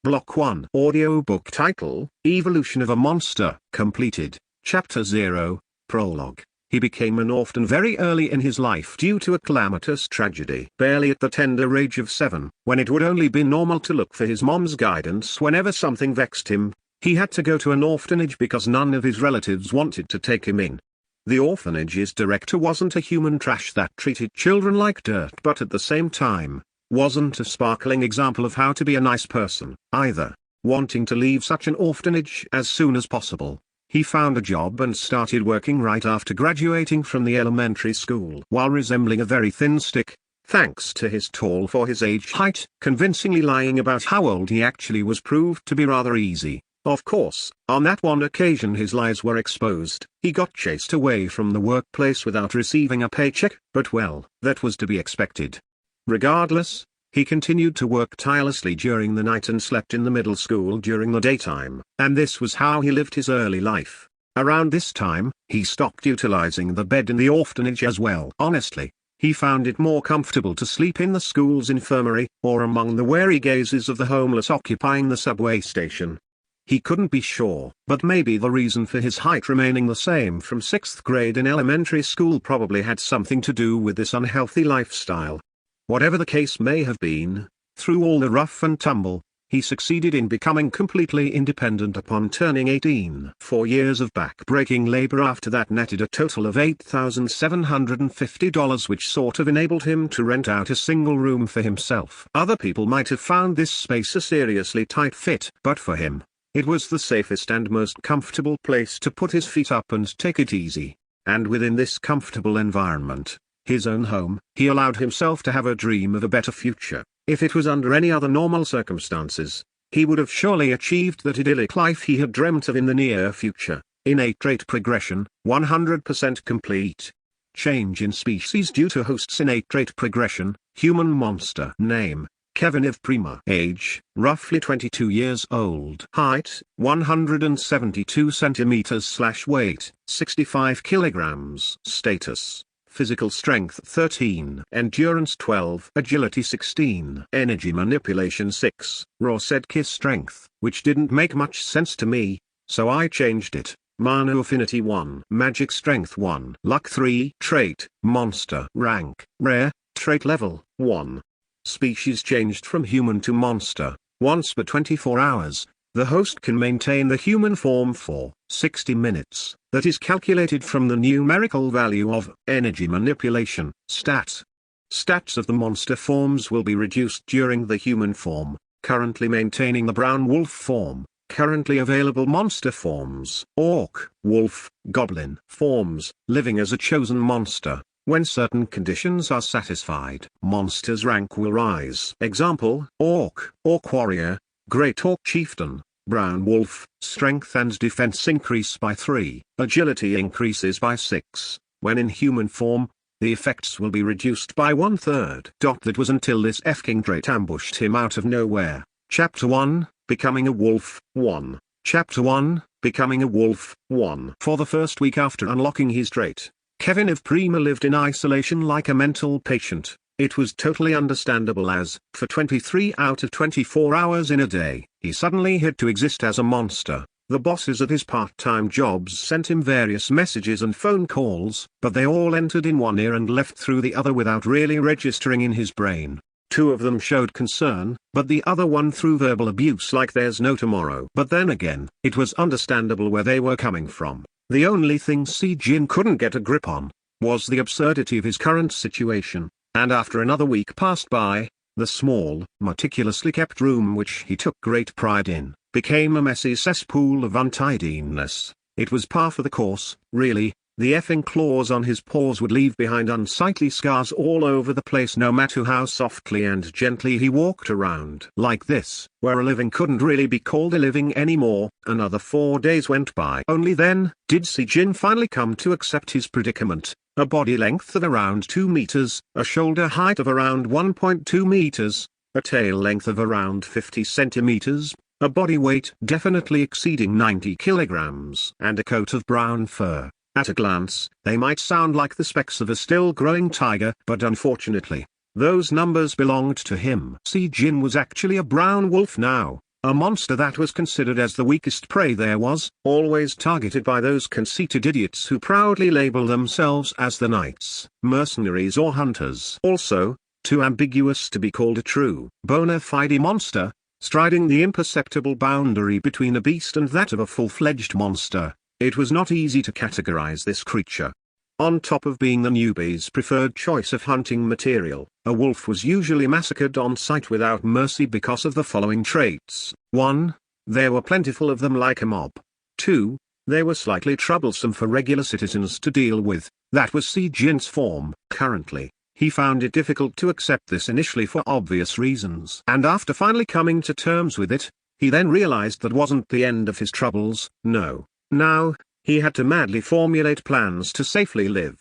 Block 1 Audiobook title, Evolution of a Monster, completed, Chapter 0, Prologue. He became an orphan very early in his life due to a calamitous tragedy. Barely at the tender age of 7, when it would only be normal to look for his mom's guidance whenever something vexed him, he had to go to an orphanage because none of his relatives wanted to take him in. The orphanage's director wasn't a human trash that treated children like dirt, but at the same time, wasn't a sparkling example of how to be a nice person, either. Wanting to leave such an orphanage as soon as possible, he found a job and started working right after graduating from the elementary school. While resembling a very thin stick, thanks to his tall for his age height, convincingly lying about how old he actually was proved to be rather easy. Of course, on that one occasion his lies were exposed. He got chased away from the workplace without receiving a paycheck, but well, that was to be expected. Regardless, he continued to work tirelessly during the night and slept in the middle school during the daytime, and this was how he lived his early life. Around this time, he stopped utilizing the bed in the orphanage as well. Honestly, he found it more comfortable to sleep in the school's infirmary, or among the wary gazes of the homeless occupying the subway station. He couldn't be sure, but maybe the reason for his height remaining the same from 6th grade in elementary school probably had something to do with this unhealthy lifestyle. Whatever the case may have been, through all the rough and tumble, he succeeded in becoming completely independent upon turning 18. 4 years of back-breaking labor after that netted a total of $8,750, which sort of enabled him to rent out a single room for himself. Other people might have found this space a seriously tight fit, but for him, it was the safest and most comfortable place to put his feet up and take it easy. And within this comfortable environment, his own home, he allowed himself to have a dream of a better future. If it was under any other normal circumstances, he would have surely achieved that idyllic life he had dreamt of in the near future. Innate trait progression, 100% complete. Change in species due to host's innate trait progression, human monster. Name, Kevin Prima. Age, roughly 22 years old. Height, 172 centimeters/weight, 65 kilograms. Status, physical strength 13, endurance 12, agility 16, energy manipulation 6, raw Sedkis strength, which didn't make much sense to me, so I changed it. Mana affinity 1, magic strength 1, luck 3, trait, monster, rank, rare, trait level 1. Species changed from human to monster. Once per 24 hours, the host can maintain the human form for 60 minutes. That is calculated from the numerical value of energy manipulation. Stats of the monster forms will be reduced during the human form, currently maintaining the brown wolf form. Currently available monster forms: orc, wolf, goblin forms, living as a chosen monster. When certain conditions are satisfied, monster's rank will rise. Example: orc warrior, great orc chieftain. Brown wolf, strength and defense increase by 3, agility increases by 6. When in human form, the effects will be reduced by 1/3. That was until this f-king trait ambushed him out of nowhere. Chapter 1, Becoming a Wolf, 1. Chapter 1, Becoming a Wolf, 1. For the first week after unlocking his trait, Kevin Prima lived in isolation like a mental patient. It was totally understandable as, for 23 out of 24 hours in a day, he suddenly had to exist as a monster. The bosses at his part-time jobs sent him various messages and phone calls, but they all entered in one ear and left through the other without really registering in his brain. 2 of them showed concern, but the other one threw verbal abuse like there's no tomorrow. But then again, it was understandable where they were coming from. The only thing Jin couldn't get a grip on was the absurdity of his current situation. And after another week passed by, the small, meticulously kept room which he took great pride in, became a messy cesspool of untidiness. It was par for the course, really. The effing claws on his paws would leave behind unsightly scars all over the place no matter how softly and gently he walked around. Like this, where a living couldn't really be called a living anymore. Another 4 days went by. Only then, did Jin finally come to accept his predicament. A body length of around 2 meters, a shoulder height of around 1.2 meters, a tail length of around 50 centimeters, a body weight definitely exceeding 90 kilograms, and a coat of brown fur. At a glance, they might sound like the specks of a still-growing tiger, but unfortunately, those numbers belonged to him. Jin was actually a brown wolf now, A monster that was considered as the weakest prey there was, always targeted by those conceited idiots who proudly label themselves as the knights, mercenaries or hunters. Also, too ambiguous to be called a true bona fide monster, striding the imperceptible boundary between a beast and that of a full-fledged monster, it was not easy to categorize this creature. On top of being the newbie's preferred choice of hunting material, a wolf was usually massacred on sight without mercy because of the following traits. 1. There were plentiful of them like a mob. 2. They were slightly troublesome for regular citizens to deal with. That was Si Jin's form. Currently, he found it difficult to accept this initially for obvious reasons. And after finally coming to terms with it, he then realized that wasn't the end of his troubles. No. Now, he had to madly formulate plans to safely live.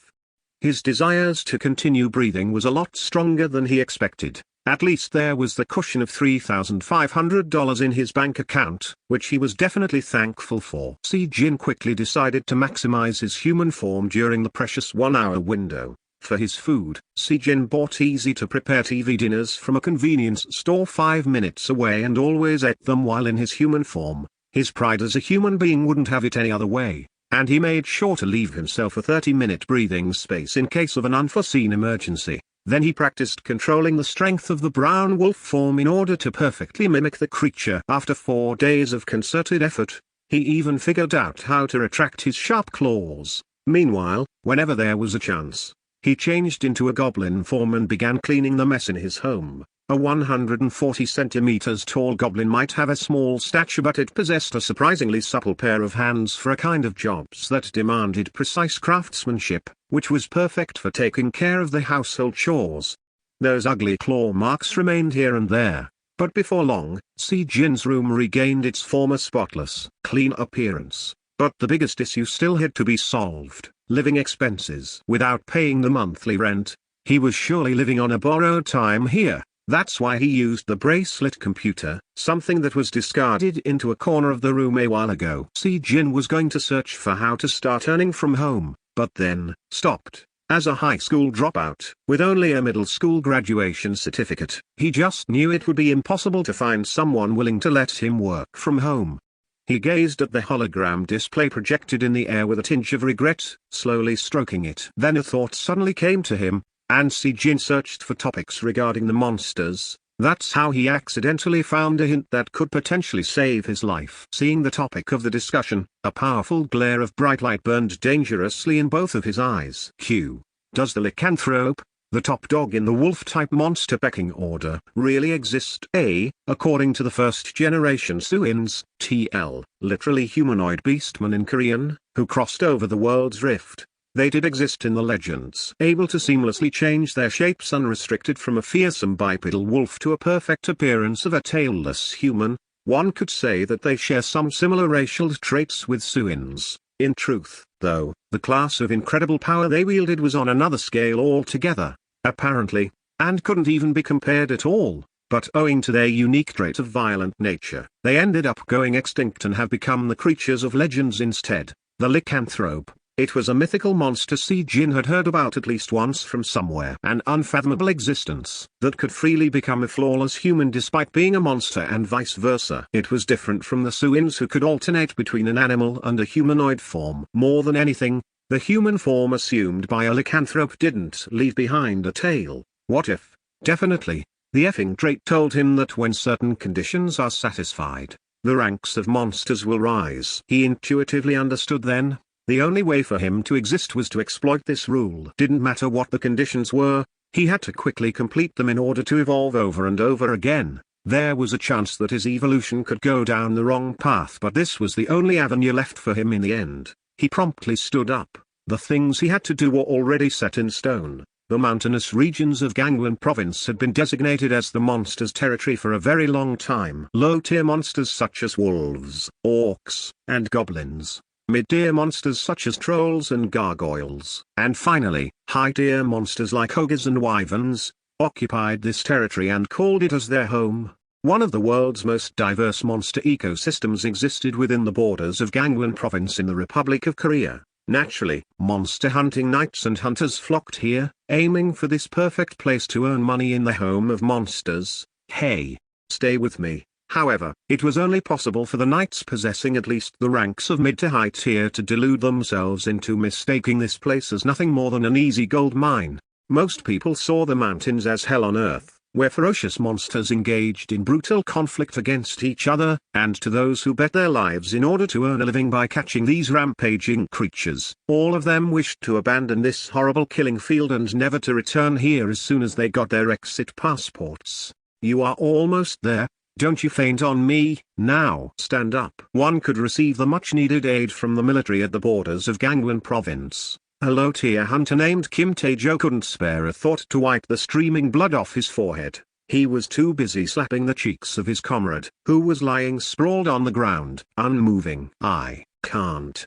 His desires to continue breathing was a lot stronger than he expected. At least there was the cushion of $3,500 in his bank account, which he was definitely thankful for. Si Jin quickly decided to maximize his human form during the precious 1-hour window. For his food, Si Jin bought easy-to-prepare TV dinners from a convenience store 5 minutes away and always ate them while in his human form. His pride as a human being wouldn't have it any other way, and he made sure to leave himself a 30-minute breathing space in case of an unforeseen emergency. Then he practiced controlling the strength of the brown wolf form in order to perfectly mimic the creature. After 4 days of concerted effort, he even figured out how to retract his sharp claws. Meanwhile, whenever there was a chance, he changed into a goblin form and began cleaning the mess in his home. A 140 centimeters tall goblin might have a small stature, but it possessed a surprisingly supple pair of hands for a kind of jobs that demanded precise craftsmanship, which was perfect for taking care of the household chores. Those ugly claw marks remained here and there, but before long, Si Jin's room regained its former spotless, clean appearance. But the biggest issue still had to be solved: living expenses. Without paying the monthly rent, he was surely living on a borrowed time here. That's why he used the bracelet computer, something that was discarded into a corner of the room a while ago. Si Jin was going to search for how to start earning from home, but then stopped. As a high school dropout, with only a middle school graduation certificate, he just knew it would be impossible to find someone willing to let him work from home. He gazed at the hologram display projected in the air with a tinge of regret, slowly stroking it. Then a thought suddenly came to him, and Si Jin searched for topics regarding the monsters. That's how he accidentally found a hint that could potentially save his life. Seeing the topic of the discussion, a powerful glare of bright light burned dangerously in both of his eyes. Q. Does the lycanthrope, the top dog in the wolf-type monster pecking order, really exist? A. According to the first-generation Suins, TL, literally humanoid beastmen in Korean, who crossed over the world's rift, they did exist in the legends. Able to seamlessly change their shapes unrestricted from a fearsome bipedal wolf to a perfect appearance of a tailless human, one could say that they share some similar racial traits with Suins. In truth, though, the class of incredible power they wielded was on another scale altogether, apparently, and couldn't even be compared at all. But owing to their unique trait of violent nature, they ended up going extinct and have become the creatures of legends instead. The lycanthrope. It was a mythical monster Si Jin had heard about at least once from somewhere. An unfathomable existence that could freely become a flawless human despite being a monster and vice versa. It was different from the Suins, who could alternate between an animal and a humanoid form. More than anything, the human form assumed by a lycanthrope didn't leave behind a tail. What if? Definitely. The effing trait told him that when certain conditions are satisfied, the ranks of monsters will rise. He intuitively understood then. The only way for him to exist was to exploit this rule. Didn't matter what the conditions were, he had to quickly complete them in order to evolve over and over again. There was a chance that his evolution could go down the wrong path, but this was the only avenue left for him in the end. He promptly stood up. The things he had to do were already set in stone. The mountainous regions of Gangwon Province had been designated as the monsters' territory for a very long time. Low-tier monsters such as wolves, orcs, and goblins. Mid-tier monsters such as trolls and gargoyles, and finally, high-tier monsters like ogres and wyverns, occupied this territory and called it as their home. One of the world's most diverse monster ecosystems existed within the borders of Gangwon Province in the Republic of Korea. Naturally, monster hunting knights and hunters flocked here, aiming for this perfect place to earn money in the home of monsters. Hey, stay with me. However, it was only possible for the knights possessing at least the ranks of mid to high tier to delude themselves into mistaking this place as nothing more than an easy gold mine. Most people saw the mountains as hell on earth, where ferocious monsters engaged in brutal conflict against each other, and to those who bet their lives in order to earn a living by catching these rampaging creatures, all of them wished to abandon this horrible killing field and never to return here as soon as they got their exit passports. You are almost there. Don't you faint on me. Now stand up. One could receive the much-needed aid from the military at the borders of Gangwon province. A low-tier hunter named Kim Tae-jo couldn't spare a thought to wipe the streaming blood off his forehead. He was too busy slapping the cheeks of his comrade, who was lying sprawled on the ground, unmoving. I can't.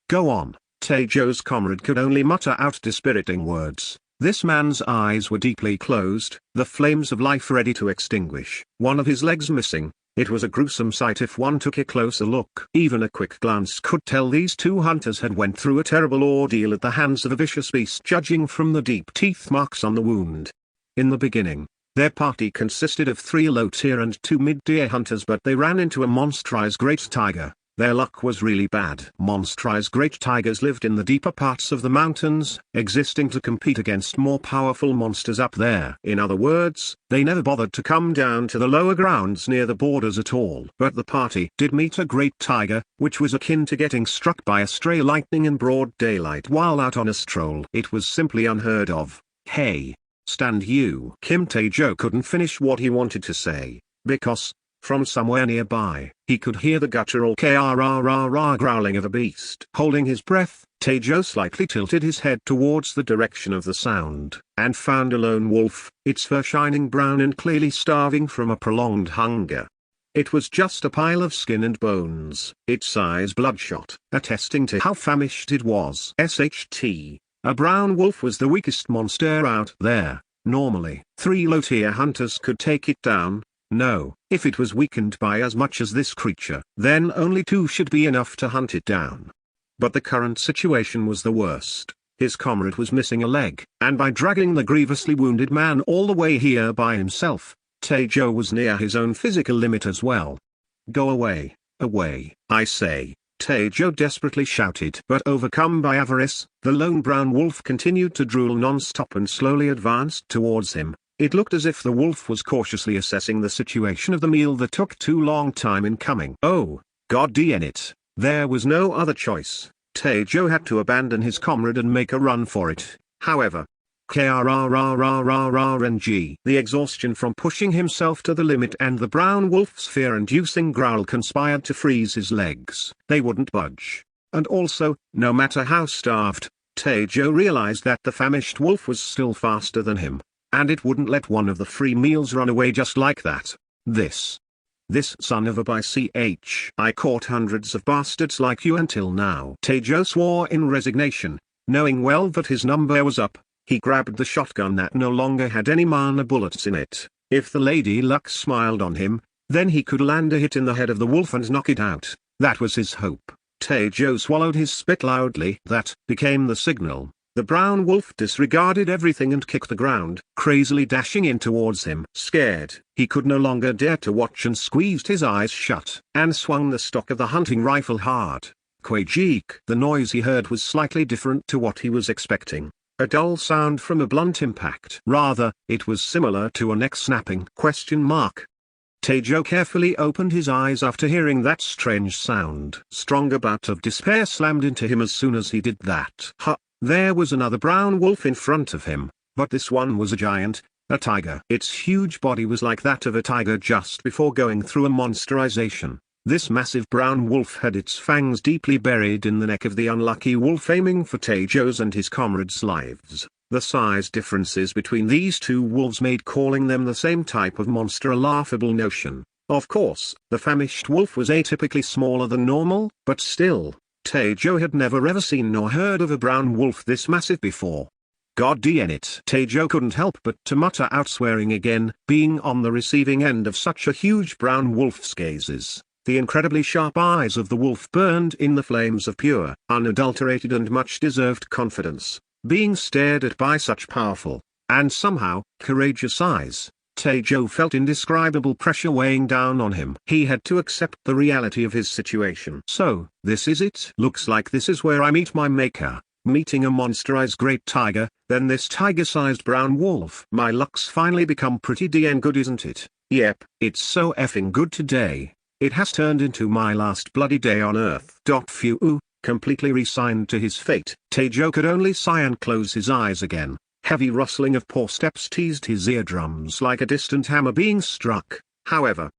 Go on. Tae-jo's comrade could only mutter out dispiriting words. This man's eyes were deeply closed, the flames of life ready to extinguish, one of his legs missing. It was a gruesome sight if one took a closer look. Even a quick glance could tell these two hunters had went through a terrible ordeal at the hands of a vicious beast, judging from the deep teeth marks on the wound. In the beginning, their party consisted of 3 low-tier and 2 mid-tier hunters, but they ran into a monstrous great tiger. Their luck was really bad. Monstrous great tigers lived in the deeper parts of the mountains, existing to compete against more powerful monsters up there. In other words, they never bothered to come down to the lower grounds near the borders at all. But the party did meet a great tiger, which was akin to getting struck by a stray lightning in broad daylight while out on a stroll. It was simply unheard of. Hey, stand you. Kim Tae-jo couldn't finish what he wanted to say, because, from somewhere nearby, he could hear the guttural krrrr growling of a beast. Holding his breath, Tae-jo slightly tilted his head towards the direction of the sound, and found a lone wolf, its fur shining brown and clearly starving from a prolonged hunger. It was just a pile of skin and bones, its eyes bloodshot, attesting to how famished it was. SHT, a brown wolf was the weakest monster out there. Normally, 3 low-tier hunters could take it down. No, if it was weakened by as much as this creature, then only 2 should be enough to hunt it down. But the current situation was the worst. His comrade was missing a leg, and by dragging the grievously wounded man all the way here by himself, Tae-jo was near his own physical limit as well. Go away, away, I say, Tae-jo desperately shouted. But overcome by avarice, the lone brown wolf continued to drool non-stop and slowly advanced towards him. It looked as if the wolf was cautiously assessing the situation of the meal that took too long time in coming. Oh, god damn it, there was no other choice. Tae-jo had to abandon his comrade and make a run for it. However, krrrrrrrng, the exhaustion from pushing himself to the limit and the brown wolf's fear-inducing growl conspired to freeze his legs. They wouldn't budge. And also, no matter how starved, Tae-jo realized that the famished wolf was still faster than him. And it wouldn't let one of the free meals run away just like that. This son of a bitch. I caught hundreds of bastards like you until now. Tae-jo swore in resignation, knowing well that his number was up. He grabbed the shotgun that no longer had any mana bullets in it. If the lady luck smiled on him, then he could land a hit in the head of the wolf and knock it out. That was his hope. Tae-jo swallowed his spit loudly. That became the signal. The brown wolf disregarded everything and kicked the ground, crazily dashing in towards him. Scared, he could no longer dare to watch and squeezed his eyes shut, and swung the stock of the hunting rifle hard. Quajeek. The noise he heard was slightly different to what he was expecting. A dull sound from a blunt impact. Rather, it was similar to a neck snapping. Tae-jo carefully opened his eyes after hearing that strange sound. Stronger bout of despair slammed into him as soon as he did that. There was another brown wolf in front of him, but this one was a giant, a tiger. Its huge body was like that of a tiger just before going through a monsterization. This massive brown wolf had its fangs deeply buried in the neck of the unlucky wolf, aiming for Tae-jo's and his comrades' lives. The size differences between these 2 wolves made calling them the same type of monster a laughable notion. Of course, the famished wolf was atypically smaller than normal, but still, Tae-jo had never ever seen nor heard of a brown wolf this massive before. God damn it. Tae-jo couldn't help but to mutter out, swearing again, being on the receiving end of such a huge brown wolf's gazes. The incredibly sharp eyes of the wolf burned in the flames of pure, unadulterated and much-deserved confidence, being stared at by such powerful, and somehow, courageous eyes. Taejo felt indescribable pressure weighing down on him. He had to accept the reality of his situation. So, this is it? Looks like this is where I meet my maker. Meeting a monsterized great tiger, then this tiger-sized brown wolf. My luck's finally become pretty dang good, isn't it? Yep, it's so effing good today. It has turned into my last bloody day on Earth. Phew, completely resigned to his fate. Taejo could only sigh and close his eyes again. Heavy rustling of paw steps teased his eardrums like a distant hammer being struck. However,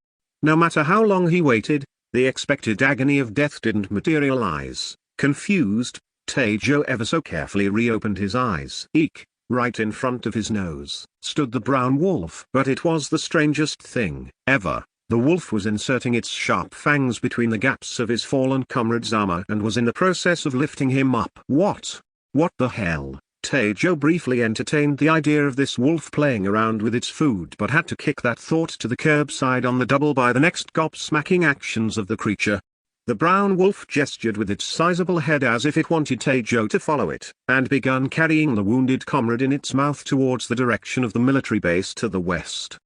no matter how long he waited, the expected agony of death didn't materialize. Confused, Taejo ever so carefully reopened his eyes. Eek! Right in front of his nose stood the brown wolf. But it was the strangest thing ever. The wolf was inserting its sharp fangs between the gaps of his fallen comrade's armor and was in the process of lifting him up. What the hell? Taejo briefly entertained the idea of this wolf playing around with its food, but had to kick that thought to the curbside on the double by the next gobsmacking actions of the creature. The brown wolf gestured with its sizable head as if it wanted Taejo to follow it, and began carrying the wounded comrade in its mouth towards the direction of the military base to the west.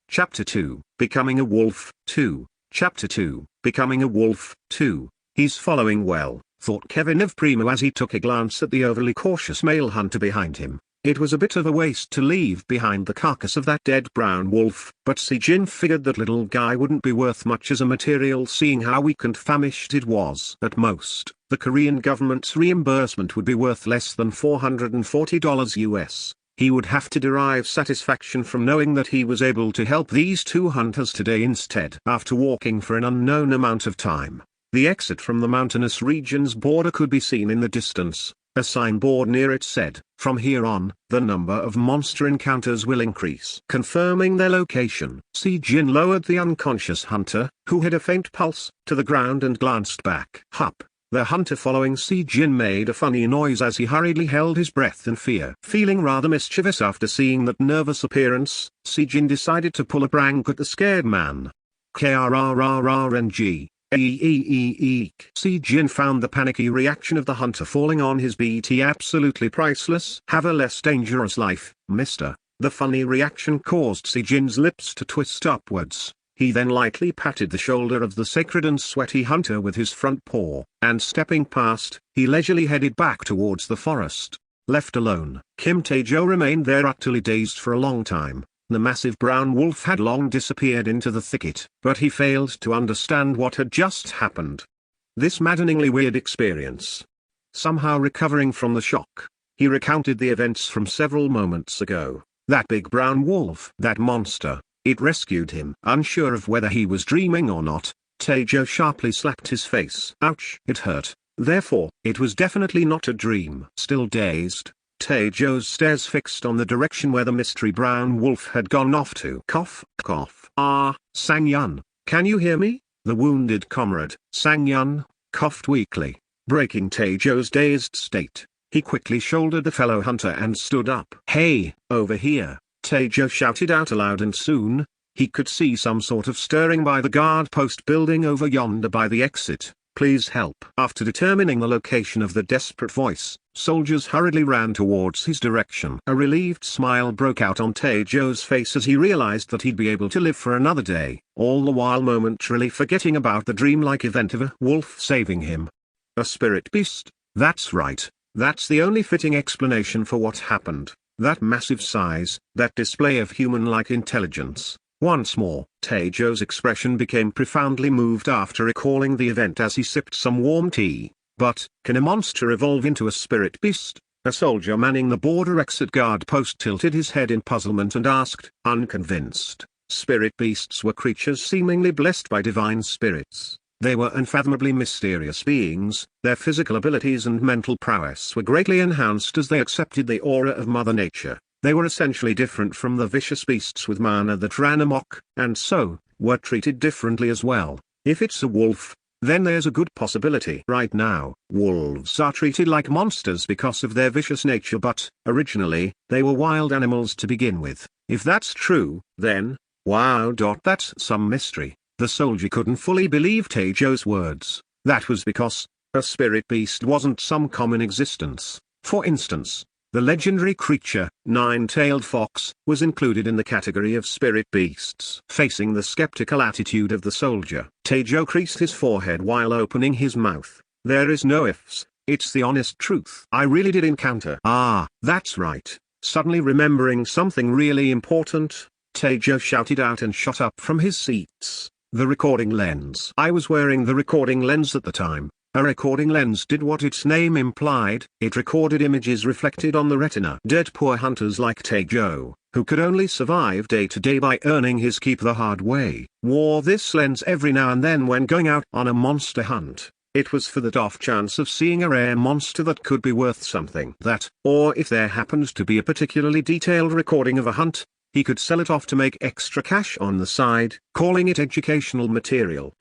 Chapter 2, Becoming a Wolf, 2. Chapter 2, Becoming a Wolf, 2. He's following well, thought Kevin of Primo as he took a glance at the overly cautious male hunter behind him. It was a bit of a waste to leave behind the carcass of that dead brown wolf, but Si-jin figured that little guy wouldn't be worth much as a material seeing how weak and famished it was. At most, the Korean government's reimbursement would be worth less than $440 US. He would have to derive satisfaction from knowing that he was able to help these two hunters today instead. After walking for an unknown amount of time, the exit from the mountainous region's border could be seen in the distance. A signboard near it said, "From here on, the number of monster encounters will increase." Confirming their location, Si-jin lowered the unconscious hunter, who had a faint pulse, to the ground and glanced back. Hup! The hunter following Si-jin made a funny noise as he hurriedly held his breath in fear. Feeling rather mischievous after seeing that nervous appearance, Si-jin decided to pull a prank at the scared man. KRRRRNG. Eek. Si-jin found the panicky reaction of the hunter falling on his BT absolutely priceless. Have a less dangerous life, mister. The funny reaction caused Si-jin's lips to twist upwards. He then lightly patted the shoulder of the sacred and sweaty hunter with his front paw, and stepping past, he leisurely headed back towards the forest. Left alone, Kim Taejo remained there utterly dazed for a long time. The massive brown wolf had long disappeared into the thicket, but he failed to understand what had just happened. This maddeningly weird experience. Somehow recovering from the shock, he recounted the events from several moments ago. That big brown wolf, that monster, it rescued him. Unsure of whether he was dreaming or not, Taejo sharply slapped his face. Ouch! It hurt. Therefore, it was definitely not a dream. Still dazed, Taejo's stares fixed on the direction where the mystery brown wolf had gone off to. Cough, cough. Ah, Sang-yun, can you hear me? The wounded comrade, Sang-yun, coughed weakly, breaking Taejo's dazed state. He quickly shouldered the fellow hunter and stood up. Hey, over here, Taejo shouted out aloud, and soon, he could see some sort of stirring by the guard post building over yonder by the exit. Please help. After determining the location of the desperate voice, soldiers hurriedly ran towards his direction. A relieved smile broke out on Taejo's face as he realized that he'd be able to live for another day, all the while momentarily forgetting about the dreamlike event of a wolf saving him. A spirit beast? That's right. That's the only fitting explanation for what happened. That massive size, that display of human-like intelligence. Once more, Taejo's expression became profoundly moved after recalling the event as he sipped some warm tea. But, can a monster evolve into a spirit beast? A soldier manning the border exit guard post tilted his head in puzzlement and asked, unconvinced. Spirit beasts were creatures seemingly blessed by divine spirits. They were unfathomably mysterious beings. Their physical abilities and mental prowess were greatly enhanced as they accepted the aura of Mother Nature. They were essentially different from the vicious beasts with mana that ran amok, and so, were treated differently as well. If it's a wolf, then there's a good possibility. Right now, wolves are treated like monsters because of their vicious nature, but, originally, they were wild animals to begin with. If that's true, then, wow. That's some mystery. The soldier couldn't fully believe Taejo's words. That was because, a spirit beast wasn't some common existence. For instance, The legendary creature, nine-tailed fox, was included in the category of spirit beasts. Facing the skeptical attitude of the soldier, Taejo creased his forehead while opening his mouth. There is no ifs, it's the honest truth. I really did encounter. Ah, that's right. Suddenly remembering something really important, Taejo shouted out and shot up from his seats. The recording lens. I was wearing the recording lens at the time. A recording lens did what its name implied, it recorded images reflected on the retina. Dirt poor hunters like Taejo, who could only survive day to day by earning his keep the hard way, wore this lens every now and then when going out on a monster hunt. It was for the off chance of seeing a rare monster that could be worth something. That, or if there happened to be a particularly detailed recording of a hunt, he could sell it off to make extra cash on the side, calling it educational material.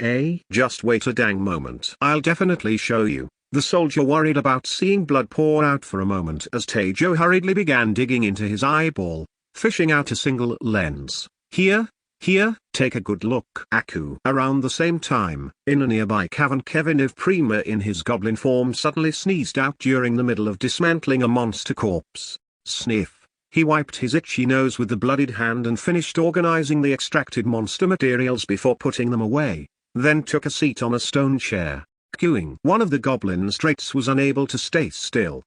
Just wait a dang moment. I'll definitely show you. The soldier worried about seeing blood pour out for a moment as Taejo hurriedly began digging into his eyeball, fishing out a single lens. Here, take a good look. Aku. Around the same time, in a nearby cavern, Kevin Iv Prima in his goblin form suddenly sneezed out during the middle of dismantling a monster corpse. Sniff. He wiped his itchy nose with the bloodied hand and finished organizing the extracted monster materials before putting them away, then took a seat on a stone chair, queuing. One of the goblin's traits was unable to stay still.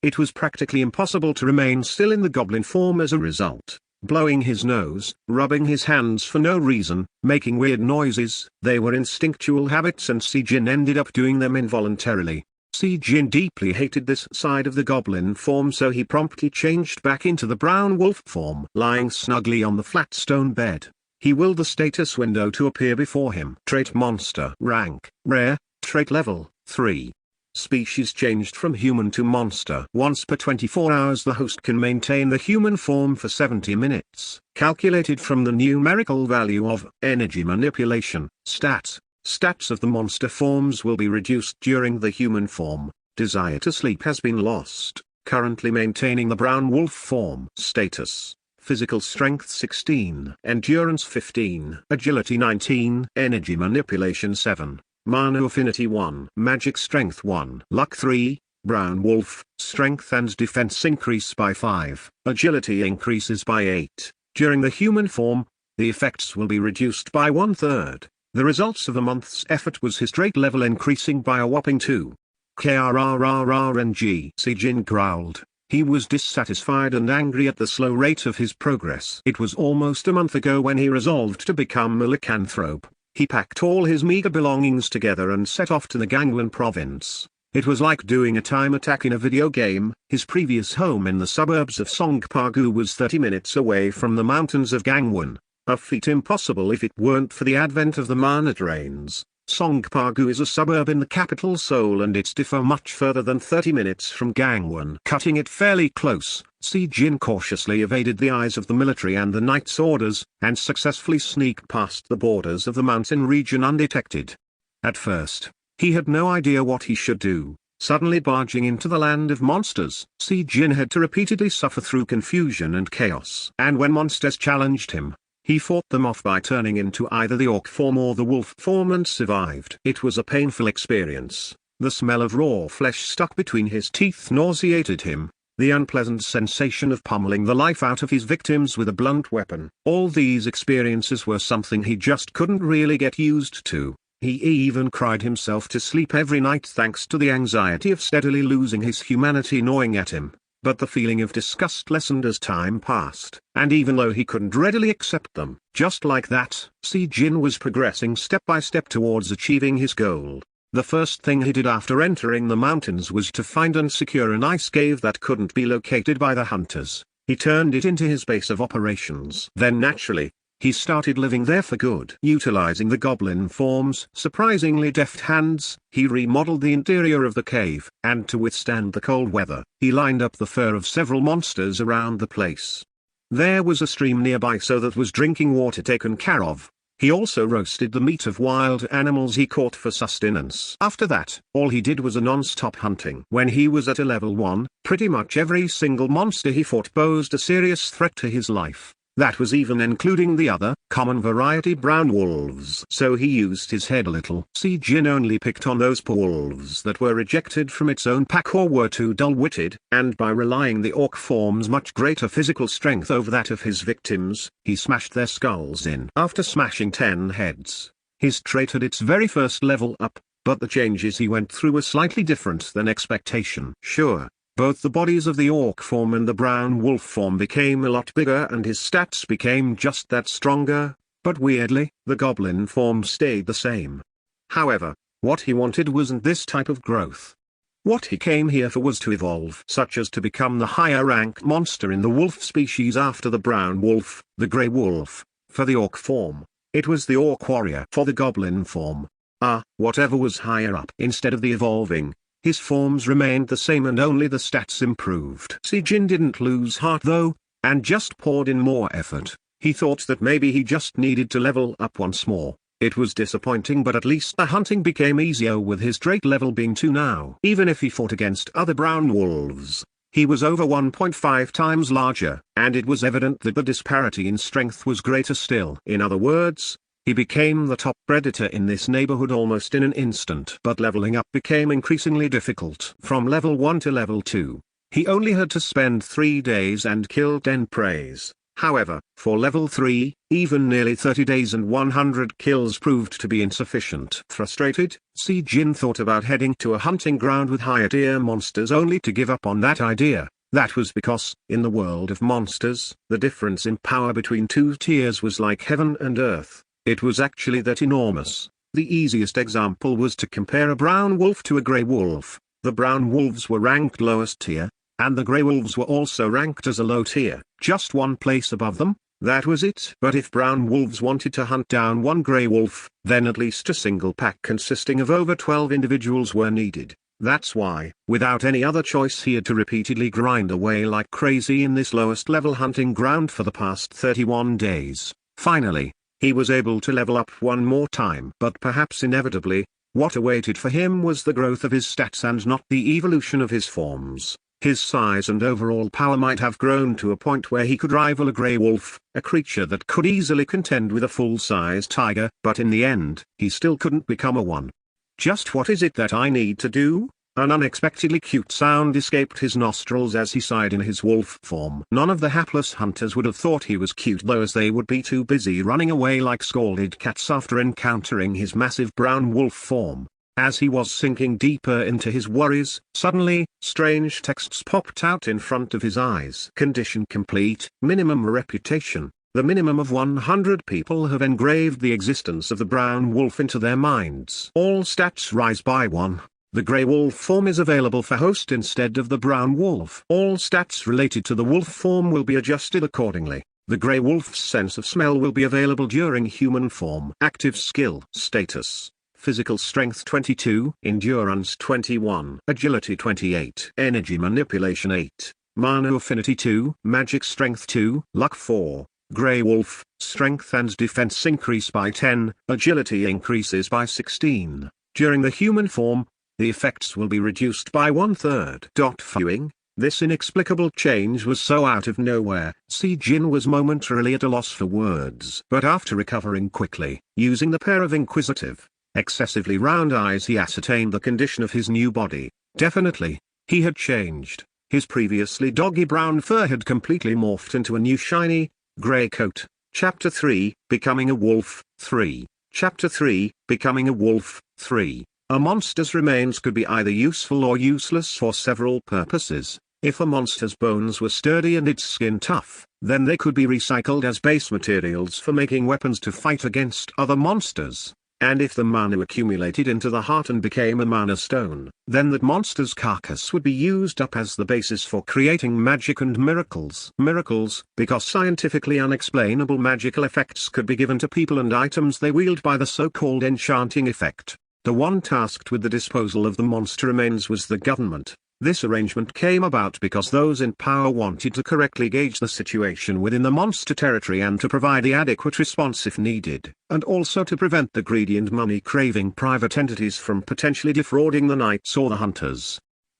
It was practically impossible to remain still in the goblin form as a result. Blowing his nose, rubbing his hands for no reason, making weird noises, they were instinctual habits and Sejin ended up doing them involuntarily. Sejin deeply hated this side of the goblin form, so he promptly changed back into the brown wolf form. Lying snugly on the flat stone bed, he willed the status window to appear before him. Trait monster. Rank, rare, trait level, 3. Species changed from human to monster. Once per 24 hours the host can maintain the human form for 70 minutes. Calculated from the numerical value of energy manipulation. Stats of the monster forms will be reduced during the human form. Desire to sleep has been lost. Currently maintaining the brown wolf form. Status: physical strength 16, endurance 15, agility 19, energy manipulation 7, mana affinity 1, magic strength 1, luck 3. Brown wolf, strength and defense increase by 5, agility increases by 8. During the human form, the effects will be reduced by 1/3. The results of a month's effort was his trait level increasing by a whopping 2. KRRRRNG. Sejin growled. He was dissatisfied and angry at the slow rate of his progress. It was almost a month ago when he resolved to become a lycanthrope. He packed all his meager belongings together and set off to the Gangwon province. It was like doing a time attack in a video game. His previous home in the suburbs of Songpa-gu was 30 minutes away from the mountains of Gangwon. A feat impossible if it weren't for the advent of the Manat Rains. Songpa-gu is a suburb in the capital Seoul and it's differ much further than 30 minutes from Gangwon. Cutting it fairly close, Sejin cautiously evaded the eyes of the military and the knight's orders, and successfully sneaked past the borders of the mountain region undetected. At first, he had no idea what he should do. Suddenly barging into the land of monsters, Sejin had to repeatedly suffer through confusion and chaos. And when monsters challenged him, he fought them off by turning into either the orc form or the wolf form and survived. It was a painful experience. The smell of raw flesh stuck between his teeth nauseated him. The unpleasant sensation of pummeling the life out of his victims with a blunt weapon. All these experiences were something he just couldn't really get used to. He even cried himself to sleep every night thanks to the anxiety of steadily losing his humanity gnawing at him. But the feeling of disgust lessened as time passed, and even though he couldn't readily accept them, just like that, Sejin was progressing step by step towards achieving his goal. The first thing he did after entering the mountains was to find and secure an ice cave that couldn't be located by the hunters. He turned it into his base of operations. Then naturally, he started living there for good. Utilizing the goblin form's surprisingly deft hands, he remodeled the interior of the cave, and to withstand the cold weather, he lined up the fur of several monsters around the place. There was a stream nearby so that was drinking water taken care of. He also roasted the meat of wild animals he caught for sustenance. After that, all he did was a non-stop hunting. When he was at a level 1, pretty much every single monster he fought posed a serious threat to his life. That was even including the other, common variety brown wolves. So he used his head a little. Si Jin only picked on those poor wolves that were rejected from its own pack or were too dull-witted, and by relying the orc form's much greater physical strength over that of his victims, he smashed their skulls in. After smashing 10 heads, his trait had its very first level up, but the changes he went through were slightly different than expectation. Sure. Both the bodies of the orc form and the brown wolf form became a lot bigger and his stats became just that stronger, but weirdly, the goblin form stayed the same. However, what he wanted wasn't this type of growth. What he came here for was to evolve, such as to become the higher rank monster in the wolf species after the brown wolf, the grey wolf, for the orc form. It was the orc warrior for the goblin form. Whatever was higher up. Instead of the evolving, his forms remained the same and only the stats improved. Si Jin didn't lose heart though, and just poured in more effort. He thought that maybe he just needed to level up once more. It was disappointing, but at least the hunting became easier with his trait level being 2 now. Even if he fought against other brown wolves, he was over 1.5 times larger, and it was evident that the disparity in strength was greater still. In other words, he became the top predator in this neighborhood almost in an instant. But leveling up became increasingly difficult. From level 1 to level 2, he only had to spend 3 days and kill 10 preys. However, for level 3, even nearly 30 days and 100 kills proved to be insufficient. Frustrated, Si Jin thought about heading to a hunting ground with higher tier monsters only to give up on that idea. That was because, in the world of monsters, the difference in power between 2 tiers was like heaven and earth. It was actually that enormous. The easiest example was to compare a brown wolf to a grey wolf. The brown wolves were ranked lowest tier, and the grey wolves were also ranked as a low tier, just one place above them. That was it. But if brown wolves wanted to hunt down one grey wolf, then at least a single pack consisting of over 12 individuals were needed. That's why, without any other choice, he had to repeatedly grind away like crazy in this lowest level hunting ground for the past 31 days. Finally, he was able to level up one more time. But perhaps inevitably, what awaited for him was the growth of his stats and not the evolution of his forms. His size and overall power might have grown to a point where he could rival a grey wolf, a creature that could easily contend with a full-size tiger, but in the end, he still couldn't become a one. Just what is it that I need to do? An unexpectedly cute sound escaped his nostrils as he sighed in his wolf form. None of the hapless hunters would have thought he was cute though, as they would be too busy running away like scalded cats after encountering his massive brown wolf form. As he was sinking deeper into his worries, suddenly, strange texts popped out in front of his eyes. Condition complete, minimum reputation. The minimum of 100 people have engraved the existence of the brown wolf into their minds. All stats rise by 1. The grey wolf form is available for host instead of the brown wolf. All stats related to the wolf form will be adjusted accordingly. The grey wolf's sense of smell will be available during human form. Active skill status: physical strength 22, endurance 21, agility 28, energy manipulation 8, mana affinity 2, magic strength 2, luck 4. Grey wolf, strength and defense increase by 10, agility increases by 16. During the human form, the effects will be reduced by 1/3. Viewing this inexplicable change was so out of nowhere, Si Jin was momentarily at a loss for words. But after recovering quickly, using the pair of inquisitive, excessively round eyes, he ascertained the condition of his new body. Definitely, he had changed. His previously doggy brown fur had completely morphed into a new shiny, grey coat. Chapter 3, Becoming a Wolf, 3. Chapter 3, Becoming a Wolf, 3. A monster's remains could be either useful or useless for several purposes. If a monster's bones were sturdy and its skin tough, then they could be recycled as base materials for making weapons to fight against other monsters. And if the mana accumulated into the heart and became a mana stone, then that monster's carcass would be used up as the basis for creating magic and miracles. Miracles, because scientifically unexplainable magical effects could be given to people and items they wield by the so-called enchanting effect. The one tasked with the disposal of the monster remains was the government. This arrangement came about because those in power wanted to correctly gauge the situation within the monster territory and to provide the adequate response if needed, and also to prevent the greedy and money-craving private entities from potentially defrauding the knights or the hunters.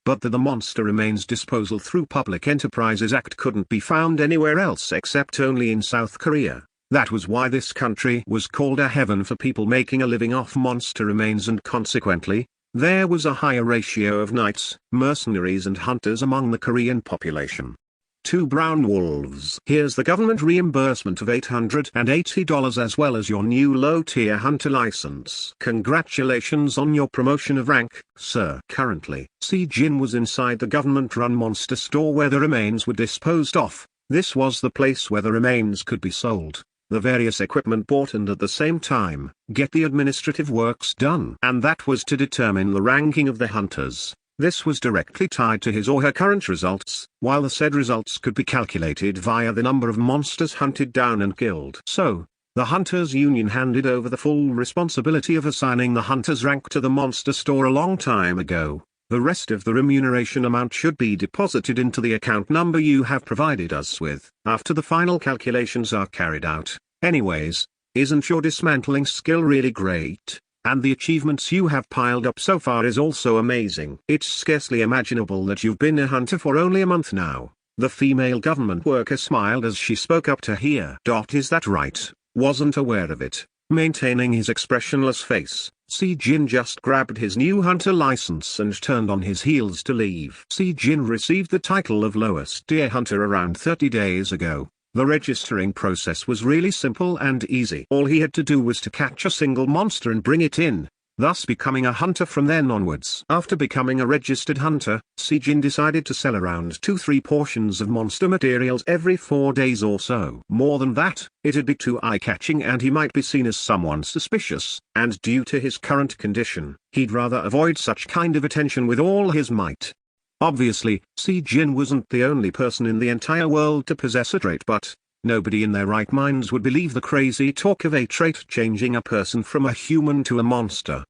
but the Monster Remains Disposal through Public Enterprises Act couldn't be found anywhere else except only in South Korea. That was why this country was called a heaven for people making a living off monster remains, and consequently, there was a higher ratio of knights, mercenaries and hunters among the Korean population. 2 brown wolves. Here's the government reimbursement of $880 as well as your new low-tier hunter license. Congratulations on your promotion of rank, sir. Currently, Si-jin was inside the government-run monster store where the remains were disposed of. This was the place where the remains could be sold, the various equipment bought, and at the same time, get the administrative works done. And that was to determine the ranking of the hunters. This was directly tied to his or her current results, while the said results could be calculated via the number of monsters hunted down and killed. So, the Hunters Union handed over the full responsibility of assigning the hunter's rank to the monster store a long time ago. The rest of the remuneration amount should be deposited into the account number you have provided us with, after the final calculations are carried out. Anyways, isn't your dismantling skill really great? And the achievements you have piled up so far is also amazing. It's scarcely imaginable that you've been a hunter for only a month now. The female government worker smiled as she spoke up to hear. Is that right? Wasn't aware of it. Maintaining his expressionless face, Si-jin just grabbed his new hunter license and turned on his heels to leave. Si-jin received the title of lowest tier hunter around 30 days ago. The registering process was really simple and easy. All he had to do was to catch a single monster and bring it in, thus becoming a hunter from then onwards. After becoming a registered hunter, Si-jin decided to sell around 2-3 portions of monster materials every 4 days or so. More than that, it'd be too eye-catching and he might be seen as someone suspicious, and due to his current condition, he'd rather avoid such kind of attention with all his might. Obviously, Si-jin wasn't the only person in the entire world to possess a trait, but nobody in their right minds would believe the crazy talk of a trait changing a person from a human to a monster.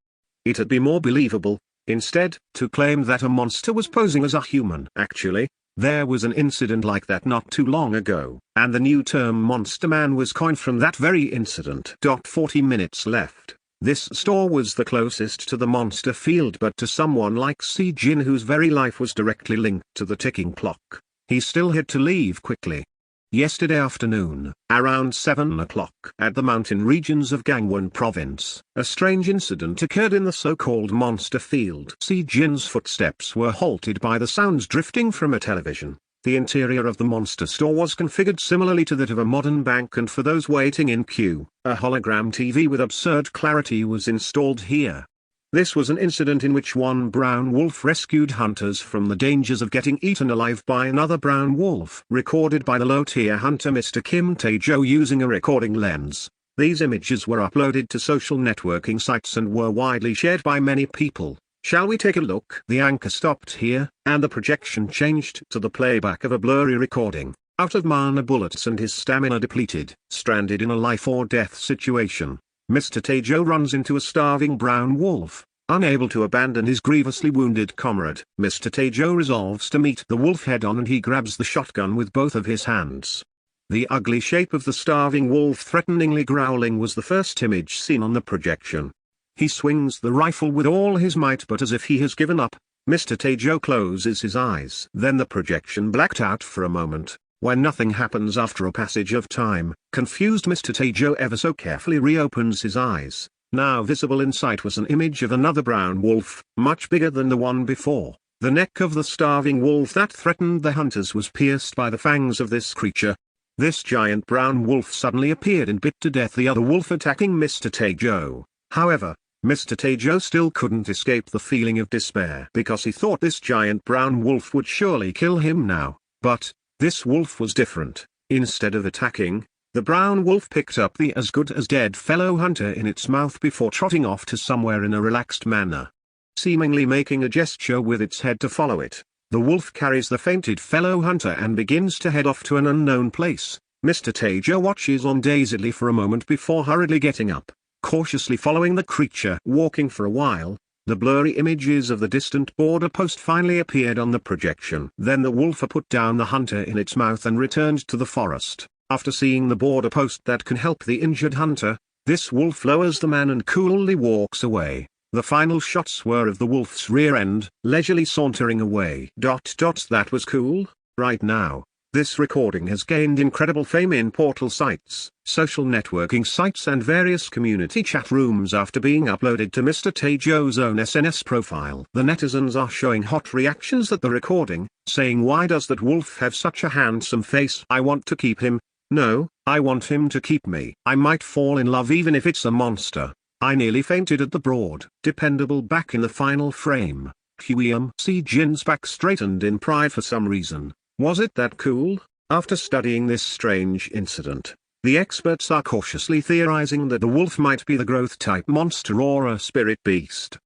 It'd be more believable, instead, to claim that a monster was posing as a human. Actually, there was an incident like that not too long ago, and the new term Monster Man was coined from that very incident. 40 minutes left. This store was the closest to the monster field, but to someone like Si-jin whose very life was directly linked to the ticking clock, he still had to leave quickly. Yesterday afternoon, around 7 o'clock at the mountain regions of Gangwon province, a strange incident occurred in the so-called monster field. Si-jin's footsteps were halted by the sounds drifting from a television. The interior of the monster store was configured similarly to that of a modern bank, and for those waiting in queue, a hologram TV with absurd clarity was installed here. This was an incident in which one brown wolf rescued hunters from the dangers of getting eaten alive by another brown wolf. Recorded by the low-tier hunter Mr. Kim Tae-jo using a recording lens. These images were uploaded to social networking sites and were widely shared by many people. Shall we take a look? The anchor stopped here, and the projection changed to the playback of a blurry recording. Out of mana bullets and his stamina depleted, stranded in a life-or-death situation, Mr. Tae-jo runs into a starving brown wolf. Unable to abandon his grievously wounded comrade, Mr. Tae-jo resolves to meet the wolf head-on, and he grabs the shotgun with both of his hands. The ugly shape of the starving wolf threateningly growling was the first image seen on the projection. He swings the rifle with all his might, but as if he has given up, Mr. Tae-jo closes his eyes. Then the projection blacked out for a moment. When nothing happens after a passage of time, confused Mr. Tae-jo ever so carefully reopens his eyes. Now visible in sight was an image of another brown wolf, much bigger than the one before. The neck of the starving wolf that threatened the hunters was pierced by the fangs of this creature. This giant brown wolf suddenly appeared and bit to death the other wolf attacking Mr. Tae-jo. However, Mr. Tae-jo still couldn't escape the feeling of despair because he thought this giant brown wolf would surely kill him now. But this wolf was different. Instead of attacking, the brown wolf picked up the as good as dead fellow hunter in its mouth before trotting off to somewhere in a relaxed manner. Seemingly making a gesture with its head to follow it, the wolf carries the fainted fellow hunter and begins to head off to an unknown place. Mr. Tae-jo watches on dazedly for a moment before hurriedly getting up, cautiously following the creature. Walking for a while, the blurry images of the distant border post finally appeared on the projection. Then the wolf put down the hunter in its mouth and returned to the forest. After seeing the border post that can help the injured hunter, this wolf lowers the man and coolly walks away. The final shots were of the wolf's rear end, leisurely sauntering away. That was cool, right now. This recording has gained incredible fame in portal sites, social networking sites and various community chat rooms after being uploaded to Mr. Tejo's own SNS profile. The netizens are showing hot reactions at the recording, saying, "Why does that wolf have such a handsome face? I want to keep him. No, I want him to keep me. I might fall in love even if it's a monster. I nearly fainted at the broad, dependable back in the final frame." Si Jin's back straightened in pride for some reason. Was it that cool? After studying this strange incident, the experts are cautiously theorizing that the wolf might be the growth-type monster or a spirit beast.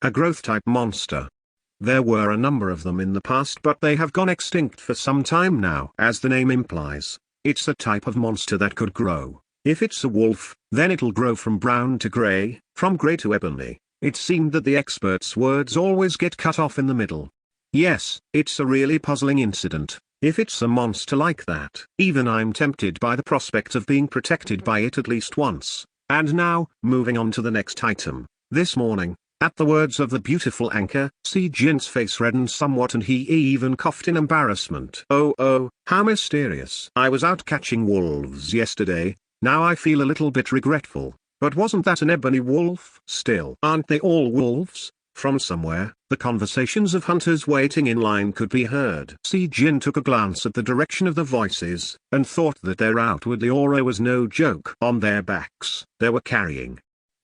A growth-type monster. There were a number of them in the past, but they have gone extinct for some time now. As the name implies, it's a type of monster that could grow. If it's a wolf, then it'll grow from brown to gray, from gray to ebony. It seemed that the experts' words always get cut off in the middle. Yes, it's a really puzzling incident. If it's a monster like that, even I'm tempted by the prospect of being protected by it at least once. And now, moving on to the next item. This morning, at the words of the beautiful anchor, Si Jin's face reddened somewhat and he even coughed in embarrassment. Oh, how mysterious. I was out catching wolves yesterday. Now I feel a little bit regretful. But wasn't that an ebony wolf? Still, aren't they all wolves? From somewhere, the conversations of hunters waiting in line could be heard. Si Jin took a glance at the direction of the voices, and thought that their outwardly aura was no joke. On their backs, they were carrying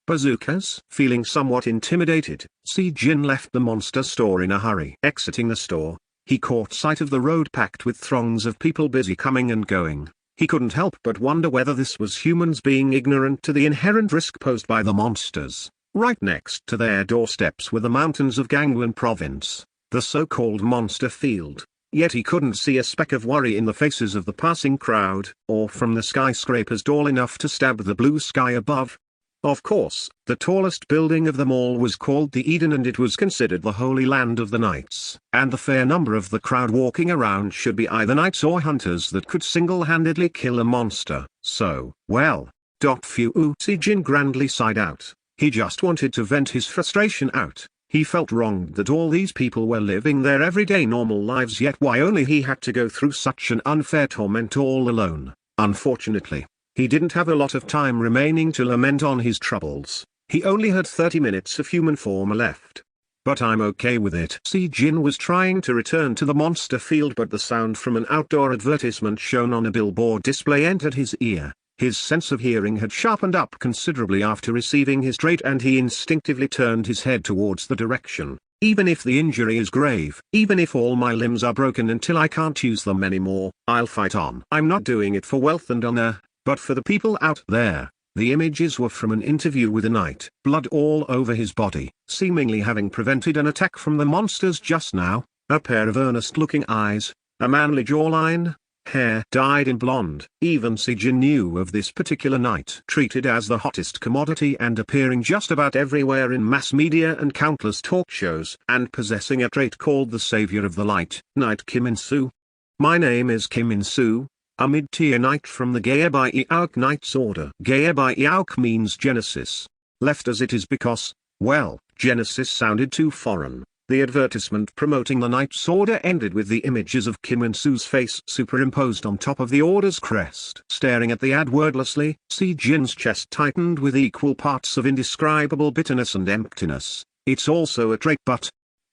bazookas. Feeling somewhat intimidated, Si Jin left the monster store in a hurry. Exiting the store, he caught sight of the road packed with throngs of people busy coming and going. He couldn't help but wonder whether this was humans being ignorant to the inherent risk posed by the monsters. Right next to their doorsteps were the mountains of Gangwon province, the so-called monster field. Yet he couldn't see a speck of worry in the faces of the passing crowd, or from the skyscrapers tall enough to stab the blue sky above. Of course, the tallest building of them all was called the Eden, and it was considered the holy land of the knights. And the fair number of the crowd walking around should be either knights or hunters that could single-handedly kill a monster. So, well, Si Jin grandly sighed out. He just wanted to vent his frustration out. He felt wronged that all these people were living their everyday normal lives, yet why only he had to go through such an unfair torment all alone. Unfortunately, he didn't have a lot of time remaining to lament on his troubles. He only had 30 minutes of human form left. But I'm okay with it. Si Jin was trying to return to the monster field, but the sound from an outdoor advertisement shown on a billboard display entered his ear. His sense of hearing had sharpened up considerably after receiving his trait, and he instinctively turned his head towards the direction. Even if the injury is grave, even if all my limbs are broken until I can't use them anymore, I'll fight on. I'm not doing it for wealth and honor, but for the people out there. The images were from an interview with a knight, blood all over his body, seemingly having prevented an attack from the monsters just now, a pair of earnest-looking eyes, a manly jawline, hair dyed in blonde. Even Si Jin knew of this particular knight, treated as the hottest commodity and appearing just about everywhere in mass media and countless talk shows, and possessing a trait called the Savior of the Light, Knight Kim In-soo. My name is Kim In-soo, a mid-tier knight from the Gaeabai-Iauk Knight's Order. Gaeabai-Iauk means Genesis. Left as it is because, well, Genesis sounded too foreign. The advertisement promoting the Knight's Order ended with the images of Kim In-soo's face superimposed on top of the Order's crest. Staring at the ad wordlessly, Si Jin's chest tightened with equal parts of indescribable bitterness and emptiness. It's also a trait, but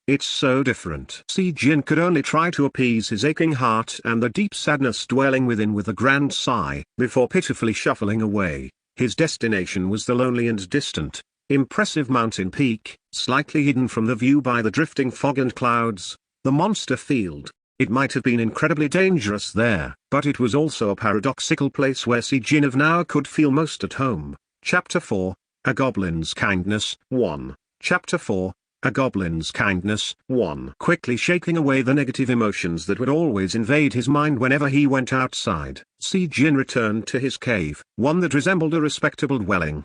it's so different. Si Jin could only try to appease his aching heart and the deep sadness dwelling within with a grand sigh, before pitifully shuffling away. His destination was the lonely and distant, impressive mountain peak, slightly hidden from the view by the drifting fog and clouds, the monster field. It might have been incredibly dangerous there, but it was also a paradoxical place where Si Jin of now could feel most at home. Chapter 4, A Goblin's Kindness, 1. Chapter 4, A Goblin's Kindness, 1. Quickly shaking away the negative emotions that would always invade his mind whenever he went outside, Si Jin returned to his cave, one that resembled a respectable dwelling.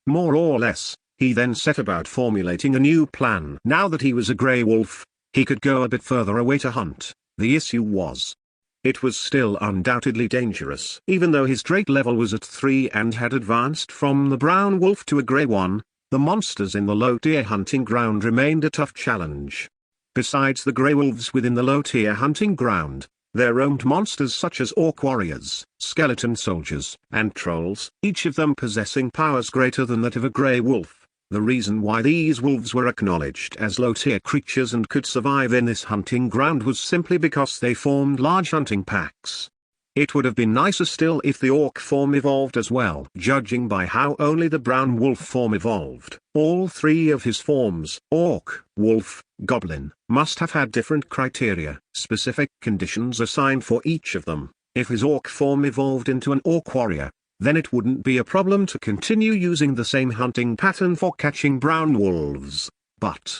More or less. He then set about formulating a new plan. Now that he was a grey wolf, he could go a bit further away to hunt. The issue was, it was still undoubtedly dangerous. Even though his trait level was at 3 and had advanced from the brown wolf to a grey one, The monsters in the low-tier hunting ground remained a tough challenge. Besides the grey wolves within the low-tier hunting ground, there roamed monsters such as orc warriors, skeleton soldiers, and trolls, each of them possessing powers greater than that of a grey wolf. The reason why these wolves were acknowledged as low-tier creatures and could survive in this hunting ground was simply because they formed large hunting packs. It would have been nicer still if the orc form evolved as well. Judging by how only the brown wolf form evolved, all three of his forms, orc, wolf, goblin, must have had different criteria, specific conditions assigned for each of them. If his orc form evolved into an orc warrior, then it wouldn't be a problem to continue using the same hunting pattern for catching brown wolves. But,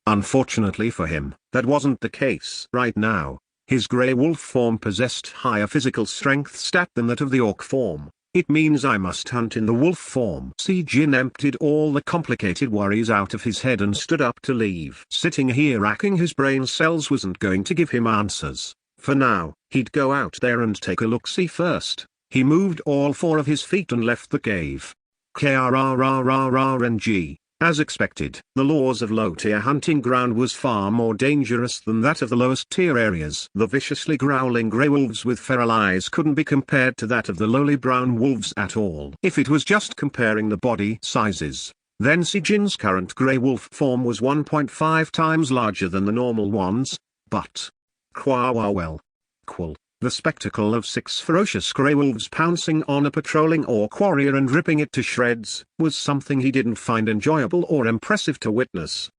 unfortunately for him, that wasn't the case right now. His grey wolf form possessed higher physical strength stat than that of the orc form. It means I must hunt in the wolf form. Si Jin emptied all the complicated worries out of his head and stood up to leave. Sitting here racking his brain cells wasn't going to give him answers. For now, he'd go out there and take a look-see first. He moved all four of his feet and left the cave. KRRRRRNG. As expected, the laws of low-tier hunting ground was far more dangerous than that of the lowest-tier areas. The viciously growling grey wolves with feral eyes couldn't be compared to that of the lowly brown wolves at all. If it was just comparing the body sizes, then Si Jin's current grey wolf form was 1.5 times larger than the normal ones, but... The spectacle of 6 ferocious grey wolves pouncing on a patrolling orc warrior and ripping it to shreds, was something he didn't find enjoyable or impressive to witness.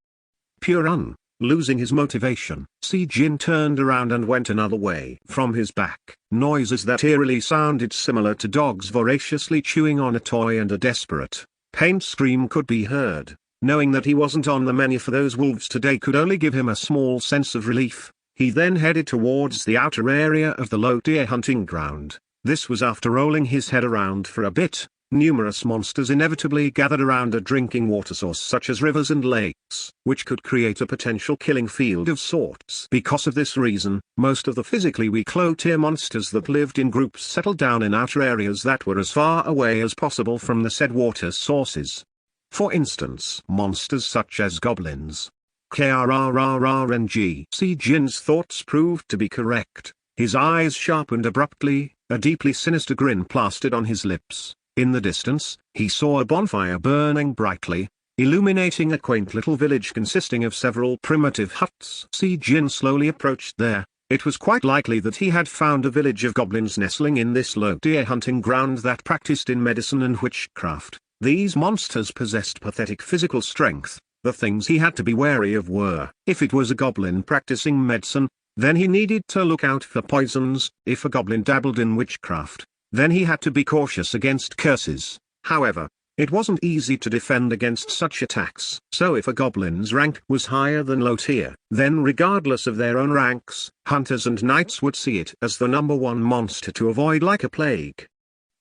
Losing his motivation, Si Jin turned around and went another way. From his back, noises that eerily sounded similar to dogs voraciously chewing on a toy and a desperate, pained scream could be heard. Knowing that he wasn't on the menu for those wolves today could only give him a small sense of relief. He then headed towards the outer area of the low-tier hunting ground. This was after rolling his head around for a bit. Numerous monsters inevitably gathered around a drinking water source such as rivers and lakes, which could create a potential killing field of sorts. Because of this reason, most of the physically weak low-tier monsters that lived in groups settled down in outer areas that were as far away as possible from the said water sources. For instance, monsters such as goblins. KRRRRNG. Si Jin's thoughts proved to be correct. His eyes sharpened abruptly, a deeply sinister grin plastered on his lips. In the distance, he saw a bonfire burning brightly, illuminating a quaint little village consisting of several primitive huts. Si Jin slowly approached there. It was quite likely that he had found a village of goblins nestling in this low-tier hunting ground that practiced in medicine and witchcraft. These monsters possessed pathetic physical strength. The things he had to be wary of were, if it was a goblin practicing medicine, then he needed to look out for poisons. If a goblin dabbled in witchcraft, then he had to be cautious against curses. However, it wasn't easy to defend against such attacks. So if a goblin's rank was higher than low tier, then regardless of their own ranks, hunters and knights would see it as the #1 monster to avoid like a plague.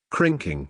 Crinking.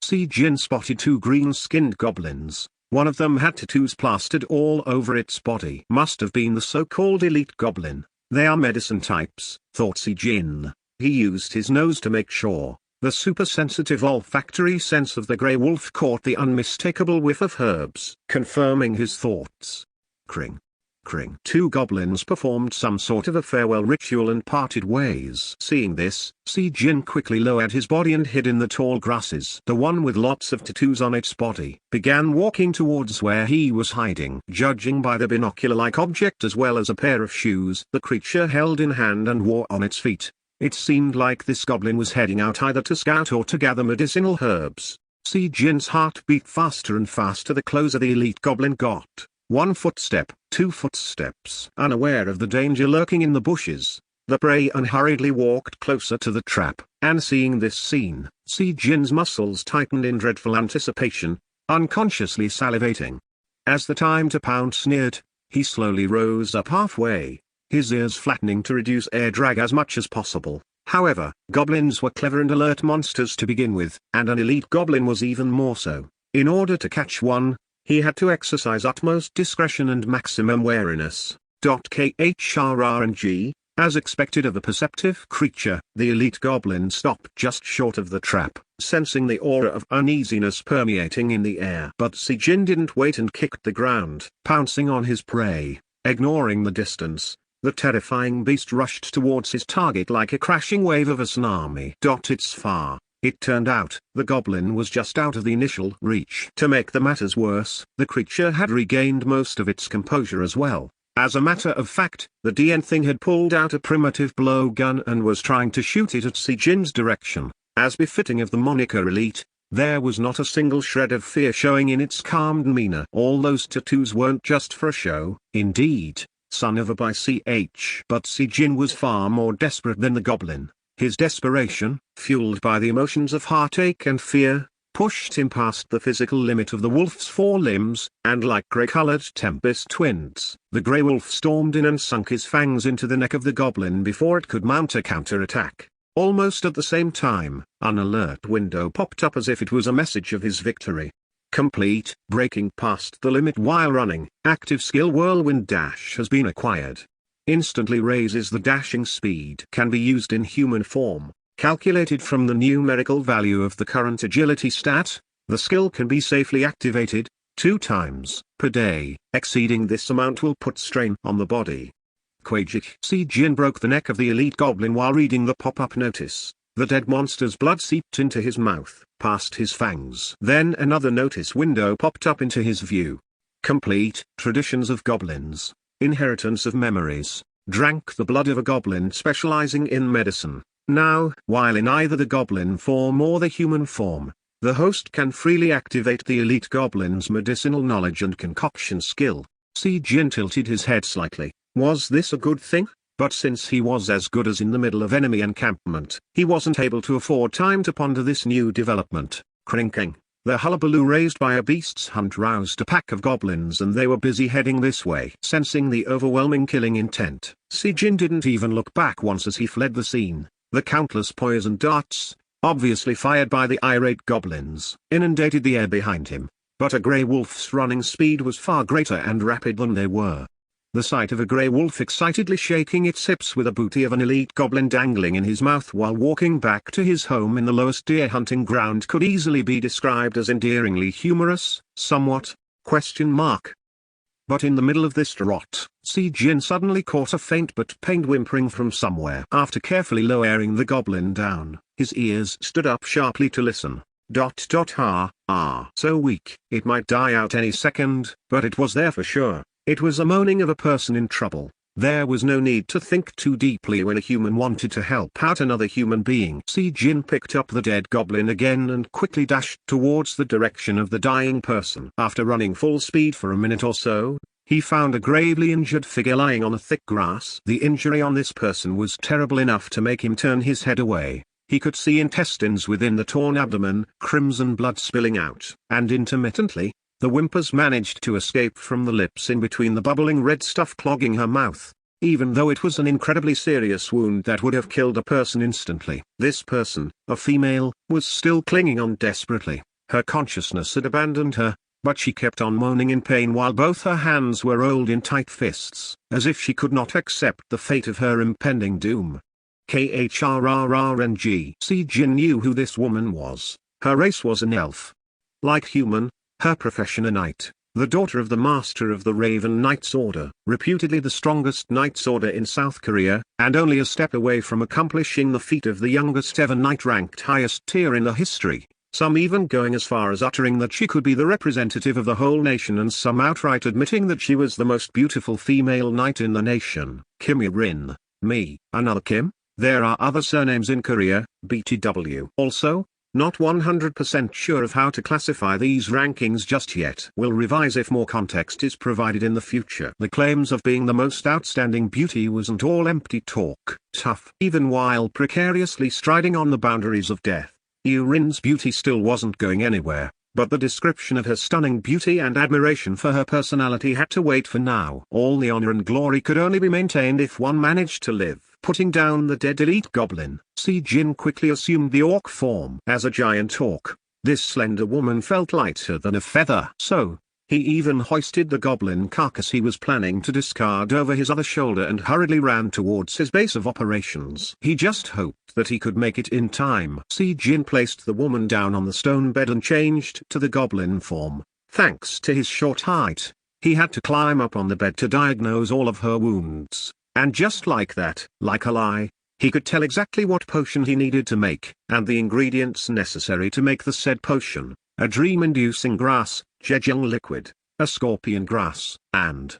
Si Jin spotted 2 green-skinned goblins. One of them had tattoos plastered all over its body. Must have been the so-called elite goblin. They are medicine types, thought Si Jin. He used his nose to make sure. The super-sensitive olfactory sense of the grey wolf caught the unmistakable whiff of herbs, confirming his thoughts. Cring. Cring. 2 goblins performed some sort of a farewell ritual and parted ways. Seeing this, Si Jin quickly lowered his body and hid in the tall grasses. The one with lots of tattoos on its body began walking towards where he was hiding. Judging by the binocular-like object as well as a pair of shoes the creature held in hand and wore on its feet, it seemed like this goblin was heading out either to scout or to gather medicinal herbs. Si Jin's heart beat faster and faster the closer the elite goblin got. 1 footstep, 2 footsteps. Unaware of the danger lurking in the bushes, the prey unhurriedly walked closer to the trap, and seeing this scene, Si Jin's muscles tightened in dreadful anticipation, unconsciously salivating. As the time to pounce neared, he slowly rose up halfway, his ears flattening to reduce air drag as much as possible. However, goblins were clever and alert monsters to begin with, and an elite goblin was even more so. In order to catch one, he had to exercise utmost discretion and maximum wariness. KHRRNG, as expected of a perceptive creature, the elite goblin stopped just short of the trap. sensing the aura of uneasiness permeating in the air. But Si Jin didn't wait and kicked the ground, pouncing on his prey. Ignoring the distance, the terrifying beast rushed towards his target like a crashing wave of a tsunami. It's far. It turned out, the goblin was just out of the initial reach. To make the matters worse, the creature had regained most of its composure as well. As a matter of fact, the DN thing had pulled out a primitive blowgun and was trying to shoot it at Si Jin's direction. As befitting of the moniker Elite, there was not a single shred of fear showing in its calm demeanor. All those tattoos weren't just for a show, indeed, son of a by CH. But Si Jin was far more desperate than the goblin. His desperation, fueled by the emotions of heartache and fear, pushed him past the physical limit of the wolf's four limbs, and like grey-colored tempest winds, the grey wolf stormed in and sunk his fangs into the neck of the goblin before it could mount a counter-attack. Almost at the same time, an alert window popped up as if it was a message of his victory. Complete, breaking past the limit while running, active skill Whirlwind Dash has been acquired. Instantly raises the dashing speed. Can be used in human form. Calculated from the numerical value of the current agility stat, the skill can be safely activated 2 times per day. Exceeding this amount will put strain on the body. Quajik. Si Jin broke the neck of the elite goblin while reading the pop-up notice. The dead monster's blood seeped into his mouth, past his fangs. Then another notice window popped up into his view. Complete. Traditions of goblins. Inheritance of memories. Drank the blood of a goblin specializing in medicine. Now, while in either the goblin form or the human form, the host can freely activate the elite goblin's medicinal knowledge and concoction skill. Si Jin tilted his head slightly. Was this a good thing? But since he was as good as in the middle of enemy encampment, he wasn't able to afford time to ponder this new development. Crinking. The hullabaloo raised by a beast's hunt roused a pack of goblins and they were busy heading this way. Sensing the overwhelming killing intent, Si Jin didn't even look back once as he fled the scene. The countless poison darts, obviously fired by the irate goblins, inundated the air behind him. But a grey wolf's running speed was far greater and rapid than they were. The sight of a grey wolf excitedly shaking its hips with a booty of an elite goblin dangling in his mouth while walking back to his home in the lowest deer hunting ground could easily be described as endearingly humorous, somewhat, ? But in the middle of this trot, Si Jin suddenly caught a faint but pained whimpering from somewhere. After carefully lowering the goblin down, his ears stood up sharply to listen. So weak, it might die out any second, but it was there for sure. It was a moaning of a person in trouble. There was no need to think too deeply when a human wanted to help out another human being. Si Jin picked up the dead goblin again and quickly dashed towards the direction of the dying person. After running full speed for a minute or so, he found a gravely injured figure lying on a thick grass. The injury on this person was terrible enough to make him turn his head away. He could see intestines within the torn abdomen, crimson blood spilling out, and intermittently, the whimpers managed to escape from the lips in between the bubbling red stuff clogging her mouth. Even though it was an incredibly serious wound that would have killed a person instantly. This person, a female, was still clinging on desperately. Her consciousness had abandoned her, but she kept on moaning in pain while both her hands were rolled in tight fists, as if she could not accept the fate of her impending doom. KHRRRNG. Si Jin knew who this woman was. Her race was an elf. Like human, her profession a knight, the daughter of the master of the Raven Knights Order, reputedly the strongest Knights Order in South Korea, and only a step away from accomplishing the feat of the youngest ever knight ranked highest tier in the history, some even going as far as uttering that she could be the representative of the whole nation and some outright admitting that she was the most beautiful female knight in the nation. Kim Rin, me, another Kim? There are other surnames in Korea, BTW. Also, not 100% sure of how to classify these rankings just yet. Will revise if more context is provided in the future. The claims of being the most outstanding beauty wasn't all empty talk. Tough. Even while precariously striding on the boundaries of death, Yurin's beauty still wasn't going anywhere, but the description of her stunning beauty and admiration for her personality had to wait for now. All the honor and glory could only be maintained if one managed to live. Putting down the dead elite goblin, Si Jin quickly assumed the orc form. As a giant orc, this slender woman felt lighter than a feather. So, He even hoisted the goblin carcass he was planning to discard over his other shoulder and hurriedly ran towards his base of operations. He just hoped that he could make it in time. Si-jin placed the woman down on the stone bed and changed to the goblin form. Thanks to his short height, he had to climb up on the bed to diagnose all of her wounds, and just like that, like a lie, he could tell exactly what potion he needed to make, and the ingredients necessary to make the said potion: a dream-inducing grass, jejung liquid, a scorpion grass, and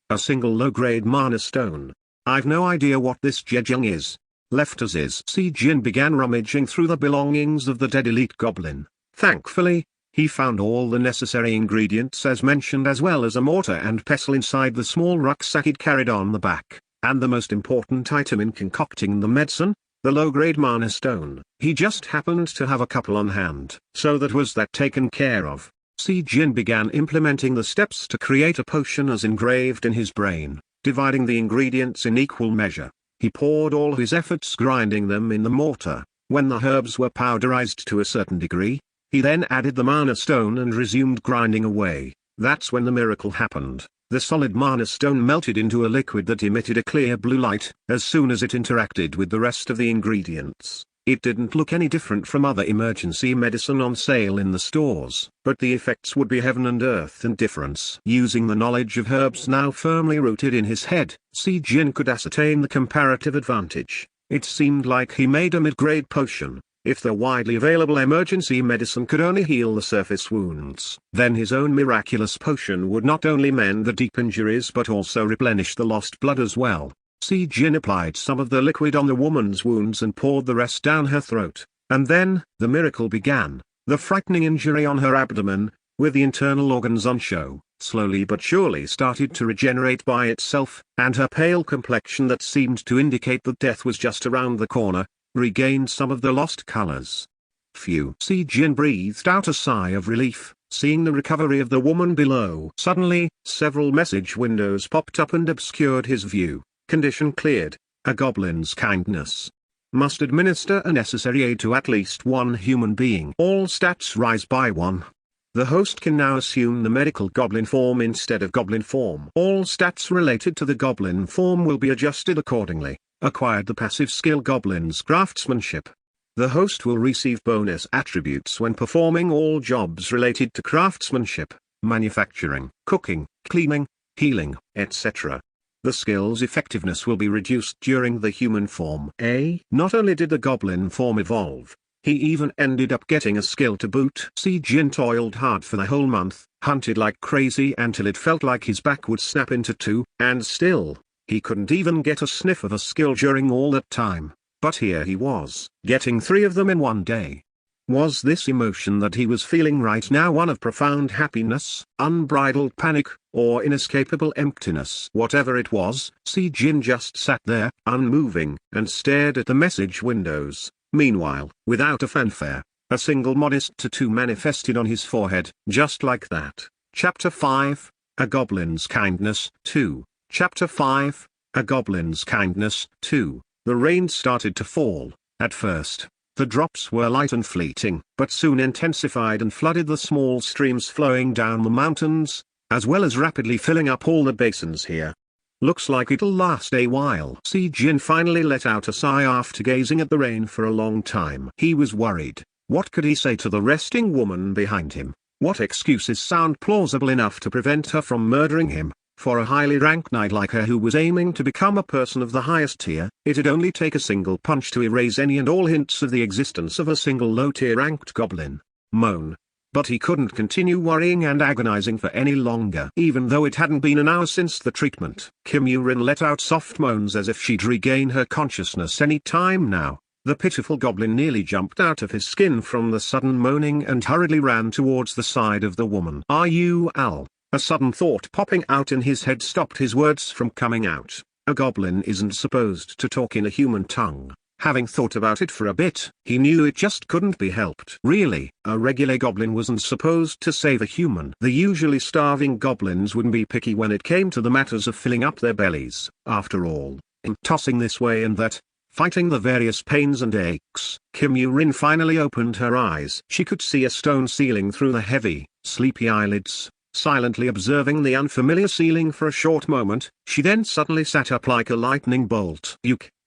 a single low-grade mana stone. I've no idea what this jejung is. Left as is. Si-jin began rummaging through the belongings of the dead elite goblin. Thankfully, he found all the necessary ingredients as mentioned, as well as a mortar and pestle inside the small rucksack he'd carried on the back, and the most important item in concocting the medicine, the low-grade mana stone. He just happened to have a couple on hand. So that was that taken care of. Si-jin began implementing the steps to create a potion as engraved in his brain, dividing the ingredients in equal measure. He poured all his efforts grinding them in the mortar. When the herbs were powderized to a certain degree, he then added the mana stone and resumed grinding away. That's when the miracle happened. The solid mana stone melted into a liquid that emitted a clear blue light. As soon as it interacted with the rest of the ingredients, it didn't look any different from other emergency medicine on sale in the stores, but the effects would be heaven and earth in difference. Using the knowledge of herbs now firmly rooted in his head, Si-jin could ascertain the comparative advantage. It seemed like he made a mid-grade potion. If the widely available emergency medicine could only heal the surface wounds, then his own miraculous potion would not only mend the deep injuries but also replenish the lost blood as well. Si-jin applied some of the liquid on the woman's wounds and poured the rest down her throat, and then, the miracle began. The frightening injury on her abdomen, with the internal organs on show, slowly but surely started to regenerate by itself, and her pale complexion that seemed to indicate that death was just around the corner, regained some of the lost colors. Phew. Si-jin breathed out a sigh of relief, seeing the recovery of the woman below. Suddenly, several message windows popped up and obscured his view. Condition cleared. A goblin's kindness. Must administer a necessary aid to at least one human being. All stats rise by 1. The host can now assume the medical goblin form instead of goblin form. All stats related to the goblin form will be adjusted accordingly. Acquired the passive skill Goblin's Craftsmanship. The host will receive bonus attributes when performing all jobs related to craftsmanship, manufacturing, cooking, cleaning, healing, etc. The skill's effectiveness will be reduced during the human form. Not only did the goblin form evolve, he even ended up getting a skill to boot. Si-jin toiled hard for the whole month, hunted like crazy until it felt like his back would snap into two, and still, he couldn't even get a sniff of a skill during all that time. But here he was, getting 3 of them in one day. Was this emotion that he was feeling right now one of profound happiness, unbridled panic, or inescapable emptiness? Whatever it was, Si-jin just sat there, unmoving, and stared at the message windows. Meanwhile, without a fanfare, a single modest tattoo manifested on his forehead, just like that. Chapter 5, A Goblin's Kindness, 2. Chapter 5, A Goblin's Kindness, 2. The rain started to fall. At first, the drops were light and fleeting, but soon intensified and flooded the small streams flowing down the mountains, as well as rapidly filling up all the basins here. Looks like it'll last a while. Si-jin finally let out a sigh after gazing at the rain for a long time. He was worried. What could he say to the resting woman behind him? What excuses sound plausible enough to prevent her from murdering him? For a highly ranked knight like her who was aiming to become a person of the highest tier, it'd only take a single punch to erase any and all hints of the existence of a single low-tier ranked goblin. Moan. But he couldn't continue worrying and agonizing for any longer. Even though it hadn't been an hour since the treatment, Kim Yurin let out soft moans as if she'd regain her consciousness any time now. The pitiful goblin nearly jumped out of his skin from the sudden moaning and hurriedly ran towards the side of the woman. "Are you Al?" A sudden thought popping out in his head stopped his words from coming out. A goblin isn't supposed to talk in a human tongue. Having thought about it for a bit, he knew it just couldn't be helped. Really, a regular goblin wasn't supposed to save a human. The usually starving goblins wouldn't be picky when it came to the matters of filling up their bellies. After all, in tossing this way and that, fighting the various pains and aches, Kim Yurin finally opened her eyes. She could see a stone ceiling through the heavy, sleepy eyelids. silently observing the unfamiliar ceiling for a short moment. She then suddenly sat up like a lightning bolt.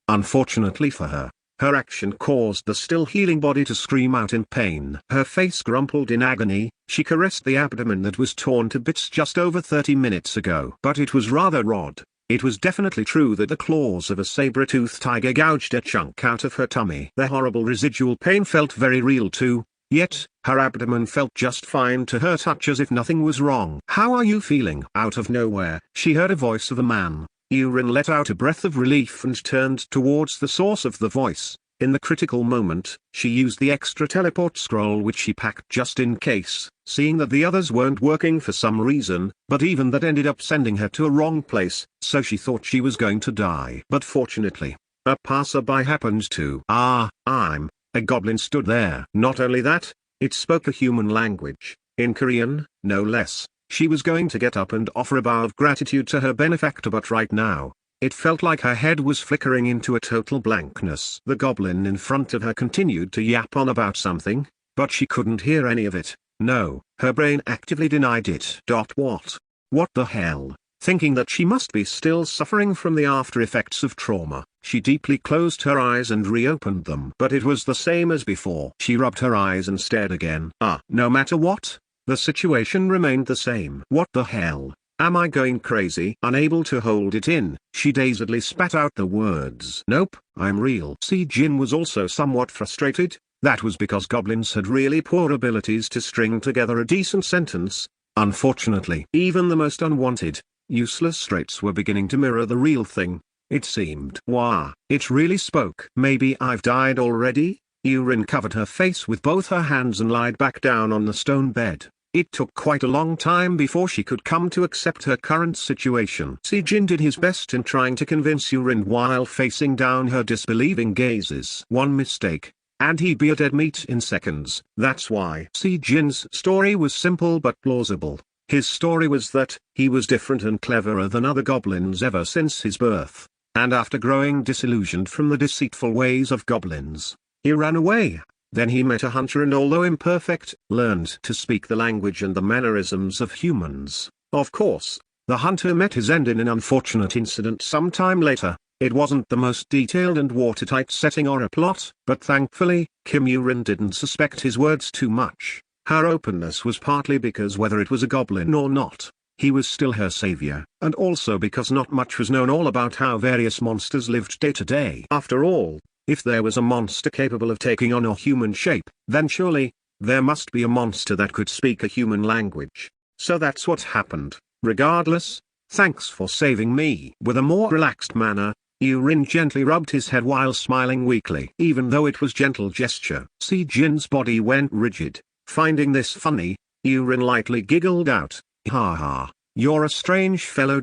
Unfortunately for her, her action caused the still healing body to scream out in pain. Her face crumpled in agony. She caressed the abdomen that was torn to bits just over 30 minutes ago. But it was rather odd. It was definitely true that the claws of a saber-toothed tiger gouged a chunk out of her tummy. The horrible residual pain felt very real too, yet, her abdomen felt just fine to her touch, as if nothing was wrong. "How are you feeling?" Out of nowhere, she heard a voice of a man. Yurin let out a breath of relief and turned towards the source of the voice. In the critical moment, she used the extra teleport scroll which she packed just in case, seeing that the others weren't working for some reason, but even that ended up sending her to a wrong place, so she thought she was going to die. But fortunately, a passerby happened to a goblin stood there. Not only that, it spoke a human language, in Korean, no less. She was going to get up and offer a bow of gratitude to her benefactor, but right now, it felt like her head was flickering into a total blankness. The goblin in front of her continued to yap on about something, but she couldn't hear any of it. No, her brain actively denied it. What the hell? Thinking that she must be still suffering from the after effects of trauma, she deeply closed her eyes and reopened them. But it was the same as before. She rubbed her eyes and stared again. No matter what, the situation remained the same. What the hell? Am I going crazy? Unable to hold it in, she dazedly spat out the words. Nope, I'm real. Jin was also somewhat frustrated. That was because goblins had really poor abilities to string together a decent sentence. Unfortunately, even the most unwanted, useless traits were beginning to mirror the real thing, it seemed. Wow, it really spoke. Maybe I've died already? Yurin covered her face with both her hands and lied back down on the stone bed. It took quite a long time before she could come to accept her current situation. Jin did his best in trying to convince Yurin while facing down her disbelieving gazes. One mistake, and he'd be a dead meat in seconds. That's why. Jin's story was simple but plausible. His story was that, he was different and cleverer than other goblins ever since his birth. And after growing disillusioned from the deceitful ways of goblins, he ran away. Then he met a hunter and, although imperfect, learned to speak the language and the mannerisms of humans. Of course, the hunter met his end in an unfortunate incident some time later. It wasn't the most detailed and watertight setting or a plot, but thankfully, Kim Yurin didn't suspect his words too much. Her openness was partly because whether it was a goblin or not, he was still her savior, and also because not much was known all about how various monsters lived day to day. After all, if there was a monster capable of taking on a human shape, then surely, there must be a monster that could speak a human language. So that's what happened. Regardless, thanks for saving me. With a more relaxed manner, Yurin gently rubbed his head while smiling weakly. Even though it was gentle gesture, Jin's body went rigid. Finding this funny, Yurin lightly giggled out, "Ha ha. You're a strange fellow.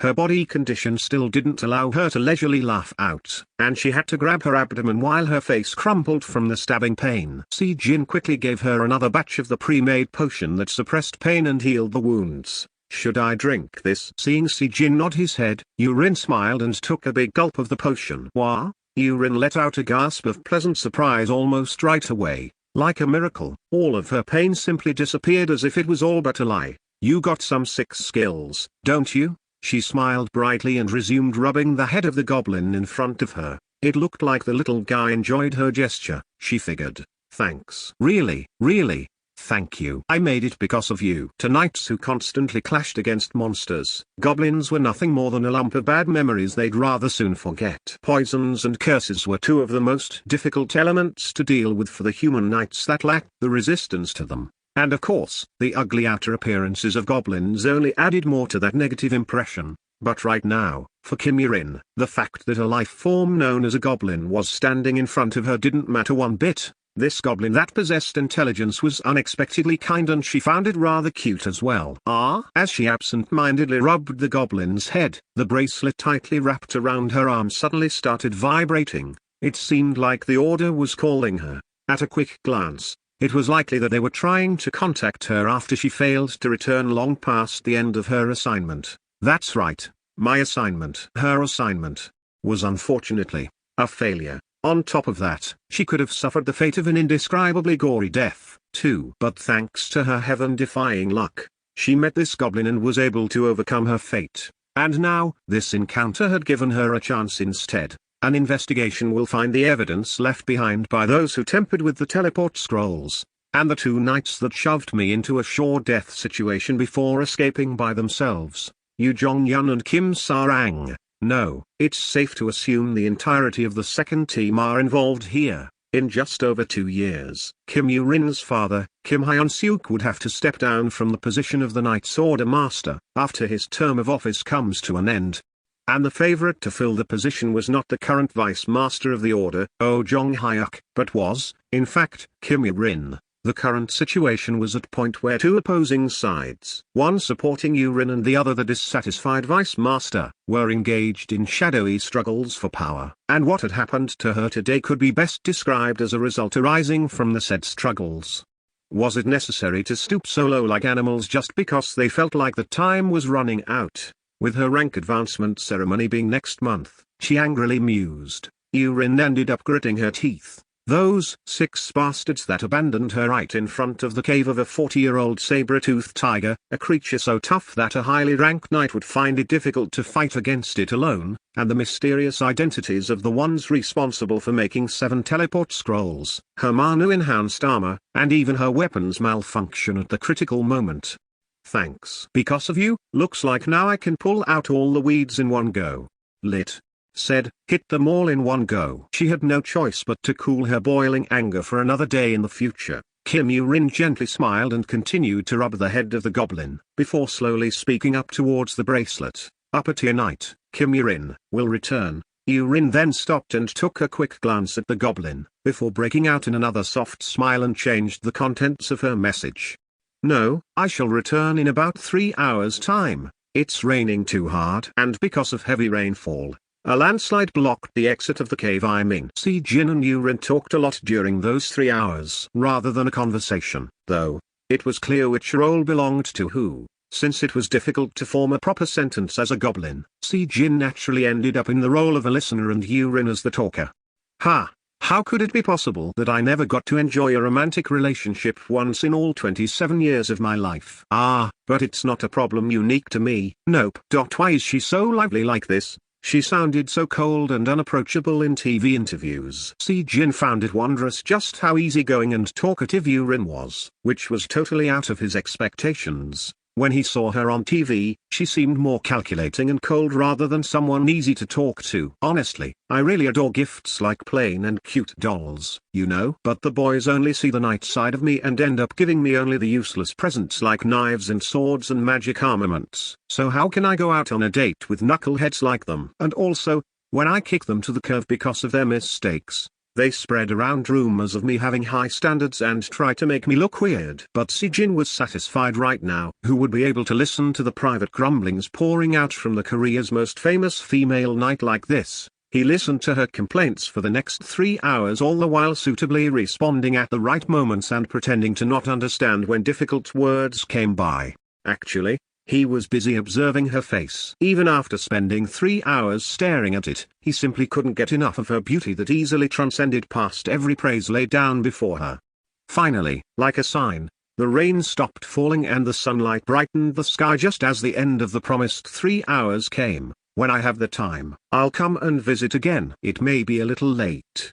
Her body condition still didn't allow her to leisurely laugh out, and she had to grab her abdomen while her face crumpled from the stabbing pain. Jin quickly gave her another batch of the pre-made potion that suppressed pain and healed the wounds. Should I drink this? Seeing Jin nod his head, Yurin smiled and took a big gulp of the potion. What? Yurin let out a gasp of pleasant surprise almost right away. Like a miracle, all of her pain simply disappeared as if it was all but a lie. You got some sick skills, don't you? She smiled brightly and resumed rubbing the head of the goblin in front of her. It looked like the little guy enjoyed her gesture. She figured, thanks. Really, thank you. I made it because of you. To knights who constantly clashed against monsters, goblins were nothing more than a lump of bad memories they'd rather soon forget. Poisons and curses were two of the most difficult elements to deal with for the human knights that lacked the resistance to them. And of course, the ugly outer appearances of goblins only added more to that negative impression. But right now, for Kim Yurin, the fact that a life form known as a goblin was standing in front of her didn't matter one bit. This goblin that possessed intelligence was unexpectedly kind, and she found it rather cute as well. As she absent-mindedly rubbed the goblin's head, the bracelet tightly wrapped around her arm suddenly started vibrating. It seemed like the order was calling her. At a quick glance, it was likely that they were trying to contact her after she failed to return long past the end of her assignment. That's right, my assignment. Her assignment was unfortunately a failure. On top of that, she could have suffered the fate of an indescribably gory death, too. But thanks to her heaven-defying luck, She met this goblin and was able to overcome her fate. And now, this encounter had given her a chance instead. An investigation will find the evidence left behind by those who tampered with the teleport scrolls, and the two knights that shoved me into a sure death situation before escaping by themselves, Yu Jongyun and Kim Sarang. No, it's safe to assume the entirety of the second team are involved here. In just over 2 years, Kim Yu-rin's father, Kim Hyun-suk, would have to step down from the position of the Knight's Order Master after his term of office comes to an end. And the favorite to fill the position was not the current Vice Master of the Order, Oh Jong-hyuk, but was, in fact, Kim Yu-rin. The current situation was at point where two opposing sides, one supporting Yu-rin and the other the dissatisfied Vice Master, were engaged in shadowy struggles for power. And what had happened to her today could be best described as a result arising from the said struggles. Was it necessary to stoop so low like animals just because they felt like the time was running out? With her rank advancement ceremony being next month, she angrily mused. Yu-rin ended up gritting her teeth. Those 6 bastards that abandoned her right in front of the cave of a 40-year-old saber-toothed tiger, a creature so tough that a highly ranked knight would find it difficult to fight against it alone, and the mysterious identities of the ones responsible for making 7 teleport scrolls, her Manu-enhanced armor, and even her weapons malfunction at the critical moment. Thanks. Because of you, looks like now I can pull out all the weeds in one go. Lit. Said, hit them all in one go. She had no choice but to cool her boiling anger for another day in the future. Kim Yu-rin gently smiled and continued to rub the head of the goblin, before slowly speaking up towards the bracelet. Upper tier knight, Kim Yu-rin, will return. Yu-rin then stopped and took a quick glance at the goblin, before breaking out in another soft smile and changed the contents of her message. No, I shall return in about 3 hours' time. It's raining too hard, and because of heavy rainfall, a landslide blocked the exit of the cave I'm in. Si-jin and Yu-rin talked a lot during those 3 hours. Rather than a conversation, though, it was clear which role belonged to who. Since it was difficult to form a proper sentence as a goblin, Si-jin naturally ended up in the role of a listener and Yu-rin as the talker. How could it be possible that I never got to enjoy a romantic relationship once in all 27 years of my life? But it's not a problem unique to me. Nope. Why is she so lively like this? She sounded so cold and unapproachable in TV interviews. Si-jin found it wondrous just how easygoing and talkative Yu-rin was, which was totally out of his expectations. When he saw her on TV, she seemed more calculating and cold rather than someone easy to talk to. Honestly, I really adore gifts like plain and cute dolls, you know. But the boys only see the night side of me and end up giving me only the useless presents like knives and swords and magic armaments. So how can I go out on a date with knuckleheads like them? And also, when I kick them to the curb because of their mistakes, they spread around rumors of me having high standards and try to make me look weird. But Si-jin was satisfied right now. Who would be able to listen to the private grumblings pouring out from the Korea's most famous female knight like this? He listened to her complaints for the next 3 hours, all the while suitably responding at the right moments and pretending to not understand when difficult words came by. Actually, he was busy observing her face. Even after spending 3 hours staring at it, he simply couldn't get enough of her beauty that easily transcended past every praise laid down before her. Finally, like a sign, the rain stopped falling and the sunlight brightened the sky just as the end of the promised 3 hours came. When I have the time, I'll come and visit again. It may be a little late,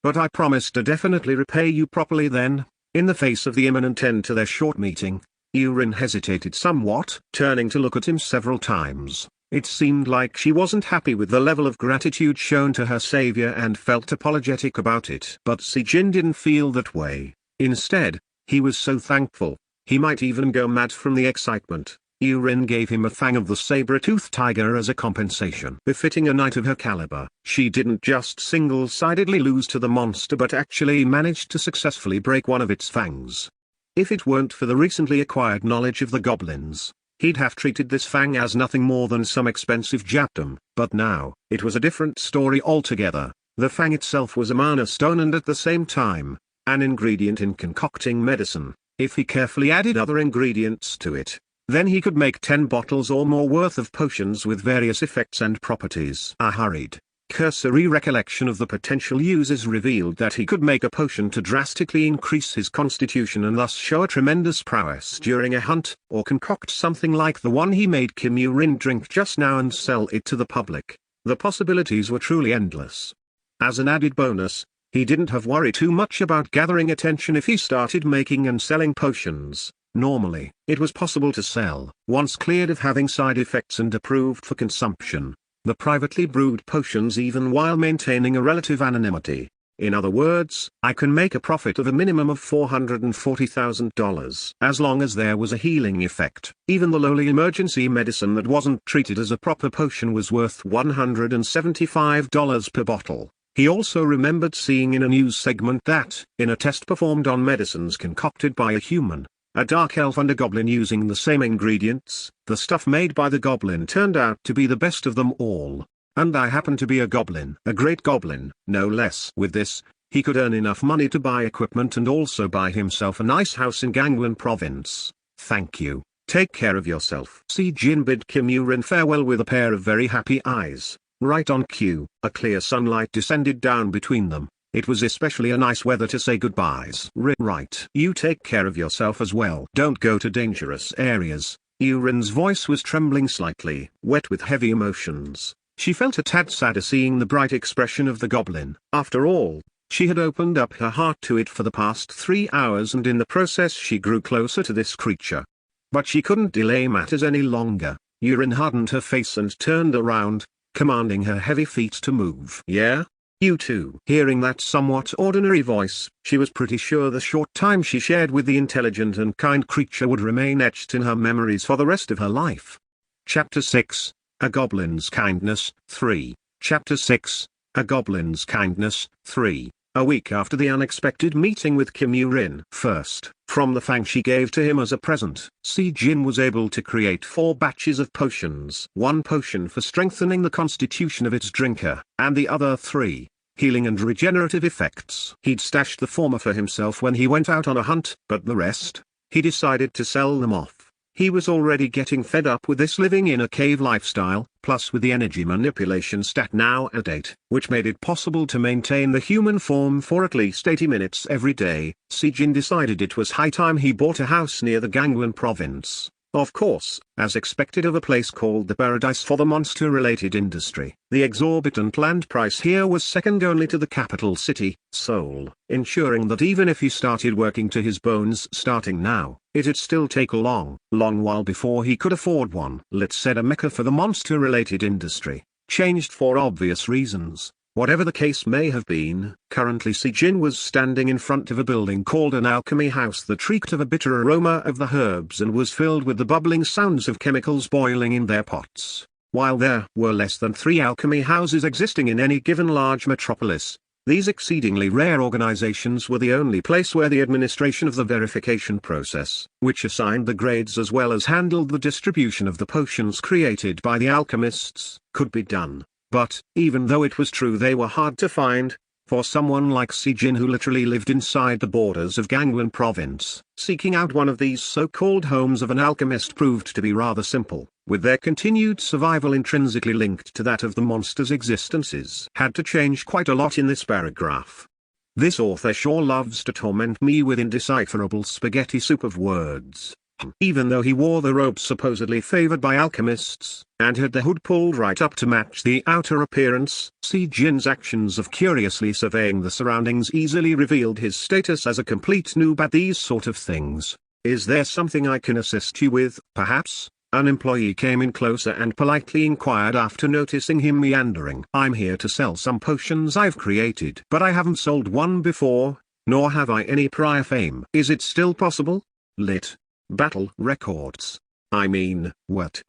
but I promise to definitely repay you properly then. In the face of the imminent end to their short meeting, Yu-rin hesitated somewhat, turning to look at him several times. It seemed like she wasn't happy with the level of gratitude shown to her savior and felt apologetic about it. But Si-jin didn't feel that way. Instead, he was so thankful, he might even go mad from the excitement. Yu-rin gave him a fang of the saber-toothed tiger as a compensation. Befitting a knight of her caliber, she didn't just single-sidedly lose to the monster but actually managed to successfully break one of its fangs. If it weren't for the recently acquired knowledge of the goblins, he'd have treated this fang as nothing more than some expensive japdom. But now, it was a different story altogether. The fang itself was a mana stone and at the same time, an ingredient in concocting medicine. If he carefully added other ingredients to it, then he could make 10 bottles or more worth of potions with various effects and properties. A hurried, cursory recollection of the potential uses revealed that he could make a potion to drastically increase his constitution and thus show a tremendous prowess during a hunt, or concoct something like the one he made Kim Yu-rin drink just now and sell it to the public. The possibilities were truly endless. As an added bonus, he didn't have worry too much about gathering attention if he started making and selling potions. Normally, it was possible to sell, once cleared of having side effects and approved for consumption, the privately brewed potions even while maintaining a relative anonymity. In other words, I can make a profit of a minimum of $440,000 as long as there was a healing effect. Even the lowly emergency medicine that wasn't treated as a proper potion was worth $175 per bottle. He also remembered seeing in a news segment that, in a test performed on medicines concocted by a human, a dark elf and a goblin using the same ingredients, the stuff made by the goblin turned out to be the best of them all. And I happen to be a goblin. A great goblin, no less. With this, he could earn enough money to buy equipment and also buy himself a nice house in Gangwon province. Thank you. Take care of yourself. Si Jin bid Kim Yu-rin farewell with a pair of very happy eyes. Right on cue, a clear sunlight descended down between them. It was especially a nice weather to say goodbyes. Right. You take care of yourself as well. Don't go to dangerous areas. Yu-rin's voice was trembling slightly, wet with heavy emotions. She felt a tad sadder seeing the bright expression of the goblin. After all, she had opened up her heart to it for the past 3 hours and in the process she grew closer to this creature. But she couldn't delay matters any longer. Yu-rin hardened her face and turned around, commanding her heavy feet to move. Yeah? You too. Hearing that somewhat ordinary voice, she was pretty sure the short time she shared with the intelligent and kind creature would remain etched in her memories for the rest of her life. Chapter 6, A Goblin's Kindness, 3. Chapter 6, A Goblin's Kindness, 3. A week after the unexpected meeting with Kim Yu-rin. First, from the fang she gave to him as a present, Si Jin was able to create 4 batches of potions. 1 potion for strengthening the constitution of its drinker, and the other 3, healing and regenerative effects. He'd stashed the former for himself when he went out on a hunt, but the rest, he decided to sell them off. He was already getting fed up with this living in a cave lifestyle, plus with the energy manipulation stat now at 8, which made it possible to maintain the human form for at least 80 minutes every day. Si Jin decided it was high time he bought a house near the Gangwon province. Of course, as expected of a place called the paradise for the monster-related industry. The exorbitant land price here was second only to the capital city, Seoul, ensuring that even if he started working to his bones starting now, it'd still take a long while before he could afford one. Let's say a mecca for the monster-related industry, changed for obvious reasons. Whatever the case may have been, currently Si Jin was standing in front of a building called an alchemy house that reeked of a bitter aroma of the herbs and was filled with the bubbling sounds of chemicals boiling in their pots. While there were less than 3 alchemy houses existing in any given large metropolis, these exceedingly rare organizations were the only place where the administration of the verification process, which assigned the grades as well as handled the distribution of the potions created by the alchemists, could be done. But, even though it was true they were hard to find, for someone like Si Jin who literally lived inside the borders of Gangwon province, seeking out one of these so-called homes of an alchemist proved to be rather simple, with their continued survival intrinsically linked to that of the monster's existences. Had to change quite a lot in this paragraph. This author sure loves to torment me with indecipherable spaghetti soup of words. Even though he wore the robe supposedly favored by alchemists, and had the hood pulled right up to match the outer appearance, Si Jin's actions of curiously surveying the surroundings easily revealed his status as a complete noob at these sort of things. Is there something I can assist you with, perhaps? An employee came in closer and politely inquired after noticing him meandering. I'm here to sell some potions I've created. But I haven't sold one before, nor have I any prior fame. Is it still possible? Lit. Battle records. I mean, what?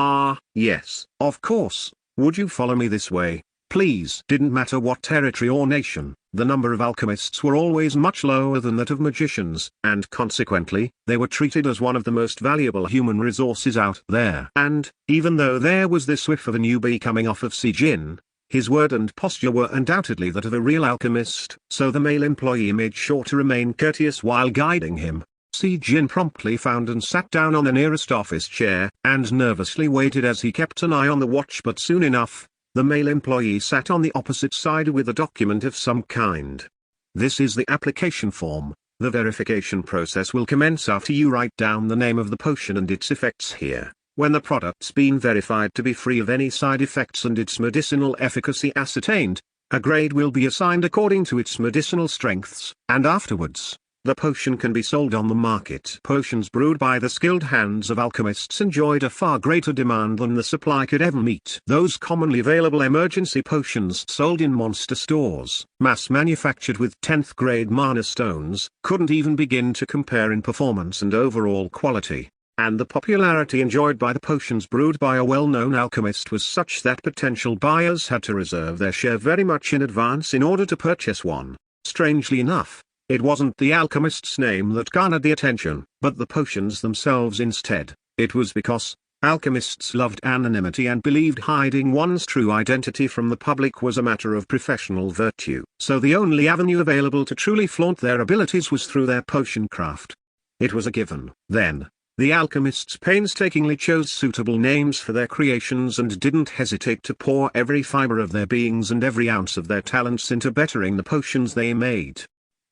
Yes, of course. Would you follow me this way, please? Didn't matter what territory or nation, the number of alchemists were always much lower than that of magicians, and consequently, they were treated as one of the most valuable human resources out there. And, even though there was this whiff of a newbie coming off of Si Jin, his word and posture were undoubtedly that of a real alchemist, so the male employee made sure to remain courteous while guiding him. Si Jin promptly found and sat down on the nearest office chair, and nervously waited as he kept an eye on the watch. But soon enough, The male employee sat on the opposite side with a document of some kind. This is the application form. The verification process will commence after you write down the name of the potion and its effects here. When the product's been verified to be free of any side effects and its medicinal efficacy ascertained, a grade will be assigned according to its medicinal strengths, and afterwards, the potion can be sold on the market. Potions brewed by the skilled hands of alchemists enjoyed a far greater demand than the supply could ever meet. Those commonly available emergency potions sold in monster stores, mass-manufactured with 10th grade mana stones, couldn't even begin to compare in performance and overall quality. And the popularity enjoyed by the potions brewed by a well-known alchemist was such that potential buyers had to reserve their share very much in advance in order to purchase one. Strangely enough, it wasn't the alchemist's name that garnered the attention, but the potions themselves instead. It was because alchemists loved anonymity and believed hiding one's true identity from the public was a matter of professional virtue. So the only avenue available to truly flaunt their abilities was through their potion craft. It was a given. Then, the alchemists painstakingly chose suitable names for their creations and didn't hesitate to pour every fiber of their beings and every ounce of their talents into bettering the potions they made.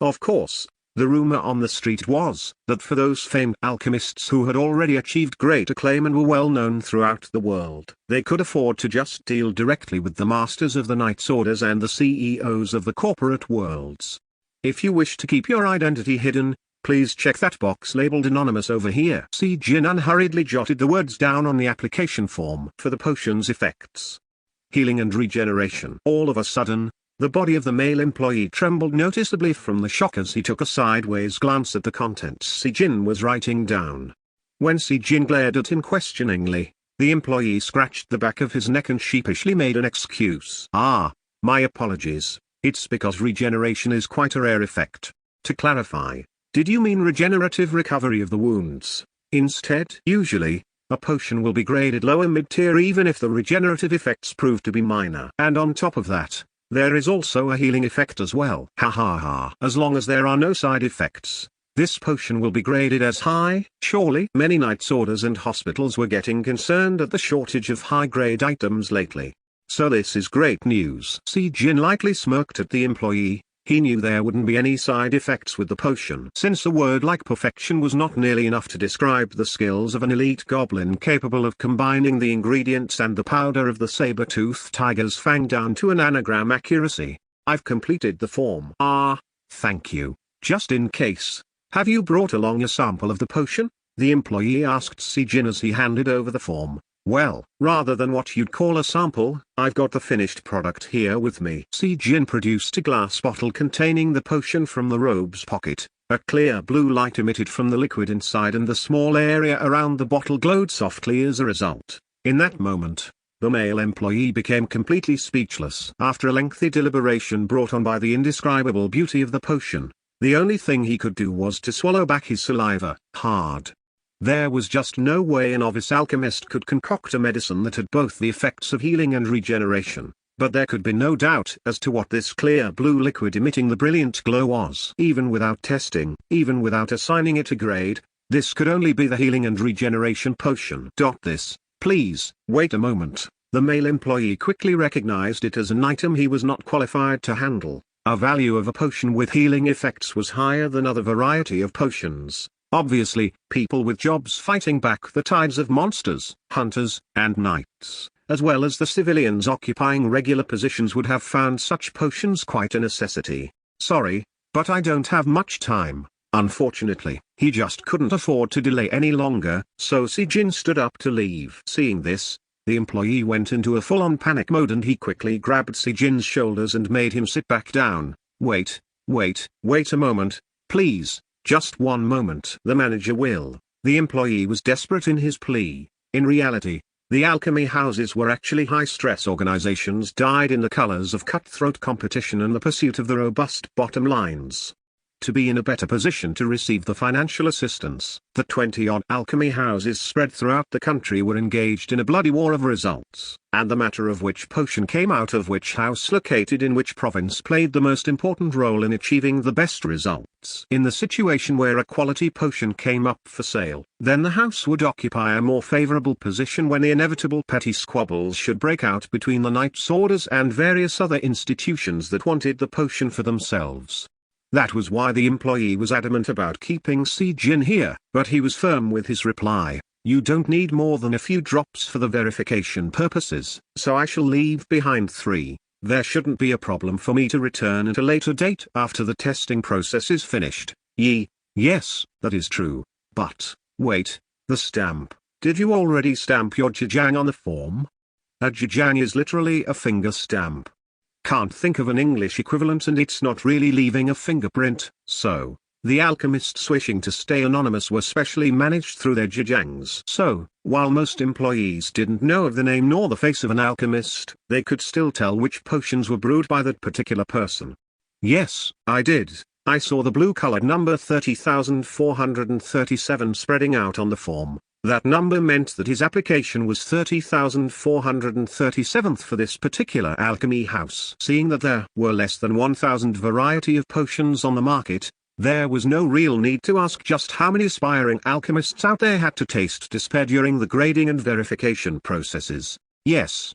Of course, the rumor on the street was that for those famed alchemists who had already achieved great acclaim and were well known throughout the world, they could afford to just deal directly with the masters of the Knights' Orders and the CEOs of the corporate worlds. If you wish to keep your identity hidden, please check that box labeled anonymous over here. Si Jin unhurriedly jotted the words down on the application form for the potion's effects. Healing and regeneration. All of a sudden, the body of the male employee trembled noticeably from the shock as he took a sideways glance at the contents Si Jin was writing down. When Si Jin glared at him questioningly, the employee scratched the back of his neck and sheepishly made an excuse. My apologies, it's because regeneration is quite a rare effect. To clarify, did you mean regenerative recovery of the wounds? Instead, usually, a potion will be graded lower mid-tier even if the regenerative effects prove to be minor. And on top of that, there is also a healing effect as well. As long as there are no side effects, this potion will be graded as high. Surely, many Knights' Orders and hospitals were getting concerned at the shortage of high-grade items lately. So this is great news. Si Jin lightly smirked at the employee. He knew there wouldn't be any side effects with the potion. Since a word like perfection was not nearly enough to describe the skills of an elite goblin capable of combining the ingredients and the powder of the saber-toothed tiger's fang down to an anagram accuracy, I've completed the form. Thank you. Just in case, have you brought along a sample of the potion? The employee asked Si Jin as he handed over the form. Well, rather than what you'd call a sample, I've got the finished product here with me. Si Jin produced a glass bottle containing the potion from the robe's pocket. A clear blue light emitted from the liquid inside and the small area around the bottle glowed softly as a result. In that moment, the male employee became completely speechless. After a lengthy deliberation brought on by the indescribable beauty of the potion, the only thing he could do was to swallow back his saliva, hard. There was just no way a novice alchemist could concoct a medicine that had both the effects of healing and regeneration, but there could be no doubt as to what this clear blue liquid emitting the brilliant glow was. Even without testing, even without assigning it a grade, this could only be the healing and regeneration potion. Please, wait a moment. The male employee quickly recognized it as an item he was not qualified to handle. A value of a potion with healing effects was higher than other variety of potions. Obviously, people with jobs fighting back the tides of monsters, hunters, and knights, as well as the civilians occupying regular positions would have found such potions quite a necessity. Sorry, but I don't have much time. Unfortunately, he just couldn't afford to delay any longer, so Si Jin stood up to leave. Seeing this, the employee went into a full-on panic mode and he quickly grabbed Si Jin's shoulders and made him sit back down. Wait a moment, please. Just one moment. The manager will. The employee was desperate in his plea. In reality, the alchemy houses were actually high-stress organizations dyed in the colors of cutthroat competition and the pursuit of the robust bottom lines. to be in a better position to receive the financial assistance. The 20-odd alchemy houses spread throughout the country were engaged in a bloody war of results, and the matter of which potion came out of which house located in which province played the most important role in achieving the best results. In the situation where a quality potion came up for sale, then the house would occupy a more favorable position when the inevitable petty squabbles should break out between the Knights' Orders and various other institutions that wanted the potion for themselves. That was why the employee was adamant about keeping Si Jin here, but he was firm with his reply. You don't need more than a few drops for the verification purposes, so I shall leave behind 3. There shouldn't be a problem for me to return at a later date after the testing process is finished. Yes, that is true. But, wait, the stamp. Did you already stamp your jajang on the form? A jajang is literally a finger stamp. Can't think of an English equivalent, and it's not really leaving a fingerprint, so the alchemists wishing to stay anonymous were specially managed through their jajangs. So, while most employees didn't know of the name nor the face of an alchemist, they could still tell which potions were brewed by that particular person. Yes, I did. I saw the blue-colored number 30,437 spreading out on the form. That number meant that his application was 30,437th for this particular alchemy house. Seeing that there were less than 1,000 variety of potions on the market, there was no real need to ask just how many aspiring alchemists out there had to taste despair during the grading and verification processes. Yes.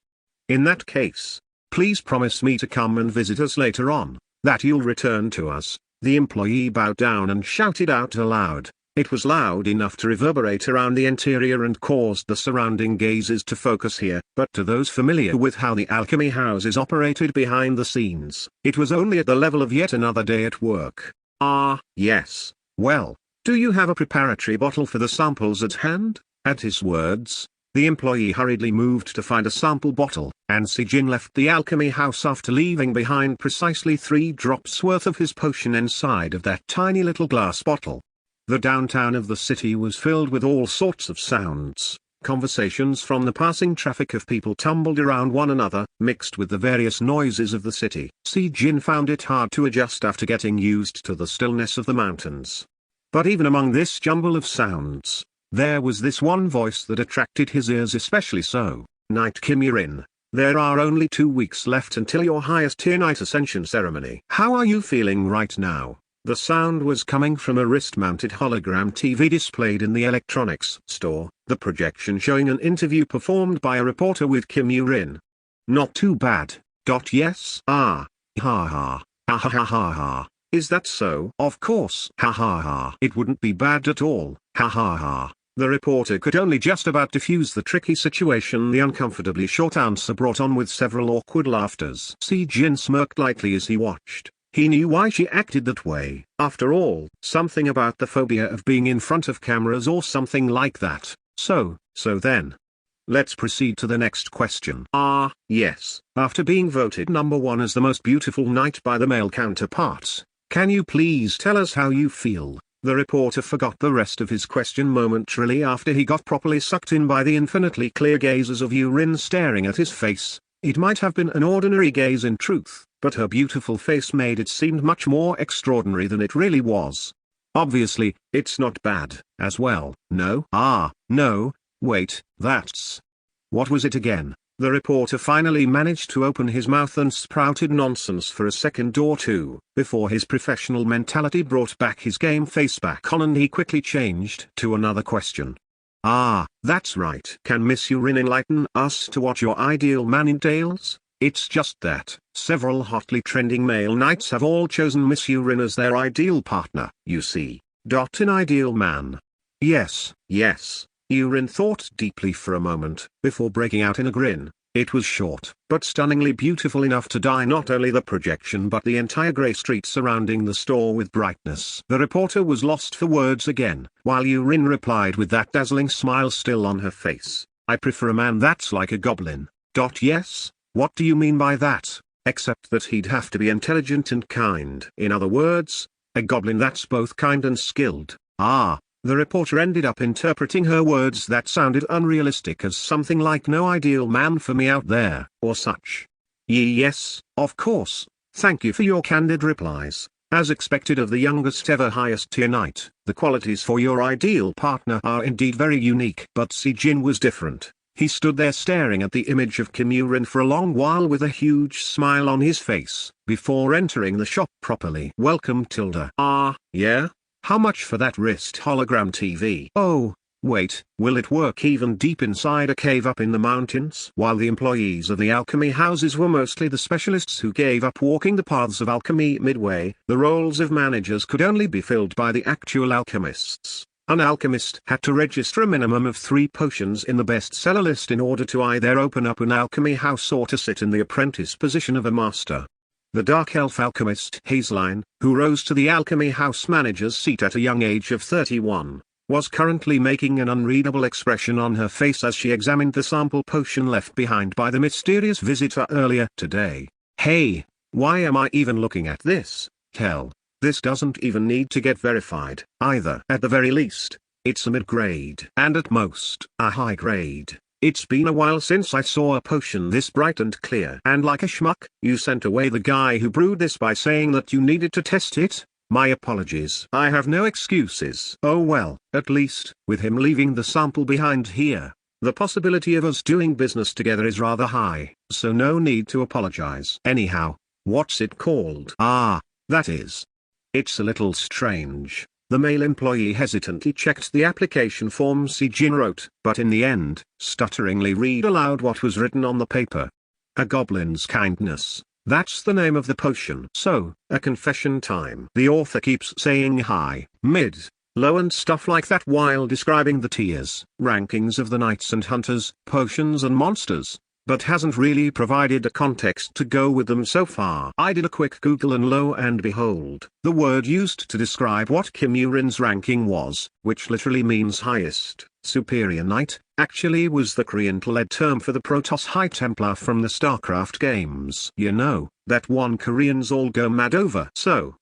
In that case, please promise me to come and visit us later on, that you'll return to us. The employee bowed down and shouted out aloud. It was loud enough to reverberate around the interior and caused the surrounding gazes to focus here, but to those familiar with how the alchemy houses operated behind the scenes, it was only at the level of yet another day at work. Ah, yes. Well, do you have a preparatory bottle for the samples at hand? At his words, the employee hurriedly moved to find a sample bottle, and Si Jin left the alchemy house after leaving behind precisely 3 drops worth of his potion inside of that tiny little glass bottle. The downtown of the city was filled with all sorts of sounds. Conversations from the passing traffic of people tumbled around one another, mixed with the various noises of the city. Si Jin found it hard to adjust after getting used to the stillness of the mountains. But even among this jumble of sounds, there was this one voice that attracted his ears especially so. Knight Kim Yurin, there are only 2 weeks left until your highest tier Knight Ascension ceremony. How are you feeling right now? The sound was coming from a wrist-mounted hologram TV displayed in the electronics store, the projection showing an interview performed by a reporter with Kim Yurin. Not too bad. Yes. Ha ha. Ha ha ha ha. Is that so? Of course. Ha ha ha. It wouldn't be bad at all. Ha ha ha. The reporter could only just about defuse the tricky situation the uncomfortably short answer brought on with several awkward laughters. Si Jin smirked lightly as he watched. He knew why she acted that way. After all, something about the phobia of being in front of cameras or something like that. So then. Let's proceed to the next question. Ah, yes. After being voted number 1 as the most beautiful knight by the male counterparts, can you please tell us how you feel? The reporter forgot the rest of his question momentarily after he got properly sucked in by the infinitely clear gazes of Yurin staring at his face. It might have been an ordinary gaze in truth, but her beautiful face made it seem much more extraordinary than it really was. Obviously, it's not bad, as well. No? No, wait, that's... What was it again? The reporter finally managed to open his mouth and sprouted nonsense for a second or two, before his professional mentality brought back his game face back on and he quickly changed to another question. Ah, that's right. Can Miss Yurin enlighten us to what your ideal man entails? It's just that several hotly trending male knights have all chosen Miss Yurin as their ideal partner, you see. An ideal man. Yes. Yurin thought deeply for a moment, before breaking out in a grin. It was short, but stunningly beautiful enough to dye not only the projection but the entire grey street surrounding the store with brightness. The reporter was lost for words again, while Yurin replied with that dazzling smile still on her face. I prefer a man that's like a goblin. Yes? What do you mean by that? Except that he'd have to be intelligent and kind. In other words, a goblin that's both kind and skilled. The reporter ended up interpreting her words that sounded unrealistic as something like no ideal man for me out there, or such. Yes, of course. Thank you for your candid replies. As expected of the youngest ever highest tier knight, the qualities for your ideal partner are indeed very unique. But Si Jin was different. He stood there staring at the image of Kim Yu-rin for a long while with a huge smile on his face, before entering the shop properly. Welcome Tilda. Yeah? How much for that wrist hologram TV? Oh, wait, will it work even deep inside a cave up in the mountains? While the employees of the alchemy houses were mostly the specialists who gave up walking the paths of alchemy midway, the roles of managers could only be filled by the actual alchemists. An alchemist had to register a minimum of 3 potions in the bestseller list in order to either open up an alchemy house or to sit in the apprentice position of a master. The dark elf alchemist Hazeline, who rose to the alchemy house manager's seat at a young age of 31, was currently making an unreadable expression on her face as she examined the sample potion left behind by the mysterious visitor earlier today. Hey, why am I even looking at this? Hell, this doesn't even need to get verified, either. At the very least, it's a mid-grade. And at most, a high grade. It's been a while since I saw a potion this bright and clear. And like a schmuck, you sent away the guy who brewed this by saying that you needed to test it? My apologies. I have no excuses. Oh well, at least, with him leaving the sample behind here, the possibility of us doing business together is rather high, so no need to apologize. Anyhow, what's it called? That is. It's a little strange. The male employee hesitantly checked the application form Si Jin wrote, but in the end, stutteringly read aloud what was written on the paper. A goblin's kindness. That's the name of the potion. So, a confession time. The author keeps saying high, mid, low and stuff like that while describing the tiers, rankings of the knights and hunters, potions and monsters, but hasn't really provided a context to go with them so far. I did a quick Google and lo and behold, the word used to describe what Kim Yu-rin's ranking was, which literally means highest, superior knight, actually was the Korean-led term for the Protoss High Templar from the StarCraft games. You know, that one Koreans all go mad over. So,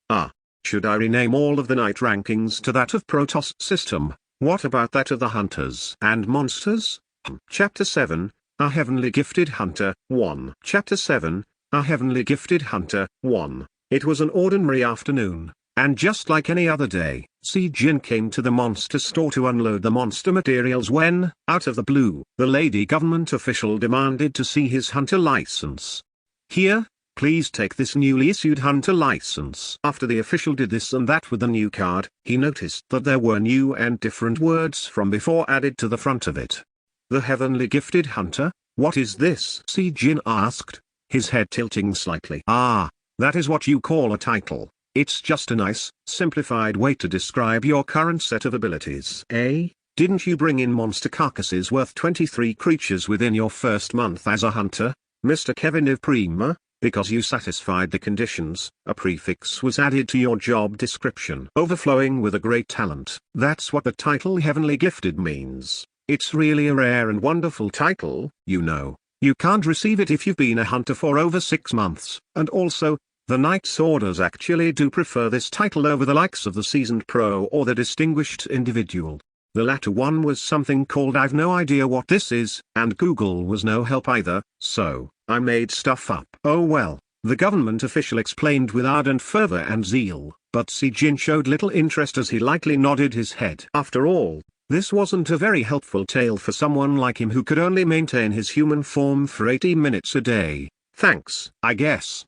should I rename all of the knight rankings to that of Protoss system? What about that of the hunters and monsters? Chapter 7, A Heavenly Gifted Hunter, 1. Chapter 7, A Heavenly Gifted Hunter, 1. It was an ordinary afternoon, and just like any other day, Si Jin came to the monster store to unload the monster materials when, out of the blue, the lady government official demanded to see his hunter license. Here, please take this newly issued hunter license. After the official did this and that with the new card, he noticed that there were new and different words from before added to the front of it. The Heavenly Gifted Hunter? What is this? Si Jin asked, his head tilting slightly. That is what you call a title. It's just a nice, simplified way to describe your current set of abilities. Didn't you bring in monster carcasses worth 23 creatures within your first month as a hunter, Mr. Kevin Prima? Because you satisfied the conditions, a prefix was added to your job description. Overflowing with a great talent. That's what the title Heavenly Gifted means. It's really a rare and wonderful title, you know. You can't receive it if you've been a hunter for over 6 months, and also, the Knight's Orders actually do prefer this title over the likes of the seasoned pro or the distinguished individual. The latter one was something called I've no idea what this is, and Google was no help either, so, I made stuff up. Oh well, the government official explained with ardent fervor and zeal, but Si Jin showed little interest as he lightly nodded his head. After all, this wasn't a very helpful tale for someone like him who could only maintain his human form for 80 minutes a day. Thanks, I guess.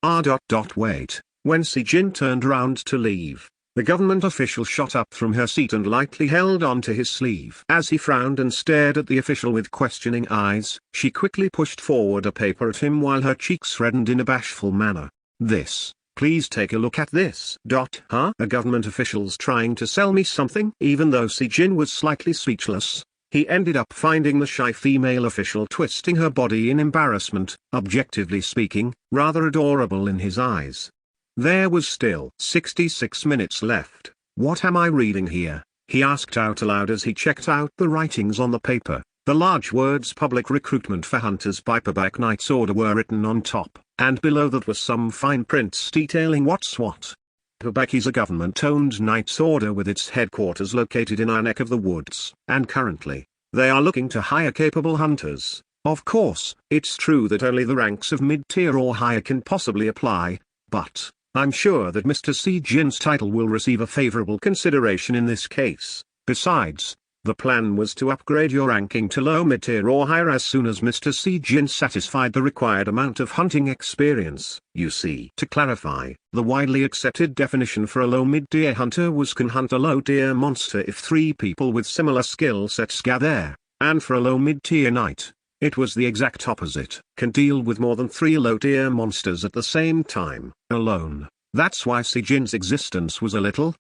Wait. When Si Jin turned round to leave, the government official shot up from her seat and lightly held onto his sleeve. As he frowned and stared at the official with questioning eyes, she quickly pushed forward a paper at him while her cheeks reddened in a bashful manner. This. Please take a look at this. A government official's trying to sell me something? Even though Si Jin was slightly speechless, he ended up finding the shy female official twisting her body in embarrassment, objectively speaking, rather adorable in his eyes. There was still 66 minutes left. What am I reading here? He asked out aloud as he checked out the writings on the paper. The large words Public Recruitment for Hunters by Paperback Knight's Order were written on top, and below that was some fine prints detailing what's what. Paperback is a government-owned Knight's Order with its headquarters located in our neck of the woods, and currently, they are looking to hire capable hunters. Of course, it's true that only the ranks of mid-tier or higher can possibly apply, but, I'm sure that Mr. C. Jin's title will receive a favorable consideration in this case. Besides, the plan was to upgrade your ranking to low mid-tier or higher as soon as Mr. C. Jin satisfied the required amount of hunting experience. You see, to clarify, the widely accepted definition for a low mid-tier hunter was can hunt a low-tier monster if 3 people with similar skill sets gather, and for a low mid-tier knight, it was the exact opposite. Can deal with more than 3 low-tier monsters at the same time, alone. That's why C. Jin's existence was a little,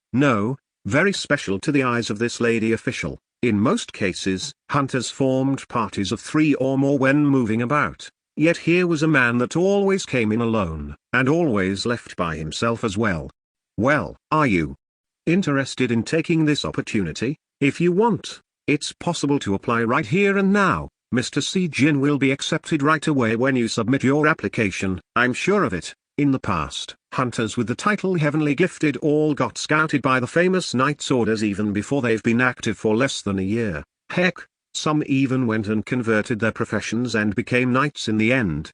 very special to the eyes of this lady official. In most cases, hunters formed parties of 3 or more when moving about. Yet here was a man that always came in alone, and always left by himself as well. Well, are you interested in taking this opportunity? If you want, it's possible to apply right here and now. Mr. C. Jin will be accepted right away when you submit your application, I'm sure of it. In the past, hunters with the title Heavenly Gifted all got scouted by the famous Knight's Orders even before they've been active for less than a year. Heck, some even went and converted their professions and became knights in the end.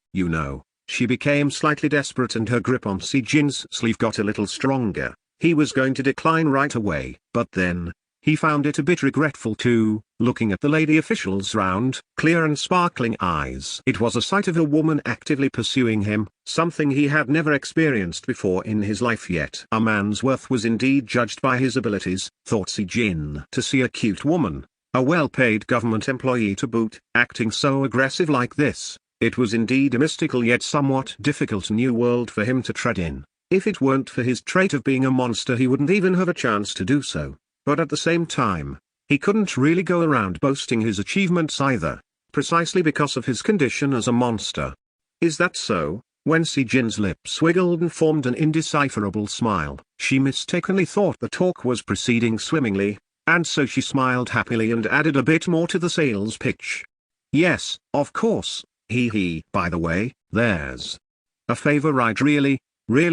She became slightly desperate and her grip on C. Jin's sleeve got a little stronger. He was going to decline right away, but then, he found it a bit regretful too, looking at the lady official's round, clear and sparkling eyes. It was a sight of a woman actively pursuing him, something he had never experienced before in his life yet. A man's worth was indeed judged by his abilities, thought Si Jin. To see a cute woman, a well-paid government employee to boot, acting so aggressive like this, it was indeed a mystical yet somewhat difficult new world for him to tread in. If it weren't for his trait of being a monster he wouldn't even have a chance to do so. But at the same time, he couldn't really go around boasting his achievements either, precisely because of his condition as a monster. Is that so? When Si Jin's lips wiggled and formed an indecipherable smile, she mistakenly thought the talk was proceeding swimmingly, and so she smiled happily and added a bit more to the sales pitch. Yes, of course, by the way, there's a favor I'd really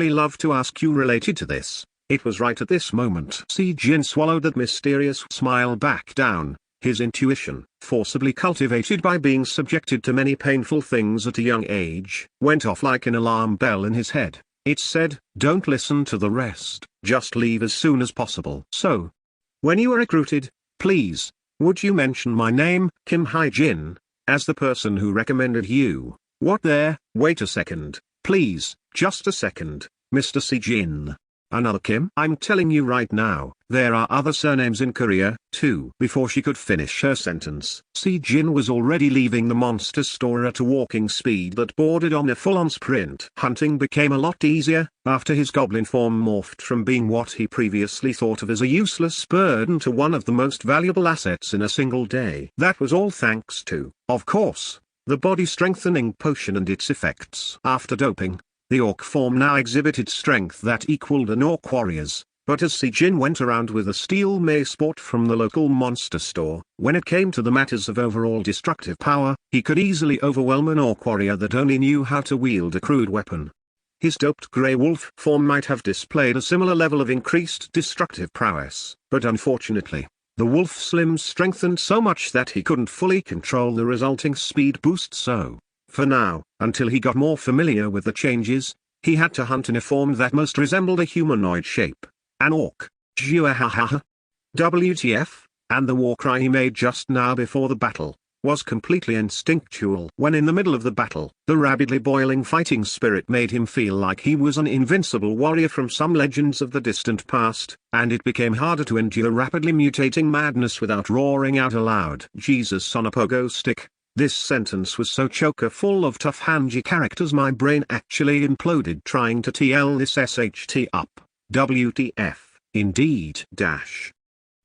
love to ask you related to this. It was right at this moment Si Jin swallowed that mysterious smile back down. His intuition, forcibly cultivated by being subjected to many painful things at a young age, went off like an alarm bell in his head. It said, don't listen to the rest, just leave as soon as possible. So, when you are recruited, please, would you mention my name, Kim Hae-jin, as the person who recommended you? What there? Wait a second, please, just a second, Mr. Si Jin. Another Kim? I'm telling you right now, there are other surnames in Korea, too. Before she could finish her sentence, Si Jin was already leaving the monster store at a walking speed that bordered on a full-on sprint. Hunting became a lot easier, after his goblin form morphed from being what he previously thought of as a useless burden to one of the most valuable assets in a single day. That was all thanks to, of course, the body-strengthening potion and its effects. After doping, the orc form now exhibited strength that equaled an orc warrior's, but as Si Jin went around with a steel mace bought from the local monster store, when it came to the matters of overall destructive power, he could easily overwhelm an orc warrior that only knew how to wield a crude weapon. His doped grey wolf form might have displayed a similar level of increased destructive prowess, but unfortunately, the wolf's limbs strengthened so much that he couldn't fully control the resulting speed boost so. For now, until he got more familiar with the changes, he had to hunt in a form that most resembled a humanoid shape. An orc. WTF, and the war cry he made just now before the battle, was completely instinctual. When in the middle of the battle, the rapidly boiling fighting spirit made him feel like he was an invincible warrior from some legends of the distant past, and it became harder to endure rapidly mutating madness without roaring out aloud. Jesus on a pogo stick. This sentence was so choker full of tough hanji characters my brain actually imploded trying to TL this SHT up. WTF, indeed.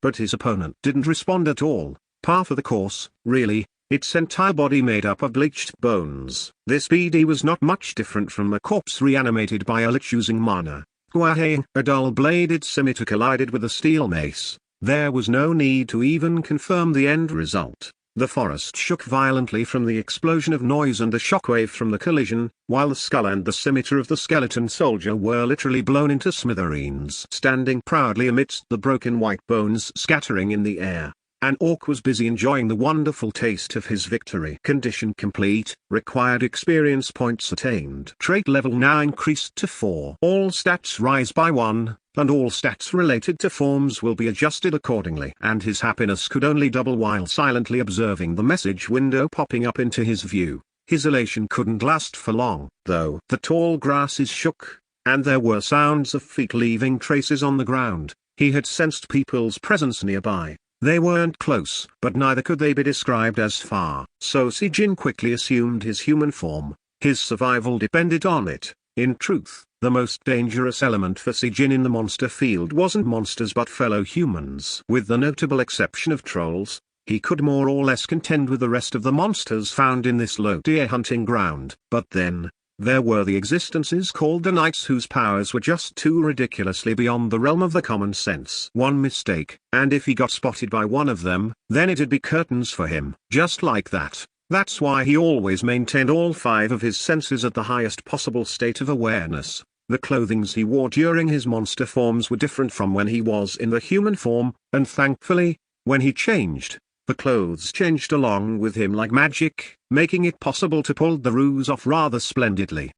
But his opponent didn't respond at all, par for the course, really, its entire body made up of bleached bones. This BD was not much different from a corpse reanimated by a lich using mana. A dull-bladed scimitar collided with a steel mace. There was no need to even confirm the end result. The forest shook violently from the explosion of noise and the shockwave from the collision, while the skull and the scimitar of the skeleton soldier were literally blown into smithereens. Standing proudly amidst the broken white bones scattering in the air, An orc was busy enjoying the wonderful taste of his victory. Condition complete, required experience points attained. Trait level now increased to 4. All stats rise by 1, and all stats related to forms will be adjusted accordingly. And his happiness could only double while silently observing the message window popping up into his view. His elation couldn't last for long, though. The tall grasses shook, and there were sounds of feet leaving traces on the ground. He had sensed people's presence nearby. They weren't close, but neither could they be described as far. So Si Jin quickly assumed his human form. His survival depended on it. In truth, the most dangerous element for Si Jin in the monster field wasn't monsters but fellow humans. With the notable exception of trolls, he could more or less contend with the rest of the monsters found in this low tier hunting ground. But then, there were the existences called the knights whose powers were just too ridiculously beyond the realm of the common sense. One mistake, and if he got spotted by one of them, then it'd be curtains for him. Just like that. That's why he always maintained all 5 of his senses at the highest possible state of awareness. The clothings he wore during his monster forms were different from when he was in the human form, and thankfully, when he changed, the clothes changed along with him like magic, making it possible to pull the ruse off rather splendidly.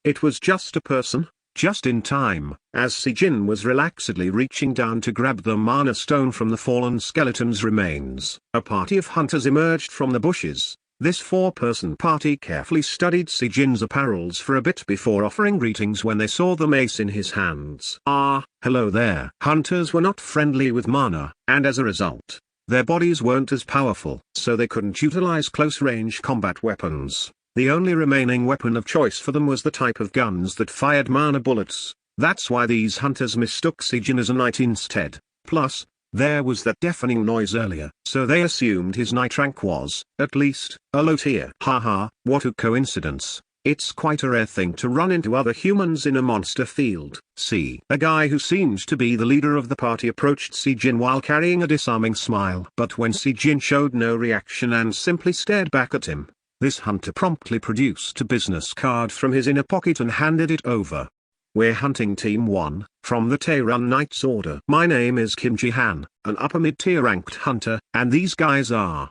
It was just a person, just in time. As Si Jin was relaxedly reaching down to grab the mana stone from the fallen skeleton's remains, a party of hunters emerged from the bushes. This 4-person party carefully studied Si Jin's apparels for a bit before offering greetings when they saw the mace in his hands. Hello there. Hunters were not friendly with mana, and as a result, their bodies weren't as powerful, so they couldn't utilize close-range combat weapons. The only remaining weapon of choice for them was the type of guns that fired mana bullets. That's why these hunters mistook Si Jin as a knight instead. Plus, there was that deafening noise earlier, so they assumed his knight rank was, at least, a low tier. Haha, what a coincidence. It's quite a rare thing to run into other humans in a monster field. A guy who seemed to be the leader of the party approached Si Jin while carrying a disarming smile. But when Si Jin showed no reaction and simply stared back at him, this hunter promptly produced a business card from his inner pocket and handed it over. We're hunting Team 1, from the Tehran Knights Order. My name is Kim Ji-han, an upper mid-tier ranked hunter, and these guys are...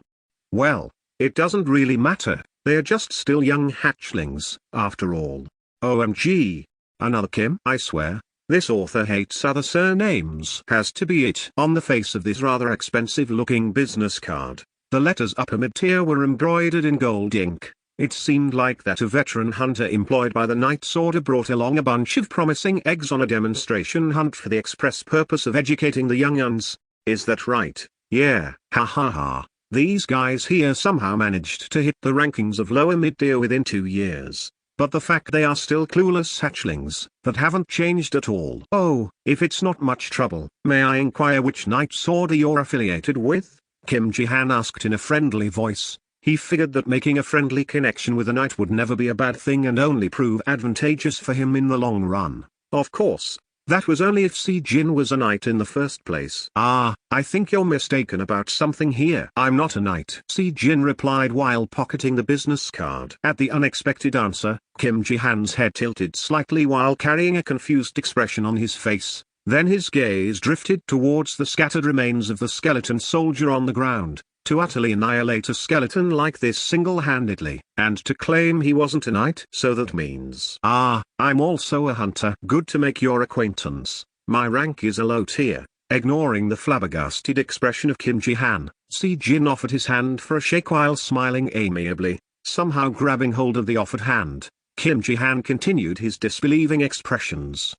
well, it doesn't really matter. They are just still young hatchlings, after all. OMG. Another Kim? I swear, this author hates other surnames. Has to be it. On the face of this rather expensive-looking business card, the letters upper mid-tier were embroidered in gold ink. It seemed like that a veteran hunter employed by the Knights Order brought along a bunch of promising eggs on a demonstration hunt for the express purpose of educating the young uns. Is that right? Yeah. Ha ha ha. These guys here somehow managed to hit the rankings of lower mid-tier within 2 years. But the fact they are still clueless hatchlings, that haven't changed at all. Oh, if it's not much trouble, may I inquire which Knights Order you're affiliated with? Kim Ji-han asked in a friendly voice. He figured that making a friendly connection with a knight would never be a bad thing and only prove advantageous for him in the long run. Of course. That was only if Si Jin was a knight in the first place. I think you're mistaken about something here. I'm not a knight. Si Jin replied while pocketing the business card. At the unexpected answer, Kim Ji-han's head tilted slightly while carrying a confused expression on his face. Then his gaze drifted towards the scattered remains of the skeleton soldier on the ground. To utterly annihilate a skeleton like this single-handedly, and to claim he wasn't a knight. So that means... I'm also a hunter. Good to make your acquaintance. My rank is a low tier. Ignoring the flabbergasted expression of Kim Ji-han, Si Jin offered his hand for a shake while smiling amiably, somehow grabbing hold of the offered hand. Kim Ji-han continued his disbelieving expressions.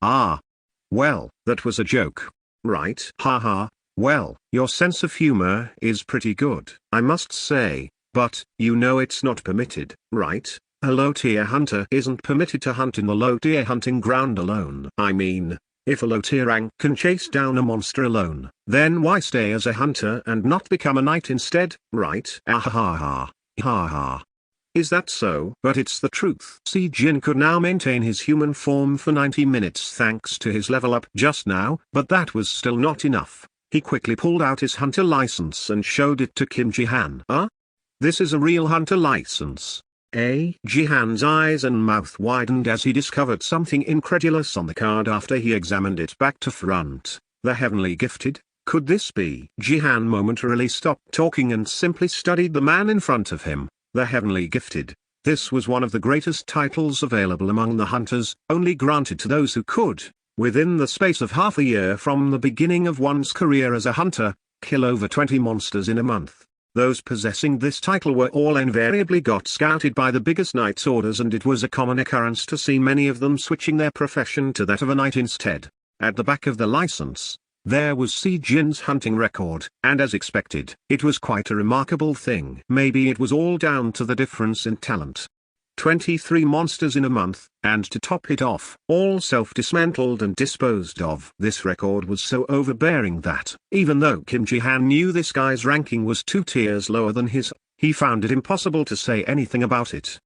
Well, that was a joke. Right? Haha. Well, your sense of humor is pretty good, I must say, but, you know it's not permitted, right? A low-tier hunter isn't permitted to hunt in the low-tier hunting ground alone. I mean, if a low-tier rank can chase down a monster alone, then why stay as a hunter and not become a knight instead, right? Ha ha. Is that so? But it's the truth. Si Jin could now maintain his human form for 90 minutes thanks to his level up just now, but that was still not enough. He quickly pulled out his hunter license and showed it to Kim Ji-han. This is a real hunter license. Ji-han's eyes and mouth widened as he discovered something incredulous on the card after he examined it back to front. The heavenly gifted? Could this be? Jihan momentarily stopped talking and simply studied the man in front of him, the heavenly gifted. This was one of the greatest titles available among the hunters, only granted to those who could, within the space of half a year from the beginning of one's career as a hunter, kill over 20 monsters in a month. Those possessing this title were all invariably got scouted by the biggest knight's orders, and it was a common occurrence to see many of them switching their profession to that of a knight instead. At the back of the license, there was Si Jin's hunting record, and as expected, it was quite a remarkable thing. Maybe it was all down to the difference in talent. 23 monsters in a month, and to top it off, all self-dismantled and disposed of. This record was so overbearing that, even though Kim Ji-han knew this guy's ranking was 2 tiers lower than his, he found it impossible to say anything about it.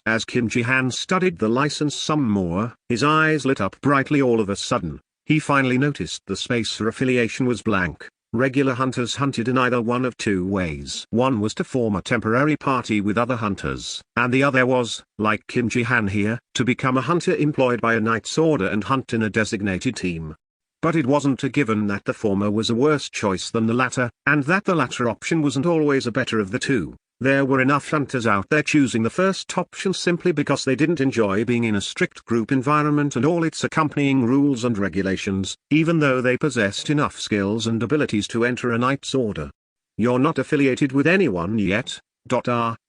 As Kim Ji-han studied the license some more, his eyes lit up brightly all of a sudden. He finally noticed the space for affiliation was blank. Regular hunters hunted in either one of 2 ways. One was to form a temporary party with other hunters, and the other was, like Kim Ji-han here, to become a hunter employed by a knight's order and hunt in a designated team. But it wasn't a given that the former was a worse choice than the latter, and that the latter option wasn't always a better of the two. There were enough hunters out there choosing the first option simply because they didn't enjoy being in a strict group environment and all its accompanying rules and regulations, even though they possessed enough skills and abilities to enter a knight's order. You're not affiliated with anyone yet?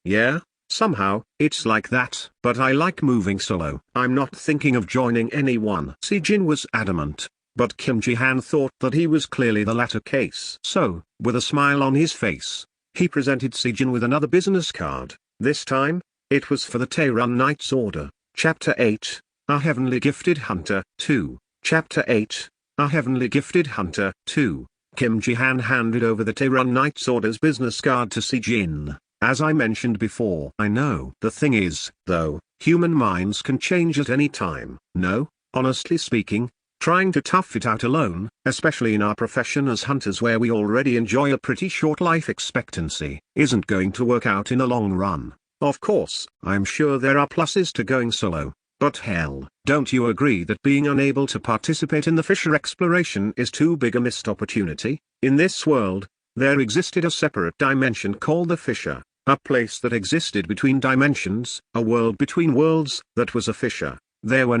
Yeah, somehow, it's like that. But I like moving solo. I'm not thinking of joining anyone. Si Jin was adamant, but Kim Ji-han thought that he was clearly the latter case. So, with a smile on his face, he presented Si Jin with another business card. This time, it was for the Tehran Knight's Order. Chapter 8, A Heavenly Gifted Hunter, 2. Chapter 8, A Heavenly Gifted Hunter, 2. Kim Ji-han handed over the Tehran Knight's Order's business card to Si Jin. As I mentioned before, I know. The thing is, though, human minds can change at any time. No, honestly speaking, trying to tough it out alone, especially in our profession as hunters where we already enjoy a pretty short life expectancy, isn't going to work out in the long run. Of course, I'm sure there are pluses to going solo, but hell, don't you agree that being unable to participate in the Fisher exploration is too big a missed opportunity? In this world, there existed a separate dimension called the Fisher, a place that existed between dimensions, a world between worlds, that was a Fisher. There were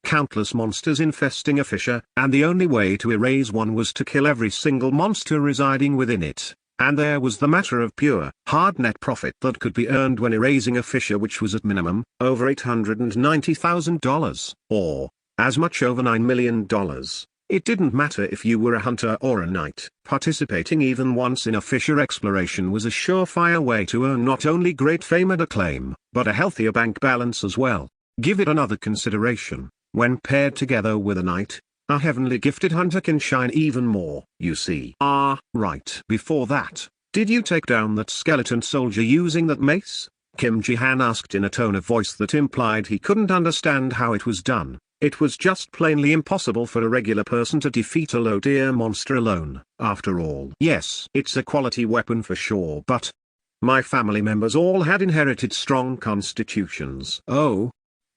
countless monsters infesting a Fisher, and the only way to erase one was to kill every single monster residing within it. And there was the matter of pure, hard net profit that could be earned when erasing a Fisher, which was at minimum, over $890,000, or, as much over $9 million. It didn't matter if you were a hunter or a knight. Participating even once in a Fisher exploration was a surefire way to earn not only great fame and acclaim, but a healthier bank balance as well. Give it another consideration. When paired together with a knight, a heavenly gifted hunter can shine even more. You see. Right. Before that, did you take down that skeleton soldier using that mace? Kim Ji-han asked in a tone of voice that implied he couldn't understand how it was done. It was just plainly impossible for a regular person to defeat a low-tier monster alone. After all, yes, it's a quality weapon for sure, but my family members all had inherited strong constitutions. Oh,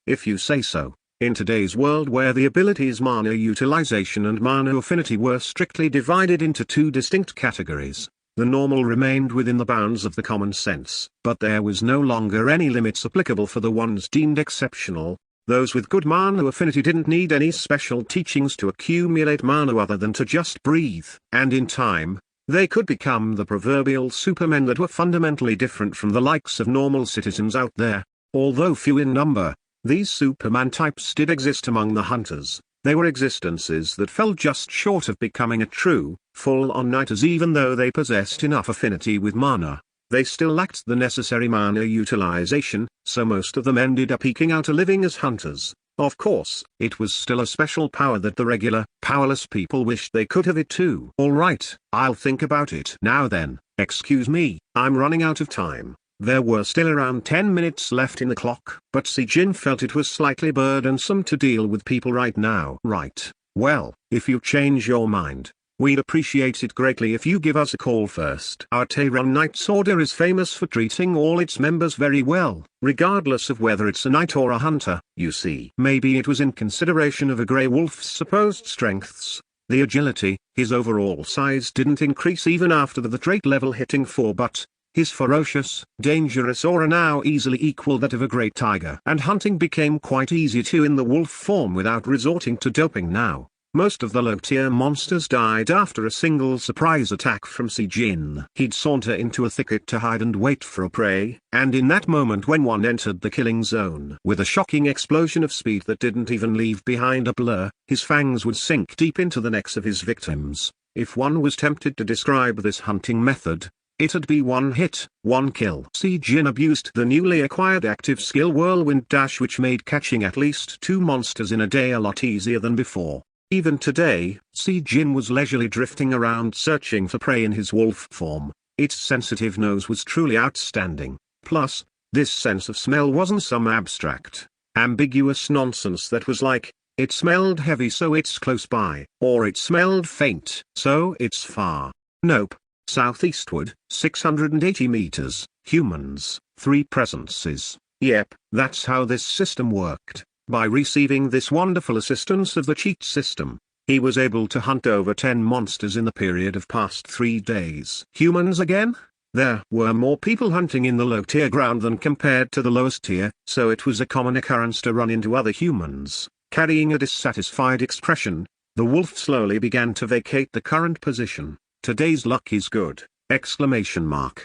if you say so. In today's world where the abilities mana utilization and mana affinity were strictly divided into 2 distinct categories, the normal remained within the bounds of the common sense, but there was no longer any limits applicable for the ones deemed exceptional. Those with good mana affinity didn't need any special teachings to accumulate mana other than to just breathe, and in time, they could become the proverbial supermen that were fundamentally different from the likes of normal citizens out there. Although few in number, these Superman types did exist among the hunters. They were existences that fell just short of becoming a true, full-on knight, as even though they possessed enough affinity with mana, they still lacked the necessary mana utilization, so most of them ended up eking out a living as hunters. Of course, it was still a special power that the regular, powerless people wished they could have it too. Alright, I'll think about it. Now then, excuse me, I'm running out of time. There were still around 10 minutes left in the clock, but Si Jin felt it was slightly burdensome to deal with people right now. Right, well, if you change your mind, we'd appreciate it greatly if you give us a call first. Our Tehran Knight's Order is famous for treating all its members very well, regardless of whether it's a knight or a hunter. You see, maybe it was in consideration of a Grey Wolf's supposed strengths, The agility, his overall size didn't increase even after the trait level hitting 4, but his ferocious, dangerous aura now easily equaled that of a great tiger. And hunting became quite easy too in the wolf form without resorting to doping now. Most of the low-tier monsters died after a single surprise attack from Si Jin. He'd saunter into a thicket to hide and wait for a prey, and in that moment when one entered the killing zone with a shocking explosion of speed that didn't even leave behind a blur, his fangs would sink deep into the necks of his victims. If one was tempted to describe this hunting method, it'd be one hit, one kill. Si Jin abused the newly acquired active skill Whirlwind Dash, which made catching at least 2 monsters in a day a lot easier than before. Even today, Si Jin was leisurely drifting around searching for prey in his wolf form. Its sensitive nose was truly outstanding. Plus, this sense of smell wasn't some abstract, ambiguous nonsense that was like, it smelled heavy so it's close by, or it smelled faint so it's far. Nope. Southeastward, 680 meters, humans, 3 presences. Yep, that's how this system worked. By receiving this wonderful assistance of the cheat system, he was able to hunt over 10 monsters in the period of past 3 days. Humans again? There were more people hunting in the low-tier ground than compared to the lowest tier, so it was a common occurrence to run into other humans. Carrying a dissatisfied expression, the wolf slowly began to vacate the current position. Today's luck is good! Exclamation mark.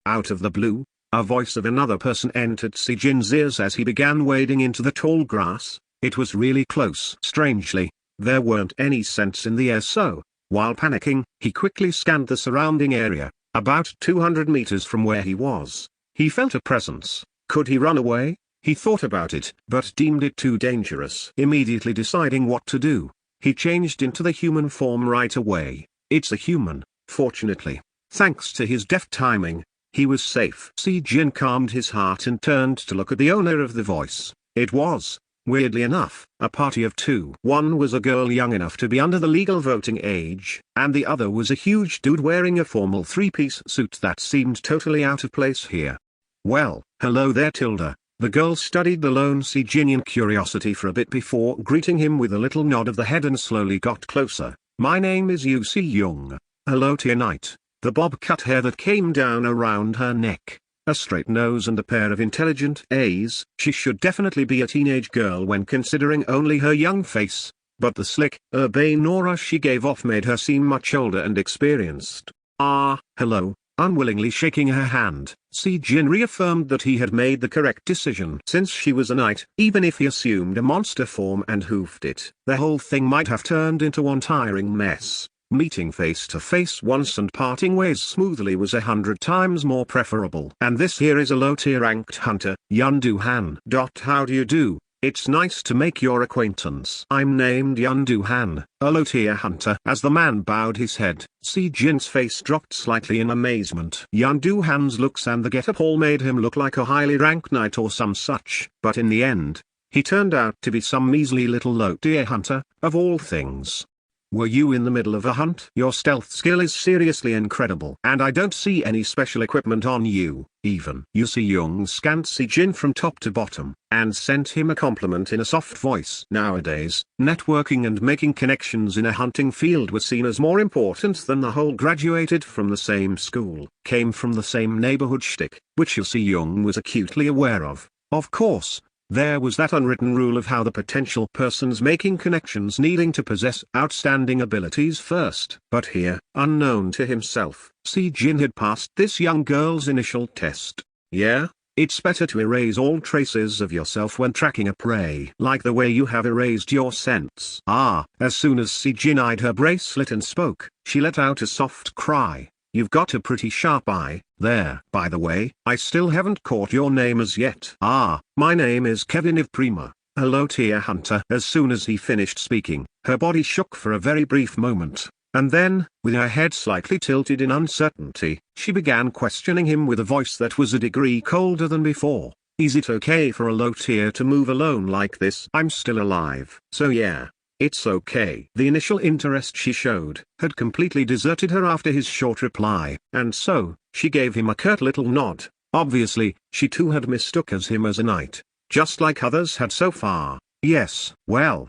Out of the blue, a voice of another person entered Si Jin's ears as he began wading into the tall grass. It was really close. Strangely, there weren't any scents in the air, so, while panicking, he quickly scanned the surrounding area. About 200 meters from where he was, he felt a presence. Could he run away? He thought about it, but deemed it too dangerous. Immediately deciding what to do, he changed into the human form right away. It's a human, fortunately. Thanks to his deft timing, he was safe. Si Jin calmed his heart and turned to look at the owner of the voice. It was, weirdly enough, a party of 2. One was a girl young enough to be under the legal voting age, and the other was a huge dude wearing a formal 3-piece suit that seemed totally out of place here. Well, hello there Tilda. The girl studied the lone Si Jin in curiosity for a bit before greeting him with a little nod of the head and slowly got closer. My name is Yu Si Young. Hello to Knight. The bob-cut hair that came down around her neck, a straight nose and a pair of intelligent A's. She should definitely be a teenage girl when considering only her young face, but the slick, urbane aura she gave off made her seem much older and experienced. Hello. Unwillingly shaking her hand, Si Jin reaffirmed that he had made the correct decision. Since she was a knight, even if he assumed a monster form and hoofed it, the whole thing might have turned into one tiring mess. Meeting face to face once and parting ways smoothly was 100 times more preferable. And this here is a low-tier ranked hunter, Yundu Han. How do you do? It's nice to make your acquaintance. I'm named Yundu Han, a low-tier hunter. As the man bowed his head, Si Jin's face dropped slightly in amazement. Yundu Han's looks and the get-up all made him look like a highly ranked knight or some such. But in the end, he turned out to be some measly little low-tier hunter, of all things. Were you in the middle of a hunt? Your stealth skill is seriously incredible. And I don't see any special equipment on you, even. Yu Si Young scanned Si Jin from top to bottom, and sent him a compliment in a soft voice. Nowadays, networking and making connections in a hunting field were seen as more important than the whole graduated from the same school, came from the same neighborhood shtick, which Yu Si Young was acutely aware of. Of course, there was that unwritten rule of how the potential person's making connections needing to possess outstanding abilities first. But here, unknown to himself, Si Jin had passed this young girl's initial test. Yeah, it's better to erase all traces of yourself when tracking a prey. Like the way you have erased your scents. As soon as Si Jin eyed her bracelet and spoke, she let out a soft cry. You've got a pretty sharp eye, there. By the way, I still haven't caught your name as yet. My name is Kevin of Prima, a low-tier hunter. As soon as he finished speaking, her body shook for a very brief moment, and then, with her head slightly tilted in uncertainty, she began questioning him with a voice that was a degree colder than before. Is it okay for a low-tier to move alone like this? I'm still alive. So yeah. It's okay. The initial interest she showed had completely deserted her after his short reply, and so, she gave him a curt little nod. Obviously, she too had mistook him as a knight, just like others had so far. Yes, well,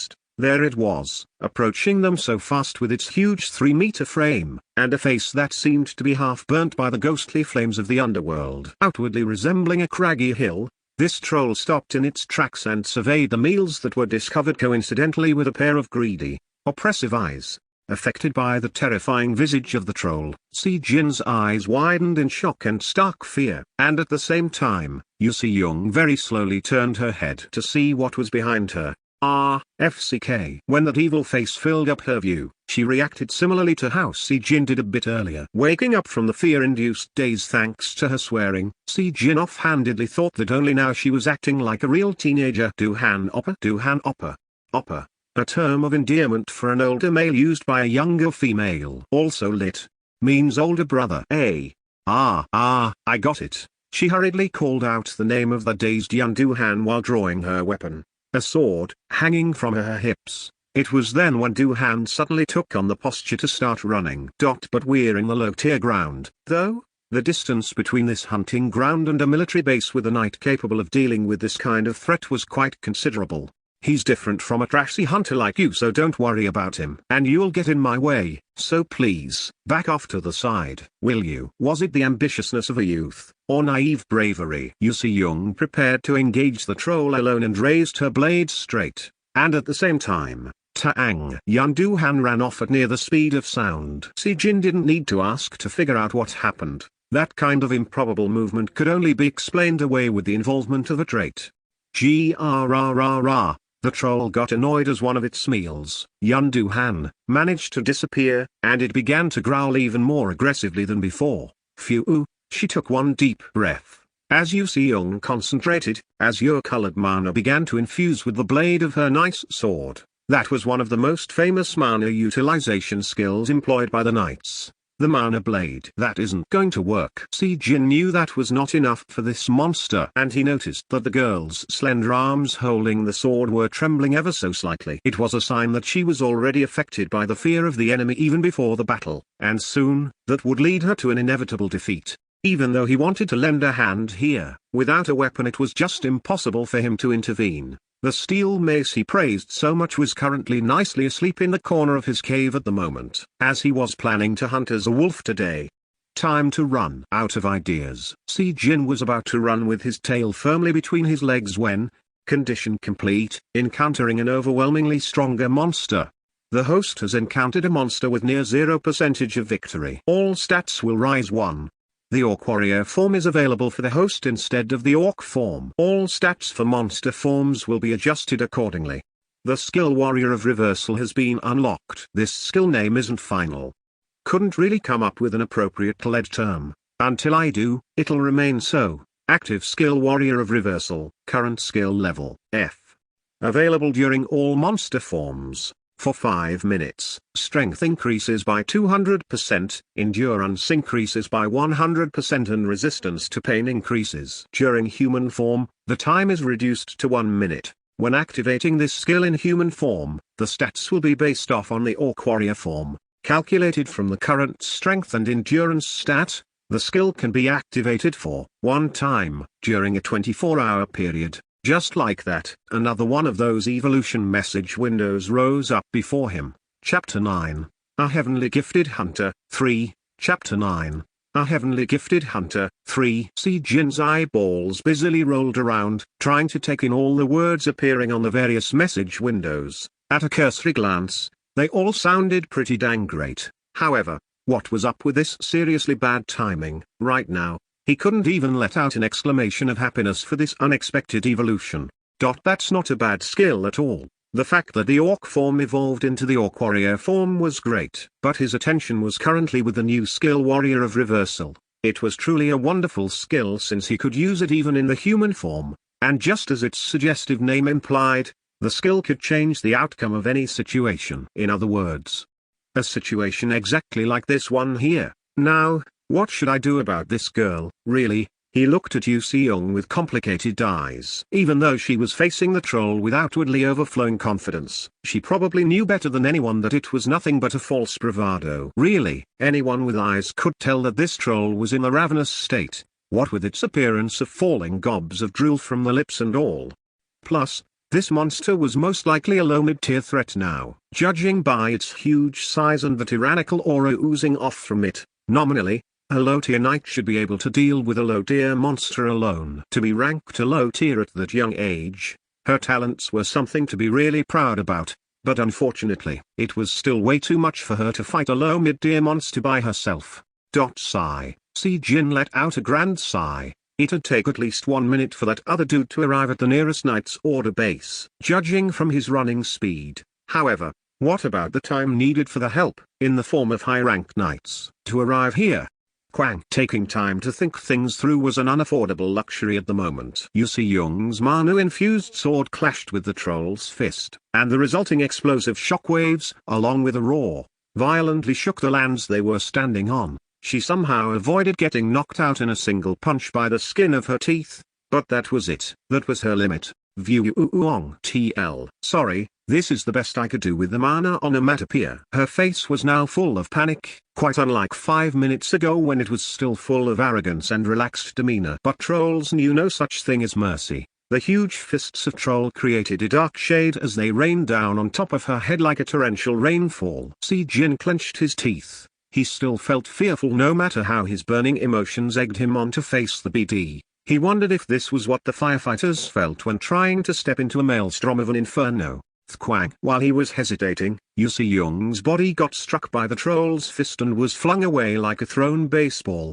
next, there it was, approaching them so fast with its huge 3-meter frame, and a face that seemed to be half burnt by the ghostly flames of the underworld. Outwardly resembling a craggy hill, this troll stopped in its tracks and surveyed the meals that were discovered coincidentally with a pair of greedy, oppressive eyes. Affected by the terrifying visage of the troll, Si Jin's eyes widened in shock and stark fear, and at the same time, Yu Si-young very slowly turned her head to see what was behind her. FCK. When that evil face filled up her view, she reacted similarly to how Si Jin did a bit earlier. Waking up from the fear-induced daze thanks to her swearing, Si Jin offhandedly thought that only now she was acting like a real teenager. Duhan Oppa. Oppa. A term of endearment for an older male used by a younger female. Also lit. Means older brother. I got it. She hurriedly called out the name of the dazed young Duhan while drawing her weapon, a sword, hanging from her hips. It was then when Duhan suddenly took on the posture to start running. But we're in the low-tier ground, though. The distance between this hunting ground and a military base with a knight capable of dealing with this kind of threat was quite considerable. He's different from a trashy hunter like you, so don't worry about him. And you'll get in my way, so please, back off to the side, will you? Was it the ambitiousness of a youth, or naive bravery? Yu Si-young prepared to engage the troll alone and raised her blade straight, and at the same time, Taang Yun Duhan ran off at near the speed of sound. Si Jin didn't need to ask to figure out what happened. That kind of improbable movement could only be explained away with the involvement of a trait. Grrrr. The troll got annoyed as one of its meals, Yundu-han, managed to disappear, and it began to growl even more aggressively than before. Phew, she took one deep breath. As Yu Si-young concentrated, azure-colored mana began to infuse with the blade of her nice sword. That was one of the most famous mana utilization skills employed by the knights. The mana blade. That isn't going to work. Si-jin knew that was not enough for this monster, and he noticed that the girl's slender arms holding the sword were trembling ever so slightly. It was a sign that she was already affected by the fear of the enemy even before the battle, and soon, that would lead her to an inevitable defeat. Even though he wanted to lend a hand here, without a weapon it was just impossible for him to intervene. The steel mace he praised so much was currently nicely asleep in the corner of his cave at the moment, as he was planning to hunt as a wolf today. Time to run. Out of ideas, Si-jin was about to run with his tail firmly between his legs when, condition complete, encountering an overwhelmingly stronger monster. The host has encountered a monster with near 0% of victory. All stats will rise 1. The Orc Warrior form is available for the host instead of the Orc form. All stats for monster forms will be adjusted accordingly. The skill Warrior of Reversal has been unlocked. This skill name isn't final. Couldn't really come up with an appropriate lead term. Until I do, it'll remain so. Active skill Warrior of Reversal, current skill level, F. Available during all monster forms. For 5 minutes, strength increases by 200%, endurance increases by 100% and resistance to pain increases. During human form, the time is reduced to 1 minute. When activating this skill in human form, the stats will be based off on the Orc Warrior form, calculated from the current strength and endurance stat. The skill can be activated for 1 time, during a 24-hour period. Just like that, another one of those evolution message windows rose up before him. Chapter 9, A Heavenly Gifted Hunter, 3, Chapter 9, A Heavenly Gifted Hunter, 3. Si-jin's eyeballs busily rolled around, trying to take in all the words appearing on the various message windows. At a cursory glance, they all sounded pretty dang great. However, what was up with this seriously bad timing, right now? He couldn't even let out an exclamation of happiness for this unexpected evolution. That's not a bad skill at all. The fact that the Orc form evolved into the Orc Warrior form was great, but his attention was currently with the new skill Warrior of Reversal. It was truly a wonderful skill since he could use it even in the human form, and just as its suggestive name implied, the skill could change the outcome of any situation. In other words, a situation exactly like this one here. Now, what should I do about this girl, really? He looked at Yu Si-young with complicated eyes. Even though she was facing the troll with outwardly overflowing confidence, she probably knew better than anyone that it was nothing but a false bravado. Really, anyone with eyes could tell that this troll was in a ravenous state, what with its appearance of falling gobs of drool from the lips and all. Plus, this monster was most likely a low mid-tier threat now. Judging by its huge size and the tyrannical aura oozing off from it, nominally, a low-tier knight should be able to deal with a low-tier monster alone. To be ranked a low-tier at that young age, her talents were something to be really proud about, but unfortunately, it was still way too much for her to fight a low-mid-tier monster by herself. Sigh. Si-jin let out a grand sigh. It'd take at least 1 minute for that other dude to arrive at the nearest knight's order base. Judging from his running speed, however, what about the time needed for the help, in the form of high-ranked knights, to arrive here? Quang. Taking time to think things through was an unaffordable luxury at the moment. Yu Si-young's Manu-infused sword clashed with the troll's fist, and the resulting explosive shockwaves, along with a roar, violently shook the lands they were standing on. She somehow avoided getting knocked out in a single punch by the skin of her teeth, but that was it. That was her limit. View Uong TL. Sorry, this is the best I could do with the mana onomatopoeia. Her face was now full of panic, quite unlike 5 minutes ago when it was still full of arrogance and relaxed demeanor. But trolls knew no such thing as mercy. The huge fists of troll created a dark shade as they rained down on top of her head like a torrential rainfall. Si-jin clenched his teeth. He still felt fearful no matter how his burning emotions egged him on to face the BD. He wondered if this was what the firefighters felt when trying to step into a maelstrom of an inferno. Thquang. While he was hesitating, Yu Si-young's body got struck by the troll's fist and was flung away like a thrown baseball.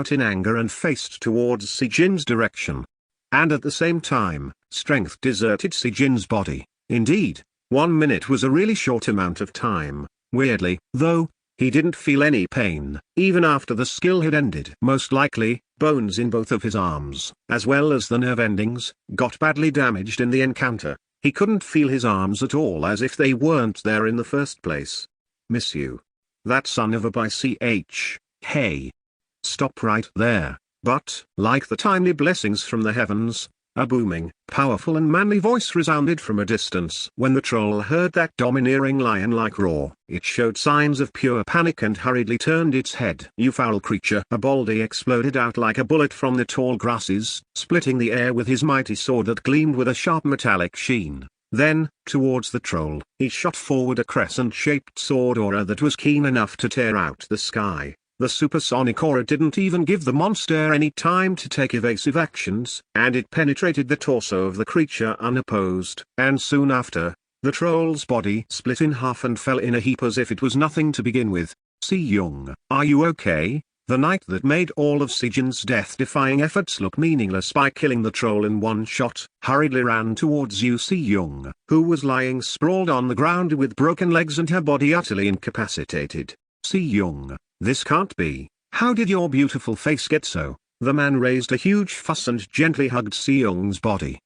out in anger and faced towards Sijin's direction. And at the same time, strength deserted Sijin's body. Indeed, 1 minute was a really short amount of time. Weirdly, though, he didn't feel any pain, even after the skill had ended. Most likely, bones in both of his arms, as well as the nerve endings, got badly damaged in the encounter. He couldn't feel his arms at all, as if they weren't there in the first place. Miss you. That son of a BCH, hey. Stop right there. But, like the timely blessings from the heavens, a booming, powerful and manly voice resounded from a distance. When the troll heard that domineering lion-like roar, it showed signs of pure panic and hurriedly turned its head. "You foul creature!" A baldy exploded out like a bullet from the tall grasses, splitting the air with his mighty sword that gleamed with a sharp metallic sheen. Then, towards the troll, he shot forward a crescent-shaped sword aura that was keen enough to tear out the sky. The supersonic aura didn't even give the monster any time to take evasive actions, and it penetrated the torso of the creature unopposed. And soon after, the troll's body split in half and fell in a heap as if it was nothing to begin with. Si-young, are you okay? The knight that made all of Sijin's death-defying efforts look meaningless by killing the troll in one shot, hurriedly ran towards Yu Si-young, who was lying sprawled on the ground with broken legs and her body utterly incapacitated. Si-young, this can't be. How did your beautiful face get so? The man raised a huge fuss and gently hugged Si-young's body.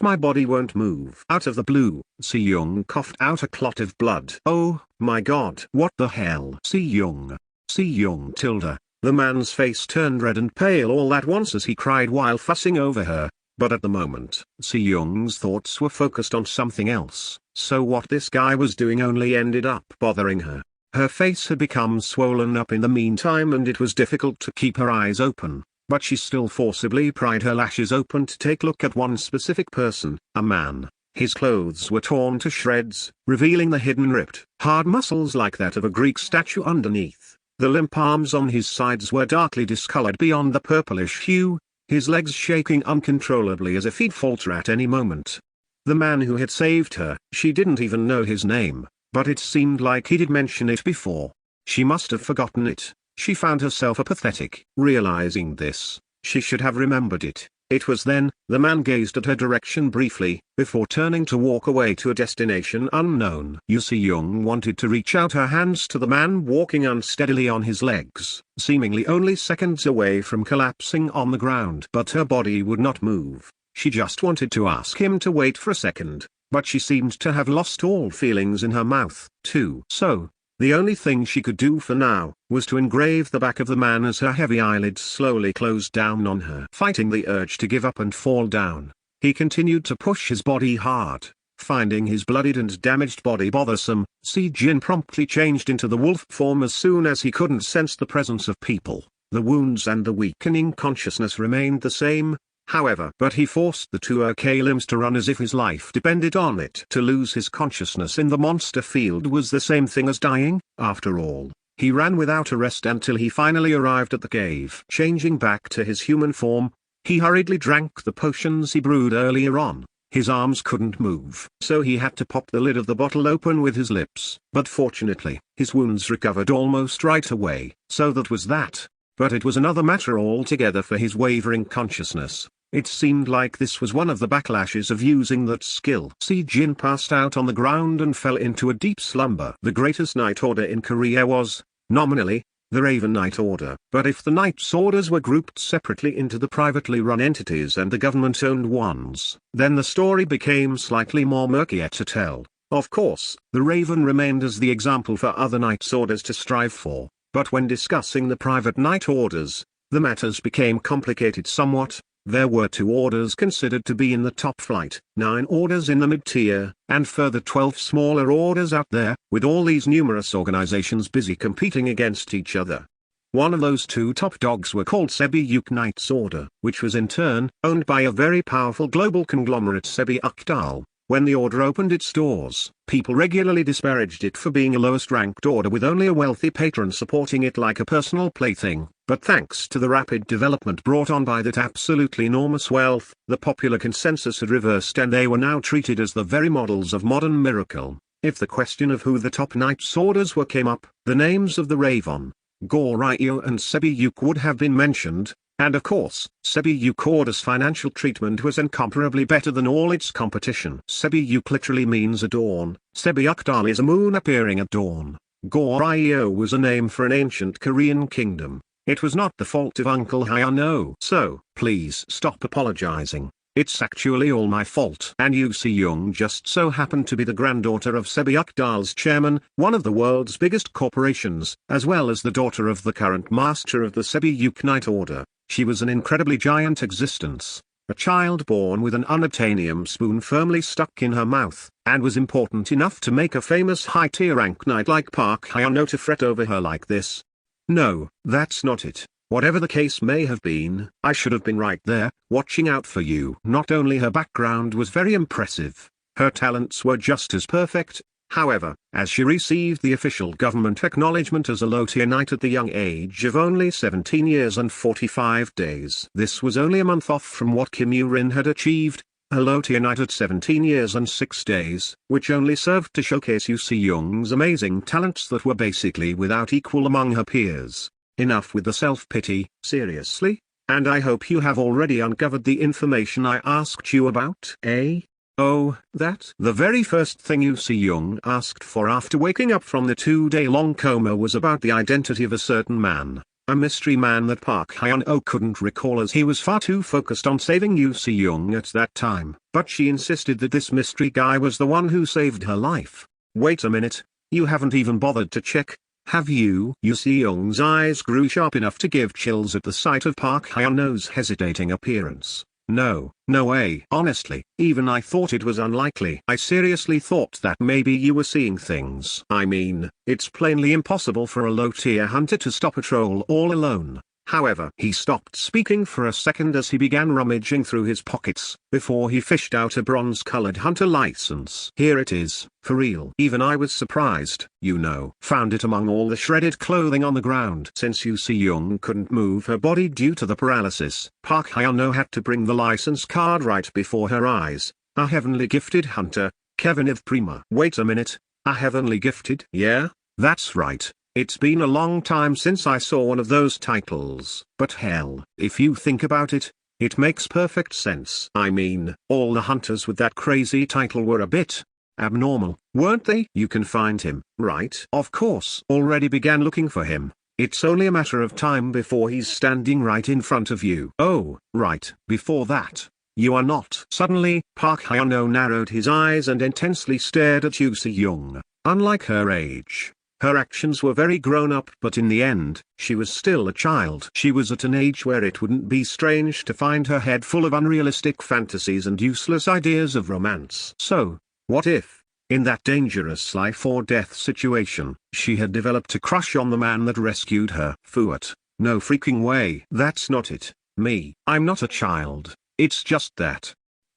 My body won't move. Out of the blue, Si-young coughed out a clot of blood. Oh, my god. What the hell? Si-young. Si-young tilde. The man's face turned red and pale all at once as he cried while fussing over her. But at the moment, Si-young's thoughts were focused on something else, so what this guy was doing only ended up bothering her. Her face had become swollen up in the meantime and it was difficult to keep her eyes open, but she still forcibly pried her lashes open to take a look at one specific person, a man. His clothes were torn to shreds, revealing the hidden ripped, hard muscles like that of a Greek statue underneath. The limp arms on his sides were darkly discolored beyond the purplish hue, his legs shaking uncontrollably as if he'd falter at any moment. The man who had saved her, she didn't even know his name, but it seemed like he did mention it before. She must have forgotten it. She found herself apathetic. Realizing this, she should have remembered it. It was then, the man gazed at her direction briefly, before turning to walk away to a destination unknown. Yu Si-young wanted to reach out her hands to the man walking unsteadily on his legs, seemingly only seconds away from collapsing on the ground. But her body would not move. She just wanted to ask him to wait for a second, but she seemed to have lost all feelings in her mouth, too. So, the only thing she could do for now, was to engrave the back of the man as her heavy eyelids slowly closed down on her. Fighting the urge to give up and fall down, he continued to push his body hard. Finding his bloodied and damaged body bothersome, Si-jin promptly changed into the wolf form as soon as he couldn't sense the presence of people. The wounds and the weakening consciousness remained the same, however, but he forced the 2 limbs to run as if his life depended on it. To lose his consciousness in the monster field was the same thing as dying. After all, he ran without a rest until he finally arrived at the cave. Changing back to his human form, he hurriedly drank the potions he brewed earlier on. His arms couldn't move, so he had to pop the lid of the bottle open with his lips. But fortunately, his wounds recovered almost right away. So that was that. But it was another matter altogether for his wavering consciousness. It seemed like this was one of the backlashes of using that skill. Si-jin passed out on the ground and fell into a deep slumber. The greatest Night Order in Korea was, nominally, the Raven Night Order. But if the Knights Orders were grouped separately into the privately run entities and the government-owned ones, then the story became slightly more murky to tell. Of course, the Raven remained as the example for other Knights Orders to strive for, but when discussing the private Night Orders, the matters became complicated somewhat. There were 2 orders considered to be in the top flight, 9 orders in the mid-tier, and further 12 smaller orders out there, with all these numerous organizations busy competing against each other. One of those 2 top dogs were called Sebi-yuk Knights Order, which was in turn owned by a very powerful global conglomerate Sebi-ukdal. When the order opened its doors, people regularly disparaged it for being a lowest-ranked order with only a wealthy patron supporting it like a personal plaything. But thanks to the rapid development brought on by that absolutely enormous wealth, the popular consensus had reversed and they were now treated as the very models of modern miracle. If the question of who the top Knights Orders were came up, the names of the Raven, Goryo and Sebi-yuk would have been mentioned. And of course, Sebi-yuk Order's financial treatment was incomparably better than all its competition. Sebi-yuk literally means a dawn. Sebi-ukdal is a moon appearing at dawn. Goryo was a name for an ancient Korean kingdom. It was not the fault of Uncle Hyuno. So, please stop apologizing. It's actually all my fault. And Yu Si-young just so happened to be the granddaughter of Sebi-ukdal's chairman, one of the world's biggest corporations, as well as the daughter of the current master of the Sebi-yuk Night Order. She was an incredibly giant existence, a child born with an unobtainium spoon firmly stuck in her mouth, and was important enough to make a famous high-tier rank knight like Park Hyuno to fret over her like this. No, that's not it. Whatever the case may have been, I should have been right there, watching out for you. Not only her background was very impressive, her talents were just as perfect. However, as she received the official government acknowledgement as a low-tier knight at the young age of only 17 years and 45 days. This was only a month off from what Kim Yu-rin had achieved, a low-tier knight at 17 years and 6 days, which only served to showcase Yu Si-young's amazing talents that were basically without equal among her peers. Enough with the self-pity, seriously? And I hope you have already uncovered the information I asked you about, eh? Oh, that? The very first thing Yu Si-young asked for after waking up from the 2-day-long coma was about the identity of a certain man, a mystery man that Park Hyuno couldn't recall as he was far too focused on saving Yu Si-young at that time. But she insisted that this mystery guy was the one who saved her life. Wait a minute, you haven't even bothered to check, have you? Yu Si-young's eyes grew sharp enough to give chills at the sight of Park Hyuno's hesitating appearance. No, no way. Honestly, even I thought it was unlikely. I seriously thought that maybe you were seeing things. I mean, it's plainly impossible for a low-tier hunter to stop a troll all alone. However, he stopped speaking for a second as he began rummaging through his pockets, before he fished out a bronze-colored hunter license. Here it is, for real. Even I was surprised, you know. Found it among all the shredded clothing on the ground. Since Yu Si-young couldn't move her body due to the paralysis, Park Hyun-oh had to bring the license card right before her eyes. A heavenly gifted hunter, Kevin of Prima. Wait a minute, a heavenly gifted? Yeah, that's right. It's been a long time since I saw one of those titles. But hell, if you think about it, it makes perfect sense. I mean, all the hunters with that crazy title were a bit abnormal, weren't they? You can find him, right? Of course. Already began looking for him. It's only a matter of time before he's standing right in front of you. Oh, right, before that. You are not. Suddenly, Park Hyun-oh narrowed his eyes and intensely stared at Yu Si-young. Unlike her age, her actions were very grown up, but in the end, she was still a child. She was at an age where it wouldn't be strange to find her head full of unrealistic fantasies and useless ideas of romance. So, what if, in that dangerous life or death situation, she had developed a crush on the man that rescued her? Fuat, no freaking way. That's not it. Me. I'm not a child. It's just that.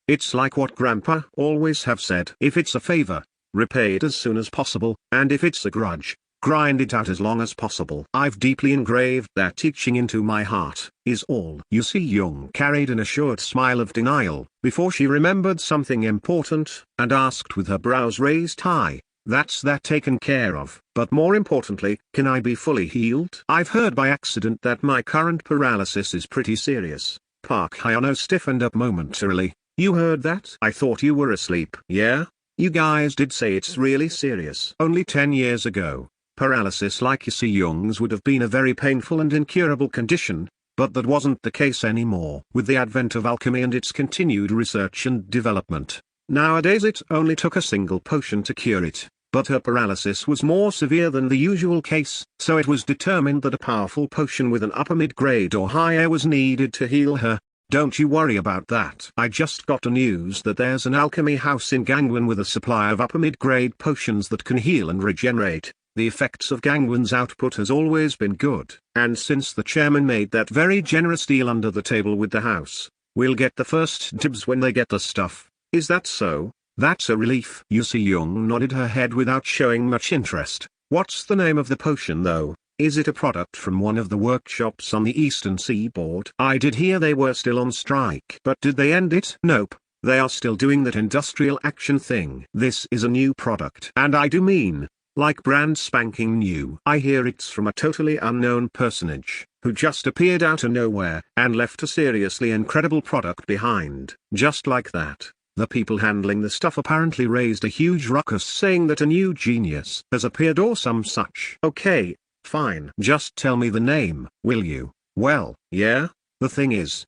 It's like what Grandpa always have said. If it's a favor, repay it as soon as possible, and if it's a grudge, grind it out as long as possible. I've deeply engraved that teaching into my heart, is all. Yu Si-young carried an assured smile of denial, before she remembered something important, and asked with her brows raised high, that's that taken care of. But more importantly, can I be fully healed? I've heard by accident that my current paralysis is pretty serious. Park Hyun-oh stiffened up momentarily. You heard that? I thought you were asleep. Yeah? You guys did say it's really serious. Only 10 years ago, paralysis like Yu Si-young's would have been a very painful and incurable condition, but that wasn't the case anymore. With the advent of alchemy and its continued research and development, nowadays it only took a single potion to cure it. But her paralysis was more severe than the usual case, so it was determined that a powerful potion with an upper mid-grade or higher was needed to heal her. Don't you worry about that. I just got the news that there's an alchemy house in Gangwon with a supply of upper mid-grade potions that can heal and regenerate. The effects of Gangwon's output has always been good, and since the chairman made that very generous deal under the table with the house, we'll get the first dibs when they get the stuff. Is that so? That's a relief. Yu Si-young nodded her head without showing much interest. What's the name of the potion though? Is it a product from one of the workshops on the eastern seaboard? I did hear they were still on strike. But did they end it? Nope. They are still doing that industrial action thing. This is a new product. And I do mean, like brand spanking new. I hear it's from a totally unknown personage, who just appeared out of nowhere, and left a seriously incredible product behind. Just like that, the people handling the stuff apparently raised a huge ruckus saying that a new genius has appeared or some such. Okay. Fine. Just tell me the name, will you? Well, yeah, the thing is,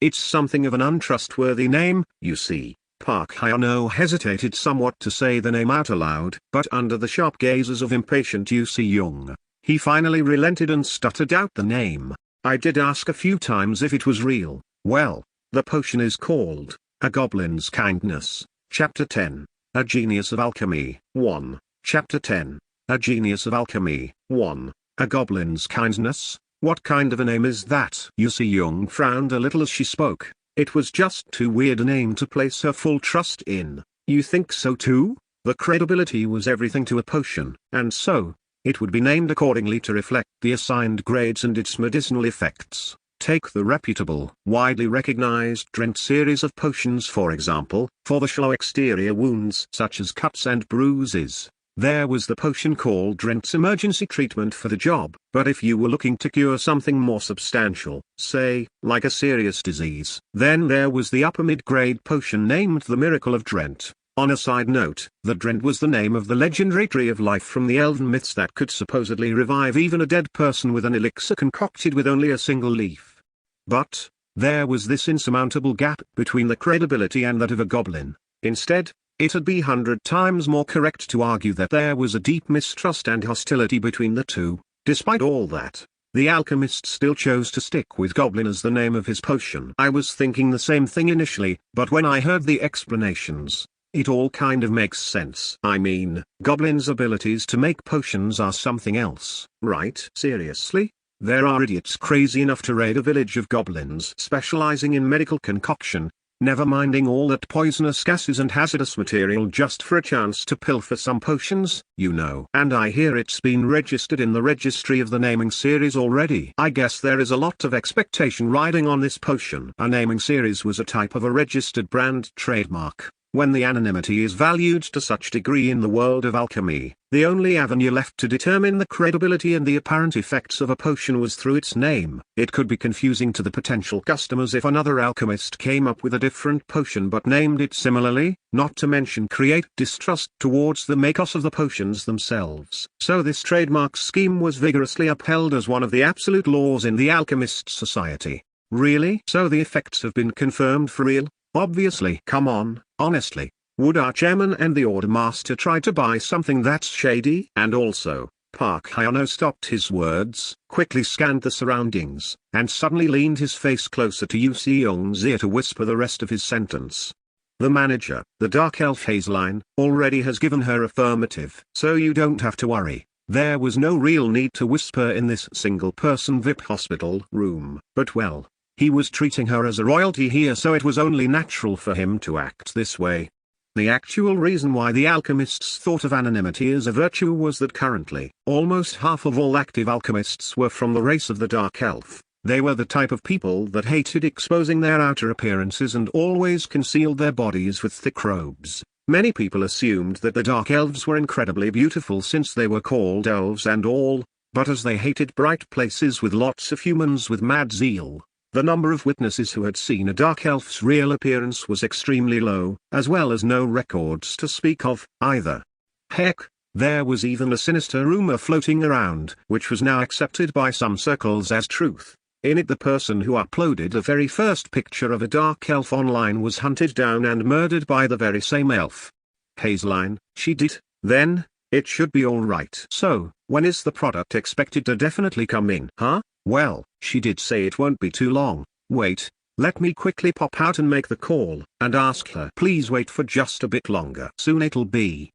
it's something of an untrustworthy name, you see. Park Hyun-oh hesitated somewhat to say the name out aloud, but under the sharp gazes of impatient Yu Si-young, he finally relented and stuttered out the name. I did ask a few times if it was real. Well, the potion is called, A Goblin's Kindness. Chapter 10, A Genius of Alchemy. 1. Chapter 10, A Genius of Alchemy. 1. A Goblin's Kindness. What kind of a name is that? Yu Si-young frowned a little as she spoke. It was just too weird a name to place her full trust in. You think so too? The credibility was everything to a potion, and so, it would be named accordingly to reflect the assigned grades and its medicinal effects. Take the reputable, widely recognized Drent series of potions for example. For the shallow exterior wounds such as cuts and bruises, there was the potion called Drent's Emergency Treatment for the job. But if you were looking to cure something more substantial, say, like a serious disease, then there was the upper mid-grade potion named the Miracle of Drent. On a side note, the Drent was the name of the legendary tree of life from the elven myths that could supposedly revive even a dead person with an elixir concocted with only a single leaf. But, there was this insurmountable gap between the credibility and that of a goblin. Instead, it'd be 100 times more correct to argue that there was a deep mistrust and hostility between the two. Despite all that, the alchemist still chose to stick with Goblin as the name of his potion. I was thinking the same thing initially, but when I heard the explanations, it all kind of makes sense. I mean, Goblin's abilities to make potions are something else, right? Seriously? There are idiots crazy enough to raid a village of goblins specializing in medical concoction, never minding all that poisonous gases and hazardous material just for a chance to pilfer some potions, you know. And I hear it's been registered in the registry of the naming series already. I guess there is a lot of expectation riding on this potion. A naming series was a type of a registered brand trademark. When the anonymity is valued to such degree in the world of alchemy, the only avenue left to determine the credibility and the apparent effects of a potion was through its name. It could be confusing to the potential customers if another alchemist came up with a different potion but named it similarly, not to mention create distrust towards the makers of the potions themselves. So this trademark scheme was vigorously upheld as one of the absolute laws in the Alchemist Society. Really? So the effects have been confirmed for real? Obviously. Come on, honestly. Would our chairman and the order master try to buy something that's shady? And also, Park Hyuno stopped his words, quickly scanned the surroundings, and suddenly leaned his face closer to Yu Seong's ear to whisper the rest of his sentence. The manager, the dark elf Hazeline, already has given her affirmative. So you don't have to worry. There was no real need to whisper in this single-person VIP hospital room. But well, he was treating her as a royalty here, so it was only natural for him to act this way. The actual reason why the alchemists thought of anonymity as a virtue was that currently, almost half of all active alchemists were from the race of the Dark Elf. They were the type of people that hated exposing their outer appearances and always concealed their bodies with thick robes. Many people assumed that the Dark Elves were incredibly beautiful since they were called elves and all, but as they hated bright places with lots of humans with mad zeal, the number of witnesses who had seen a Dark Elf's real appearance was extremely low, as well as no records to speak of, either. Heck, there was even a sinister rumor floating around, which was now accepted by some circles as truth. In it, the person who uploaded the very first picture of a Dark Elf online was hunted down and murdered by the very same elf. Hazeline, she did, then, it should be alright. So, when is the product expected to definitely come in? Huh? Well, she did say it won't be too long. Wait, let me quickly pop out and make the call, and ask her. Please wait for just a bit longer. Soon it'll be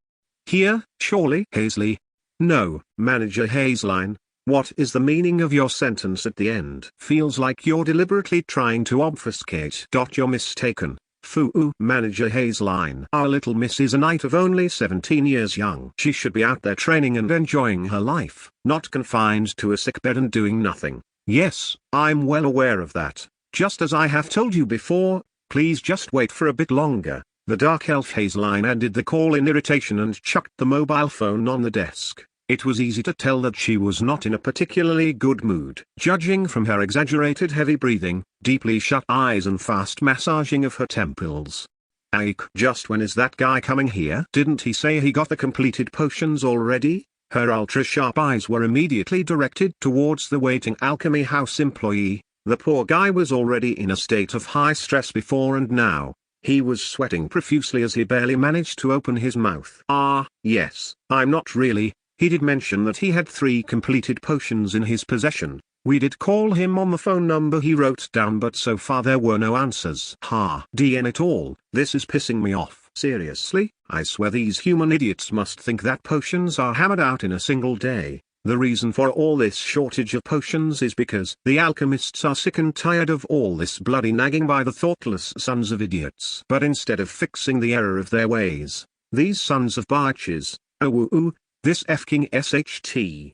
here, surely. Hazley? No, Manager Hazeline, what is the meaning of your sentence at the end? Feels like you're deliberately trying to obfuscate. You're mistaken. Foo. Manager Hazeline. Our little miss is a knight of only 17 years young. She should be out there training and enjoying her life, not confined to a sickbed and doing nothing. Yes, I'm well aware of that. Just as I have told you before, please just wait for a bit longer. The Dark Elf Hazeline ended the call in irritation and chucked the mobile phone on the desk. It was easy to tell that she was not in a particularly good mood. Judging from her exaggerated heavy breathing, deeply shut eyes and fast massaging of her temples. Ike, just when is that guy coming here? Didn't he say he got the completed potions already? Her ultra-sharp eyes were immediately directed towards the waiting alchemy house employee. The poor guy was already in a state of high stress before, and now, he was sweating profusely as he barely managed to open his mouth. Yes, I'm not really. He did mention that he had 3 completed potions in his possession. We did call him on the phone number he wrote down, but so far there were no answers. DN it all. This is pissing me off. Seriously, I swear these human idiots must think that potions are hammered out in a single day. The reason for all this shortage of potions is because the alchemists are sick and tired of all this bloody nagging by the thoughtless sons of idiots. But instead of fixing the error of their ways, these sons of bitches, this fking SHT.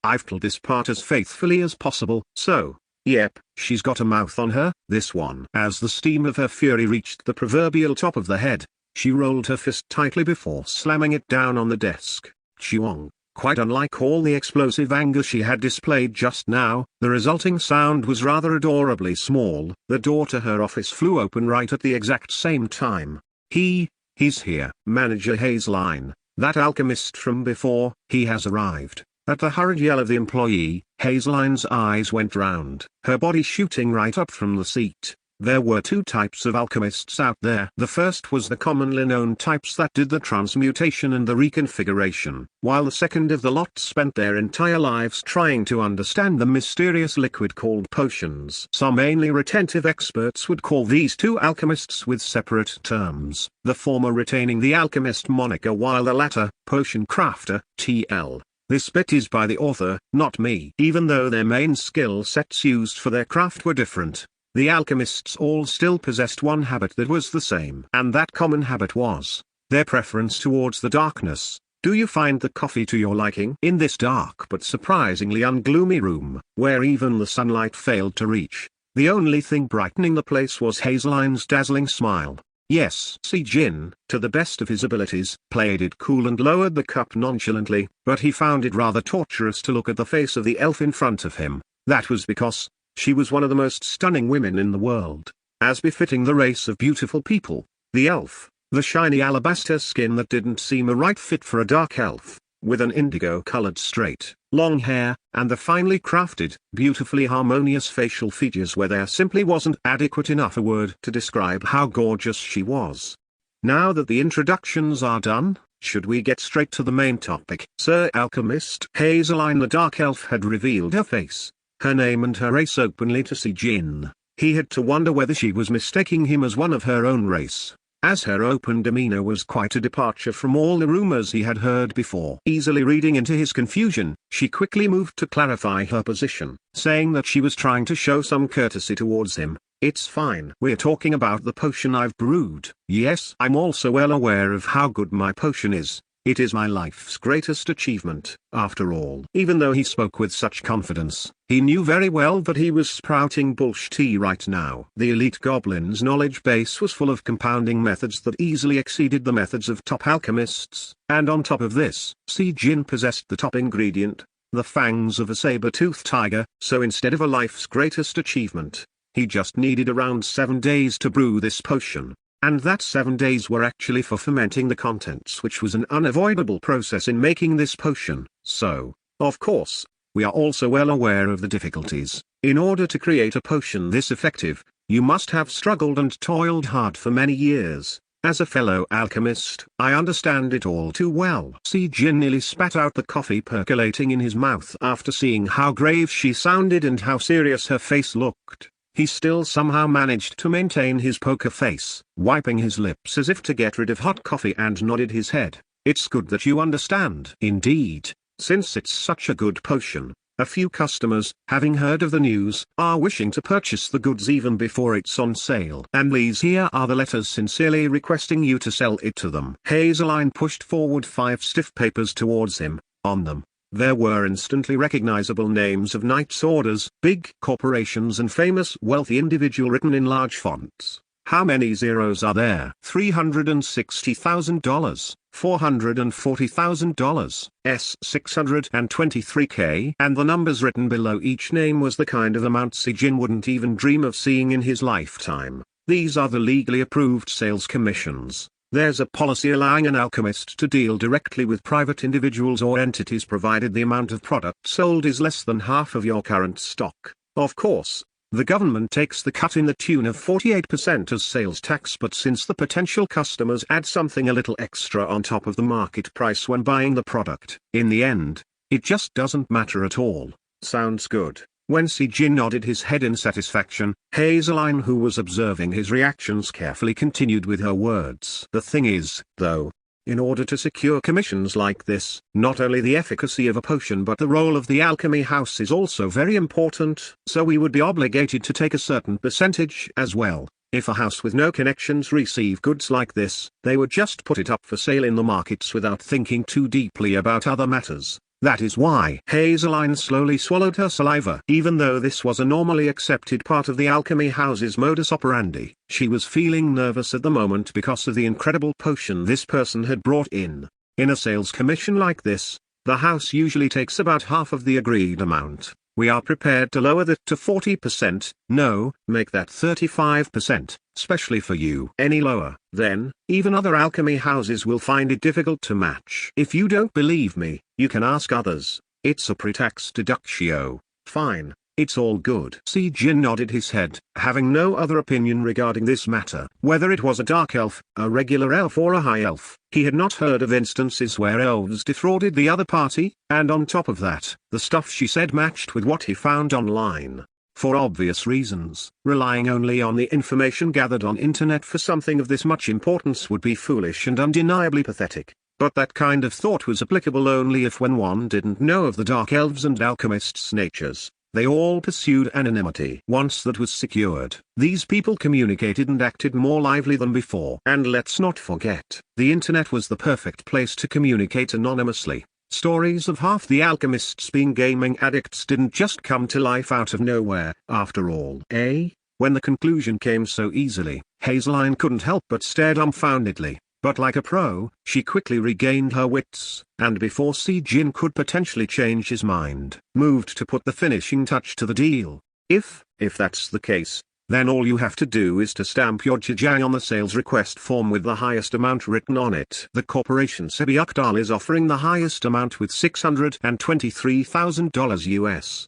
I've told this part as faithfully as possible, so, yep, she's got a mouth on her, this one. As the steam of her fury reached the proverbial top of the head, she rolled her fist tightly before slamming it down on the desk. Chuang. Quite unlike all the explosive anger she had displayed just now, the resulting sound was rather adorably small. The door to her office flew open right at the exact same time. He's here. Manager Hazeline. That alchemist from before, he has arrived. At the hurried yell of the employee, Hazeline's eyes went round, her body shooting right up from the seat. There were 2 types of alchemists out there. The first was the commonly known types that did the transmutation and the reconfiguration, while the second of the lot spent their entire lives trying to understand the mysterious liquid called potions. Some mainly retentive experts would call these 2 alchemists with separate terms, the former retaining the alchemist moniker while the latter, potion crafter, TL, This bit is by the author, not me. Even though their main skill sets used for their craft were different, the alchemists all still possessed one habit that was the same. And that common habit was their preference towards the darkness. Do you find the coffee to your liking? In this dark but surprisingly ungloomy room, where even the sunlight failed to reach, the only thing brightening the place was Hazeline's dazzling smile. Yes, Si Jin, to the best of his abilities, played it cool and lowered the cup nonchalantly, but he found it rather torturous to look at the face of the elf in front of him. That was because she was one of the most stunning women in the world. As befitting the race of beautiful people, the elf, the shiny alabaster skin that didn't seem a right fit for a dark elf, with an indigo-colored straight, long hair, and the finely crafted, beautifully harmonious facial features where there simply wasn't adequate enough a word to describe how gorgeous she was. Now that the introductions are done, should we get straight to the main topic? Sir Alchemist Hazeline the Dark Elf had revealed her face, her name and her race openly to Si Jin. He had to wonder whether she was mistaking him as one of her own race, as her open demeanor was quite a departure from all the rumors he had heard before. Easily reading into his confusion, she quickly moved to clarify her position, saying that she was trying to show some courtesy towards him. It's fine. We're talking about the potion I've brewed. Yes, I'm also well aware of how good my potion is. It is my life's greatest achievement, after all. Even though he spoke with such confidence, he knew very well that he was sprouting bullshit right now. The elite goblin's knowledge base was full of compounding methods that easily exceeded the methods of top alchemists, and on top of this, Si Jin possessed the top ingredient, the fangs of a saber-toothed tiger, so instead of a life's greatest achievement, he just needed around 7 days to brew this potion. And that 7 days were actually for fermenting the contents, which was an unavoidable process in making this potion. So, of course, we are also well aware of the difficulties. In order to create a potion this effective, you must have struggled and toiled hard for many years. As a fellow alchemist, I understand it all too well. Si Jin nearly spat out the coffee percolating in his mouth after seeing how grave she sounded and how serious her face looked. He still somehow managed to maintain his poker face, wiping his lips as if to get rid of hot coffee, and nodded his head. It's good that you understand. Indeed, since it's such a good potion, a few customers, having heard of the news, are wishing to purchase the goods even before it's on sale. And these here are the letters sincerely requesting you to sell it to them. Hazeline pushed forward 5 stiff papers towards him. On them, there were instantly recognizable names of knights' orders, big corporations and famous wealthy individual written in large fonts. How many zeros are there? $360,000, $440,000, $623K, and the numbers written below each name was the kind of amount Si Jin wouldn't even dream of seeing in his lifetime. These are the legally approved sales commissions. There's a policy allowing an alchemist to deal directly with private individuals or entities provided the amount of product sold is less than half of your current stock. Of course, the government takes the cut in the tune of 48% as sales tax, but since the potential customers add something a little extra on top of the market price when buying the product, in the end, it just doesn't matter at all. Sounds good. When Si Jin nodded his head in satisfaction, Hazeline, who was observing his reactions carefully, continued with her words. The thing is, though, in order to secure commissions like this, not only the efficacy of a potion but the role of the alchemy house is also very important, so we would be obligated to take a certain percentage as well. If a house with no connections receive goods like this, they would just put it up for sale in the markets without thinking too deeply about other matters. That is why Hazeline slowly swallowed her saliva. Even though this was a normally accepted part of the alchemy house's modus operandi, she was feeling nervous at the moment because of the incredible potion this person had brought in. In a sales commission like this, the house usually takes about half of the agreed amount. We are prepared to lower that to 40%, no, make that 35%, especially for you. Any lower, then, even other alchemy houses will find it difficult to match. If you don't believe me, you can ask others. It's a pre-tax deductio. Fine, it's all good. Si Jin nodded his head, having no other opinion regarding this matter. Whether it was a dark elf, a regular elf or a high elf, he had not heard of instances where elves defrauded the other party, and on top of that, the stuff she said matched with what he found online. For obvious reasons, relying only on the information gathered on internet for something of this much importance would be foolish and undeniably pathetic. But that kind of thought was applicable only if when one didn't know of the dark elves and alchemists' natures, they all pursued anonymity. Once that was secured, these people communicated and acted more lively than before. And let's not forget, the internet was the perfect place to communicate anonymously. Stories of half the alchemists being gaming addicts didn't just come to life out of nowhere, after all. When the conclusion came so easily, Hazeline couldn't help but stare dumbfoundedly. But like a pro, she quickly regained her wits, and before Si-Jin could potentially change his mind, moved to put the finishing touch to the deal. If that's the case, then all you have to do is to stamp your jajang on the sales request form with the highest amount written on it. The corporation Sebiukdal is offering the highest amount with $623,000 US.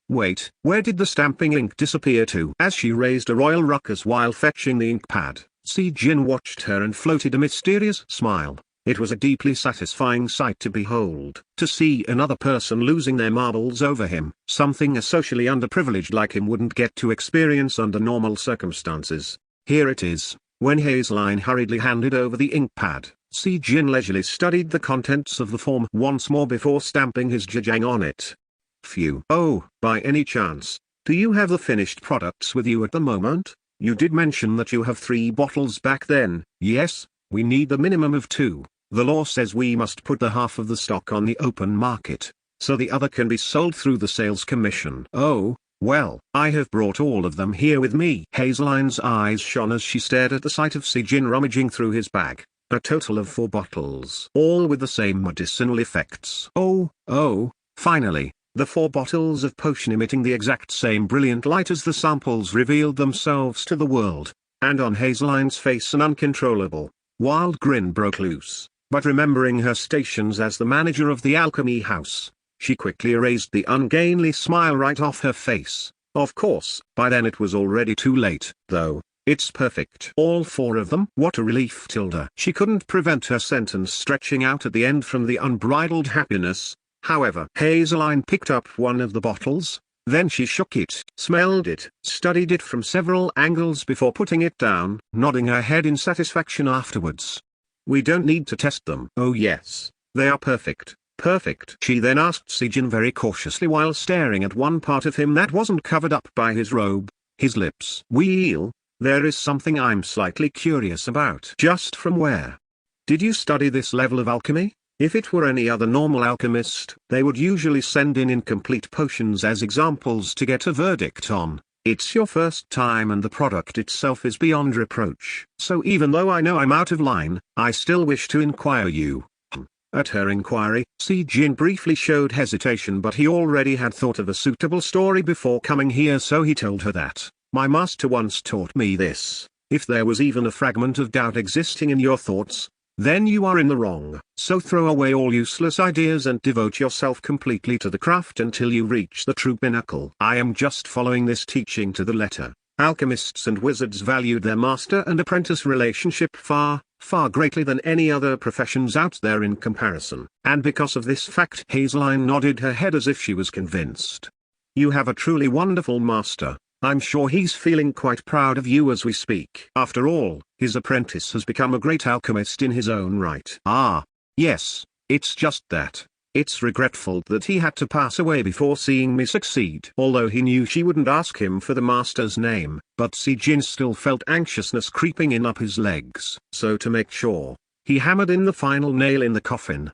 Wait, where did the stamping ink disappear to? As she raised a royal ruckus while fetching the ink pad, Si-Jin watched her and floated a mysterious smile. It was a deeply satisfying sight to behold, to see another person losing their marbles over him, something a socially underprivileged like him wouldn't get to experience under normal circumstances. Here it is. When Hazeline hurriedly handed over the ink pad, Si-Jin leisurely studied the contents of the form once more before stamping his jajang on it. Phew. Oh, by any chance, do you have the finished products with you at the moment? You did mention that you have 3 bottles back then. Yes, we need the minimum of 2. The law says we must put the half of the stock on the open market, so the other can be sold through the sales commission. Oh, well, I have brought all of them here with me. Hazeline's eyes shone as she stared at the sight of Si-Jin rummaging through his bag. A total of 4 bottles, all with the same medicinal effects. Oh, finally. The 4 bottles of potion emitting the exact same brilliant light as the samples revealed themselves to the world, and on Hazeline's face an uncontrollable, wild grin broke loose. But remembering her stations as the manager of the alchemy house, she quickly erased the ungainly smile right off her face. Of course, by then it was already too late, though. It's perfect. All 4 of them? What a relief, Tilda. She couldn't prevent her sentence stretching out at the end from the unbridled happiness. However, Hazeline picked up one of the bottles, then she shook it, smelled it, studied it from several angles before putting it down, nodding her head in satisfaction afterwards. We don't need to test them. Oh yes, they are perfect, perfect. She then asked Si-Jin very cautiously while staring at one part of him that wasn't covered up by his robe, his lips. Well, there is something I'm slightly curious about. Just from where did you study this level of alchemy? If it were any other normal alchemist, they would usually send in incomplete potions as examples to get a verdict on. It's your first time and the product itself is beyond reproach. So even though I know I'm out of line, I still wish to inquire you. At her inquiry, Si-Jin briefly showed hesitation, but he already had thought of a suitable story before coming here, so he told her that, my master once taught me this: if there was even a fragment of doubt existing in your thoughts, then you are in the wrong. So throw away all useless ideas and devote yourself completely to the craft until you reach the true pinnacle. I am just following this teaching to the letter. Alchemists and wizards valued their master and apprentice relationship far, far greatly than any other professions out there in comparison. And because of this fact, Hazeline nodded her head as if she was convinced. You have a truly wonderful master. I'm sure he's feeling quite proud of you as we speak. After all, his apprentice has become a great alchemist in his own right. Yes, it's just that. It's regretful that he had to pass away before seeing me succeed. Although he knew she wouldn't ask him for the master's name, but Si-Jin still felt anxiousness creeping in up his legs. So to make sure, he hammered in the final nail in the coffin.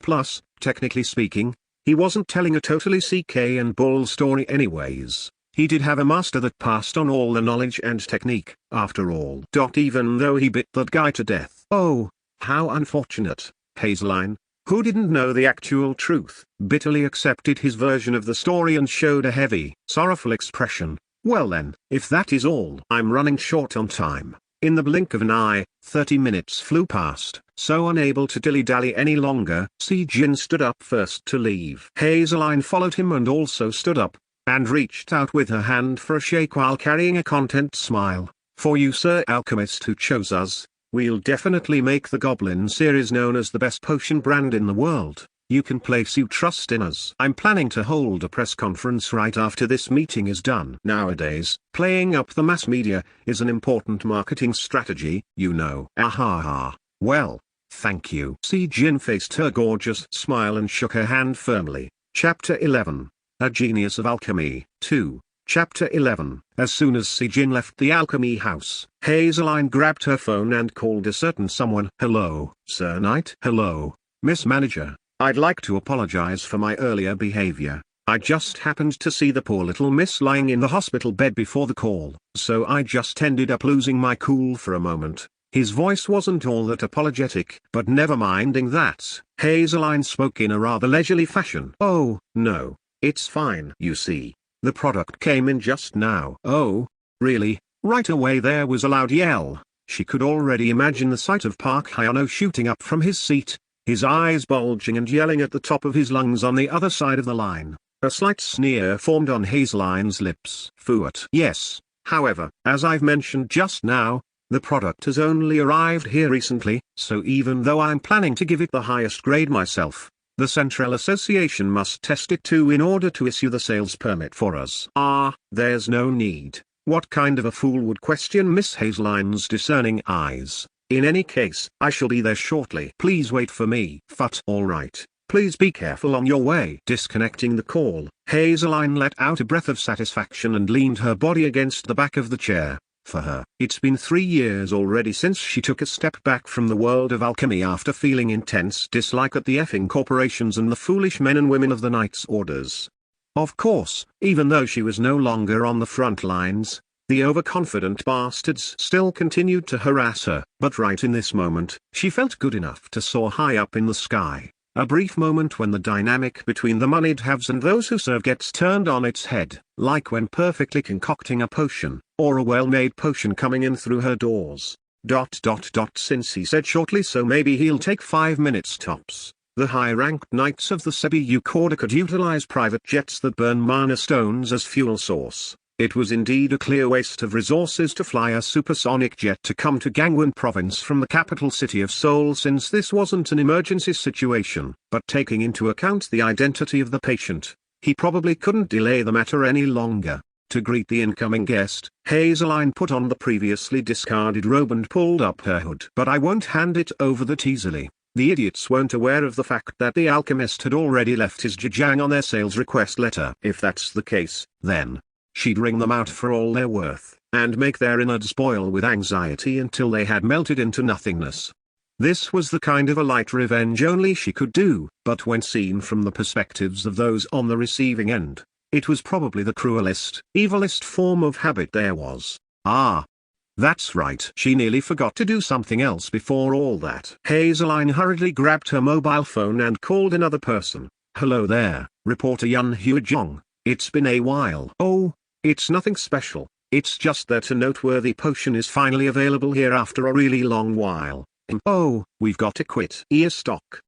Plus, technically speaking, he wasn't telling a totally CK and bull story anyways. He did have a master that passed on all the knowledge and technique, after all. Even though he bit that guy to death. Oh, how unfortunate. Hazeline, who didn't know the actual truth, bitterly accepted his version of the story and showed a heavy, sorrowful expression. Well then, if that is all, I'm running short on time. In the blink of an eye, 30 minutes flew past, so unable to dilly-dally any longer, Si-Jin stood up first to leave. Hazeline followed him and also stood up, and reached out with her hand for a shake while carrying a content smile. For you, Sir Alchemist, who chose us, we'll definitely make the Goblin series known as the best potion brand in the world. You can place your trust in us. I'm planning to hold a press conference right after this meeting is done. Nowadays, playing up the mass media is an important marketing strategy, you know. Well, Thank you. Si Jin faced her gorgeous smile and shook her hand firmly. Chapter 11. A Genius of Alchemy, 2. Chapter 11. As soon as Si Jin left the alchemy house, Hazeline grabbed her phone and called a certain someone. Hello, Sir Knight. Hello, Miss Manager. I'd like to apologize for my earlier behavior. I just happened to see the poor little miss lying in the hospital bed before the call, so I just ended up losing my cool for a moment. His voice wasn't all that apologetic, but never minding that, Hazeline spoke in a rather leisurely fashion. Oh, no, it's fine. You see, the product came in just now. Oh, really? Right away there was a loud yell. She could already imagine the sight of Park Hyuno shooting up from his seat, his eyes bulging and yelling at the top of his lungs on the other side of the line. A slight sneer formed on Hazeline's lips. Fuat. Yes, however, as I've mentioned just now, the product has only arrived here recently, so even though I'm planning to give it the highest grade myself, the Central Association must test it too in order to issue the sales permit for us. There's no need. What kind of a fool would question Miss Hazeline's discerning eyes? In any case, I shall be there shortly. Please wait for me. Fut. All right. Please be careful on your way. Disconnecting the call, Hazeline let out a breath of satisfaction and leaned her body against the back of the chair. For her, it's been 3 years already since she took a step back from the world of alchemy after feeling intense dislike at the effing corporations and the foolish men and women of the Knight's Orders. Of course, even though she was no longer on the front lines, the overconfident bastards still continued to harass her. But right in this moment, she felt good enough to soar high up in the sky. A brief moment when the dynamic between the moneyed haves and those who serve gets turned on its head, like when perfectly concocting a potion, or a well-made potion coming in through her doors. Since he said shortly so maybe he'll take 5 minutes tops. The high-ranked knights of the Sebi Order could utilize private jets that burn mana stones as fuel source. It was indeed a clear waste of resources to fly a supersonic jet to come to Gangwon province from the capital city of Seoul, since this wasn't an emergency situation. But taking into account the identity of the patient, he probably couldn't delay the matter any longer. To greet the incoming guest, Hazeline put on the previously discarded robe and pulled up her hood. But I won't hand it over that easily. The idiots weren't aware of the fact that the alchemist had already left his jajang on their sales request letter. If that's the case, then she'd wring them out for all they're worth, and make their innards boil with anxiety until they had melted into nothingness. This was the kind of a light revenge only she could do, but when seen from the perspectives of those on the receiving end, it was probably the cruelest, evilest form of habit there was. That's right. She nearly forgot to do something else before all that. Hazeline hurriedly grabbed her mobile phone and called another person. Hello there, reporter Yun Huijong. It's been a while. Oh, it's nothing special. It's just that a noteworthy potion is finally available here after a really long while. Oh, we've got a quit ear stock.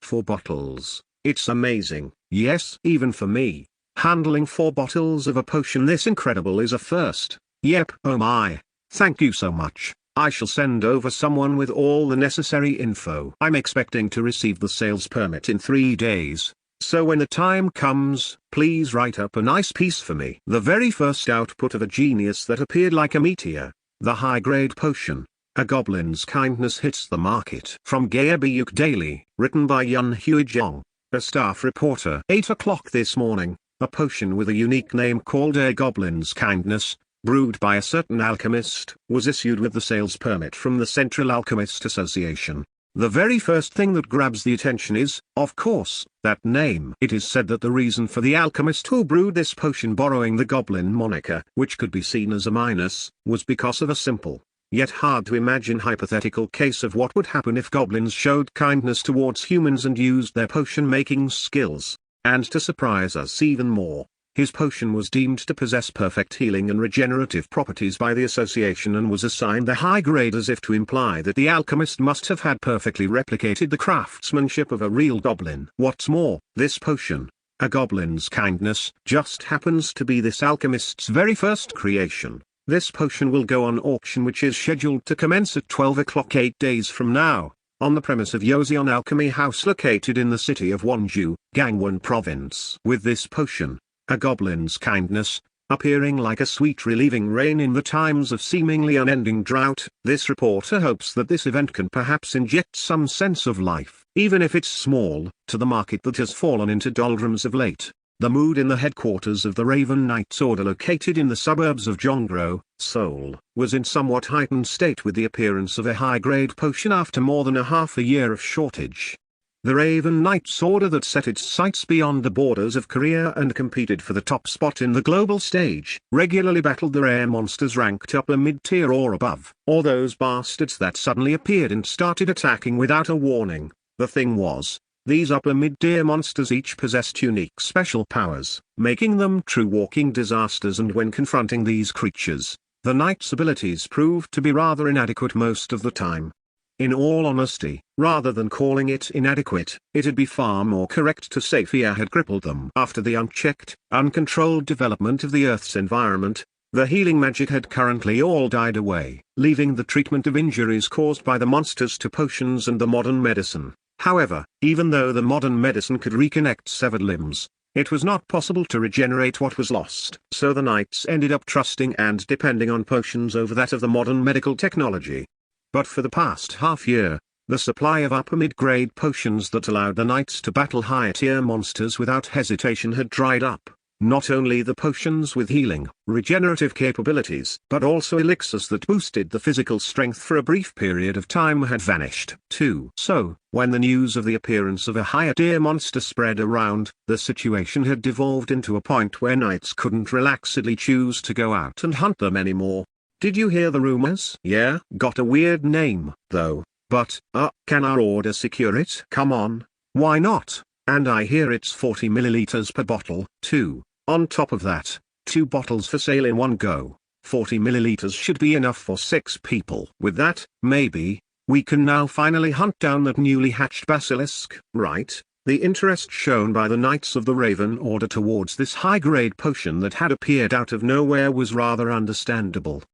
4 bottles. It's amazing. Yes, even for me. Handling 4 bottles of a potion this incredible is a first. Yep. Oh my. Thank you so much. I shall send over someone with all the necessary info. I'm expecting to receive the sales permit in 3 days. So when the time comes, please write up a nice piece for me. The very first output of a genius that appeared like a meteor, the high-grade potion, A Goblin's Kindness, hits the market. From Audiobook Daily, written by Yun Huijong, a staff reporter. 8 o'clock this morning, a potion with a unique name called A Goblin's Kindness, brewed by a certain alchemist, was issued with the sales permit from the Central Alchemist Association. The very first thing that grabs the attention is, of course, that name. It is said that the reason for the alchemist who brewed this potion borrowing the Goblin moniker, which could be seen as a minus, was because of a simple, yet hard to imagine hypothetical case of what would happen if goblins showed kindness towards humans and used their potion-making skills. And to surprise us even more, his potion was deemed to possess perfect healing and regenerative properties by the association and was assigned the high grade, as if to imply that the alchemist must have had perfectly replicated the craftsmanship of a real goblin. What's more, this potion, A Goblin's Kindness, just happens to be this alchemist's very first creation. This potion will go on auction, which is scheduled to commence at 12 o'clock 8 days from now, on the premise of Yoseon Alchemy House located in the city of Wonju, Gangwon Province. With this potion, A Goblin's Kindness, appearing like a sweet relieving rain in the times of seemingly unending drought. This reporter hopes that this event can perhaps inject some sense of life, even if it's small, to the market that has fallen into doldrums of late. The mood in the headquarters of the Raven Knights Order, located in the suburbs of Jongro, Seoul, was in somewhat heightened state with the appearance of a high-grade potion after more than half a year of shortage. The Raven Knights Order that set its sights beyond the borders of Korea and competed for the top spot in the global stage, regularly battled the rare monsters ranked upper mid-tier or above, or those bastards that suddenly appeared and started attacking without a warning. The thing was, these upper mid-tier monsters each possessed unique special powers, making them true walking disasters, and when confronting these creatures, the Knight's abilities proved to be rather inadequate most of the time. In all honesty, rather than calling it inadequate, it'd be far more correct to say fear had crippled them. After the unchecked, uncontrolled development of the Earth's environment, the healing magic had currently all died away, leaving the treatment of injuries caused by the monsters to potions and the modern medicine. However, even though the modern medicine could reconnect severed limbs, it was not possible to regenerate what was lost. So the Knights ended up trusting and depending on potions over that of the modern medical technology. But for the past half year, the supply of upper mid-grade potions that allowed the Knights to battle higher-tier monsters without hesitation had dried up. Not only the potions with healing, regenerative capabilities, but also elixirs that boosted the physical strength for a brief period of time had vanished too. So, when the news of the appearance of a higher-tier monster spread around, the situation had devolved into a point where Knights couldn't relaxedly choose to go out and hunt them anymore. Did you hear the rumors? Yeah, got a weird name, though, but, can our order secure it? Come on, why not? And I hear it's 40 milliliters per bottle, too. On top of that, 2 bottles for sale in one go. 40 milliliters should be enough for 6 people. With that, maybe, we can now finally hunt down that newly hatched basilisk, right? The interest shown by the Knights of the Raven Order towards this high-grade potion that had appeared out of nowhere was rather understandable.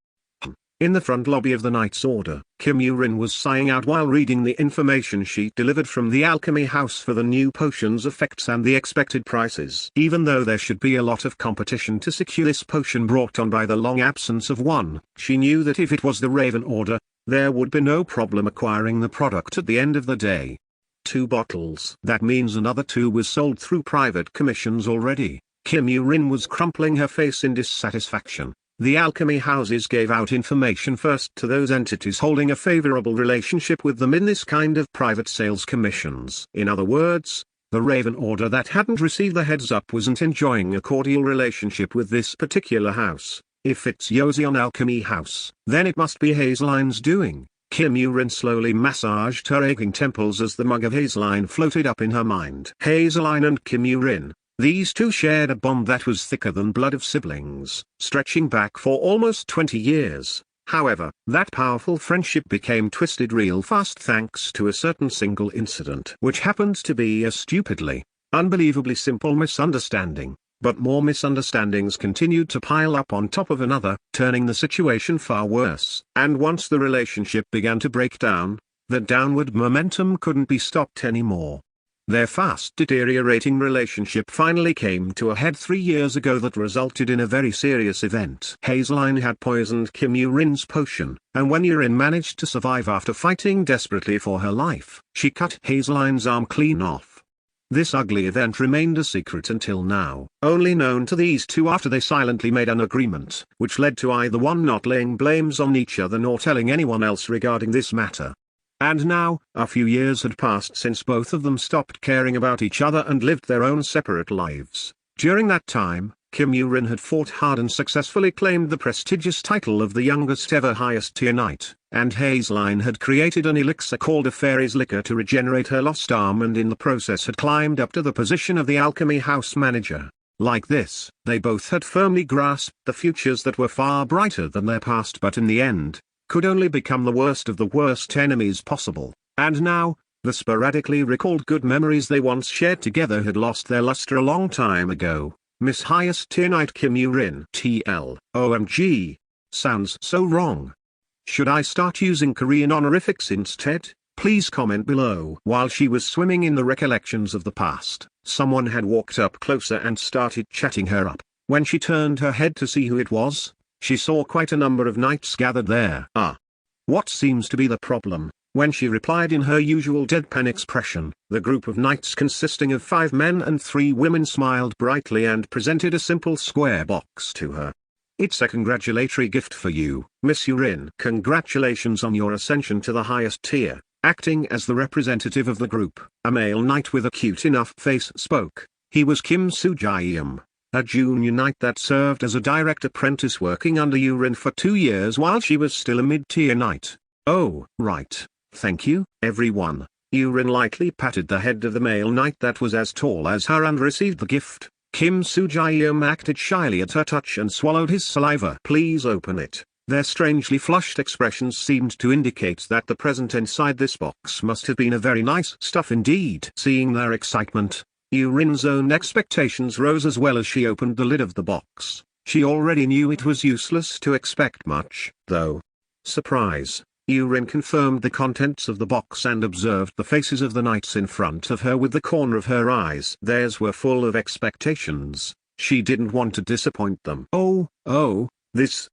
In the front lobby of the Knights Order, Kim Yoo-rin was sighing out while reading the information sheet delivered from the alchemy house for the new potion's effects and the expected prices. Even though there should be a lot of competition to secure this potion brought on by the long absence of one, she knew that if it was the Raven Order, there would be no problem acquiring the product at the end of the day. 2 bottles. That means another 2 was sold through private commissions already. Kim Yoo-rin was crumpling her face in dissatisfaction. The alchemy houses gave out information first to those entities holding a favorable relationship with them in this kind of private sales commissions. In other words, the Raven Order that hadn't received the heads up wasn't enjoying a cordial relationship with this particular house. If it's Yosion Alchemy House, then it must be Hazeline's doing. Kim Yoo-rin slowly massaged her aching temples as the mug of Hazeline floated up in her mind. Hazeline and Kim Yoo-rin. These two shared a bond that was thicker than blood of siblings, stretching back for almost 20 years. However, that powerful friendship became twisted real fast thanks to a certain single incident, which happened to be a stupidly, unbelievably simple misunderstanding. But more misunderstandings continued to pile up on top of another, turning the situation far worse. And once the relationship began to break down, the downward momentum couldn't be stopped anymore. Their fast deteriorating relationship finally came to a head 3 years ago that resulted in a very serious event. Hazeline had poisoned Kim Yoo-rin's potion, and when Yoo-rin managed to survive after fighting desperately for her life, she cut Hazeline's arm clean off. This ugly event remained a secret until now, only known to these two after they silently made an agreement, which led to either one not laying blames on each other nor telling anyone else regarding this matter. And now, a few years had passed since both of them stopped caring about each other and lived their own separate lives. During that time, Kim Yoo-rin had fought hard and successfully claimed the prestigious title of the youngest ever highest tier knight, and Hazeline had created an elixir called a fairy's liquor to regenerate her lost arm and in the process had climbed up to the position of the alchemy house manager. Like this, they both had firmly grasped the futures that were far brighter than their past but in the end, could only become the worst of the worst enemies possible. And now, the sporadically recalled good memories they once shared together had lost their luster a long time ago. Miss Highest Tier Knight Kim Yoo-rin TL, OMG. Sounds so wrong. Should I start using Korean honorifics instead? Please comment below. While she was swimming in the recollections of the past, someone had walked up closer and started chatting her up. When she turned her head to see who it was, she saw quite a number of knights gathered there. What seems to be the problem? When she replied in her usual deadpan expression, the group of knights consisting of 5 men and 3 women smiled brightly and presented a simple square box to her. "It's a congratulatory gift for you, Miss Urin. Congratulations on your ascension to the highest tier." Acting as the representative of the group, a male knight with a cute enough face spoke. He was Kim Soo-jae-yum, a junior knight that served as a direct apprentice working under Urin for 2 years while she was still a mid-tier knight. "Oh, right. Thank you, everyone." Urin lightly patted the head of the male knight that was as tall as her and received the gift. Kim Soo-jae-yum acted shyly at her touch and swallowed his saliva. "Please open it." Their strangely flushed expressions seemed to indicate that the present inside this box must have been a very nice stuff indeed. Seeing their excitement, Urin's own expectations rose as well as she opened the lid of the box. She already knew it was useless to expect much, though. Surprise! Urin confirmed the contents of the box and observed the faces of the knights in front of her with the corner of her eyes. Theirs were full of expectations. She didn't want to disappoint them. Oh,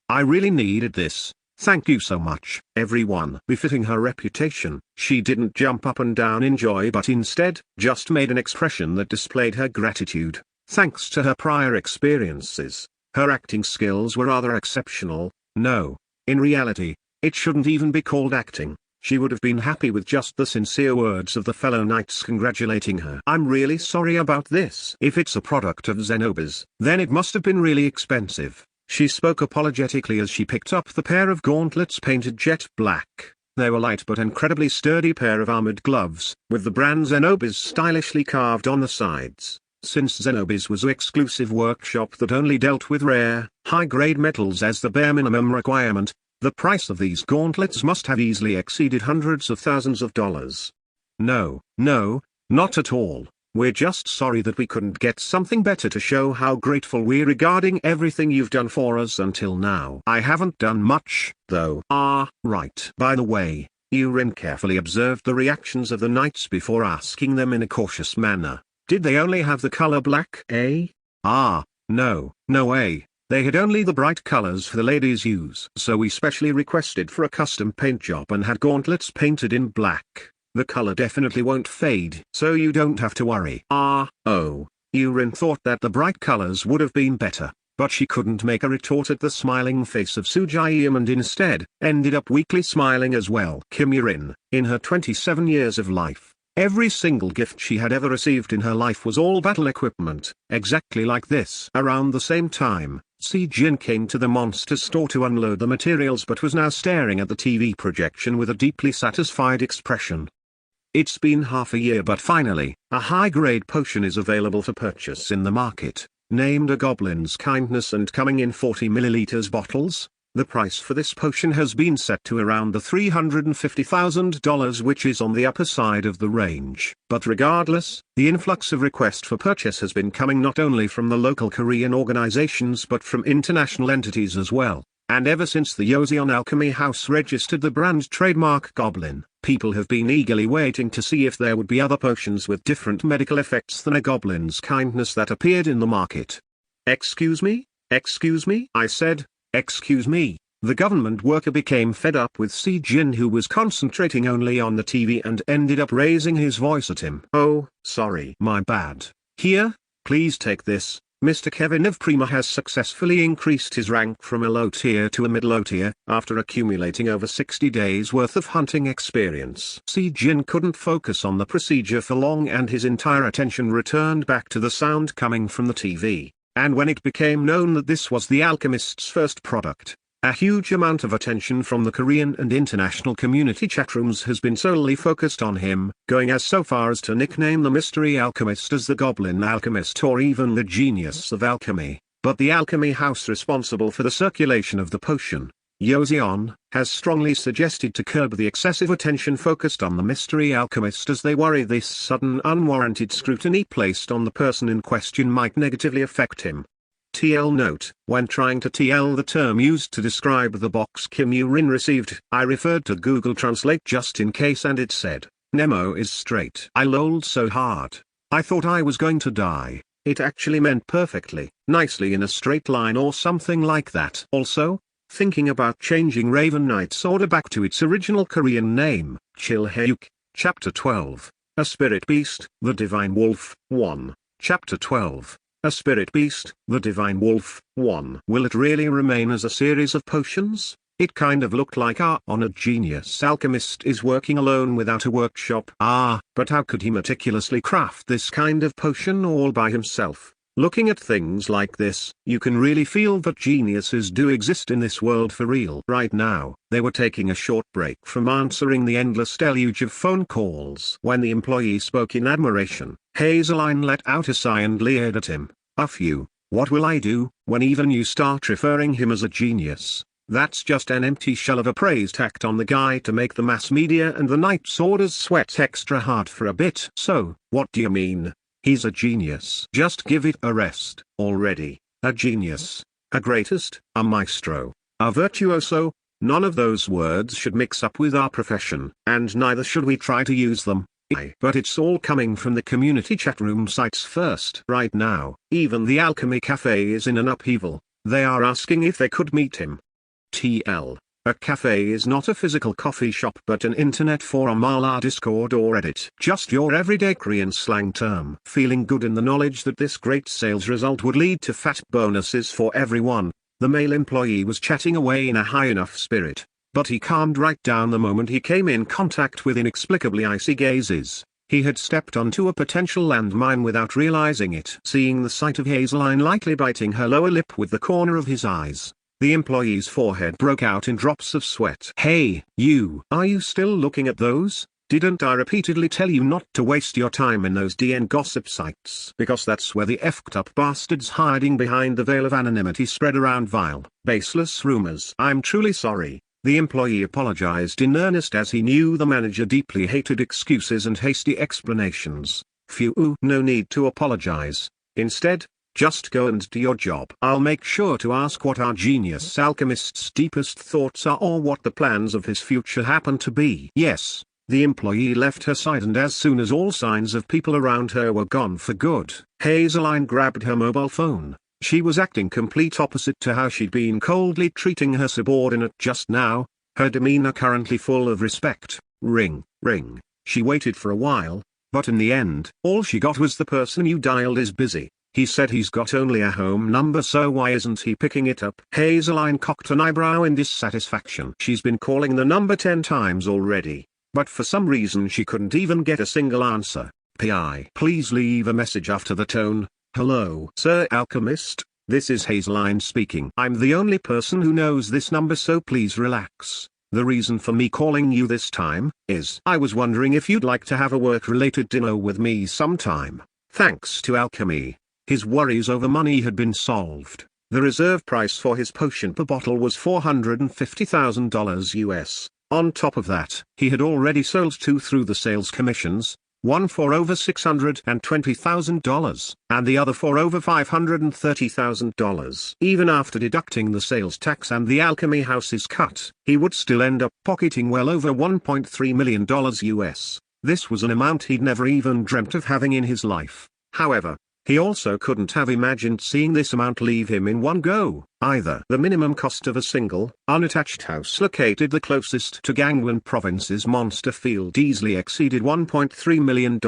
I really needed this. Thank you so much, everyone." Befitting her reputation, she didn't jump up and down in joy but instead just made an expression that displayed her gratitude. Thanks to her prior experiences, her acting skills were rather exceptional. No, in reality, it shouldn't even be called acting. She would have been happy with just the sincere words of the fellow knights congratulating her. "I'm really sorry about this. If it's a product of Zenobi's, then it must have been really expensive." She spoke apologetically as she picked up the pair of gauntlets painted jet black. They were light but incredibly sturdy pair of armored gloves, with the brand Zenobi's stylishly carved on the sides. Since Zenobi's was an exclusive workshop that only dealt with rare, high-grade metals as the bare minimum requirement, the price of these gauntlets must have easily exceeded hundreds of thousands of dollars. No, not at all. We're just sorry that we couldn't get something better to show how grateful we're regarding everything you've done for us until now. I haven't done much, though. Right. By the way, Urin carefully observed the reactions of the knights before asking them in a cautious manner. Did they only have the color black, eh? No way. They had only the bright colors for the ladies' use. So we specially requested for a custom paint job and had gauntlets painted in black. The color definitely won't fade, so you don't have to worry. Urin thought that the bright colors would have been better, but she couldn't make a retort at the smiling face of Soo-jae-yum and instead ended up weakly smiling as well. Kim Urin, in her 27 years of life, every single gift she had ever received in her life was all battle equipment, exactly like this. Around the same time, Si-jin came to the monster store to unload the materials but was now staring at the TV projection with a deeply satisfied expression. It's been half a year but finally, a high-grade potion is available for purchase in the market, named a Goblin's Kindness and coming in 40 milliliters bottles. The price for this potion has been set to around the $350,000 which is on the upper side of the range. But regardless, the influx of request for purchase has been coming not only from the local Korean organizations but from international entities as well. And ever since the Yoseon Alchemy House registered the brand trademark Goblin, people have been eagerly waiting to see if there would be other potions with different medical effects than a Goblin's Kindness that appeared in the market. Excuse me? I said, excuse me. The government worker became fed up with Si-jin who was concentrating only on the TV and ended up raising his voice at him. "Oh, sorry. My bad. Here, please take this. Mr. Kevin of Prima has successfully increased his rank from a low tier to a mid-low tier, after accumulating over 60 days worth of hunting experience." Si-jin couldn't focus on the procedure for long and his entire attention returned back to the sound coming from the TV. And when it became known that this was the alchemist's first product, a huge amount of attention from the Korean and international community chatrooms has been solely focused on him, going as so far as to nickname the mystery alchemist as the Goblin Alchemist or even the Genius of Alchemy. But the alchemy house responsible for the circulation of the potion, Yoseon, has strongly suggested to curb the excessive attention focused on the mystery alchemist as they worry this sudden unwarranted scrutiny placed on the person in question might negatively affect him. TL note: when trying to TL the term used to describe the box Kim Urin received, I referred to Google Translate just in case and it said, Nemo is straight. I lolled so hard. I thought I was going to die. It actually meant perfectly, nicely in a straight line or something like that. Also, thinking about changing Raven Knight's order back to its original Korean name, Chilhaeuk, Chapter 12, A Spirit Beast, The Divine Wolf, 1, Chapter 12, A Spirit Beast, The Divine Wolf, 1. Will it really remain as a series of potions? It kind of looked like our honored genius alchemist is working alone without a workshop. But how could he meticulously craft this kind of potion all by himself? Looking at things like this, you can really feel that geniuses do exist in this world for real. Right now, they were taking a short break from answering the endless deluge of phone calls. When the employee spoke in admiration, Hazeline let out a sigh and leered at him. "Phew, what will I do, when even you start referring him as a genius? That's just an empty shell of a praise tacked on the guy to make the mass media and the Knight's Orders sweat extra hard for a bit." "So, what do you mean? He's a genius." "Just give it a rest already. A genius, a greatest, a maestro, a virtuoso. None of those words should mix up with our profession, and neither should we try to use them. But it's all coming from the community chat room sites first. Right now, even the Alchemy Cafe is in an upheaval. They are asking if they could meet him. TL. A cafe is not a physical coffee shop but an internet forum a la Discord or Reddit. Just your everyday Korean slang term. Feeling good in the knowledge that this great sales result would lead to fat bonuses for everyone, the male employee was chatting away in a high enough spirit, but he calmed right down the moment he came in contact with inexplicably icy gazes. He had stepped onto a potential landmine without realizing it. Seeing the sight of Hazeline lightly biting her lower lip with the corner of his eyes, the employee's forehead broke out in drops of sweat. "Hey, you! Are you still looking at those? Didn't I repeatedly tell you not to waste your time in those DN gossip sites? Because that's where the effed up bastards hiding behind the veil of anonymity spread around vile, baseless rumors." "I'm truly sorry." The employee apologized in earnest as he knew the manager deeply hated excuses and hasty explanations. "Phew, no need to apologize. Instead, just go and do your job. I'll make sure to ask what our genius alchemist's deepest thoughts are or what the plans of his future happen to be." Yes, the employee left her side, and as soon as all signs of people around her were gone for good, Hazeline grabbed her mobile phone. She was acting complete opposite to how she'd been coldly treating her subordinate just now, her demeanor currently full of respect. Ring, ring. She waited for a while, but in the end, all she got was "The person you dialed is busy. He said he's got only a home number, so why isn't he picking it up?" Hazeline cocked an eyebrow in dissatisfaction. She's been calling the number 10 times already, but for some reason she couldn't even get a single answer. "PI, please leave a message after the tone." "Hello, Sir Alchemist, this is Hazeline speaking. I'm the only person who knows this number, so please relax. The reason for me calling you this time is I was wondering if you'd like to have a work-related dinner with me sometime." Thanks to Alchemy, his worries over money had been solved. The reserve price for his potion per bottle was $450,000 US. On top of that, he had already sold 2 through the sales commissions, one for over $620,000, and the other for over $530,000. Even after deducting the sales tax and the Alchemy House's cut, he would still end up pocketing well over $1.3 million US. This was an amount he'd never even dreamt of having in his life. However, he also couldn't have imagined seeing this amount leave him in one go, either. The minimum cost of a single, unattached house located the closest to Gangwon Province's monster field easily exceeded $1.3 million.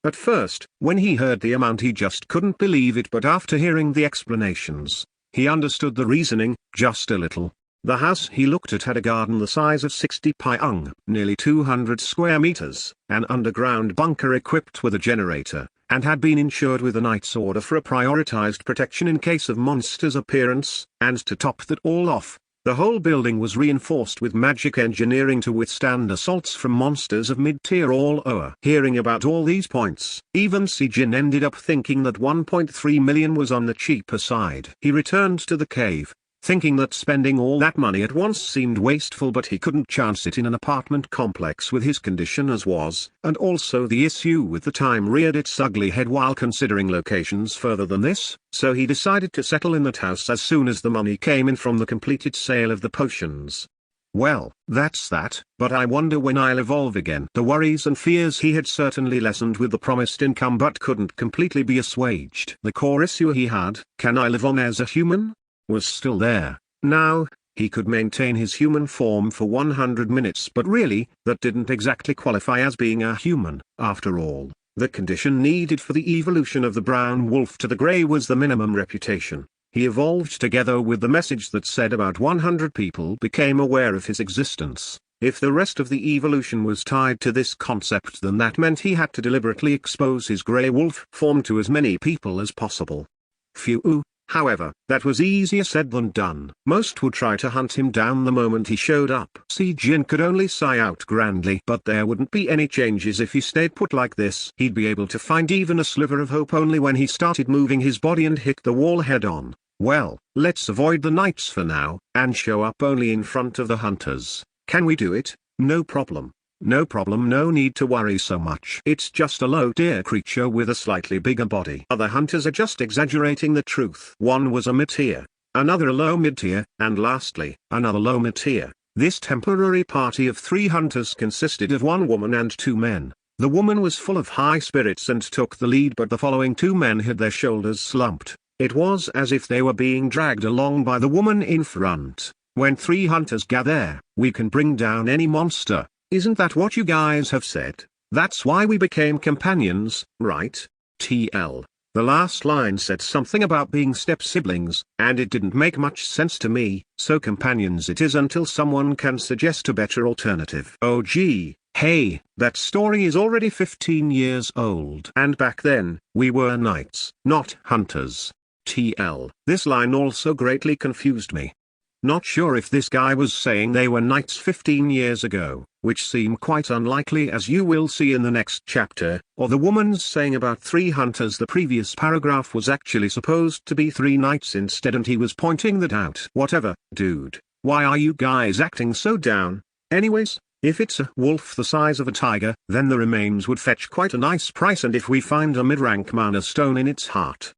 At first, when he heard the amount, he just couldn't believe it, but after hearing the explanations, he understood the reasoning, just a little. The house he looked at had a garden the size of 60 pyong, nearly 200 square meters, an underground bunker equipped with a generator, and had been insured with a Knight's Order for a prioritized protection in case of monsters' appearance, and to top that all off, the whole building was reinforced with magic engineering to withstand assaults from monsters of mid-tier all over. Hearing about all these points, even Sejin ended up thinking that $1.3 million was on the cheaper side. He returned to the cave, thinking that spending all that money at once seemed wasteful, but he couldn't chance it in an apartment complex with his condition as was, and also the issue with the time reared its ugly head while considering locations further than this, so he decided to settle in that house as soon as the money came in from the completed sale of the potions. Well, that's that, but I wonder when I'll evolve again. The worries and fears he had certainly lessened with the promised income but couldn't completely be assuaged. The core issue he had, can I live on as a human, was still there. Now, he could maintain his human form for 100 minutes, but really, that didn't exactly qualify as being a human. After all, the condition needed for the evolution of the brown wolf to the grey was the minimum reputation. He evolved together with the message that said about 100 people became aware of his existence. If the rest of the evolution was tied to this concept, then that meant he had to deliberately expose his grey wolf form to as many people as possible. Phew. However, that was easier said than done. Most would try to hunt him down the moment he showed up. Si Jin could only sigh out grandly. But there wouldn't be any changes if he stayed put like this. He'd be able to find even a sliver of hope only when he started moving his body and hit the wall head on. Well, let's avoid the knights for now, and show up only in front of the hunters. Can we do it? No problem. No problem, no need to worry so much. It's just a low-tier creature with a slightly bigger body. Other hunters are just exaggerating the truth. One was a mid-tier, another a low mid-tier, and lastly, another low mid-tier. This temporary party of 3 hunters consisted of 1 woman and 2 men. The woman was full of high spirits and took the lead, but the following 2 men had their shoulders slumped. It was as if they were being dragged along by the woman in front. When 3 hunters gather, we can bring down any monster. Isn't that what you guys have said? That's why we became companions, right? TL. The last line said something about being step-siblings, and it didn't make much sense to me, so companions it is until someone can suggest a better alternative. Oh gee, hey, that story is already 15 years old. And back then, we were knights, not hunters. TL. This line also greatly confused me. Not sure if this guy was saying they were knights 15 years ago, which seem quite unlikely as you will see in the next chapter, or the woman's saying about 3 hunters. The previous paragraph was actually supposed to be 3 knights instead, and he was pointing that out. Whatever, dude, why are you guys acting so down? Anyways, if it's a wolf the size of a tiger, then the remains would fetch quite a nice price, and if we find a mid-rank mana stone in its heart.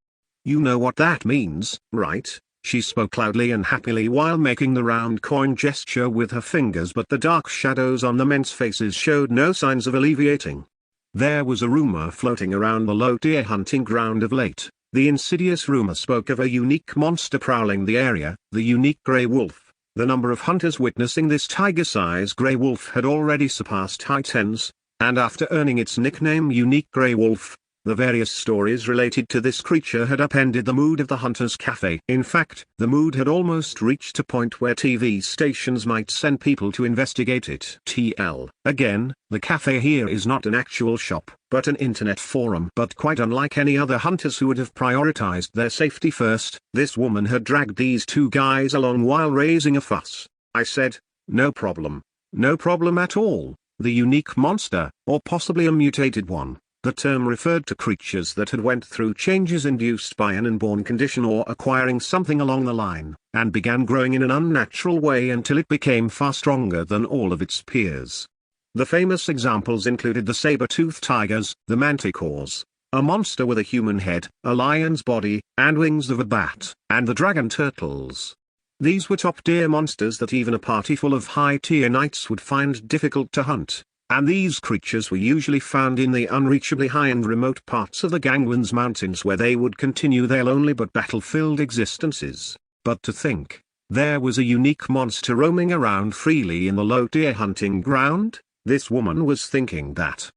You know what that means, right? She spoke loudly and happily while making the round coin gesture with her fingers, but the dark shadows on the men's faces showed no signs of alleviating. There was a rumor floating around the low-tier hunting ground of late. The insidious rumor spoke of a unique monster prowling the area, the unique grey wolf. The number of hunters witnessing this tiger-sized grey wolf had already surpassed high tens, and after earning its nickname Unique Grey Wolf, the various stories related to this creature had upended the mood of the Hunters Cafe. In fact, the mood had almost reached a point where TV stations might send people to investigate it. TL. Again, the cafe here is not an actual shop, but an internet forum. But quite unlike any other hunters who would have prioritized their safety first, this woman had dragged these 2 guys along while raising a fuss. I said, no problem. No problem at all. The unique monster, or possibly a mutated one. The term referred to creatures that had went through changes induced by an inborn condition or acquiring something along the line, and began growing in an unnatural way until it became far stronger than all of its peers. The famous examples included the saber-toothed tigers, the manticores, a monster with a human head, a lion's body, and wings of a bat, and the dragon turtles. These were top-tier monsters that even a party full of high-tier knights would find difficult to hunt. And these creatures were usually found in the unreachably high and remote parts of the Gangwons Mountains, where they would continue their lonely but battle-filled existences. But to think, there was a unique monster roaming around freely in the low-tier hunting ground? This woman was thinking that.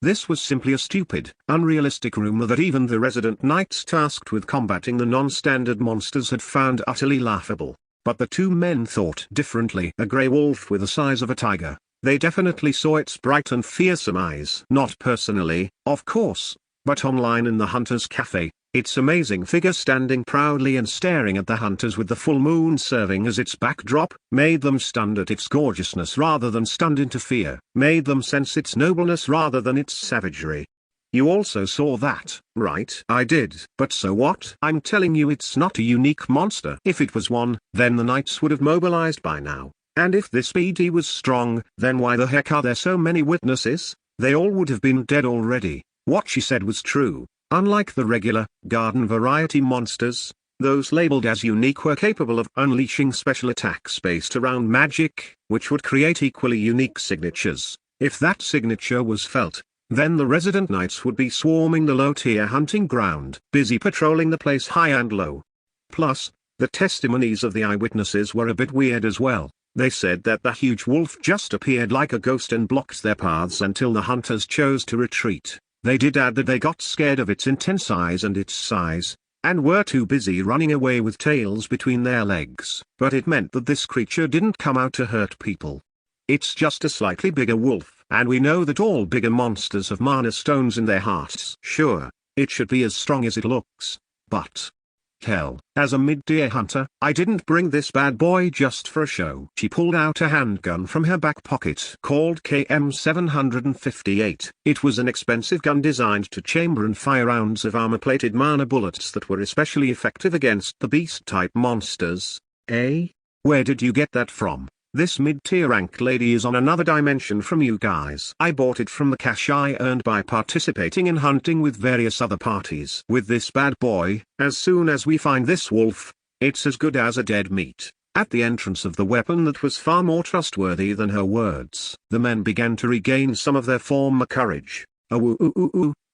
This was simply a stupid, unrealistic rumor that even the resident knights tasked with combating the non-standard monsters had found utterly laughable. But the 2 men thought differently. A grey wolf with the size of a tiger. They definitely saw its bright and fearsome eyes. Not personally, of course, but online in the Hunters Cafe, its amazing figure standing proudly and staring at the hunters with the full moon serving as its backdrop, made them stunned at its gorgeousness rather than stunned into fear, made them sense its nobleness rather than its savagery. You also saw that, right? I did. But so what? I'm telling you, it's not a unique monster. If it was one, then the knights would have mobilized by now. And if this BD was strong, then why the heck are there so many witnesses? They all would have been dead already. What she said was true. Unlike the regular, garden variety monsters, Those labeled as unique were capable of unleashing special attacks based around magic, which would create equally unique signatures. If that signature was felt, then the resident knights would be swarming the low-tier hunting ground, busy patrolling the place high and low. Plus, the testimonies of the eyewitnesses were a bit weird as well. They said that the huge wolf just appeared like a ghost and blocked their paths until the hunters chose to retreat. They did add that they got scared of its intense eyes and its size, and were too busy running away with tails between their legs. But it meant that this creature didn't come out to hurt people. It's just a slightly bigger wolf, and we know that all bigger monsters have mana stones in their hearts. Sure, it should be as strong as it looks, but hell, as a mid-tier hunter, I didn't bring this bad boy just for a show. She pulled out a handgun from her back pocket called KM758. It was an expensive gun designed to chamber and fire rounds of armor-plated mana bullets that were especially effective against the beast-type monsters. Eh? Where did you get that from? This mid-tier rank lady is on another dimension from you guys. I bought it from the cash I earned by participating in hunting with various other parties. With this bad boy, as soon as we find this wolf, it's as good as a dead meat. At the entrance of the weapon that was far more trustworthy than her words, the men began to regain some of their former courage.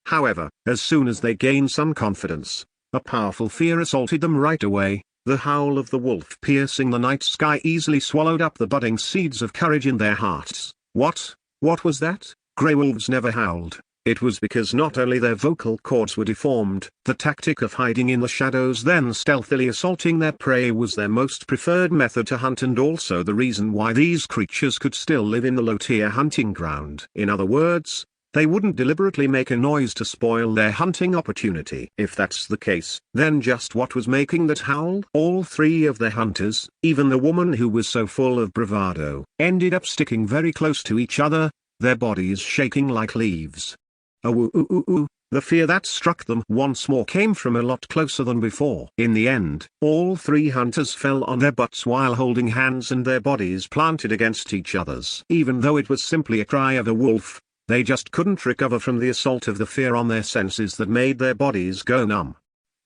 However, as soon as they gained some confidence, a powerful fear assaulted them right away. The howl of the wolf piercing the night sky easily swallowed up the budding seeds of courage in their hearts. What was that? Grey wolves never howled. It was because not only their vocal cords were deformed, the tactic of hiding in the shadows then stealthily assaulting their prey was their most preferred method to hunt, and also the reason why these creatures could still live in the low-tier hunting ground. In other words, they wouldn't deliberately make a noise to spoil their hunting opportunity. If that's the case, then just what was making that howl? All three of their hunters, even the woman who was so full of bravado, ended up sticking very close to each other, their bodies shaking like leaves. The fear that struck them once more came from a lot closer than before. In the end, all three hunters fell on their butts while holding hands and their bodies planted against each other's. Even though it was simply a cry of a wolf, they just couldn't recover from the assault of the fear on their senses that made their bodies go numb.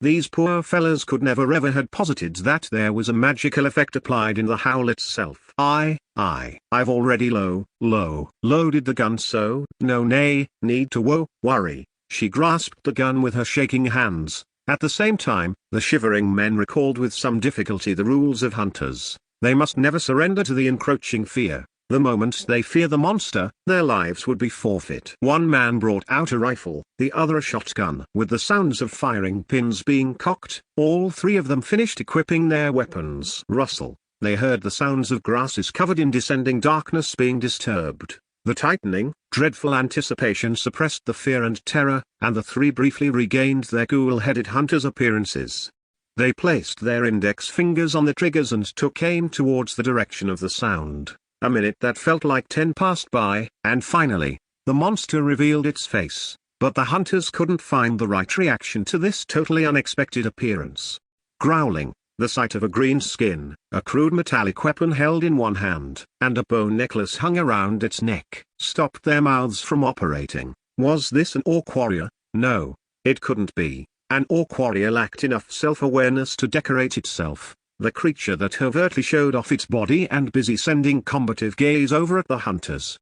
These poor fellas could never ever had posited that there was a magical effect applied in the howl itself. I've already loaded the gun, so no need to worry. She grasped the gun with her shaking hands. At the same time, the shivering men recalled with some difficulty the rules of hunters. They must never surrender to the encroaching fear. The moment they fear the monster, their lives would be forfeit. One man brought out a rifle, the other a shotgun. With the sounds of firing pins being cocked, all three of them finished equipping their weapons. Rustle. They heard the sounds of grasses covered in descending darkness being disturbed. The tightening, dreadful anticipation suppressed the fear and terror, and the three briefly regained their cool-headed hunters' appearances. They placed their index fingers on the triggers and took aim towards the direction of the sound. A minute that felt like 10 passed by, and finally, the monster revealed its face, but the hunters couldn't find the right reaction to this totally unexpected appearance. Growling, the sight of a green skin, a crude metallic weapon held in one hand, and a bone necklace hung around its neck, stopped their mouths from operating. Was this an orc warrior? No, it couldn't be. An orc warrior lacked enough self-awareness to decorate itself. The creature that overtly showed off its body and busy sending combative gaze over at the hunters.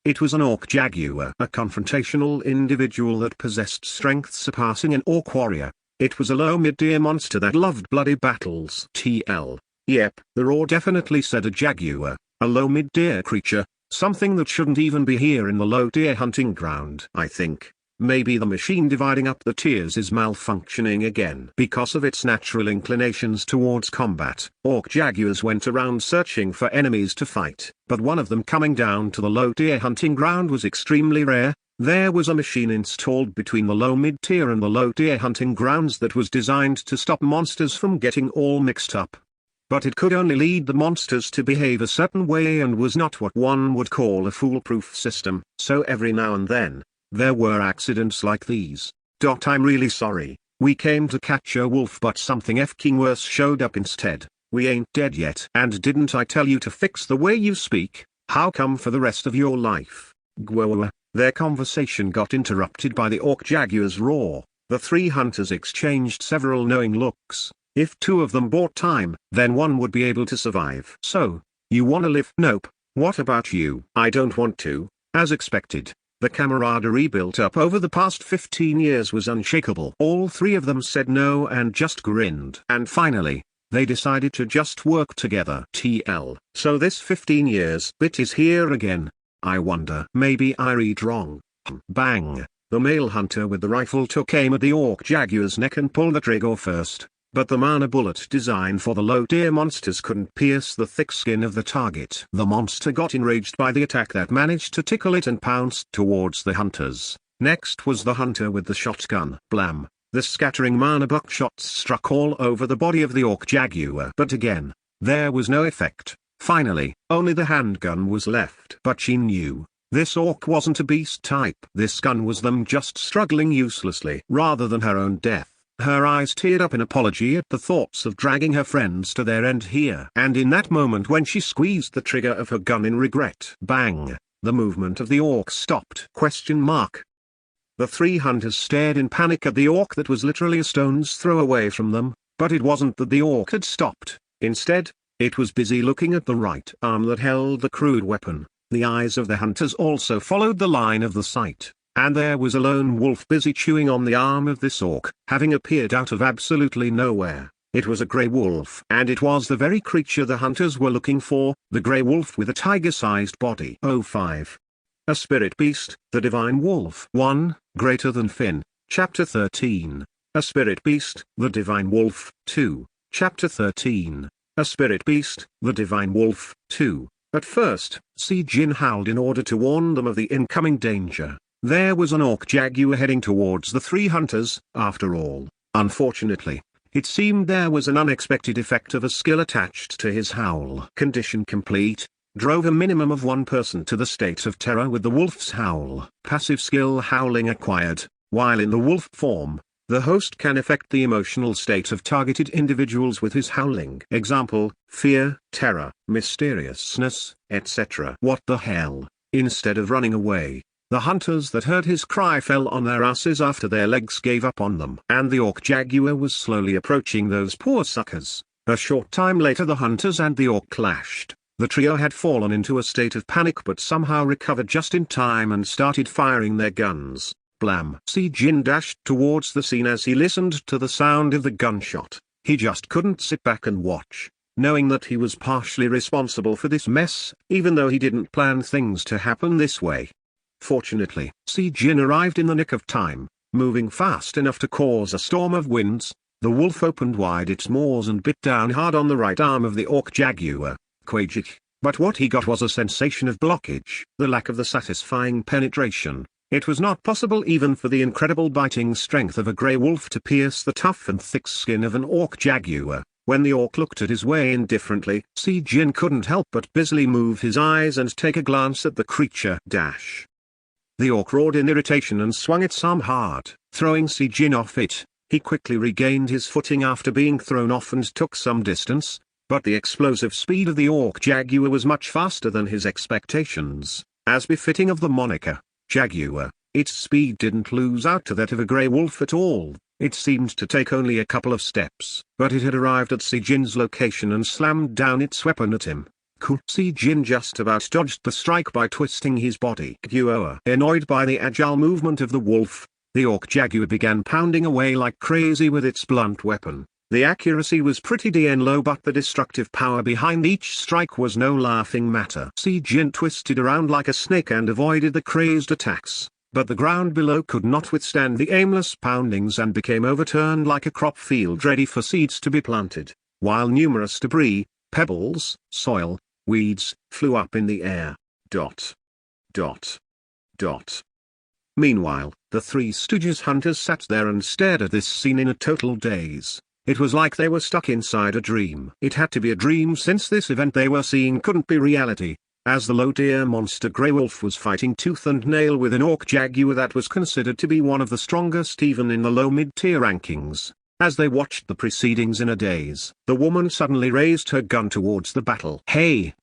It was an orc jaguar, a confrontational individual that possessed strength surpassing an orc warrior. It was a low mid-tier monster that loved bloody battles. Yep, the roar definitely said a jaguar, a low mid-tier creature, something that shouldn't even be here in the low-tier hunting ground. I think maybe the machine dividing up the tiers is malfunctioning again. Because of its natural inclinations towards combat, orc jaguars went around searching for enemies to fight, but one of them coming down to the low-tier hunting ground was extremely rare. There was a machine installed between the low mid-tier and the low-tier hunting grounds that was designed to stop monsters from getting all mixed up. But it could only lead the monsters to behave a certain way and was not what one would call a foolproof system, so every now and then, there were accidents like these. I'm really sorry, we came to catch a wolf but something f***ing worse showed up instead. We ain't dead yet. And didn't I tell you to fix the way you speak? How come for the rest of your life? Gwoa. Their conversation got interrupted by the orc jaguar's roar. The three hunters exchanged several knowing looks. If two of them bought time, then one would be able to survive. So, you wanna live? Nope. What about you? I don't want to. As expected, the camaraderie built up over the past 15 years was unshakable. All three of them said no and just grinned. And finally, they decided to just work together. TL. So this 15 years bit is here again. I wonder. Maybe I read wrong. Bang. The male hunter with the rifle took aim at the orc jaguar's neck and pulled the trigger first. But the mana bullet designed for the low tier monsters couldn't pierce the thick skin of the target. The monster got enraged by the attack that managed to tickle it and pounced towards the hunters. Next was the hunter with the shotgun. Blam! The scattering mana buckshots struck all over the body of the orc jaguar. But again, there was no effect. Finally, only the handgun was left. But she knew, this orc wasn't a beast type. This gun was them just struggling uselessly. Rather than her own death, her eyes teared up in apology at the thoughts of dragging her friends to their end here. And in that moment when she squeezed the trigger of her gun in regret, bang, the movement of the orc stopped. The three hunters stared in panic at the orc that was literally a stone's throw away from them, but it wasn't that the orc had stopped. Instead, it was busy looking at the right arm that held the crude weapon. The eyes of the hunters also followed the line of the sight. And there was a lone wolf busy chewing on the arm of this orc, having appeared out of absolutely nowhere. It was a grey wolf. And it was the very creature the hunters were looking for, the grey wolf with a tiger-sized body. 05. A Spirit Beast, the Divine Wolf. 1, Greater than Finn, Chapter 13. A Spirit Beast, the Divine Wolf. 2, Chapter 13. A Spirit Beast, the Divine Wolf. 2. At first, Si Jin howled in order to warn them of the incoming danger. There was an orc jaguar heading towards the three hunters. After all, unfortunately, it seemed there was an unexpected effect of a skill attached to his howl. Condition complete, drove a minimum of one person to the state of terror with the wolf's howl. Passive skill howling acquired. While in the wolf form, the host can affect the emotional state of targeted individuals with his howling. Example, fear, terror, mysteriousness, etc. What the hell? Instead of running away, the hunters that heard his cry fell on their asses after their legs gave up on them. And the orc jaguar was slowly approaching those poor suckers. A short time later the hunters and the orc clashed. The trio had fallen into a state of panic but somehow recovered just in time and started firing their guns. Blam! Si Jin dashed towards the scene as he listened to the sound of the gunshot. He just couldn't sit back and watch, knowing that he was partially responsible for this mess, even though he didn't plan things to happen this way. Fortunately, Si Jin arrived in the nick of time, moving fast enough to cause a storm of winds. The wolf opened wide its maws and bit down hard on the right arm of the orc jaguar. Quajik. But what he got was a sensation of blockage, the lack of the satisfying penetration. It was not possible even for the incredible biting strength of a grey wolf to pierce the tough and thick skin of an orc jaguar. When the orc looked at his way indifferently, Si Jin couldn't help but busily move his eyes and take a glance at the creature. The orc roared in irritation and swung its arm hard, throwing Si Jin off it. He quickly regained his footing after being thrown off and took some distance, but the explosive speed of the orc jaguar was much faster than his expectations. As befitting of the moniker, jaguar, its speed didn't lose out to that of a grey wolf at all. It seemed to take only a couple of steps, but it had arrived at Si Jin's location and slammed down its weapon at him. Cool. Si Jin just about dodged the strike by twisting his body. Annoyed by the agile movement of the wolf, the orc jaguar began pounding away like crazy with its blunt weapon. The accuracy was pretty low, but the destructive power behind each strike was no laughing matter. Si Jin twisted around like a snake and avoided the crazed attacks, but the ground below could not withstand the aimless poundings and became overturned like a crop field ready for seeds to be planted, while numerous debris, pebbles, soil, weeds, flew up in the air. Meanwhile, the Three Stooges hunters sat there and stared at this scene in a total daze. It was like they were stuck inside a dream. It had to be a dream since this event they were seeing couldn't be reality, as the low-tier monster Grey Wolf was fighting tooth and nail with an orc jaguar that was considered to be one of the strongest even in the low-mid-tier rankings. As they watched the proceedings in a daze, the woman suddenly raised her gun towards the battle. Hey,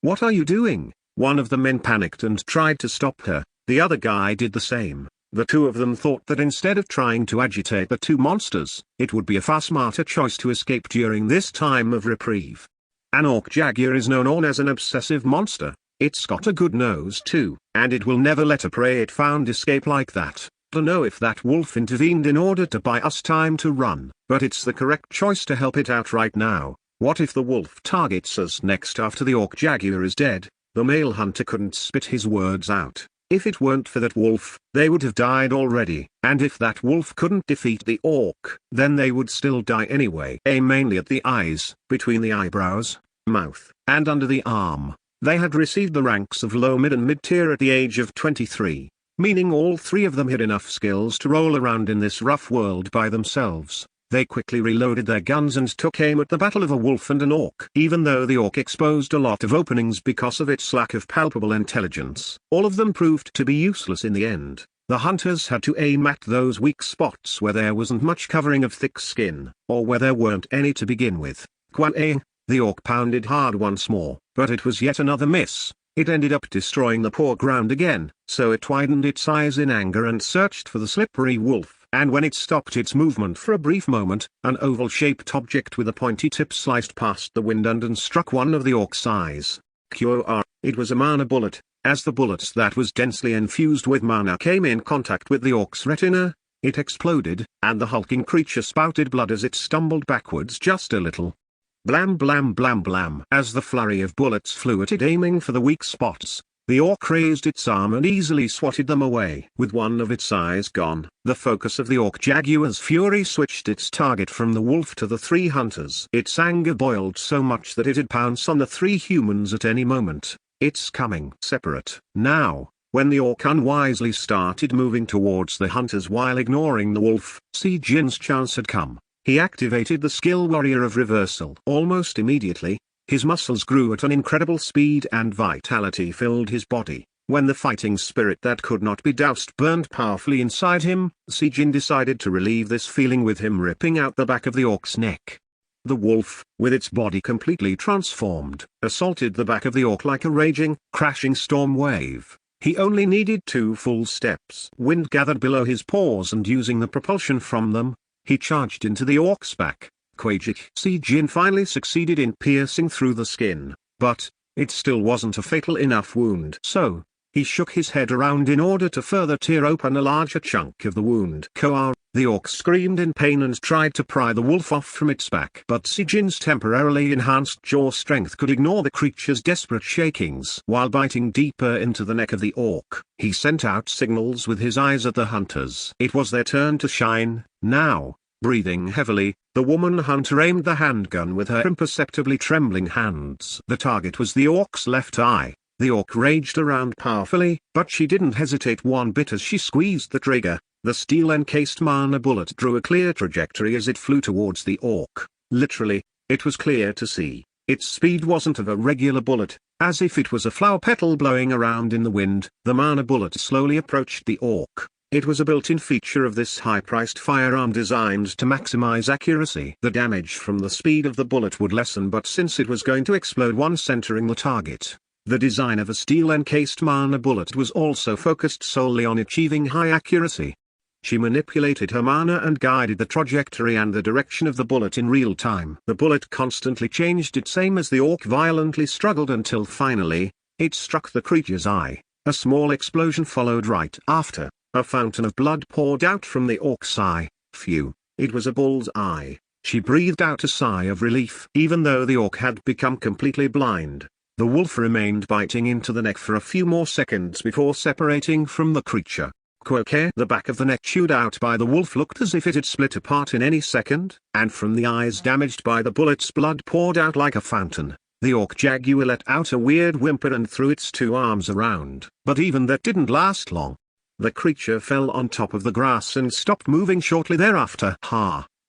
what are you doing? One of the men panicked and tried to stop her. The other guy did the same. The two of them thought that instead of trying to agitate the two monsters, it would be a far smarter choice to escape during this time of reprieve. An orc jaguar is known as an obsessive monster. It's got a good nose too, and it will never let a prey it found escape like that. To know if that wolf intervened in order to buy us time to run, but it's the correct choice to help it out right now. What if the wolf targets us next after the orc jaguar is dead? The male hunter couldn't spit his words out. If it weren't for that wolf, they would have died already, and if that wolf couldn't defeat the orc, then they would still die anyway. Aim mainly at the eyes, between the eyebrows, mouth, and under the arm. They had received the ranks of low, mid and mid-tier at the age of 23, meaning all three of them had enough skills to roll around in this rough world by themselves. They quickly reloaded their guns and took aim at the battle of a wolf and an orc. Even though the orc exposed a lot of openings because of its lack of palpable intelligence, all of them proved to be useless in the end. The hunters had to aim at those weak spots where there wasn't much covering of thick skin, or where there weren't any to begin with. Quang! The orc pounded hard once more, but it was yet another miss. It ended up destroying the poor ground again, so it widened its eyes in anger and searched for the slippery wolf. And when it stopped its movement for a brief moment, an oval-shaped object with a pointy tip sliced past the wind and struck one of the orc's eyes. QOR, it was a mana bullet. As the bullet that was densely infused with mana came in contact with the orc's retina, it exploded, and the hulking creature spouted blood as it stumbled backwards just a little. Blam blam blam blam. As the flurry of bullets flew at it aiming for the weak spots, the orc raised its arm and easily swatted them away. With one of its eyes gone, the focus of the orc jaguar's fury switched its target from the wolf to the three hunters. Its anger boiled so much that it'd pounce on the three humans at any moment. It's coming. Separate. Now, when the orc unwisely started moving towards the hunters while ignoring the wolf, Si Jin's chance had come. He activated the skill Warrior of Reversal. Almost immediately, his muscles grew at an incredible speed and vitality filled his body. When the fighting spirit that could not be doused burned powerfully inside him, Si Jin decided to relieve this feeling with him ripping out the back of the orc's neck. The wolf, with its body completely transformed, assaulted the back of the orc like a raging, crashing storm wave. He only needed 2 full steps. Wind gathered below his paws and using the propulsion from them, he charged into the orc's back. Quajik. Si Jin finally succeeded in piercing through the skin, but it still wasn't a fatal enough wound. So, he shook his head around in order to further tear open a larger chunk of the wound. Koar, the orc screamed in pain and tried to pry the wolf off from its back. But Si Jin's temporarily enhanced jaw strength could ignore the creature's desperate shakings. While biting deeper into the neck of the orc, he sent out signals with his eyes at the hunters. It was their turn to shine, now. Breathing heavily, the woman hunter aimed the handgun with her imperceptibly trembling hands. The target was the orc's left eye. The orc raged around powerfully, but she didn't hesitate one bit as she squeezed the trigger. The steel-encased mana bullet drew a clear trajectory as it flew towards the orc. Literally, it was clear to see. Its speed wasn't of a regular bullet, as if it was a flower petal blowing around in the wind. The mana bullet slowly approached the orc. It was a built-in feature of this high-priced firearm designed to maximize accuracy. The damage from the speed of the bullet would lessen, but since it was going to explode once entering the target, the design of a steel-encased mana bullet was also focused solely on achieving high accuracy. She manipulated her mana and guided the trajectory and the direction of the bullet in real time. The bullet constantly changed its aim as the orc violently struggled until finally, it struck the creature's eye. A small explosion followed right after. A fountain of blood poured out from the orc's eye. Phew, it was a bull's eye. She breathed out a sigh of relief. Even though the orc had become completely blind, the wolf remained biting into the neck for a few more seconds before separating from the creature. Quoque. The back of the neck chewed out by the wolf looked as if it had split apart in any second, and from the eyes damaged by the bullets blood poured out like a fountain. The orc jaguar let out a weird whimper and threw its 2 arms around, but even that didn't last long. The creature fell on top of the grass and stopped moving shortly thereafter.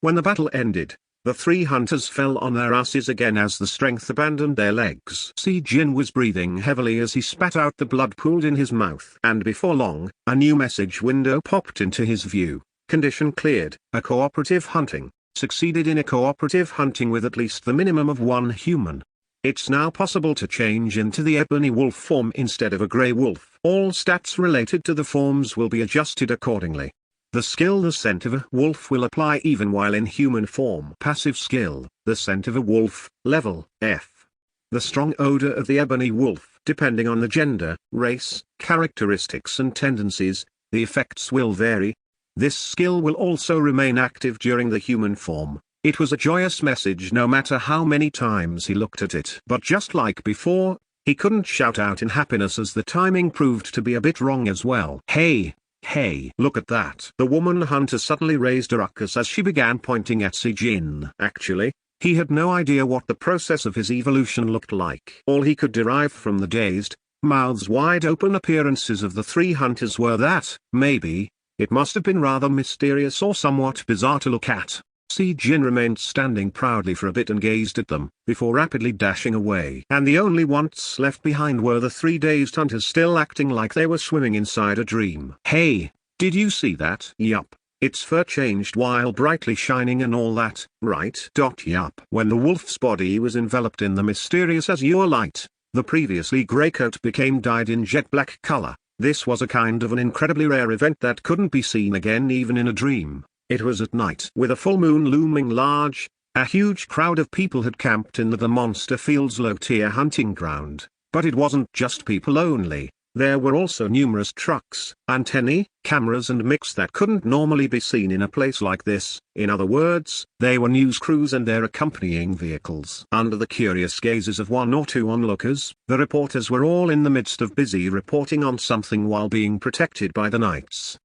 When the battle ended, the 3 hunters fell on their asses again as the strength abandoned their legs. Si Jin was breathing heavily as he spat out the blood pooled in his mouth. And before long, a new message window popped into his view. Condition cleared. A cooperative hunting. Succeeded in a cooperative hunting with at least the minimum of 1 human. It's now possible to change into the ebony wolf form instead of a grey wolf. All stats related to the forms will be adjusted accordingly. The skill The Scent of a Wolf will apply even while in human form. Passive skill, The Scent of a Wolf, level F. The strong odor of the ebony wolf. Depending on the gender, race, characteristics and tendencies, the effects will vary. This skill will also remain active during the human form. It was a joyous message no matter how many times he looked at it. But just like before, he couldn't shout out in happiness as the timing proved to be a bit wrong as well. Hey! Hey, look at that. The woman hunter suddenly raised a ruckus as she began pointing at Si-jin. Actually, he had no idea what the process of his evolution looked like. All he could derive from the dazed, mouths wide open appearances of the three hunters were that, maybe, it must have been rather mysterious or somewhat bizarre to look at. Si-jin remained standing proudly for a bit and gazed at them, before rapidly dashing away. And the only ones left behind were the three dazed hunters still acting like they were swimming inside a dream. Hey, did you see that? Yup. Its fur changed while brightly shining and all that, right? Yup. When the wolf's body was enveloped in the mysterious azure light, the previously grey coat became dyed in jet black color. This was a kind of an incredibly rare event that couldn't be seen again even in a dream. It was at night. With a full moon looming large, a huge crowd of people had camped in the Monster Fields low-tier hunting ground. But it wasn't just people only. There were also numerous trucks, antennae, cameras and mix that couldn't normally be seen in a place like this. In other words, they were news crews and their accompanying vehicles. Under the curious gazes of one or two onlookers, the reporters were all in the midst of busy reporting on something while being protected by the knights.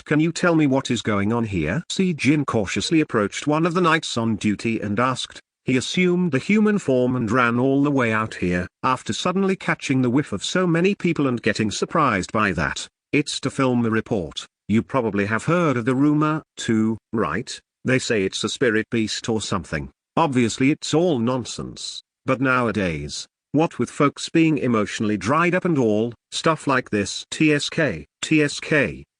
Can you tell me what is going on here? Si-jin cautiously approached one of the knights on duty and asked. He assumed the human form and ran all the way out here, after suddenly catching the whiff of so many people and getting surprised by that. It's to film the report. You probably have heard of the rumor, too, right? They say it's a spirit beast or something. Obviously it's all nonsense. But nowadays, what with folks being emotionally dried up and all, stuff like this. TSK.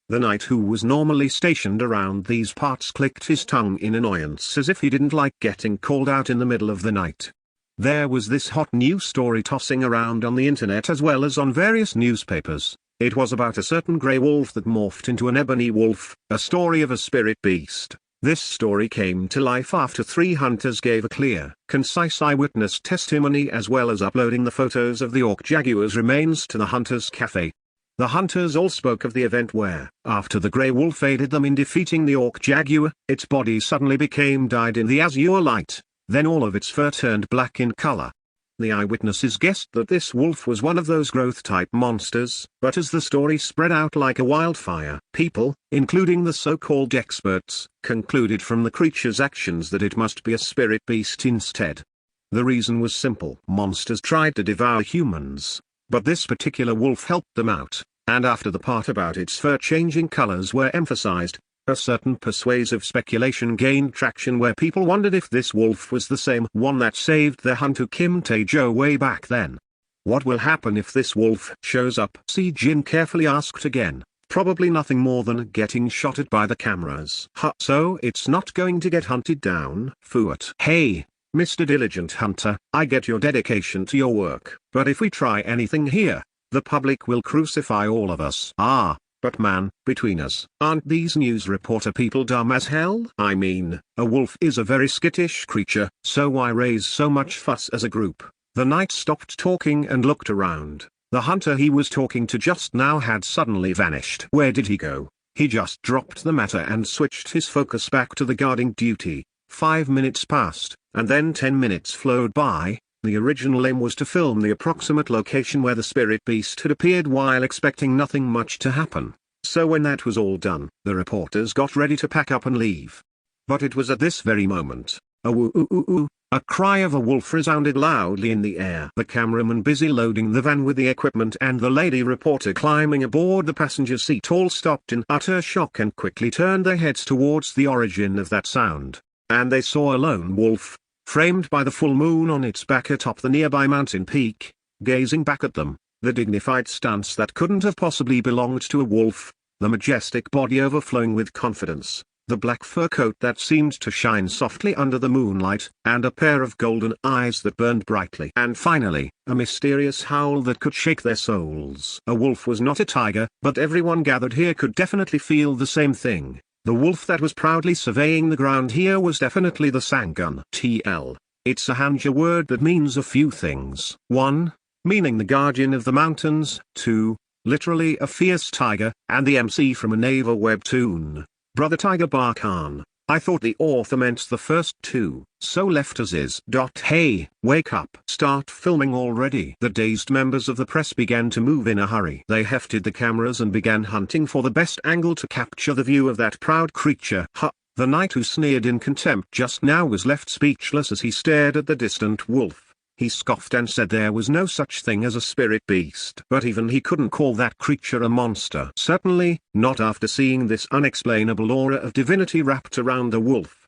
The knight who was normally stationed around these parts clicked his tongue in annoyance as if he didn't like getting called out in the middle of the night. There was this hot news story tossing around on the internet as well as on various newspapers. It was about a certain grey wolf that morphed into an ebony wolf, a story of a spirit beast. This story came to life after three hunters gave a clear, concise eyewitness testimony as well as uploading the photos of the orc jaguar's remains to the Hunters Cafe. The hunters all spoke of the event where, after the grey wolf aided them in defeating the orc jaguar, its body suddenly became dyed in the azure light, then all of its fur turned black in color. The eyewitnesses guessed that this wolf was one of those growth-type monsters, but as the story spread out like a wildfire, people, including the so-called experts, concluded from the creature's actions that it must be a spirit beast instead. The reason was simple. Monsters tried to devour humans, but this particular wolf helped them out. And after the part about its fur-changing colors were emphasized, a certain persuasive speculation gained traction where people wondered if this wolf was the same one that saved their hunter Kim Tae-jo way back then. What will happen if this wolf shows up? Si-jin carefully asked again. Probably nothing more than getting shot at by the cameras. So it's not going to get hunted down? Fuat. Hey, Mr. Diligent Hunter, I get your dedication to your work. But if we try anything here, the public will crucify all of us. But man, between us, aren't these news reporter people dumb as hell? I mean, a wolf is a very skittish creature, so why raise so much fuss as a group? The knight stopped talking and looked around. The hunter he was talking to just now had suddenly vanished. Where did he go? He just dropped the matter and switched his focus back to the guarding duty. 5 minutes passed, and then 10 minutes flowed by. The original aim was to film the approximate location where the spirit beast had appeared while expecting nothing much to happen. So when that was all done, the reporters got ready to pack up and leave. But it was at this very moment, a cry of a wolf resounded loudly in the air. The cameraman busy loading the van with the equipment and the lady reporter climbing aboard the passenger seat all stopped in utter shock and quickly turned their heads towards the origin of that sound. And they saw a lone wolf, framed by the full moon on its back atop the nearby mountain peak, gazing back at them, the dignified stance that couldn't have possibly belonged to a wolf, the majestic body overflowing with confidence, the black fur coat that seemed to shine softly under the moonlight, and a pair of golden eyes that burned brightly. And finally, a mysterious howl that could shake their souls. A wolf was not a tiger, but everyone gathered here could definitely feel the same thing. The wolf that was proudly surveying the ground here was definitely the Sangun. TL. It's a Hanja word that means a few things. 1. Meaning the guardian of the mountains. 2. Literally a fierce tiger, and the MC from a naval webtoon. Brother Tiger Barkhan. I thought the author meant the first two. So left as is. Hey, wake up. Start filming already. The dazed members of the press began to move in a hurry. They hefted the cameras and began hunting for the best angle to capture the view of that proud creature. The knight who sneered in contempt just now was left speechless as he stared at the distant wolf. He scoffed and said there was no such thing as a spirit beast. But even he couldn't call that creature a monster. Certainly, not after seeing this unexplainable aura of divinity wrapped around the wolf!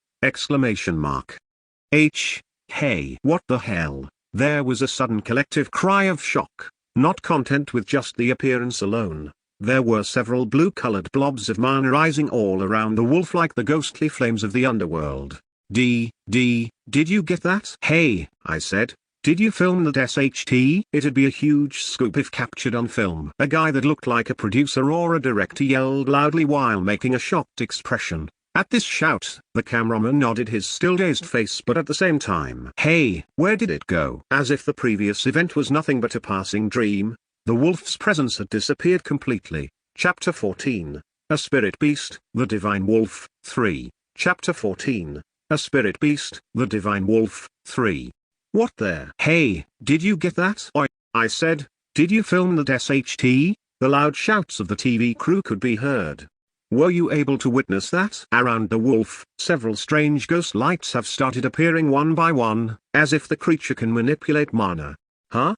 Hey, what the hell? There was a sudden collective cry of shock. Not content with just the appearance alone, there were several blue-colored blobs of mana rising all around the wolf like the ghostly flames of the underworld. Did you get that? Hey, I said. Did you film that SHT? It'd be a huge scoop if captured on film. A guy that looked like a producer or a director yelled loudly while making a shocked expression. At this shout, the cameraman nodded his still-dazed face but at the same time. Hey, where did it go? As if the previous event was nothing but a passing dream, the wolf's presence had disappeared completely. Chapter 14. A Spirit Beast, the Divine Wolf, 3. Chapter 14. A Spirit Beast, the Divine Wolf, 3. What there? Hey, did you get that? I said. Did you film that SHT? The loud shouts of the TV crew could be heard. Were you able to witness that? Around the wolf, several strange ghost lights have started appearing one by one, as if the creature can manipulate mana.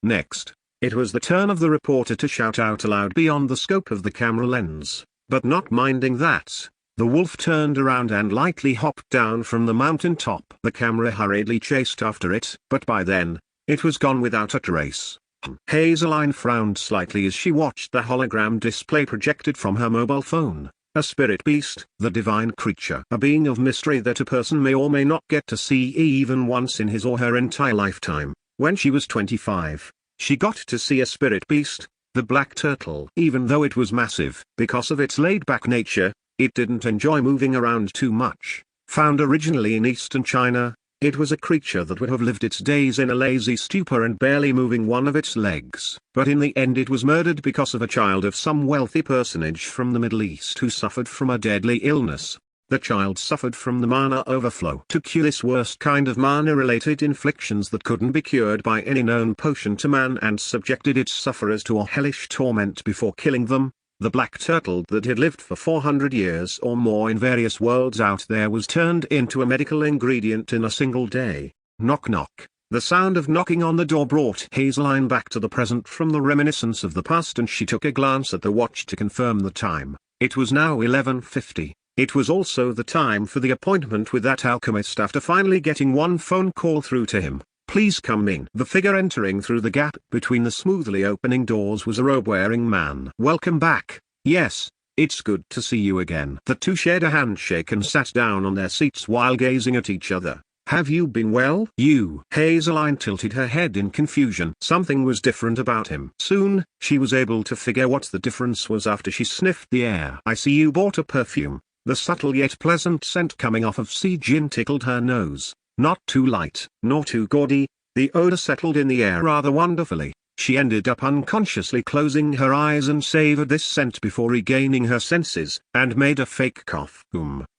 Next, it was the turn of the reporter to shout out aloud beyond the scope of the camera lens, but not minding that, the wolf turned around and lightly hopped down from the mountain top. The camera hurriedly chased after it, but by then, it was gone without a trace. Hazeline frowned slightly as she watched the hologram display projected from her mobile phone. A spirit beast, the divine creature. A being of mystery that a person may or may not get to see even once in his or her entire lifetime. When she was 25, she got to see a spirit beast, the black turtle. Even though it was massive, because of its laid-back nature, it didn't enjoy moving around too much. Found originally in eastern China, it was a creature that would have lived its days in a lazy stupor and barely moving one of its legs. But in the end it was murdered because of a child of some wealthy personage from the Middle East who suffered from a deadly illness. The child suffered from the mana overflow. To cure this worst kind of mana-related inflictions that couldn't be cured by any known potion to man and subjected its sufferers to a hellish torment before killing them, the black turtle that had lived for 400 years or more in various worlds out there was turned into a medical ingredient in a single day. Knock knock. The sound of knocking on the door brought Hazeline back to the present from the reminiscence of the past, and she took a glance at the watch to confirm the time. It was now 11:50. It was also the time for the appointment with that alchemist after finally getting one phone call through to him. Please come in. The figure entering through the gap between the smoothly opening doors was a robe-wearing man. Welcome back. Yes, it's good to see you again. The two shared a handshake and sat down on their seats while gazing at each other. Have you been well? Hazeline tilted her head in confusion. Something was different about him. Soon, she was able to figure what the difference was after she sniffed the air. I see you bought a perfume. The subtle yet pleasant scent coming off of Si-Jin tickled her nose. Not too light, nor too gaudy, the odor settled in the air rather wonderfully. She ended up unconsciously closing her eyes and savored this scent before regaining her senses, and made a fake cough.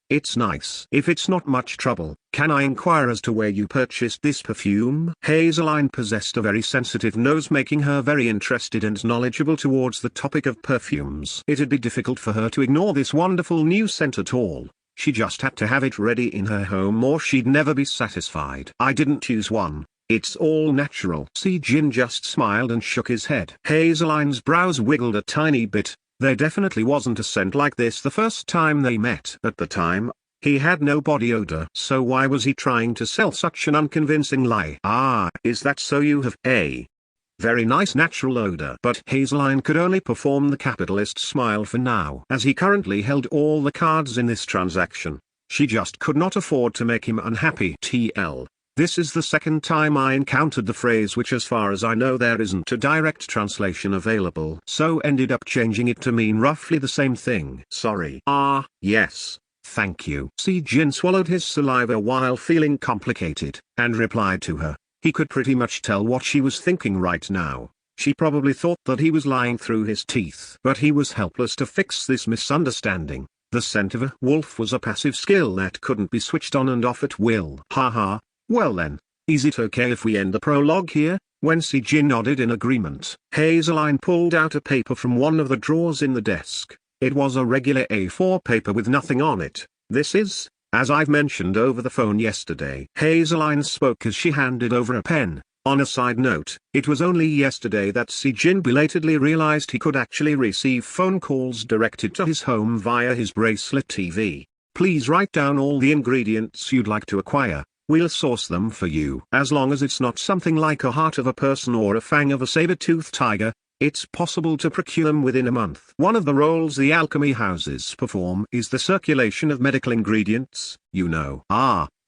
It's nice. If it's not much trouble, can I inquire as to where you purchased this perfume? Hazeline possessed a very sensitive nose, making her very interested and knowledgeable towards the topic of perfumes. It'd be difficult for her to ignore this wonderful new scent at all. She just had to have it ready in her home or she'd never be satisfied. I didn't choose one. It's all natural. Si-Jin just smiled and shook his head. Hazeline's brows wiggled a tiny bit. There definitely wasn't a scent like this the first time they met. At the time, he had no body odor. So why was he trying to sell such an unconvincing lie? Is that so? You have a very nice natural odor. But Hazeline could only perform the capitalist smile for now, as he currently held all the cards in this transaction. She just could not afford to make him unhappy. TL. This is the second time I encountered the phrase, which as far as I know there isn't a direct translation available, so ended up changing it to mean roughly the same thing. Sorry. Yes. Thank you. Si Jin swallowed his saliva while feeling complicated, and replied to her. He could pretty much tell what she was thinking right now. She probably thought that he was lying through his teeth. But he was helpless to fix this misunderstanding. The scent of a wolf was a passive skill that couldn't be switched on and off at will. Haha. Well then, is it okay if we end the prologue here? When Si Jin nodded in agreement, Hazeline pulled out a paper from one of the drawers in the desk. It was a regular A4 paper with nothing on it. This is, as I've mentioned over the phone yesterday. Hazeline spoke as she handed over a pen. On a side note, it was only yesterday that Si Jin belatedly realized he could actually receive phone calls directed to his home via his bracelet TV. Please write down all the ingredients you'd like to acquire. We'll source them for you. As long as it's not something like a heart of a person or a fang of a saber-toothed tiger, it's possible to procure them within a month. One of the roles the alchemy houses perform is the circulation of medical ingredients, you know.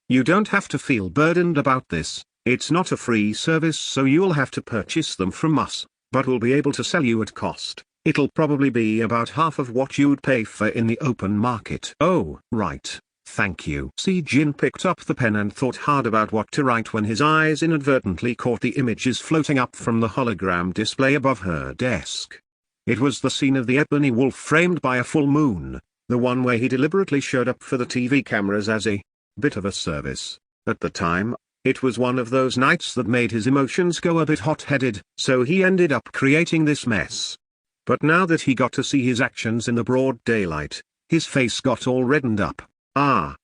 You don't have to feel burdened about this. It's not a free service, so you'll have to purchase them from us, but we'll be able to sell you at cost. It'll probably be about half of what you'd pay for in the open market. Oh, right. Thank you. Si Jin picked up the pen and thought hard about what to write when his eyes inadvertently caught the images floating up from the hologram display above her desk. It was the scene of the ebony wolf framed by a full moon, the one where he deliberately showed up for the TV cameras as a bit of a service. At the time, it was one of those nights that made his emotions go a bit hot-headed, so he ended up creating this mess. But now that he got to see his actions in the broad daylight, his face got all reddened up.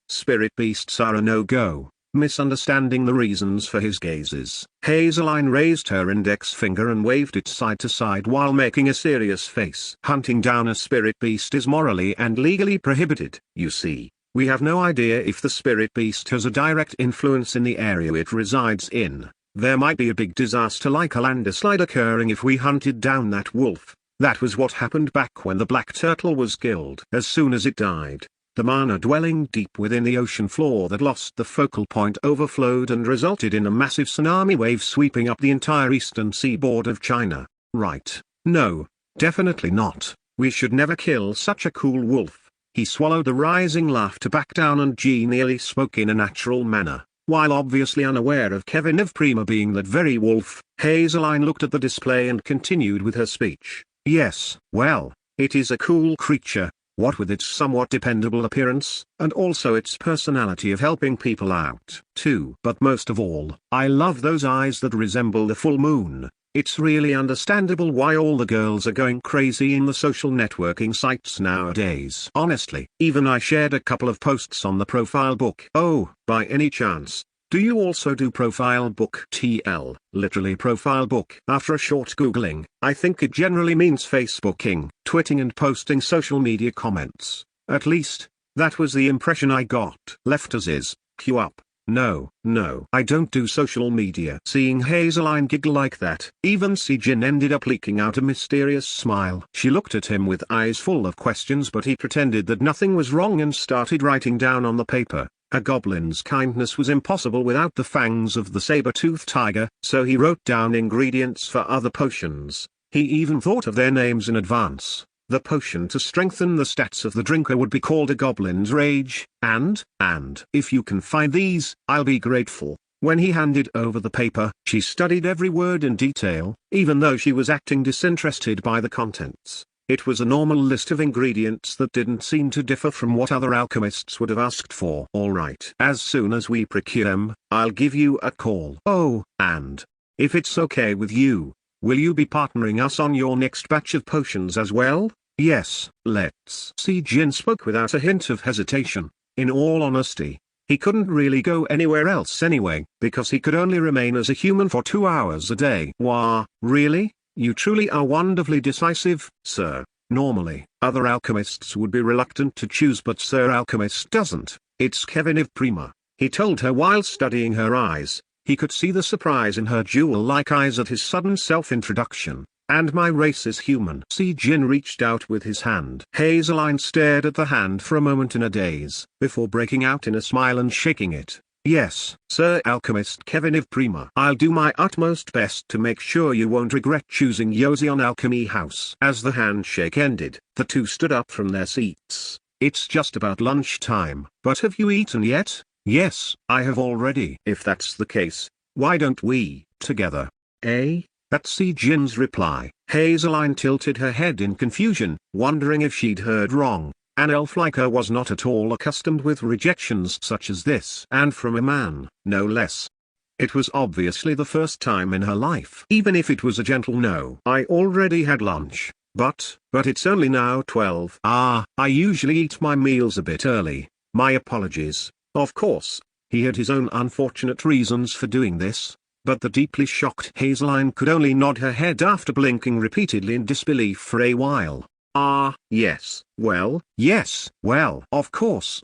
Spirit beasts are a no-go, misunderstanding the reasons for his gazes. Hazeline raised her index finger and waved it side to side while making a serious face. Hunting down a spirit beast is morally and legally prohibited. You see, we have no idea if the spirit beast has a direct influence in the area it resides in. There might be a big disaster like a landslide occurring if we hunted down that wolf. That was what happened back when the black turtle was killed. As soon as it died, the mana dwelling deep within the ocean floor that lost the focal point overflowed and resulted in a massive tsunami wave sweeping up the entire eastern seaboard of China. Right? No, definitely not. We should never kill such a cool wolf. He swallowed the rising laugh to back down and genially spoke in a natural manner. While obviously unaware of Kevin of Prima being that very wolf, Hazeline looked at the display and continued with her speech. Yes, well, it is a cool creature. What with its somewhat dependable appearance, and also its personality of helping people out, too. But most of all, I love those eyes that resemble the full moon. It's really understandable why all the girls are going crazy in the social networking sites nowadays. Honestly, even I shared a couple of posts on the profile book. Oh, by any chance, do you also do profile book? TL, literally profile book. After a short googling, I think it generally means Facebooking, twitting and posting social media comments. At least, that was the impression I got. Left as is, queue up. No, I don't do social media. Seeing Hazeline giggle like that, even Si Jin ended up leaking out a mysterious smile. She looked at him with eyes full of questions, but he pretended that nothing was wrong and started writing down on the paper. A goblin's kindness was impossible without the fangs of the saber-toothed tiger, so he wrote down ingredients for other potions. He even thought of their names in advance. The potion to strengthen the stats of the drinker would be called a Goblin's Rage, and if you can find these, I'll be grateful. When he handed over the paper, she studied every word in detail, even though she was acting disinterested by the contents. It was a normal list of ingredients that didn't seem to differ from what other alchemists would have asked for. Alright. As soon as we procure them, I'll give you a call. Oh, and if it's okay with you, will you be partnering us on your next batch of potions as well? Yes, let's. Si Jin spoke without a hint of hesitation. In all honesty, he couldn't really go anywhere else anyway, because he could only remain as a human for 2 hours a day. Wah, really? You truly are wonderfully decisive, sir. Normally, other alchemists would be reluctant to choose, but Sir Alchemist doesn't. It's Kevin of Prima, he told her while studying her eyes. He could see the surprise in her jewel-like eyes at his sudden self-introduction. And my race is human. Si Jin reached out with his hand. Hazeline stared at the hand for a moment in a daze, before breaking out in a smile and shaking it. Yes, Sir Alchemist Kevin of Prima. I'll do my utmost best to make sure you won't regret choosing Yozion Alchemy House. As the handshake ended, the two stood up from their seats. It's just about lunchtime. But have you eaten yet? Yes, I have already. If that's the case, why don't we, together? Eh? At Si Jin's reply, Hazeline tilted her head in confusion, wondering if she'd heard wrong. An elf like her was not at all accustomed with rejections such as this. And from a man, no less. It was obviously the first time in her life. Even if it was a gentle no. I already had lunch, but it's only now 12. I usually eat my meals a bit early. My apologies. Of course, he had his own unfortunate reasons for doing this. But the deeply shocked Hazeline could only nod her head after blinking repeatedly in disbelief for a while. Yes, well, of course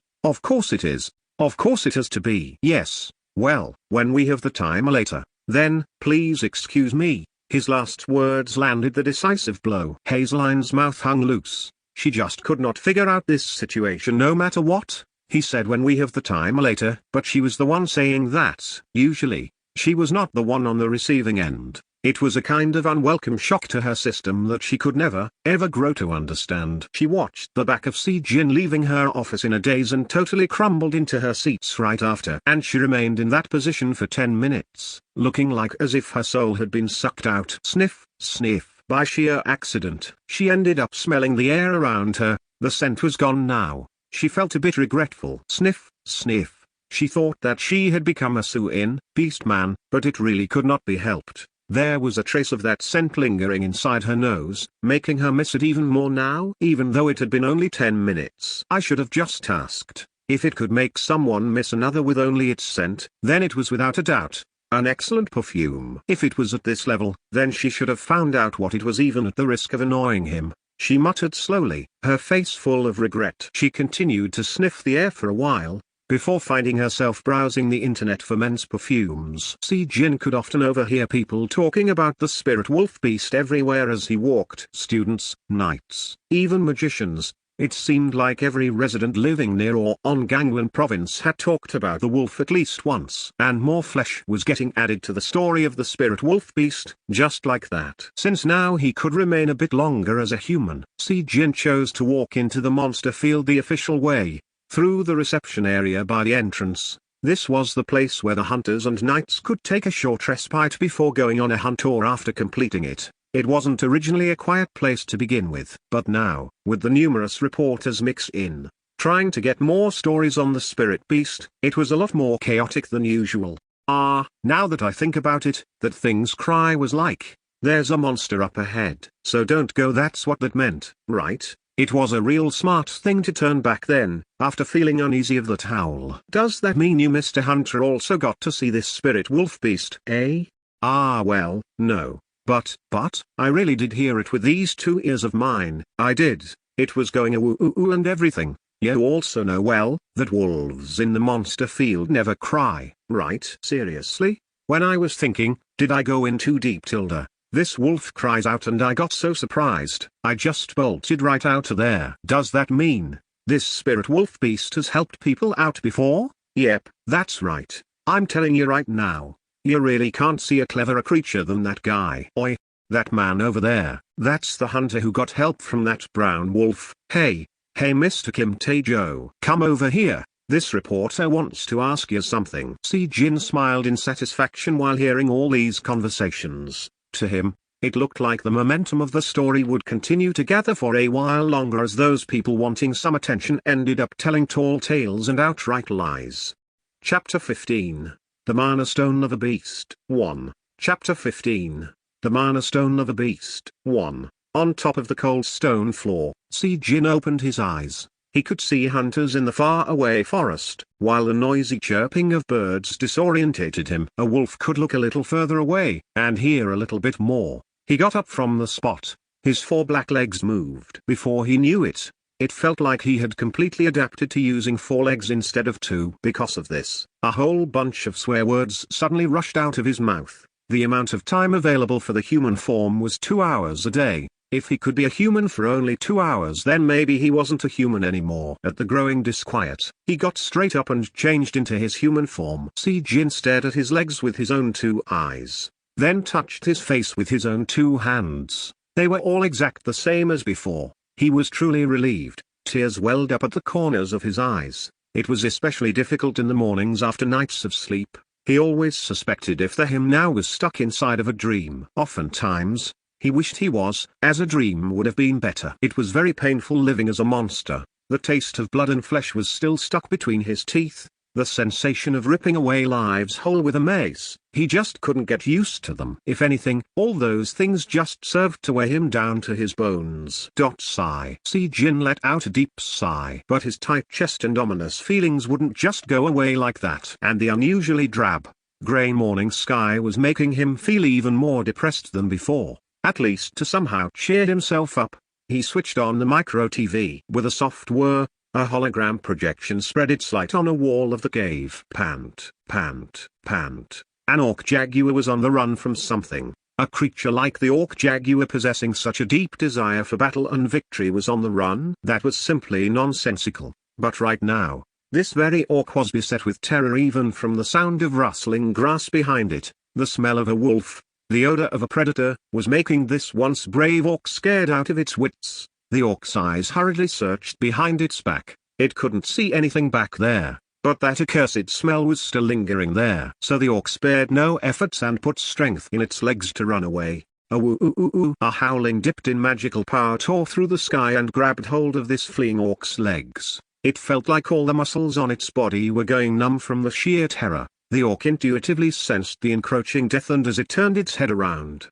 it is, of course it has to be. Yes, well, when we have the time later, then, please excuse me. His last words landed the decisive blow. Hazeline's mouth hung loose, she just could not figure out this situation no matter what. He said when we have the time later, but she was the one saying that. Usually, she was not the one on the receiving end. It was a kind of unwelcome shock to her system that she could never, ever grow to understand. She watched the back of Si Jin leaving her office in a daze and totally crumbled into her seats right after. And she remained in that position for 10 minutes, looking like as if her soul had been sucked out. Sniff, sniff. By sheer accident, she ended up smelling the air around her. The scent was gone now. She felt a bit regretful. Sniff, sniff. She thought that she had become a Suin beast man, but it really could not be helped. There was a trace of that scent lingering inside her nose, making her miss it even more now. Even though it had been only 10 minutes. I should have just asked, if it could make someone miss another with only its scent, then it was without a doubt an excellent perfume. If it was at this level, then she should have found out what it was even at the risk of annoying him. She muttered slowly, her face full of regret. She continued to sniff the air for a while, before finding herself browsing the internet for men's perfumes. Si Jin could often overhear people talking about the spirit wolf beast everywhere as he walked. Students, knights, even magicians. It seemed like every resident living near or on Gangwon province had talked about the wolf at least once. And more flesh was getting added to the story of the spirit wolf beast, just like that. Since now he could remain a bit longer as a human, Si Jin chose to walk into the monster field the official way. Through the reception area by the entrance. This was the place where the hunters and knights could take a short respite before going on a hunt or after completing it. It wasn't originally a quiet place to begin with. But now, with the numerous reporters mixed in, trying to get more stories on the spirit beast, it was a lot more chaotic than usual. Now that I think about it, that thing's cry was like, "There's a monster up ahead, so don't go." That's what that meant, right? It was a real smart thing to turn back then, after feeling uneasy of that howl. Does that mean you, Mr. Hunter, also got to see this spirit wolf beast, eh? Well, no. But, I really did hear it with these two ears of mine. I did. It was going a woo-oo and everything. You also know well, that wolves in the monster field never cry, right? Seriously? When I was thinking, did I go in too deep, Tilda? This wolf cries out and I got so surprised, I just bolted right out of there. Does that mean, this spirit wolf beast has helped people out before? Yep, that's right. I'm telling you right now, you really can't see a cleverer creature than that guy. Oi, that man over there, that's the hunter who got help from that brown wolf. Hey, Mr. Kim Tae-jo, come over here. This reporter wants to ask you something. Si Jin smiled in satisfaction while hearing all these conversations. To him, it looked like the momentum of the story would continue to gather for a while longer as those people wanting some attention ended up telling tall tales and outright lies. Chapter 15. The Mana Stone of a Beast. 1. Chapter 15. The Mana Stone of a Beast. 1. On top of the cold stone floor, Si Jin opened his eyes. He could see hunters in the far-away forest, while the noisy chirping of birds disorientated him. A wolf could look a little further away, and hear a little bit more. He got up from the spot. His 4 black legs moved. Before he knew it, it felt like he had completely adapted to using 4 legs instead of 2. Because of this, a whole bunch of swear words suddenly rushed out of his mouth. The amount of time available for the human form was 2 hours a day. If he could be a human for only 2 hours, then maybe he wasn't a human anymore. At the growing disquiet, he got straight up and changed into his human form. Si Jin stared at his legs with his own 2 eyes, then touched his face with his own 2 hands. They were all exact the same as before. He was truly relieved. Tears welled up at the corners of his eyes. It was especially difficult in the mornings after nights of sleep. He always suspected if him now was stuck inside of a dream. Oftentimes, he wished he was, as a dream would have been better. It was very painful living as a monster. The taste of blood and flesh was still stuck between his teeth. The sensation of ripping away lives whole with a mace, he just couldn't get used to them. If anything, all those things just served to weigh him down to his bones. Sigh. Si Jin let out a deep sigh. But his tight chest and ominous feelings wouldn't just go away like that. And the unusually drab, grey morning sky was making him feel even more depressed than before. At least to somehow cheer himself up, he switched on the micro TV. With a soft whir, a hologram projection spread its light on a wall of the cave. Pant, pant, pant. An orc jaguar was on the run from something. A creature like the orc jaguar possessing such a deep desire for battle and victory was on the run. That was simply nonsensical. But right now, this very orc was beset with terror even from the sound of rustling grass behind it. The smell of a wolf, the odor of a predator, was making this once brave orc scared out of its wits. The orc's eyes hurriedly searched behind its back. It couldn't see anything back there, but that accursed smell was still lingering there. So the orc spared no efforts and put strength in its legs to run away. A woo-oo-oo-oo. A howling dipped in magical power tore through the sky and grabbed hold of this fleeing orc's legs. It felt like all the muscles on its body were going numb from the sheer terror. The orc intuitively sensed the encroaching death, and as it turned its head around,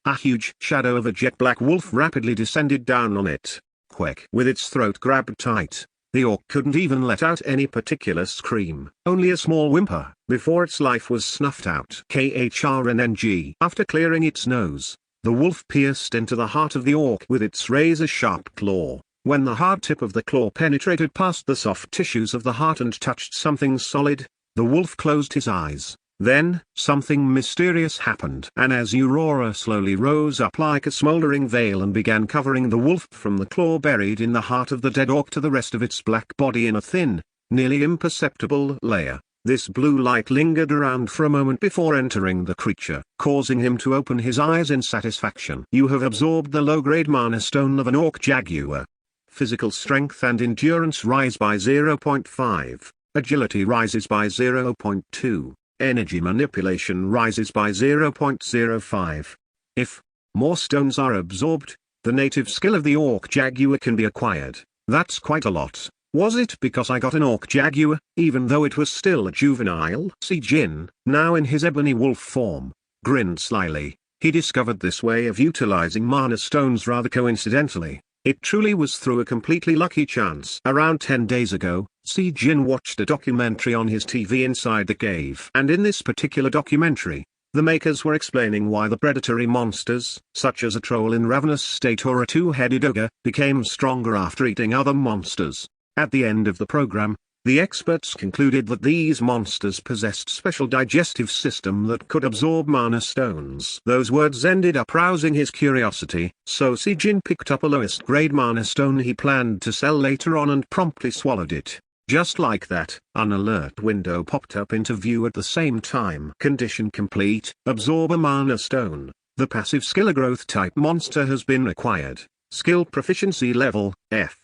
a huge shadow of a jet-black wolf rapidly descended down on it. Quick. With its throat grabbed tight, the orc couldn't even let out any particular scream, only a small whimper, before its life was snuffed out. KHRNNG. After clearing its nose, the wolf pierced into the heart of the orc with its razor-sharp claw. When the hard tip of the claw penetrated past the soft tissues of the heart and touched something solid, the wolf closed his eyes. Then, something mysterious happened. An azure aura slowly rose up like a smoldering veil and began covering the wolf from the claw buried in the heart of the dead orc to the rest of its black body in a thin, nearly imperceptible layer. This blue light lingered around for a moment before entering the creature, causing him to open his eyes in satisfaction. You have absorbed the low-grade mana stone of an orc jaguar. Physical strength and endurance rise by 0.5, agility rises by 0.2. Energy manipulation rises by 0.05. If more stones are absorbed, the native skill of the orc jaguar can be acquired. That's quite a lot. Was it because I got an orc jaguar, even though it was still a juvenile? Si Jin, now in his ebony wolf form, grinned slyly. He discovered this way of utilizing mana stones rather coincidentally. It truly was through a completely lucky chance. Around 10 days ago, Si Jin watched a documentary on his TV inside the cave. And in this particular documentary, the makers were explaining why the predatory monsters, such as a troll in ravenous state or a two-headed ogre, became stronger after eating other monsters. At the end of the program, the experts concluded that these monsters possessed special digestive system that could absorb mana stones. Those words ended up rousing his curiosity, so Si Jin picked up a lowest grade mana stone he planned to sell later on and promptly swallowed it. Just like that, an alert window popped up into view at the same time. Condition complete. Absorb a mana stone. The passive skill growth type monster has been acquired. Skill proficiency level, F.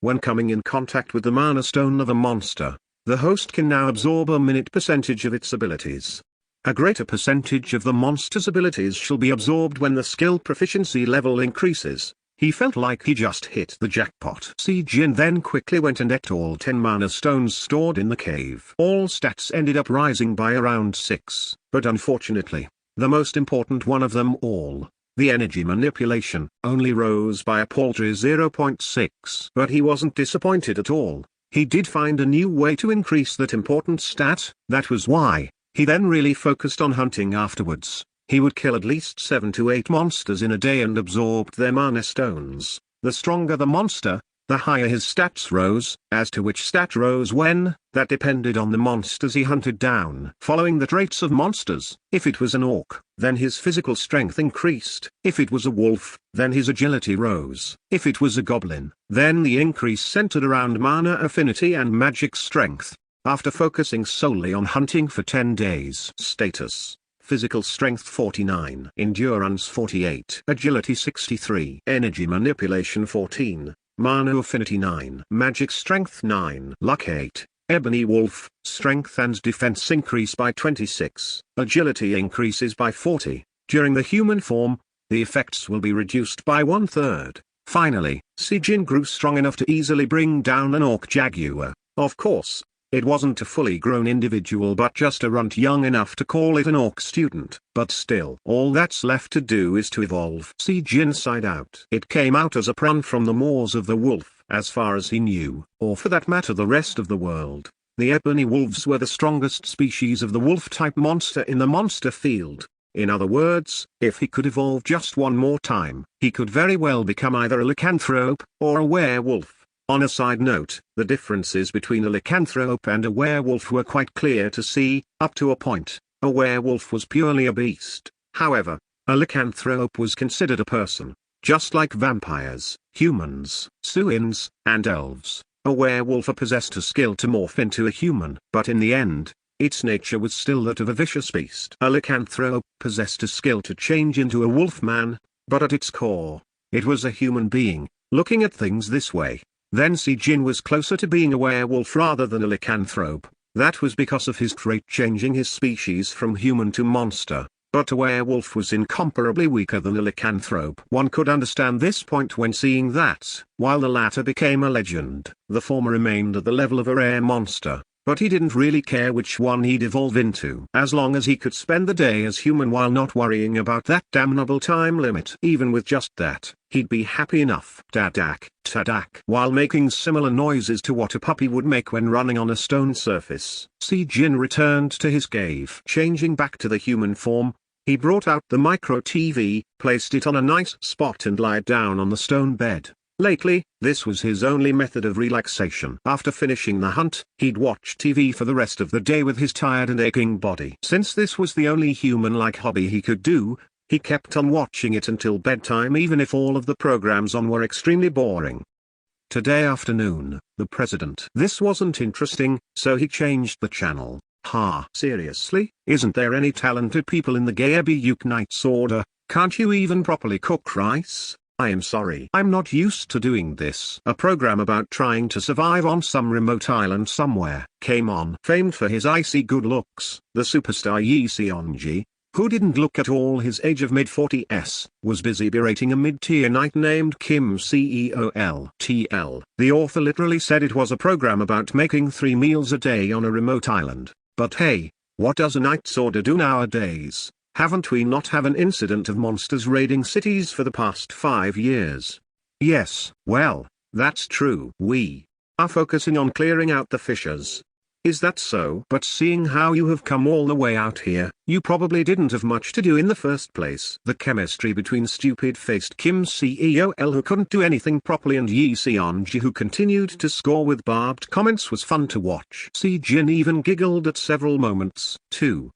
When coming in contact with the mana stone of a monster, the host can now absorb a minute percentage of its abilities. A greater percentage of the monster's abilities shall be absorbed when the skill proficiency level increases. He felt like he just hit the jackpot. Si Jin then quickly went and ate all 10 mana stones stored in the cave. All stats ended up rising by around 6, but unfortunately, the most important one of them all, the energy manipulation, only rose by a paltry 0.6. But he wasn't disappointed at all. He did find a new way to increase that important stat. That was why he then really focused on hunting afterwards. He would kill at least 7 to 8 monsters in a day and absorbed their mana stones. The stronger the monster, the higher his stats rose. As to which stat rose when, that depended on the monsters he hunted down. Following the traits of monsters, if it was an orc, then his physical strength increased. If it was a wolf, then his agility rose. If it was a goblin, then the increase centered around mana affinity and magic strength. After focusing solely on hunting for 10 days. Status: physical strength 49, endurance 48, agility 63, energy manipulation 14, mana affinity 9, magic strength 9, luck 8. Ebony wolf, strength and defense increase by 26, agility increases by 40. During the human form, the effects will be reduced by 1/3. Finally, Sijin grew strong enough to easily bring down an orc jaguar. Of course, it wasn't a fully grown individual but just a runt young enough to call it an orc student. But still, all that's left to do is to evolve. Sijin sighed out. It came out as a prun from the maws of the wolf, as far as he knew, or for that matter the rest of the world. The ebony wolves were the strongest species of the wolf-type monster in the monster field. In other words, if he could evolve just one more time, he could very well become either a lycanthrope, or a werewolf. On a side note, the differences between a lycanthrope and a werewolf were quite clear to see. Up to a point, a werewolf was purely a beast. However, a lycanthrope was considered a person. Just like vampires, humans, Suins, and elves, a werewolf possessed a skill to morph into a human. But in the end, its nature was still that of a vicious beast. A lycanthrope possessed a skill to change into a wolfman, but at its core, it was a human being. Looking at things this way, then Sijin was closer to being a werewolf rather than a lycanthrope. That was because of his trait changing his species from human to monster. But a werewolf was incomparably weaker than a lycanthrope. One could understand this point when seeing that, while the latter became a legend, the former remained at the level of a rare monster. But he didn't really care which one he'd evolve into, as long as he could spend the day as human while not worrying about that damnable time limit. Even with just that, he'd be happy enough. Tadak, tadak, while making similar noises to what a puppy would make when running on a stone surface. Sijin returned to his cave. Changing back to the human form, he brought out the micro TV, placed it on a nice spot and lied down on the stone bed. Lately, this was his only method of relaxation. After finishing the hunt, he'd watch TV for the rest of the day with his tired and aching body. Since this was the only human-like hobby he could do, he kept on watching it until bedtime even if all of the programs on were extremely boring. Today afternoon, the president. This wasn't interesting, so he changed the channel. Ha! Seriously? Isn't there any talented people in the Gaeabiyuk Knights Order? Can't you even properly cook rice? I am sorry. I'm not used to doing this. A program about trying to survive on some remote island somewhere came on. Famed for his icy good looks, the superstar Yi Seonji, who didn't look at all his age of mid-40s, was busy berating a mid-tier knight named Kim Ceol. The author literally said it was a program about making 3 meals a day on a remote island. But hey, what does a knight's order do nowadays? Haven't we not have an incident of monsters raiding cities for the past 5 years? Yes, well, that's true. We are focusing on clearing out the fissures. Is that so? But seeing how you have come all the way out here, you probably didn't have much to do in the first place. The chemistry between stupid-faced Kim Ceol who couldn't do anything properly and Yi Seonji who continued to score with barbed comments was fun to watch. Sijin even giggled at several moments. too.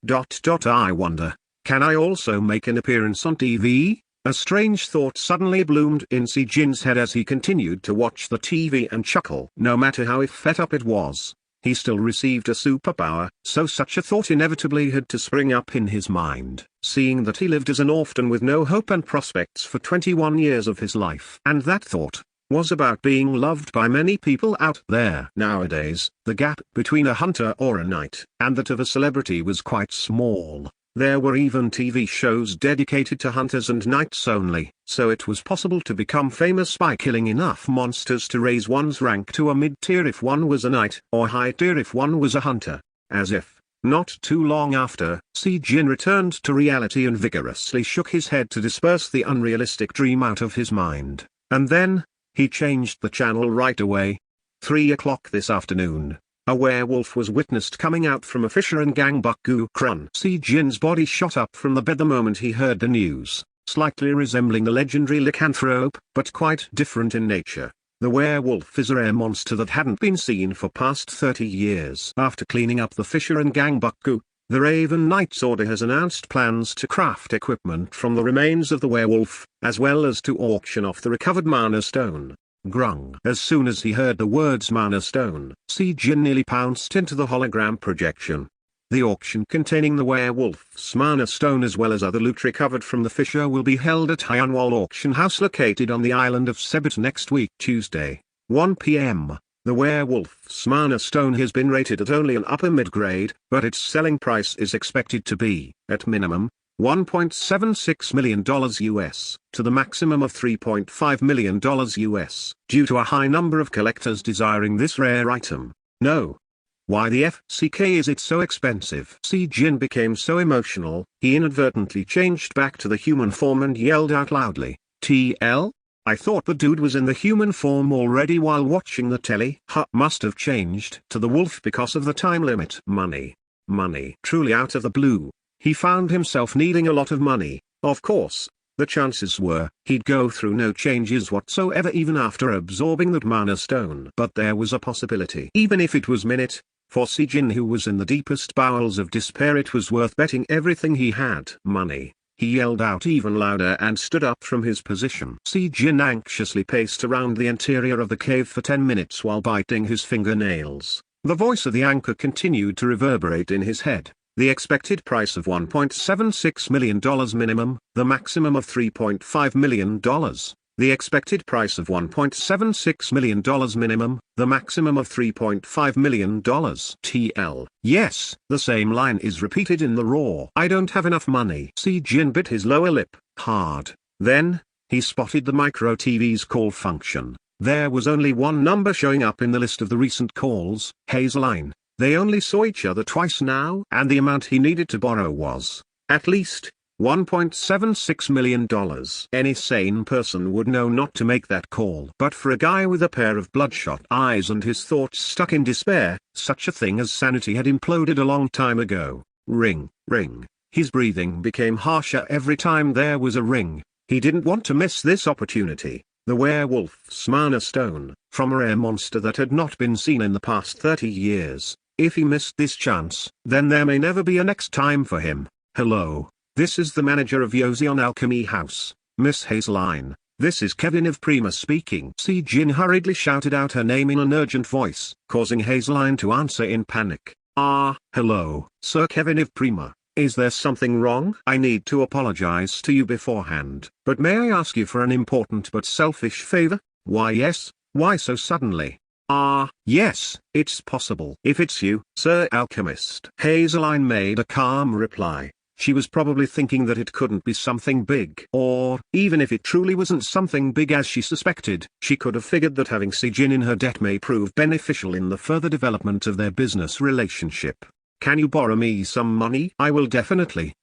I wonder, can I also make an appearance on TV? A strange thought suddenly bloomed in Sijin's head as he continued to watch the TV and chuckle. No matter how fed up it was, he still received a superpower, so such a thought inevitably had to spring up in his mind, seeing that he lived as an orphan with no hope and prospects for 21 years of his life. And that thought was about being loved by many people out there. Nowadays, the gap between a hunter or a knight and that of a celebrity was quite small. There were even TV shows dedicated to hunters and knights only, so it was possible to become famous by killing enough monsters to raise one's rank to a mid-tier if one was a knight, or high-tier if one was a hunter. As if, not too long after, Sijin returned to reality and vigorously shook his head to disperse the unrealistic dream out of his mind. And then, he changed the channel right away. 3 o'clock this afternoon. A werewolf was witnessed coming out from a fissure in Gangbaku Krun. Sijin's body shot up from the bed the moment he heard the news, slightly resembling the legendary lycanthrope, but quite different in nature. The werewolf is a rare monster that hadn't been seen for past 30 years. After cleaning up the Fisher and gang bucku, the Raven Knight's Order has announced plans to craft equipment from the remains of the werewolf, as well as to auction off the recovered mana stone. Grung. As soon as he heard the words mana stone, Jin nearly pounced into the hologram projection. The auction containing the werewolf's mana stone as well as other loot recovered from the Fisher will be held at Hyanwal Auction House located on the island of Sebit next week Tuesday, 1 p.m. The werewolf's mana stone has been rated at only an upper mid-grade, but its selling price is expected to be, at minimum, $1.76 million US, to the maximum of $3.5 million US, due to a high number of collectors desiring this rare item. No. Why the FCK is it so expensive? Jin became so emotional, he inadvertently changed back to the human form and yelled out loudly, TL? I thought the dude was in the human form already while watching the telly. Must have changed to the wolf because of the time limit. Money. Truly out of the blue, he found himself needing a lot of money. Of course, the chances were, he'd go through no changes whatsoever even after absorbing that mana stone. But there was a possibility. Even if it was minute, for Jin who was in the deepest bowels of despair it was worth betting everything he had. Money. He yelled out even louder and stood up from his position. Jin anxiously paced around the interior of the cave for 10 minutes while biting his fingernails. The voice of the anchor continued to reverberate in his head. The expected price of $1.76 million minimum, the maximum of $3.5 million. The expected price of $1.76 million minimum, the maximum of $3.5 million. TL. Yes, the same line is repeated in the roar. I don't have enough money. Jin bit his lower lip hard. Then, he spotted the micro TV's call function. There was only one number showing up in the list of the recent calls, Hazeline. They only saw each other twice now, and the amount he needed to borrow was, at least, $1.76 million. Any sane person would know not to make that call. But for a guy with a pair of bloodshot eyes and his thoughts stuck in despair, such a thing as sanity had imploded a long time ago. Ring, ring. His breathing became harsher every time there was a ring. He didn't want to miss this opportunity. The werewolf's mana stone, from a rare monster that had not been seen in the past 30 years. If he missed this chance, then there may never be a next time for him. Hello. This is the manager of Yozion Alchemy House, Miss Hazeline. This is Kevin of Prima speaking. Jin hurriedly shouted out her name in an urgent voice, causing Hazeline to answer in panic. Hello, Sir Kevin of Prima. Is there something wrong? I need to apologize to you beforehand, but may I ask you for an important but selfish favor? Why yes, why so suddenly? Yes, it's possible. If it's you, Sir Alchemist. Hazeline made a calm reply. She was probably thinking that it couldn't be something big. Or, even if it truly wasn't something big as she suspected, she could have figured that having Jin in her debt may prove beneficial in the further development of their business relationship. Can you borrow me some money? I will definitely,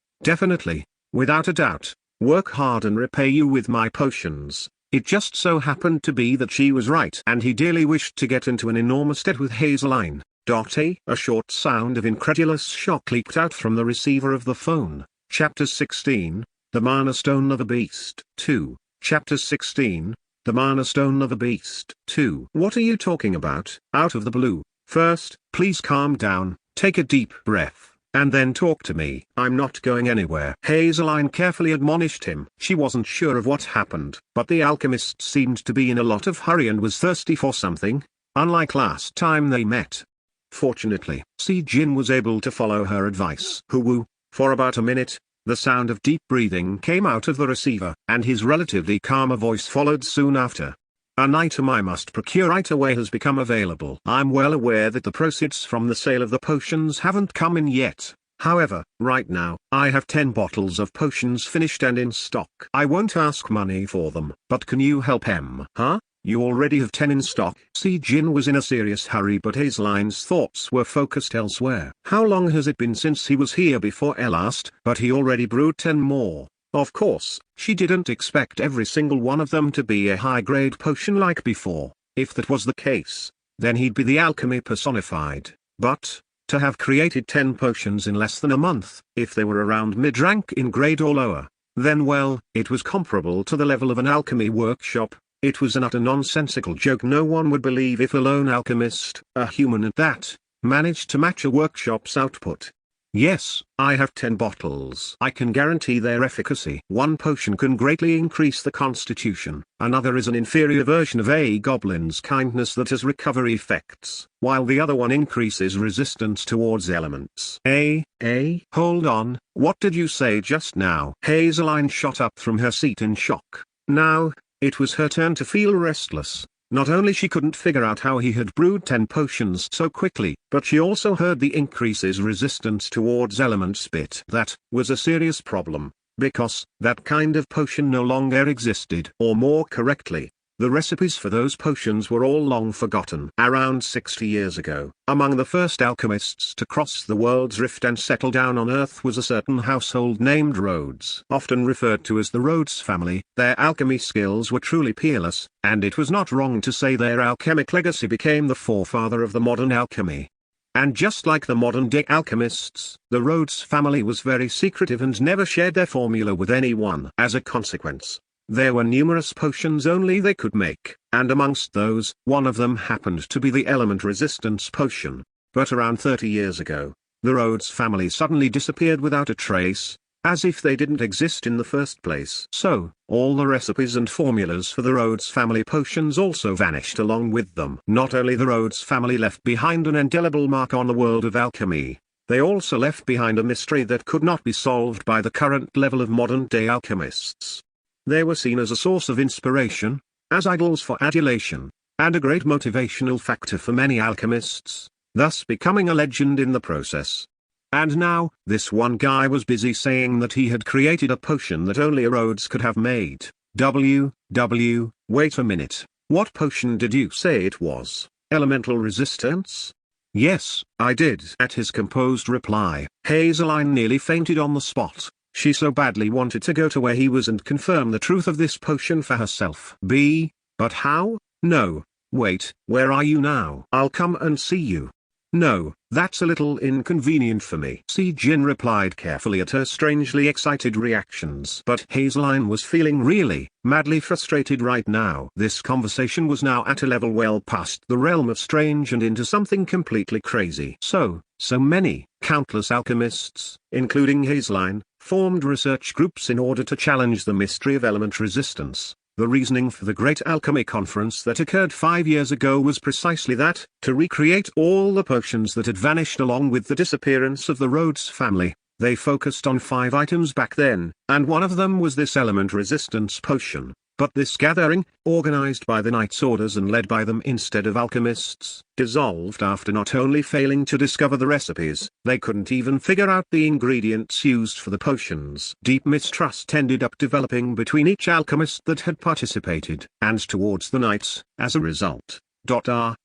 without a doubt, work hard and repay you with my potions. It just so happened to be that she was right and he dearly wished to get into an enormous debt with Hazeline. A short sound of incredulous shock leaked out from the receiver of the phone. Chapter 16, The Mana Stone of a Beast. 2. Chapter 16, The Mana Stone of a Beast. 2. What are you talking about? Out of the blue. First, please calm down, take a deep breath, and then talk to me. I'm not going anywhere. Hazeline carefully admonished him. She wasn't sure of what happened, but the alchemist seemed to be in a lot of hurry and was thirsty for something, unlike last time they met. Fortunately, Jin was able to follow her advice. Hoo-woo. For about a minute, the sound of deep breathing came out of the receiver, and his relatively calmer voice followed soon after. An item I must procure right away has become available. I'm well aware that the proceeds from the sale of the potions haven't come in yet. However, right now, I have 10 bottles of potions finished and in stock. I won't ask money for them, but can you help him? Huh? You already have 10 in stock? Jin was in a serious hurry but Hazeline's thoughts were focused elsewhere. How long has it been since he was here before last? But he already brewed 10 more. Of course, she didn't expect every single one of them to be a high-grade potion like before. If that was the case, then he'd be the alchemy personified. But, to have created 10 potions in less than a month, if they were around mid-rank in grade or lower, then well, it was comparable to the level of an alchemy workshop. It was an utter nonsensical joke no one would believe if a lone alchemist, a human at that, managed to match a workshop's output. Yes, I have 10 bottles. I can guarantee their efficacy. One potion can greatly increase the constitution, another is an inferior version of a goblin's kindness that has recovery effects, while the other one increases resistance towards elements. Hold on, what did you say just now? Hazeline shot up from her seat in shock. Now, it was her turn to feel restless. Not only she couldn't figure out how he had brewed 10 potions so quickly, but she also heard the increases resistance towards elements bit. That was a serious problem, because that kind of potion no longer existed. Or more correctly, the recipes for those potions were all long forgotten. Around 60 years ago, among the first alchemists to cross the world's rift and settle down on Earth was a certain household named Rhodes. Often referred to as the Rhodes family, their alchemy skills were truly peerless, and it was not wrong to say their alchemic legacy became the forefather of the modern alchemy. And just like the modern-day alchemists, the Rhodes family was very secretive and never shared their formula with anyone. As a consequence, there were numerous potions only they could make, and amongst those, one of them happened to be the element resistance potion. But around 30 years ago, the Rhodes family suddenly disappeared without a trace, as if they didn't exist in the first place. So, all the recipes and formulas for the Rhodes family potions also vanished along with them. Not only the Rhodes family left behind an indelible mark on the world of alchemy, they also left behind a mystery that could not be solved by the current level of modern-day alchemists. They were seen as a source of inspiration, as idols for adulation, and a great motivational factor for many alchemists, thus becoming a legend in the process. And now, this one guy was busy saying that he had created a potion that only a Rhodes could have made. Wait a minute, what potion did you say it was? Elemental resistance? Yes, I did. At his composed reply, Hazeline nearly fainted on the spot. She so badly wanted to go to where he was and confirm the truth of this potion for herself. But how? No, wait, where are you now? I'll come and see you. No, that's a little inconvenient for me. Jin replied carefully at her strangely excited reactions. But Hazeline was feeling really, madly frustrated right now. This conversation was now at a level well past the realm of strange and into something completely crazy. So many, countless alchemists, including Hazeline, formed research groups in order to challenge the mystery of element resistance. The reasoning for the Great Alchemy Conference that occurred 5 years ago was precisely that, to recreate all the potions that had vanished along with the disappearance of the Rhodes family. They focused on 5 items back then, and one of them was this element resistance potion. But this gathering, organized by the Knights' Orders and led by them instead of alchemists, dissolved after not only failing to discover the recipes, they couldn't even figure out the ingredients used for the potions. Deep mistrust ended up developing between each alchemist that had participated, and towards the Knights, as a result.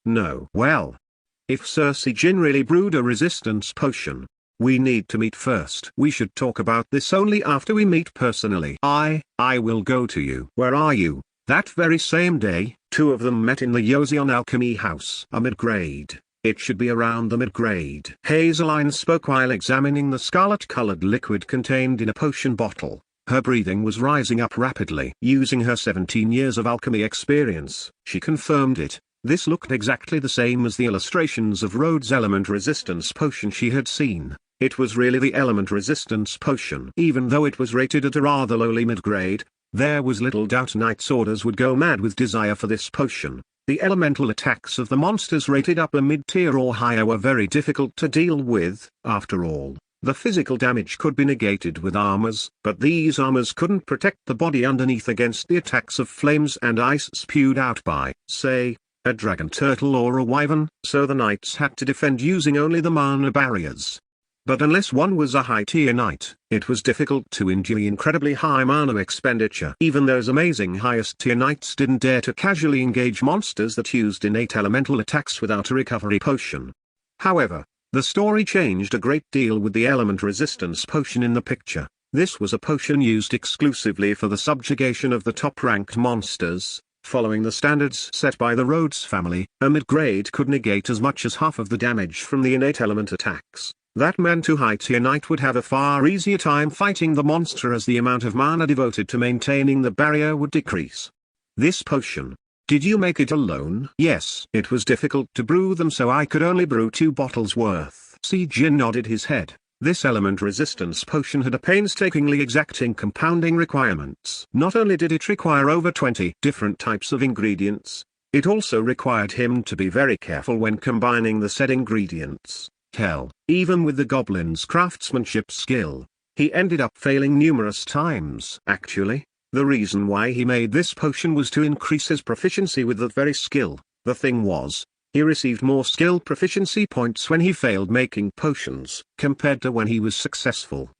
No. Well, if Cersei Jin really brewed a resistance potion, we need to meet first. We should talk about this only after we meet personally. I will go to you. Where are you? That very same day, 2 of them met in the Yozion Alchemy House. A mid-grade. It should be around the mid-grade. Hazeline spoke while examining the scarlet-colored liquid contained in a potion bottle. Her breathing was rising up rapidly. Using her 17 years of alchemy experience, she confirmed it. This looked exactly the same as the illustrations of Rhodes' element resistance potion she had seen. It was really the element resistance potion. Even though it was rated at a rather lowly mid-grade, there was little doubt Knights' Orders would go mad with desire for this potion. The elemental attacks of the monsters rated upper mid-tier or higher were very difficult to deal with. After all, the physical damage could be negated with armors, but these armors couldn't protect the body underneath against the attacks of flames and ice spewed out by, say, a dragon turtle or a wyvern, so the knights had to defend using only the mana barriers. But unless one was a high-tier knight, it was difficult to endure incredibly high mana expenditure. Even those amazing highest-tier knights didn't dare to casually engage monsters that used innate elemental attacks without a recovery potion. However, the story changed a great deal with the element resistance potion in the picture. This was a potion used exclusively for the subjugation of the top-ranked monsters. Following the standards set by the Rhodes family, a mid-grade could negate as much as half of the damage from the innate element attacks. That meant a high-tier knight would have a far easier time fighting the monster as the amount of mana devoted to maintaining the barrier would decrease. This potion. Did you make it alone? Yes. It was difficult to brew them, so I could only brew 2 bottles worth. Si Jin nodded his head. This element resistance potion had a painstakingly exacting compounding requirements. Not only did it require over 20 different types of ingredients, it also required him to be very careful when combining the said ingredients. Hell, even with the goblin's craftsmanship skill, he ended up failing numerous times. Actually, the reason why he made this potion was to increase his proficiency with that very skill. The thing was, he received more skill proficiency points when he failed making potions, compared to when he was successful.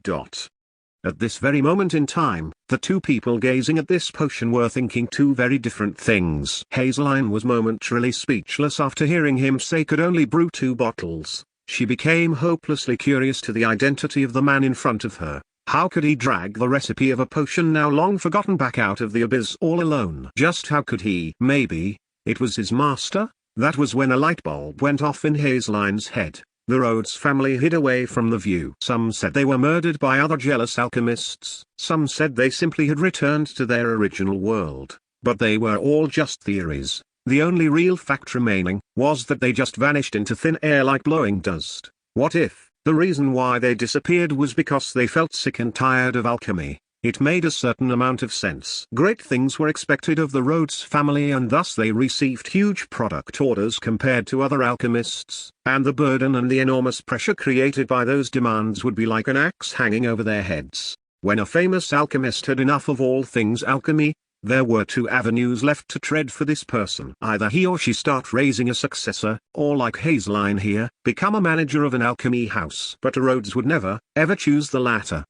At this very moment in time, the two people gazing at this potion were thinking two very different things. Hazeline was momentarily speechless after hearing him say could only brew 2 bottles. She became hopelessly curious to the identity of the man in front of her. How could he drag the recipe of a potion now long forgotten back out of the abyss all alone? Just how could he? Maybe it was his master? That was when a light bulb went off in Hazeline's head. The Rhodes family hid away from the view. Some said they were murdered by other jealous alchemists. Some said they simply had returned to their original world. But they were all just theories. The only real fact remaining was that they just vanished into thin air like blowing dust. What if the reason why they disappeared was because they felt sick and tired of alchemy? It made a certain amount of sense. Great things were expected of the Rhodes family, and thus they received huge product orders compared to other alchemists, and the burden and the enormous pressure created by those demands would be like an axe hanging over their heads. When a famous alchemist had enough of all things alchemy, there were 2 avenues left to tread for this person. Either he or she start raising a successor, or like Hazeline here, become a manager of an alchemy house. But Rhodes would never, ever choose the latter.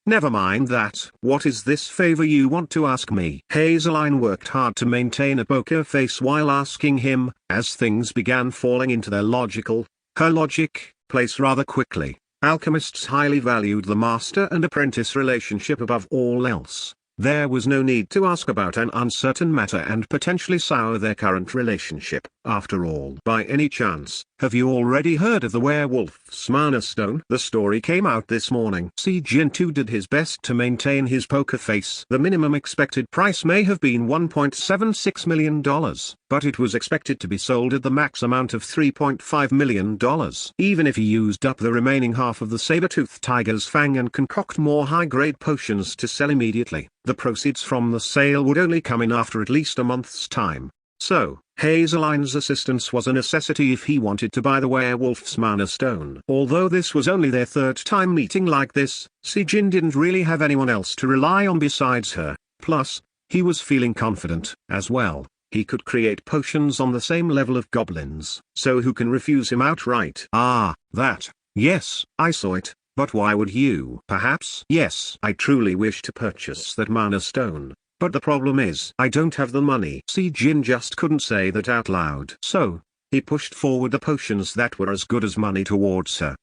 Never mind that. What is this favor you want to ask me? Hazeline worked hard to maintain a poker face while asking him, as things began falling into her logic, place rather quickly. Alchemists highly valued the master and apprentice relationship above all else. There was no need to ask about an uncertain matter and potentially sour their current relationship. After all, by any chance, have you already heard of the werewolf's mana stone? The story came out this morning. Si Jin too did his best to maintain his poker face. The minimum expected price may have been $1.76 million, but it was expected to be sold at the max amount of $3.5 million. Even if he used up the remaining half of the saber-toothed tiger's fang and concoct more high-grade potions to sell immediately, the proceeds from the sale would only come in after at least a month's time. So, Hazeline's assistance was a necessity if he wanted to buy the werewolf's mana stone. Although this was only their 3rd time meeting like this, Si Jin didn't really have anyone else to rely on besides her. Plus, he was feeling confident, as well. He could create potions on the same level of goblins. So who can refuse him outright? Ah, that. Yes, I saw it. But why would you? Perhaps? Yes, I truly wish to purchase that mana stone. But the problem is, I don't have the money. Si Jin just couldn't say that out loud. So, he pushed forward the potions that were as good as money towards her.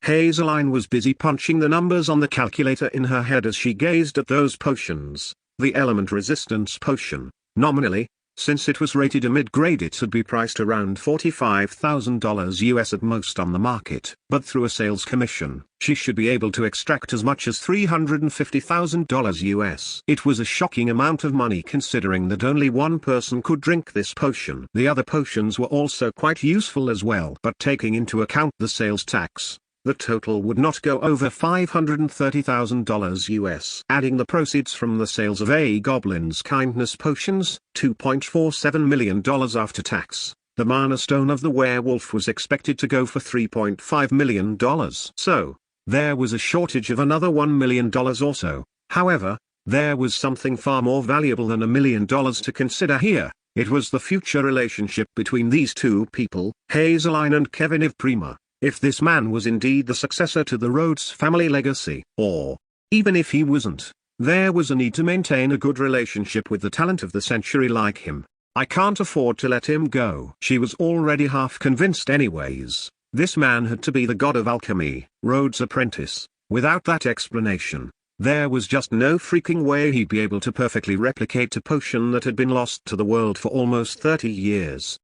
Hazeline was busy punching the numbers on the calculator in her head as she gazed at those potions. The element resistance potion, nominally, since it was rated a mid-grade, it should be priced around $45,000 US at most on the market. But through a sales commission, she should be able to extract as much as $350,000 US. It was a shocking amount of money considering that only one person could drink this potion. The other potions were also quite useful as well. But taking into account the sales tax, the total would not go over $530,000 US. Adding the proceeds from the sales of a goblin's kindness potions, $2.47 million after tax, the mana stone of the werewolf was expected to go for $3.5 million. So, there was a shortage of another $1 million or so. However, there was something far more valuable than $1 million to consider here. It was the future relationship between these two people, Hazeline and Kevin Prima. If this man was indeed the successor to the Rhodes family legacy, or, even if he wasn't, there was a need to maintain a good relationship with the talent of the century like him. I can't afford to let him go. She was already half convinced anyways. This man had to be the god of alchemy, Rhodes' apprentice. Without that explanation, there was just no freaking way he'd be able to perfectly replicate a potion that had been lost to the world for almost 30 years.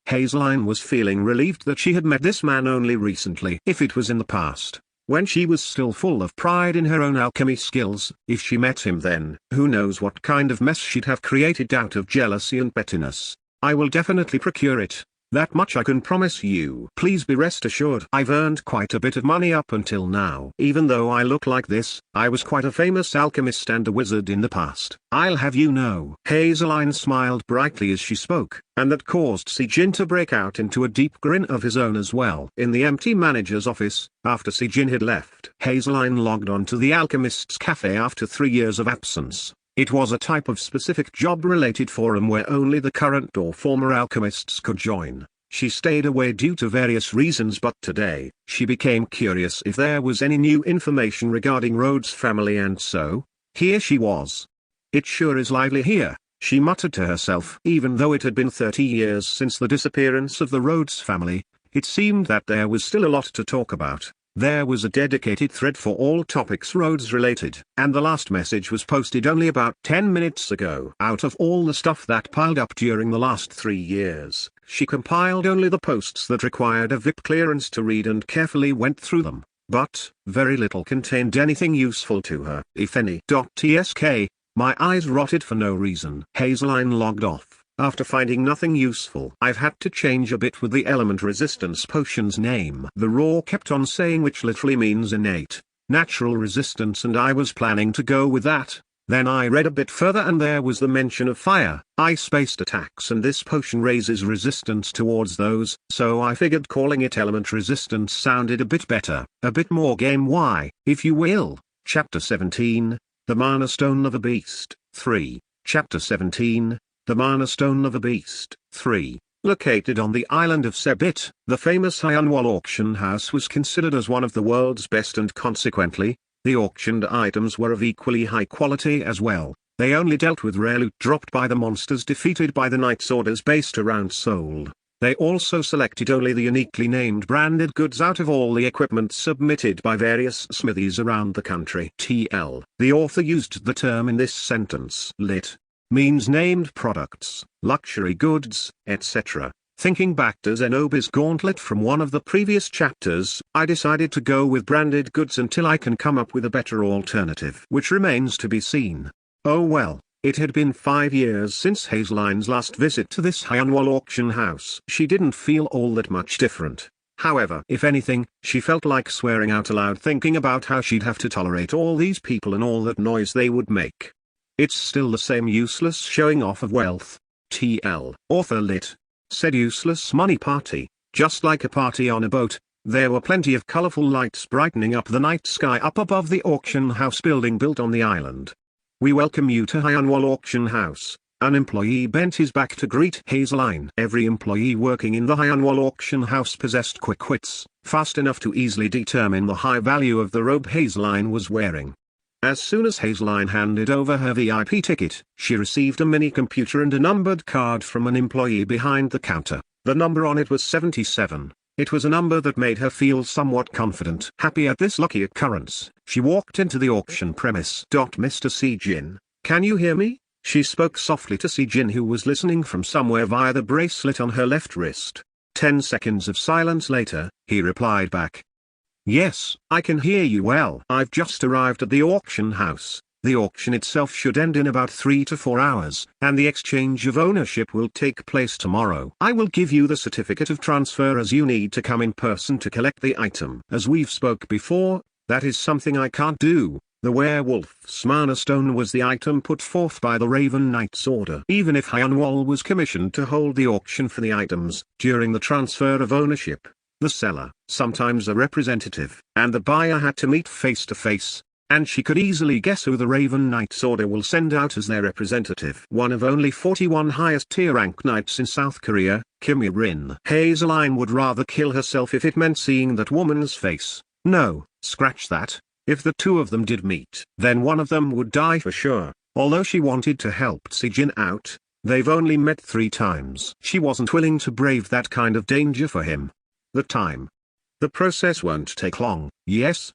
Hazeline was feeling relieved that she had met this man only recently. If it was in the past, when she was still full of pride in her own alchemy skills. If she met him then, who knows what kind of mess she'd have created out of jealousy and pettiness. I will definitely procure it. That much I can promise you. Please be rest assured I've earned quite a bit of money up until now. Even though I look like this, I was quite a famous alchemist and a wizard in the past. I'll have you know. Hazeline smiled brightly as she spoke, and that caused Sijin to break out into a deep grin of his own as well. In the empty manager's office, after Sijin had left, Hazeline logged on to the alchemist's cafe after 3 years of absence. It was a type of specific job-related forum where only the current or former alchemists could join. She stayed away due to various reasons, but today, she became curious if there was any new information regarding Rhodes' family, and so, here she was. It sure is lively here, she muttered to herself. Even though it had been 30 years since the disappearance of the Rhodes family, it seemed that there was still a lot to talk about. There was a dedicated thread for all topics Rhodes related, and the last message was posted only about 10 minutes ago. Out of all the stuff that piled up during the last 3 years, she compiled only the posts that required a VIP clearance to read and carefully went through them, but very little contained anything useful to her, if any. Tsk, my eyes rotted for no reason. Hazeline logged off. After finding nothing useful, I've had to change a bit with the element resistance potion's name. The raw kept on saying, which literally means innate, natural resistance, and I was planning to go with that. Then I read a bit further and there was the mention of fire, ice-based attacks, and this potion raises resistance towards those, so I figured calling it element resistance sounded a bit better, a bit more game-y, if you will. Chapter 17, The Mana Stone of a Beast, 3. Chapter 17, The Mana Stone of a Beast, 3. Located on the island of Sebit, the famous Hyanwal auction house was considered as one of the world's best, and consequently, the auctioned items were of equally high quality as well. They only dealt with rare loot dropped by the monsters defeated by the Knights Orders based around Seoul. They also selected only the uniquely named branded goods out of all the equipment submitted by various smithies around the country. TL. The author used the term in this sentence, lit. Means named products, luxury goods, etc. Thinking back to Zenobi's gauntlet from one of the previous chapters, I decided to go with branded goods until I can come up with a better alternative, which remains to be seen. Oh well, it had been 5 years since Hazeline's last visit to this Hyanwal auction house. She didn't feel all that much different. However, if anything, she felt like swearing out aloud thinking about how she'd have to tolerate all these people and all that noise they would make. It's still the same useless showing off of wealth. TL. Author lit. Said useless money party, just like a party on a boat. There were plenty of colorful lights brightening up the night sky up above the auction house building built on the island. We welcome you to Hyanwal Auction House. An employee bent his back to greet Hazeline. Every employee working in the Hyanwal Auction House possessed quick wits, fast enough to easily determine the high value of the robe Hazeline was wearing. As soon as Hazeline handed over her VIP ticket, she received a mini-computer and a numbered card from an employee behind the counter. The number on it was 77. It was a number that made her feel somewhat confident. Happy at this lucky occurrence, she walked into the auction premise. Mr. Sijin, can you hear me? She spoke softly to Sijin, who was listening from somewhere via the bracelet on her left wrist. 10 seconds of silence later, he replied back. Yes, I can hear you well. I've just arrived at the auction house. The auction itself should end in about 3 to 4 hours, and the exchange of ownership will take place tomorrow. I will give you the certificate of transfer as you need to come in person to collect the item. As we've spoke before, that is something I can't do. The werewolf's mana stone was the item put forth by the Raven Knight's order. Even if Hyanwal was commissioned to hold the auction for the items, during the transfer of ownership, the seller, sometimes a representative, and the buyer had to meet face to face, and she could easily guess who the Raven Knight's order will send out as their representative. One of only 41 highest tier rank knights in South Korea, Kim Rin. Hazeline would rather kill herself if it meant seeing that woman's face. No, scratch that. If the two of them did meet, then one of them would die for sure. Although she wanted to help Sijin out, they've only met 3 times. She wasn't willing to brave that kind of danger for him. The time. The process won't take long. Yes,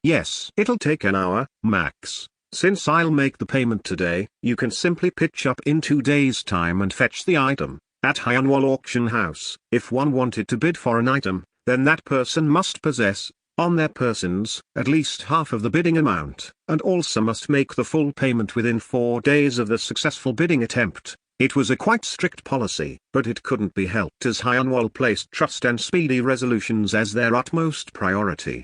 it'll take an hour, max. Since I'll make the payment today, you can simply pitch up in 2 days' time and fetch the item. At Hyanwal Auction House, if one wanted to bid for an item, then that person must possess on their persons at least half of the bidding amount, and also must make the full payment within 4 days of the successful bidding attempt. It was a quite strict policy, but it couldn't be helped as High Anwal placed trust and speedy resolutions as their utmost priority.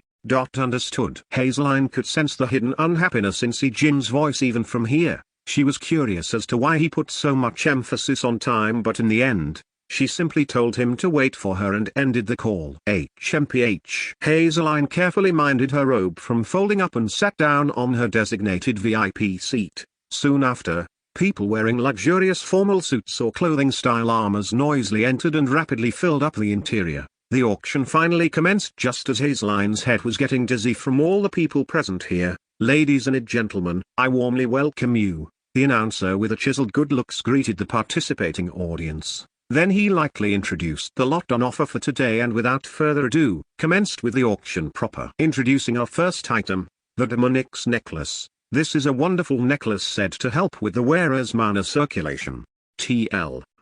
Understood. Hazeline could sense the hidden unhappiness in Si Jin's voice even from here. She was curious as to why he put so much emphasis on time, but in the end, she simply told him to wait for her and ended the call. HMPH. Hazeline carefully minded her robe from folding up and sat down on her designated VIP seat. Soon after, people wearing luxurious formal suits or clothing-style armors noisily entered and rapidly filled up the interior. The auction finally commenced just as Hazeline's head was getting dizzy from all the people present here. "Ladies and gentlemen, I warmly welcome you," the announcer with a chiseled good looks greeted the participating audience. Then he lightly introduced the lot on offer for today and without further ado, commenced with the auction proper. Introducing our first item, the Demonix necklace. This is a wonderful necklace said to help with the wearer's mana circulation.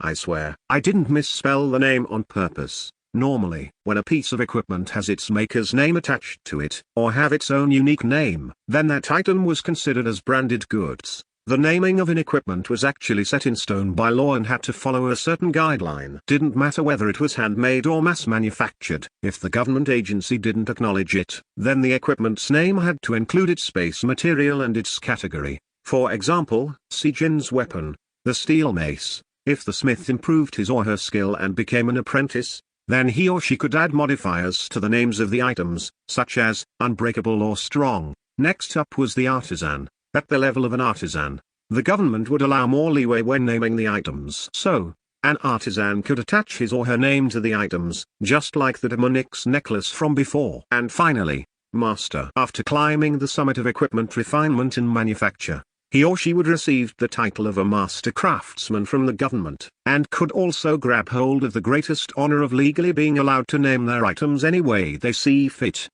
I swear, I didn't misspell the name on purpose. Normally, when a piece of equipment has its maker's name attached to it, or have its own unique name, then that item was considered as branded goods. The naming of an equipment was actually set in stone by law and had to follow a certain guideline. Didn't matter whether it was handmade or mass-manufactured. If the government agency didn't acknowledge it, then the equipment's name had to include its base material and its category. For example, Si Jin's weapon, the steel mace. If the smith improved his or her skill and became an apprentice, then he or she could add modifiers to the names of the items, such as unbreakable or strong. Next up was the artisan. At the level of an artisan, the government would allow more leeway when naming the items. So, an artisan could attach his or her name to the items, just like the Demonix necklace from before. And finally, master. After climbing the summit of equipment refinement and manufacture, he or she would receive the title of a master craftsman from the government, and could also grab hold of the greatest honor of legally being allowed to name their items any way they see fit.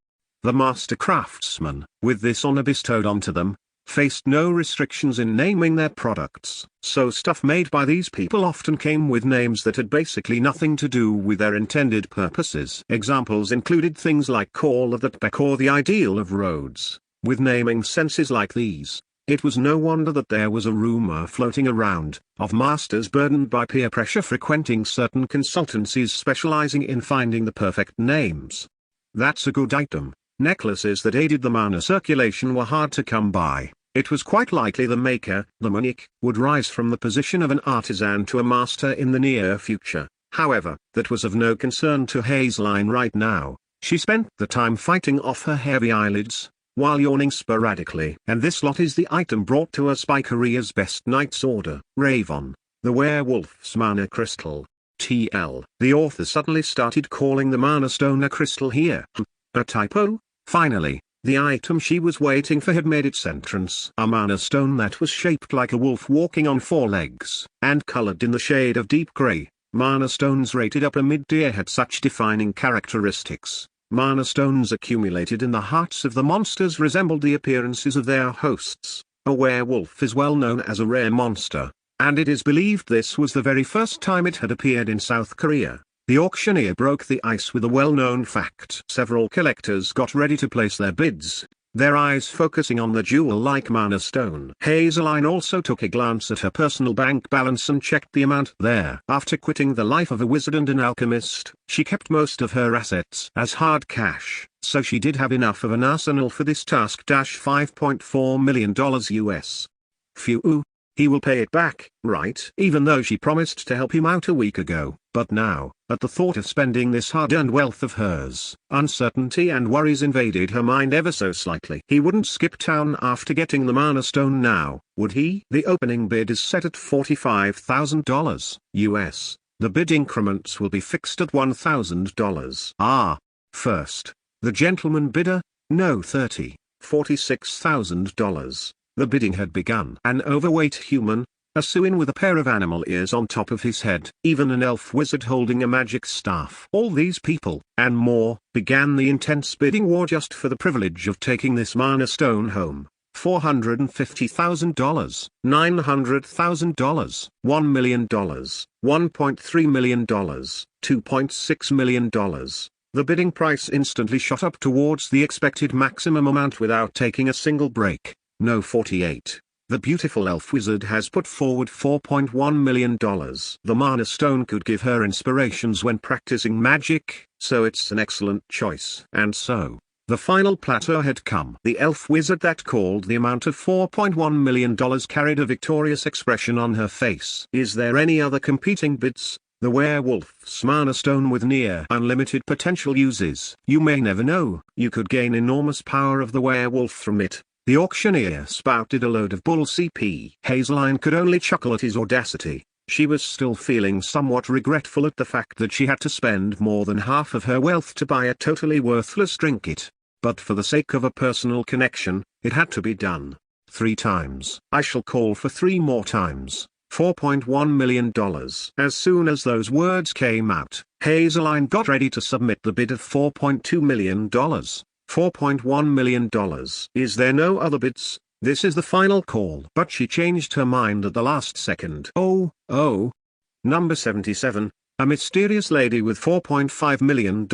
The master craftsman, with this honor bestowed onto them, faced no restrictions in naming their products. So stuff made by these people often came with names that had basically nothing to do with their intended purposes. Examples included things like Call of the Beck or the Ideal of Rhodes. With naming senses like these, it was no wonder that there was a rumor floating around, of masters burdened by peer pressure frequenting certain consultancies specializing in finding the perfect names. That's a good item. Necklaces that aided the mana circulation were hard to come by. It was quite likely the maker, the Munich, would rise from the position of an artisan to a master in the near future. However, that was of no concern to Hazeline right now. She spent the time fighting off her heavy eyelids, while yawning sporadically. And this lot is the item brought to us by Korea's Best Knight's Order. Ravon, the werewolf's mana crystal. The author suddenly started calling the mana stone a crystal here. A typo? Finally, the item she was waiting for had made its entrance. A mana stone that was shaped like a wolf walking on 4 legs, and colored in the shade of deep gray. Mana stones rated upper mid-tier had such defining characteristics. Mana stones accumulated in the hearts of the monsters resembled the appearances of their hosts. A werewolf is well known as a rare monster, and it is believed this was the very first time it had appeared in South Korea. The auctioneer broke the ice with a well-known fact. Several collectors got ready to place their bids, their eyes focusing on the jewel-like mana stone. Hazeline also took a glance at her personal bank balance and checked the amount there. After quitting the life of a wizard and an alchemist, she kept most of her assets as hard cash, so she did have enough of an arsenal for this task. $5.4 million US. Phew. He will pay it back, right? Even though she promised to help him out a week ago. But now, at the thought of spending this hard-earned wealth of hers, uncertainty and worries invaded her mind ever so slightly. He wouldn't skip town after getting the mana stone now, would he? The opening bid is set at $45,000 US. The bid increments will be fixed at $1,000. First, the gentleman bidder, no $46,000. The bidding had begun. An overweight human, a Suin with a pair of animal ears on top of his head, even an elf wizard holding a magic staff. All these people, and more, began the intense bidding war just for the privilege of taking this mana stone home. $450,000, $900,000, $1 million, $1.3 million, $2.6 million. The bidding price instantly shot up towards the expected maximum amount without taking a single break. No 48. The beautiful elf wizard has put forward $4.1 million. The Mana Stone could give her inspirations when practicing magic, so it's an excellent choice. And so, the final plateau had come. The elf wizard that called the amount of $4.1 million carried a victorious expression on her face. Is there any other competing bids? The werewolf's Mana Stone with near unlimited potential uses. You may never know, you could gain enormous power of the werewolf from it. The auctioneer spouted a load of bull CP. Hazeline could only chuckle at his audacity. She was still feeling somewhat regretful at the fact that she had to spend more than half of her wealth to buy a totally worthless trinket. But for the sake of a personal connection, it had to be done. 3 times. I shall call for 3 more times. $4.1 million. As soon as those words came out, Hazeline got ready to submit the bid of $4.2 million. $4.1 million. Is there no other bids? This is the final call. But she changed her mind at the last second. Oh. Number 77, a mysterious lady with $4.5 million.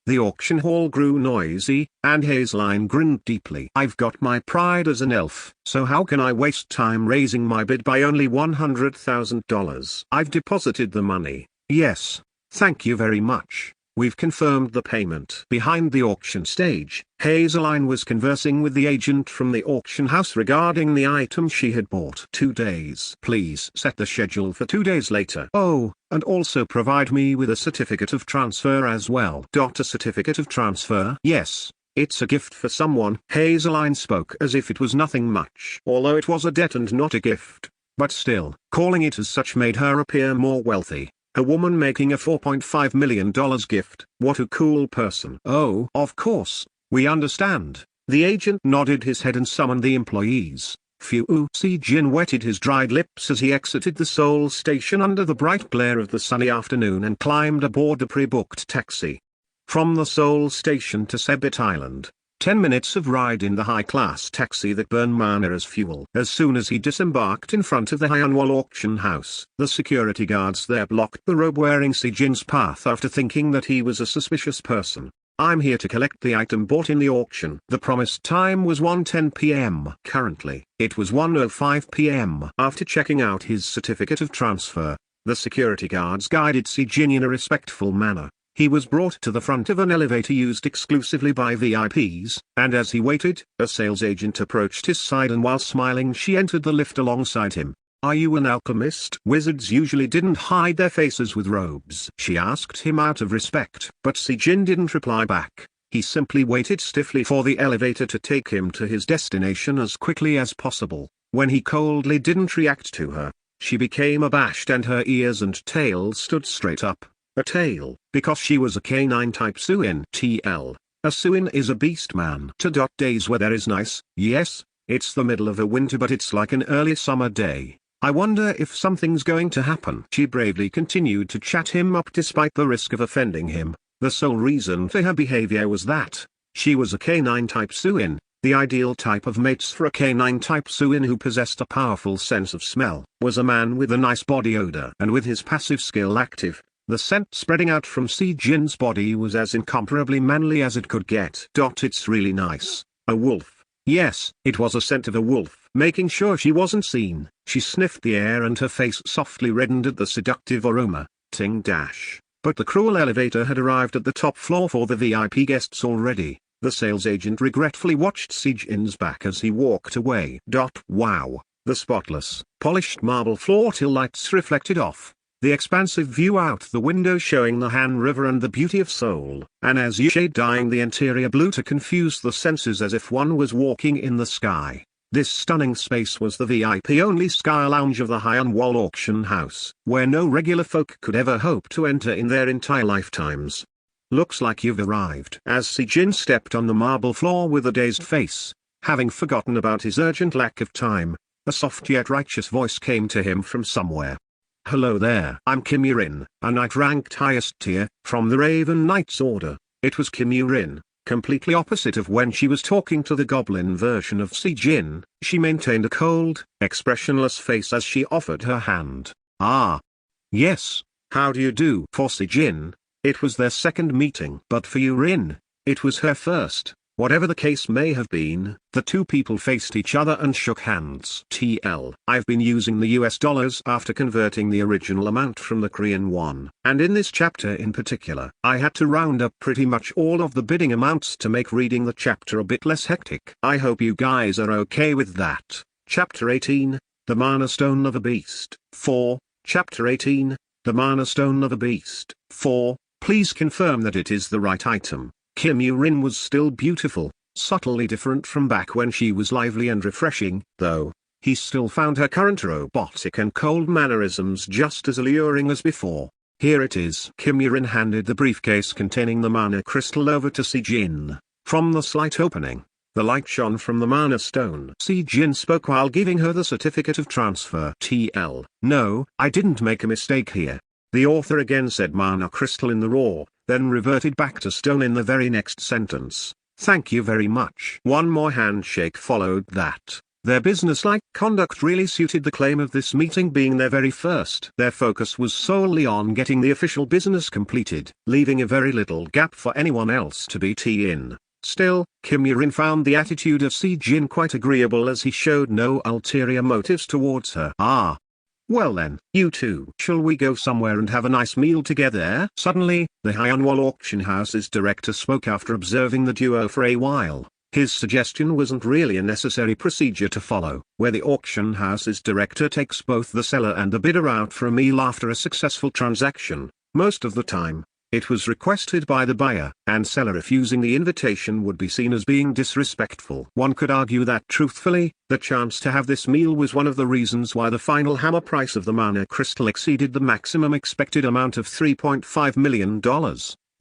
The auction hall grew noisy, and Hazeline grinned deeply. I've got my pride as an elf, so how can I waste time raising my bid by only $100,000? I've deposited the money. Yes. Thank you very much. We've confirmed the payment. Behind the auction stage, Hazeline was conversing with the agent from the auction house regarding the item she had bought. 2 days. Please set the schedule for 2 days later. Oh, and also provide me with a certificate of transfer as well. A certificate of transfer? Yes. It's a gift for someone. Hazeline spoke as if it was nothing much. Although it was a debt and not a gift. But still, calling it as such made her appear more wealthy. A woman making a $4.5 million gift. What a cool person. Oh, of course, we understand. The agent nodded his head and summoned the employees. Phew. Si Jin wetted his dried lips as he exited the Seoul station under the bright glare of the sunny afternoon and climbed aboard a pre-booked taxi. From the Seoul station to Sebit Island, 10 minutes of ride in the high-class taxi that burned mana as fuel. As soon as he disembarked in front of the Hyeonwol auction house, the security guards there blocked the robe-wearing Si-jin's path after thinking that he was a suspicious person. I'm here to collect the item bought in the auction. The promised time was 1:10 p.m. Currently, it was 1:05 p.m. After checking out his certificate of transfer, the security guards guided Si-jin in a respectful manner. He was brought to the front of an elevator used exclusively by VIPs, and as he waited, a sales agent approached his side and while smiling she entered the lift alongside him. Are you an alchemist? Wizards usually didn't hide their faces with robes. She asked him out of respect. But Si-jin didn't reply back. He simply waited stiffly for the elevator to take him to his destination as quickly as possible. When he coldly didn't react to her, she became abashed and her ears and tail stood straight up. A tail, because she was a canine type Suin. TL. A Suin is a beast man. Days weather is nice. Yes, it's the middle of a winter but it's like an early summer day. I wonder if something's going to happen. She bravely continued to chat him up despite the risk of offending him. The sole reason for her behavior was that she was a canine type Suin. The ideal type of mates for a canine type Suin who possessed a powerful sense of smell was a man with a nice body odor. And with his passive skill active, the scent spreading out from Si-jin's body was as incomparably manly as it could get. It's really nice. A wolf. Yes, it was a scent of a wolf. Making sure she wasn't seen, she sniffed the air and her face softly reddened at the seductive aroma. Ting dash. But the cruel elevator had arrived at the top floor for the VIP guests already. The sales agent regretfully watched Si-jin's back as he walked away. Wow. The spotless, polished marble floor till lights reflected off. The expansive view out the window showing the Han River and the beauty of Seoul, and as you shade dyeing the interior blue to confuse the senses as if one was walking in the sky. This stunning space was the VIP-only sky lounge of the Hyeonwol auction house, where no regular folk could ever hope to enter in their entire lifetimes. Looks like you've arrived. As Si-jin stepped on the marble floor with a dazed face, having forgotten about his urgent lack of time, a soft yet righteous voice came to him from somewhere. Hello there. I'm Kim Yurin, a knight ranked highest tier, from the Raven Knight's order. It was Kim Yurin, completely opposite of when she was talking to the goblin version of Si-jin. She maintained a cold, expressionless face as she offered her hand. Ah. Yes. How do you do? For Si-jin, It was their second meeting. But for Yurin, it was her first. Whatever the case may have been, the two people faced each other and shook hands. I've been using the US dollars after converting the original amount from the Korean won. And in this chapter in particular, I had to round up pretty much all of the bidding amounts to make reading the chapter a bit less hectic. I hope you guys are okay with that. Chapter 18, The Mana Stone of a Beast. 4. Chapter 18, The Mana Stone of a Beast. 4. Please confirm that it is the right item. Kim Yurin was still beautiful, subtly different from back when she was lively and refreshing, though. He still found her current robotic and cold mannerisms just as alluring as before. Here it is. Kim Yurin handed the briefcase containing the mana crystal over to Si-jin. From the slight opening, the light shone from the mana stone. Si-jin spoke while giving her the certificate of transfer. No, I didn't make a mistake here. The author again said mana crystal in the raw, then reverted back to stone in the very next sentence. Thank you very much. One more handshake followed that. Their businesslike conduct really suited the claim of this meeting being their very first. Their focus was solely on getting the official business completed, leaving a very little gap for anyone else to be in. Still, Kim Yurin found the attitude of Si-jin quite agreeable as he showed no ulterior motives towards her. Well then, you two. Shall we go somewhere and have a nice meal together? Suddenly, the Hyunwol auction house's director spoke after observing the duo for a while. His suggestion wasn't really a necessary procedure to follow, where the auction house's director takes both the seller and the bidder out for a meal after a successful transaction. Most of the time, it was requested by the buyer, and seller refusing the invitation would be seen as being disrespectful. One could argue that truthfully, the chance to have this meal was one of the reasons why the final hammer price of the mana crystal exceeded the maximum expected amount of $3.5 million.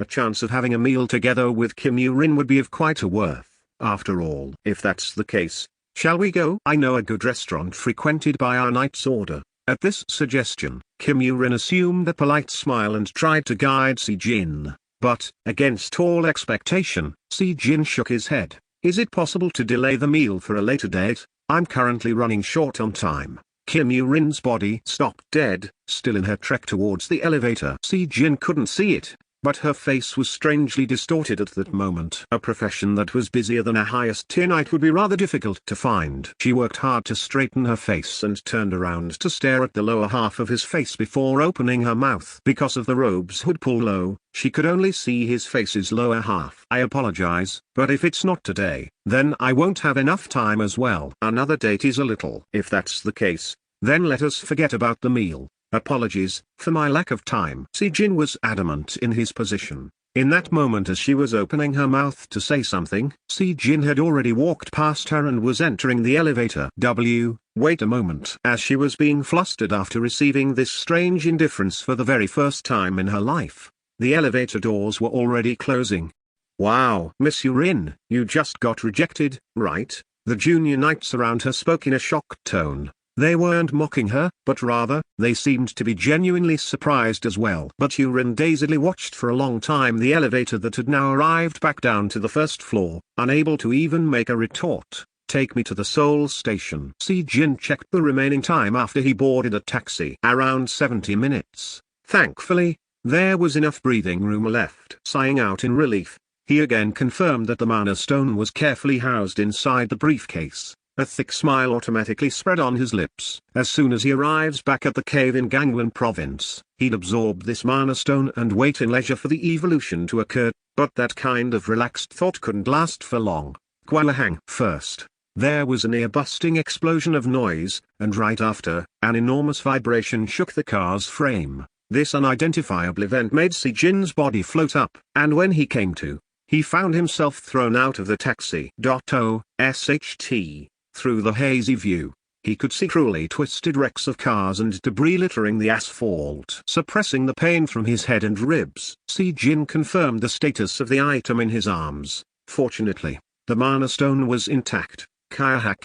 A chance of having a meal together with Kim Yurin would be of quite a worth, after all. If that's the case, shall we go? I know a good restaurant frequented by our knight's order. At this suggestion, Kim Yurin assumed a polite smile and tried to guide Si-jin. But, against all expectation, Si-jin shook his head. Is it possible to delay the meal for a later date? I'm currently running short on time. Kim Yurin's body stopped dead, still in her trek towards the elevator. Si-jin couldn't see it, but her face was strangely distorted at that moment. A profession that was busier than a highest tier knight would be rather difficult to find. She worked hard to straighten her face and turned around to stare at the lower half of his face before opening her mouth. Because of the robe's hood pull low, she could only see his face's lower half. I apologize, but if it's not today, then I won't have enough time as well. Another date is a little. If that's the case, then let us forget about the meal. Apologies for my lack of time. Si-jin was adamant in his position. In that moment as she was opening her mouth to say something, Si-jin had already walked past her and was entering the elevator. Wait a moment. As she was being flustered after receiving this strange indifference for the very first time in her life, the elevator doors were already closing. Wow, Miss Yurin, you just got rejected, right? The junior knights around her spoke in a shocked tone. They weren't mocking her, but rather, they seemed to be genuinely surprised as well. But Yurin dazedly watched for a long time the elevator that had now arrived back down to the first floor, unable to even make a retort. Take me to the Seoul station. Si-jin checked the remaining time after he boarded a taxi. Around 70 minutes. Thankfully, there was enough breathing room left. Sighing out in relief, he again confirmed that the mana stone was carefully housed inside the briefcase. A thick smile automatically spread on his lips. As soon as he arrives back at the cave in Gangwon province, he'd absorb this mana stone and wait in leisure for the evolution to occur, but that kind of relaxed thought couldn't last for long. Gwahang. First, there was an ear-busting explosion of noise, and right after, an enormous vibration shook the car's frame. This unidentifiable event made Si-jin's body float up, and when he came to, he found himself thrown out of the taxi. Through the hazy view, he could see cruelly twisted wrecks of cars and debris littering the asphalt. Suppressing the pain from his head and ribs, Si-jin confirmed the status of the item in his arms. Fortunately, the mana stone was intact. Kaya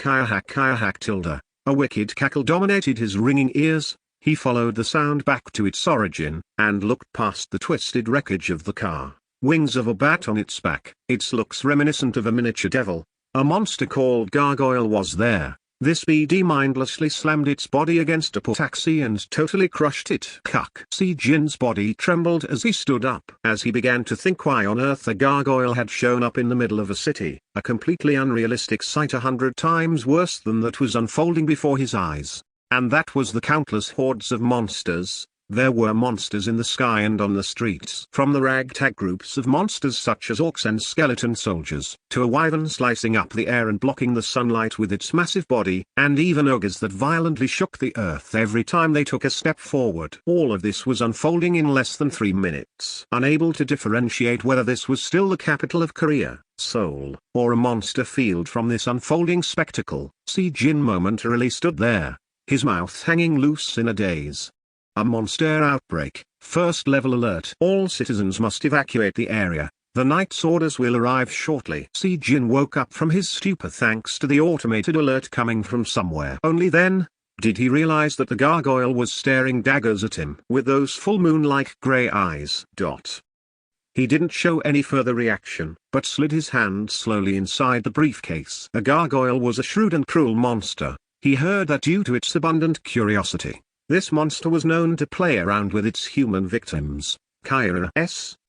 tilde. A wicked cackle dominated his ringing ears. He followed the sound back to its origin, and looked past the twisted wreckage of the car. Wings of a bat on its back, its looks reminiscent of a miniature devil. A monster called Gargoyle was there. This BD mindlessly slammed its body against a taxi and totally crushed it. Cuck. Si Jin's body trembled as he stood up. As he began to think why on earth a gargoyle had shown up in the middle of a city, a completely unrealistic sight 100 times worse than that was unfolding before his eyes. And that was the countless hordes of monsters. There were monsters in the sky and on the streets. From the ragtag groups of monsters such as orcs and skeleton soldiers, to a wyvern slicing up the air and blocking the sunlight with its massive body, and even ogres that violently shook the earth every time they took a step forward. All of this was unfolding in less than 3 minutes. Unable to differentiate whether this was still the capital of Korea, Seoul, or a monster field from this unfolding spectacle, Si Jin momentarily stood there, his mouth hanging loose in a daze. A monster outbreak. First level alert. All citizens must evacuate the area. The knight's orders will arrive shortly. Si Jin woke up from his stupor thanks to the automated alert coming from somewhere. Only then did he realize that the gargoyle was staring daggers at him with those full moon-like grey eyes. He didn't show any further reaction, but slid his hand slowly inside the briefcase. A gargoyle was a shrewd and cruel monster. He heard that due to its abundant curiosity, this monster was known to play around with its human victims. Kyra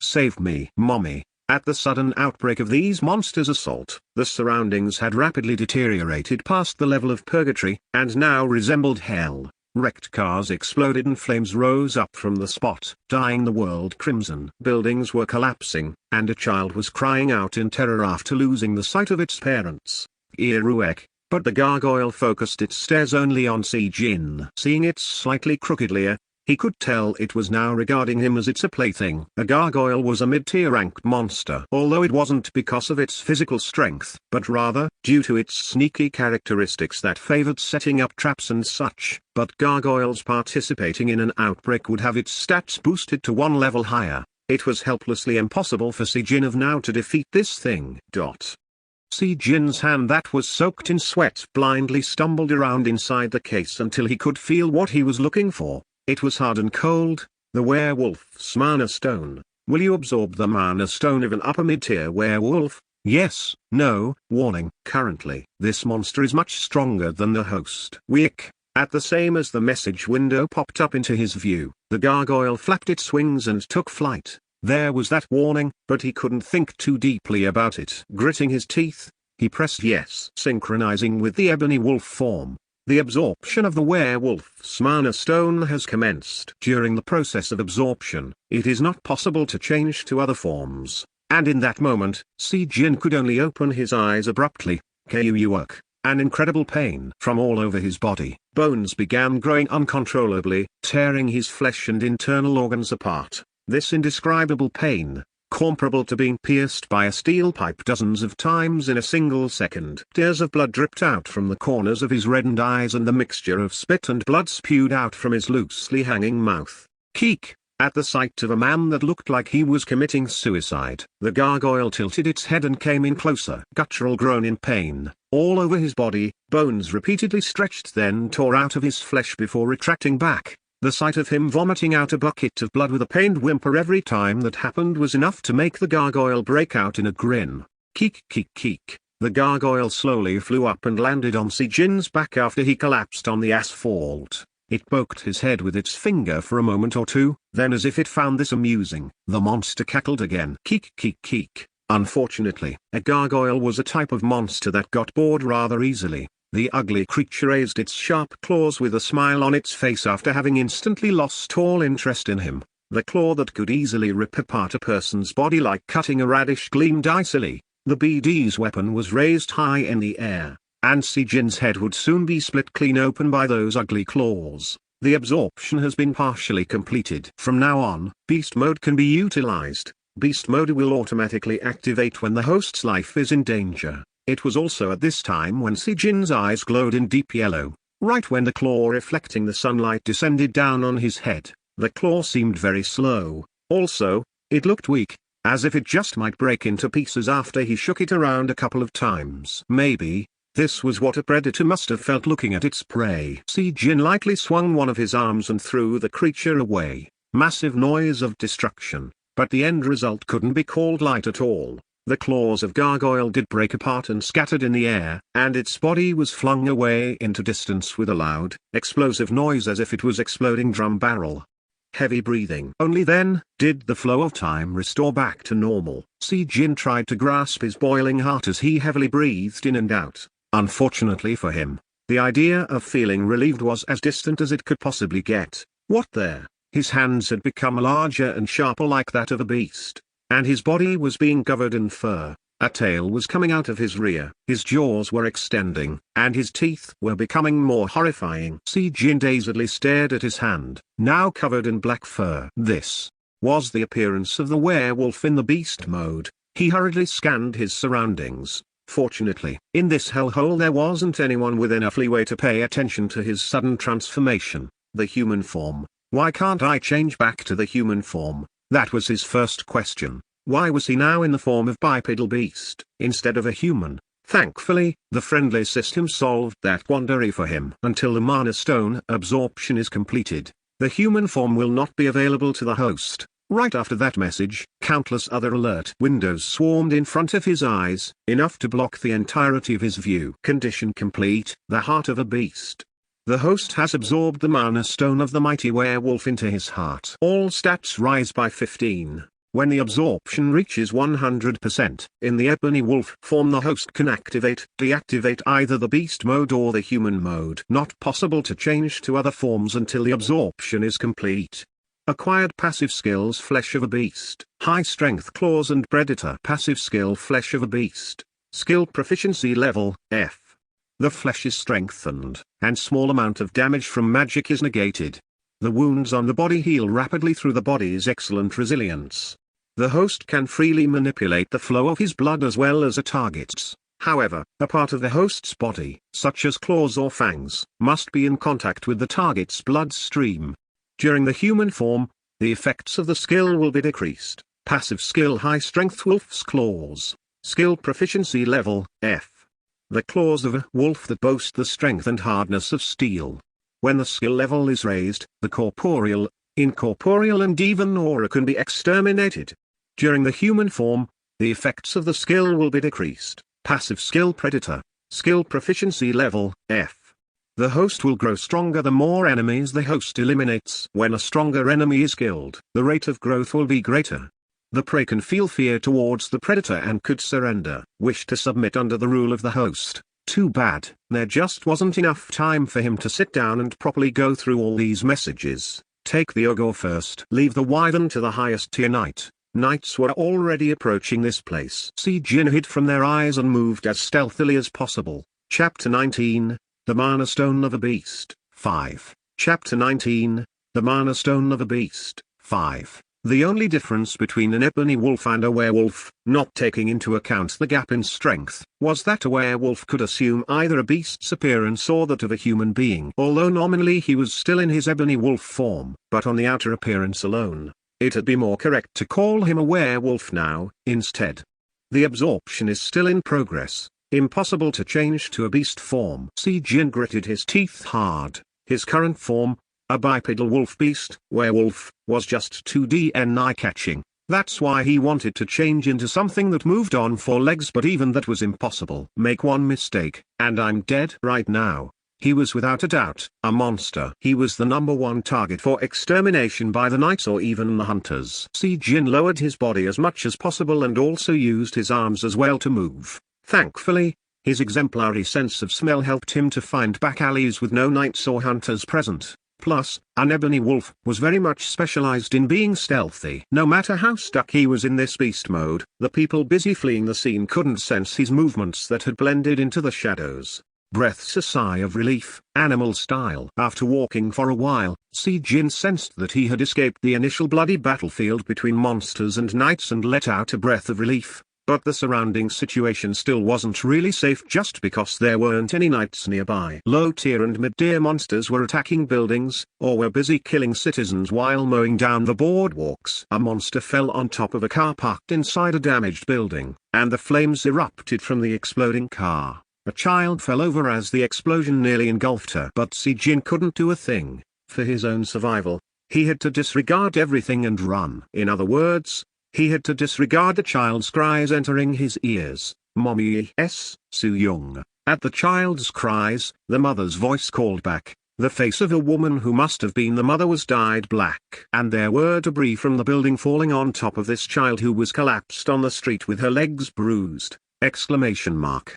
save me, mommy. At the sudden outbreak of these monsters' assault, the surroundings had rapidly deteriorated past the level of purgatory, and now resembled hell. Wrecked cars exploded and flames rose up from the spot, dyeing the world crimson. Buildings were collapsing, and a child was crying out in terror after losing the sight of its parents. Iruek. But the gargoyle focused its stares only on Si Jin. Seeing its slightly crooked ear, he could tell it was now regarding him as its a plaything. A gargoyle was a mid-tier ranked monster. Although it wasn't because of its physical strength, but rather due to its sneaky characteristics that favored setting up traps and such. But gargoyles participating in an outbreak would have its stats boosted to 1 level higher. It was helplessly impossible for Si Jin of now to defeat this thing. Si Jin's hand that was soaked in sweat blindly stumbled around inside the case until he could feel what he was looking for. It was hard and cold, the werewolf's mana stone. Will you absorb the mana stone of an upper mid-tier werewolf? Yes, no, warning. Currently, this monster is much stronger than the host. Weak. At the same as the message window popped up into his view, the gargoyle flapped its wings and took flight. There was that warning, but he couldn't think too deeply about it. Gritting his teeth, he pressed yes, synchronizing with the ebony wolf form. The absorption of the werewolf's mana stone has commenced. During the process of absorption, it is not possible to change to other forms, and in that moment, Si Jin could only open his eyes abruptly. Kuuk. An incredible pain from all over his body. Bones began growing uncontrollably, tearing his flesh and internal organs apart. This indescribable pain, comparable to being pierced by a steel pipe dozens of times in a single second. Tears of blood dripped out from the corners of his reddened eyes and the mixture of spit and blood spewed out from his loosely hanging mouth. Keek. At the sight of a man that looked like he was committing suicide, the gargoyle tilted its head and came in closer. Guttural groan in pain, all over his body, bones repeatedly stretched then tore out of his flesh before retracting back. The sight of him vomiting out a bucket of blood with a pained whimper every time that happened was enough to make the gargoyle break out in a grin. Keek keek keek. The gargoyle slowly flew up and landed on Si Jin's back after he collapsed on the asphalt. It poked his head with its finger for a moment or two, then as if it found this amusing, the monster cackled again. Keek keek keek. Unfortunately, a gargoyle was a type of monster that got bored rather easily. The ugly creature raised its sharp claws with a smile on its face after having instantly lost all interest in him. The claw that could easily rip apart a person's body like cutting a radish gleamed icily. The BD's weapon was raised high in the air, and Si Jin's head would soon be split clean open by those ugly claws. The absorption has been partially completed. From now on, Beast Mode can be utilized. Beast Mode will automatically activate when the host's life is in danger. It was also at this time when Si Jin's eyes glowed in deep yellow, right when the claw reflecting the sunlight descended down on his head. The claw seemed very slow, also, it looked weak, as if it just might break into pieces after he shook it around a couple of times. Maybe, this was what a predator must have felt looking at its prey. Si Jin lightly swung one of his arms and threw the creature away. Massive noise of destruction, but the end result couldn't be called light at all. The claws of Gargoyle did break apart and scattered in the air, and its body was flung away into distance with a loud, explosive noise as if it was exploding drum barrel. Heavy breathing. Only then did the flow of time restore back to normal. Jin tried to grasp his boiling heart as he heavily breathed in and out. Unfortunately for him, the idea of feeling relieved was as distant as it could possibly get. What there? His hands had become larger and sharper like that of a beast, and his body was being covered in fur. A tail was coming out of his rear, his jaws were extending, and his teeth were becoming more horrifying. Jin dazedly stared at his hand, now covered in black fur. This was the appearance of the werewolf in the beast mode. He hurriedly scanned his surroundings. Fortunately, in this hellhole there wasn't anyone with enough leeway to pay attention to his sudden transformation. The human form. Why can't I change back to the human form? That was his first question. Why was he now in the form of bipedal beast, instead of a human? Thankfully, the friendly system solved that quandary for him. Until the mana stone absorption is completed, the human form will not be available to the host. Right after that message, countless other alert windows swarmed in front of his eyes, enough to block the entirety of his view. Condition complete, the heart of a beast. The host has absorbed the mana stone of the mighty werewolf into his heart. All stats rise by 15. When the absorption reaches 100%, in the ebony wolf form the host can deactivate either the beast mode or the human mode. Not possible to change to other forms until the absorption is complete. Acquired passive skills: Flesh of a Beast, High Strength Claws and Predator. Passive skill: Flesh of a Beast. Skill proficiency level, F. The flesh is strengthened, and small amount of damage from magic is negated. The wounds on the body heal rapidly through the body's excellent resilience. The host can freely manipulate the flow of his blood as well as a target's. However, a part of the host's body, such as claws or fangs, must be in contact with the target's bloodstream. During the human form, the effects of the skill will be decreased. Passive skill: High Strength Wolf's Claws. Skill proficiency level, F. The claws of a wolf that boast the strength and hardness of steel. When the skill level is raised, the corporeal, incorporeal and even aura can be exterminated. During the human form, the effects of the skill will be decreased. Passive skill: Predator. Skill proficiency level, F. The host will grow stronger the more enemies the host eliminates. When a stronger enemy is killed, the rate of growth will be greater. The prey can feel fear towards the predator and could surrender. Wish to submit under the rule of the host. Too bad, there just wasn't enough time for him to sit down and properly go through all these messages. Take the ogre first. Leave the wyvern to the highest tier knight. Knights were already approaching this place. Jin hid from their eyes and moved as stealthily as possible. Chapter 19, The Mana Stone of a Beast, 5. Chapter 19, The Mana Stone of a Beast, 5. The only difference between an ebony wolf and a werewolf, not taking into account the gap in strength, was that a werewolf could assume either a beast's appearance or that of a human being. Although nominally he was still in his ebony wolf form, but on the outer appearance alone, it'd be more correct to call him a werewolf now, instead. The absorption is still in progress, impossible to change to a beast form. Jin gritted his teeth hard. His current form, a bipedal wolf beast, werewolf, was just 2D and eye-catching. That's why he wanted to change into something that moved on 4 legs, but even that was impossible. Make one mistake, and I'm dead. Right now, he was without a doubt a monster. He was the #1 target for extermination by the knights or even the hunters. Jin lowered his body as much as possible and also used his arms as well to move. Thankfully, his exemplary sense of smell helped him to find back alleys with no knights or hunters present. Plus, an ebony wolf was very much specialized in being stealthy. No matter how stuck he was in this beast mode, the people busy fleeing the scene couldn't sense his movements that had blended into the shadows. Breaths a sigh of relief, animal style. After walking for a while, Jin sensed that he had escaped the initial bloody battlefield between monsters and knights and let out a breath of relief. But the surrounding situation still wasn't really safe just because there weren't any knights nearby. Low-tier and mid-tier monsters were attacking buildings, or were busy killing citizens while mowing down the boardwalks. A monster fell on top of a car parked inside a damaged building, and the flames erupted from the exploding car. A child fell over as the explosion nearly engulfed her. But Jin couldn't do a thing. For his own survival, he had to disregard everything and run. In other words, He had to disregard the child's cries entering his ears. "Mommy, yes, Soo-young." At the child's cries, the mother's voice called back. The face of a woman who must have been the mother was dyed black. And there were debris from the building falling on top of this child who was collapsed on the street with her legs bruised! Exclamation mark.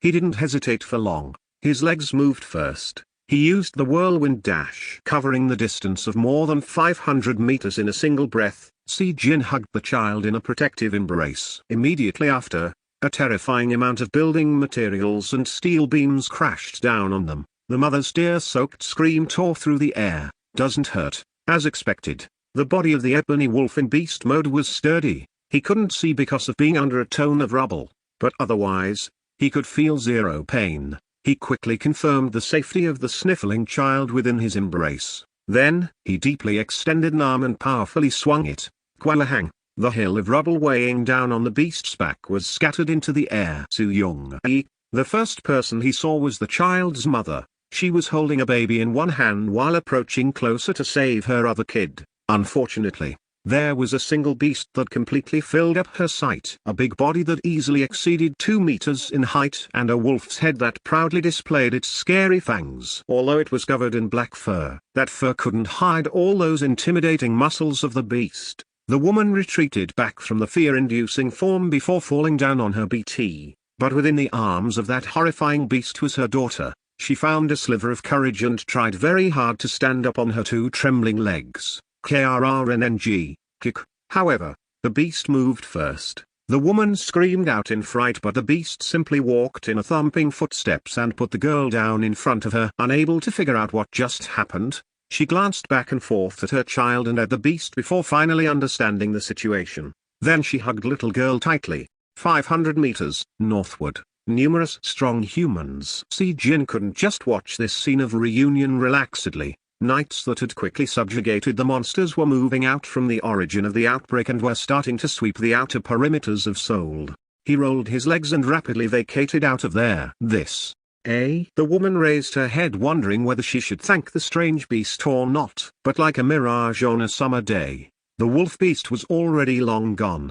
He didn't hesitate for long. His legs moved first. He used the whirlwind dash, covering the distance of more than 500 meters in a single breath. Si-jin hugged the child in a protective embrace. Immediately after, a terrifying amount of building materials and steel beams crashed down on them. The mother's tear-soaked scream tore through the air. "Doesn't hurt." As expected, the body of the ebony wolf in beast mode was sturdy. He couldn't see because of being under a ton of rubble, but otherwise, he could feel zero pain. He quickly confirmed the safety of the sniffling child within his embrace. Then, he deeply extended an arm and powerfully swung it. Kwalahang, the hill of rubble weighing down on the beast's back was scattered into the air. Soo-young, the first person he saw was the child's mother. She was holding a baby in one hand while approaching closer to save her other kid. Unfortunately, there was a single beast that completely filled up her sight. A big body that easily exceeded 2 meters in height and a wolf's head that proudly displayed its scary fangs. Although it was covered in black fur, that fur couldn't hide all those intimidating muscles of the beast. The woman retreated back from the fear-inducing form before falling down on her BT. But within the arms of that horrifying beast was her daughter. She found a sliver of courage and tried very hard to stand up on her 2 trembling legs. KRRNNG, kick. However, the beast moved first. The woman screamed out in fright, but the beast simply walked in a thumping footsteps and put the girl down in front of her. Unable to figure out what just happened, she glanced back and forth at her child and at the beast before finally understanding the situation. Then she hugged little girl tightly. 500 meters northward. Numerous strong humans. Si-jin couldn't just watch this scene of reunion relaxedly. Knights that had quickly subjugated the monsters were moving out from the origin of the outbreak and were starting to sweep the outer perimeters of Seoul. He rolled his legs and rapidly vacated out of there. The woman raised her head, wondering whether she should thank the strange beast or not. But like a mirage on a summer day, the wolf beast was already long gone.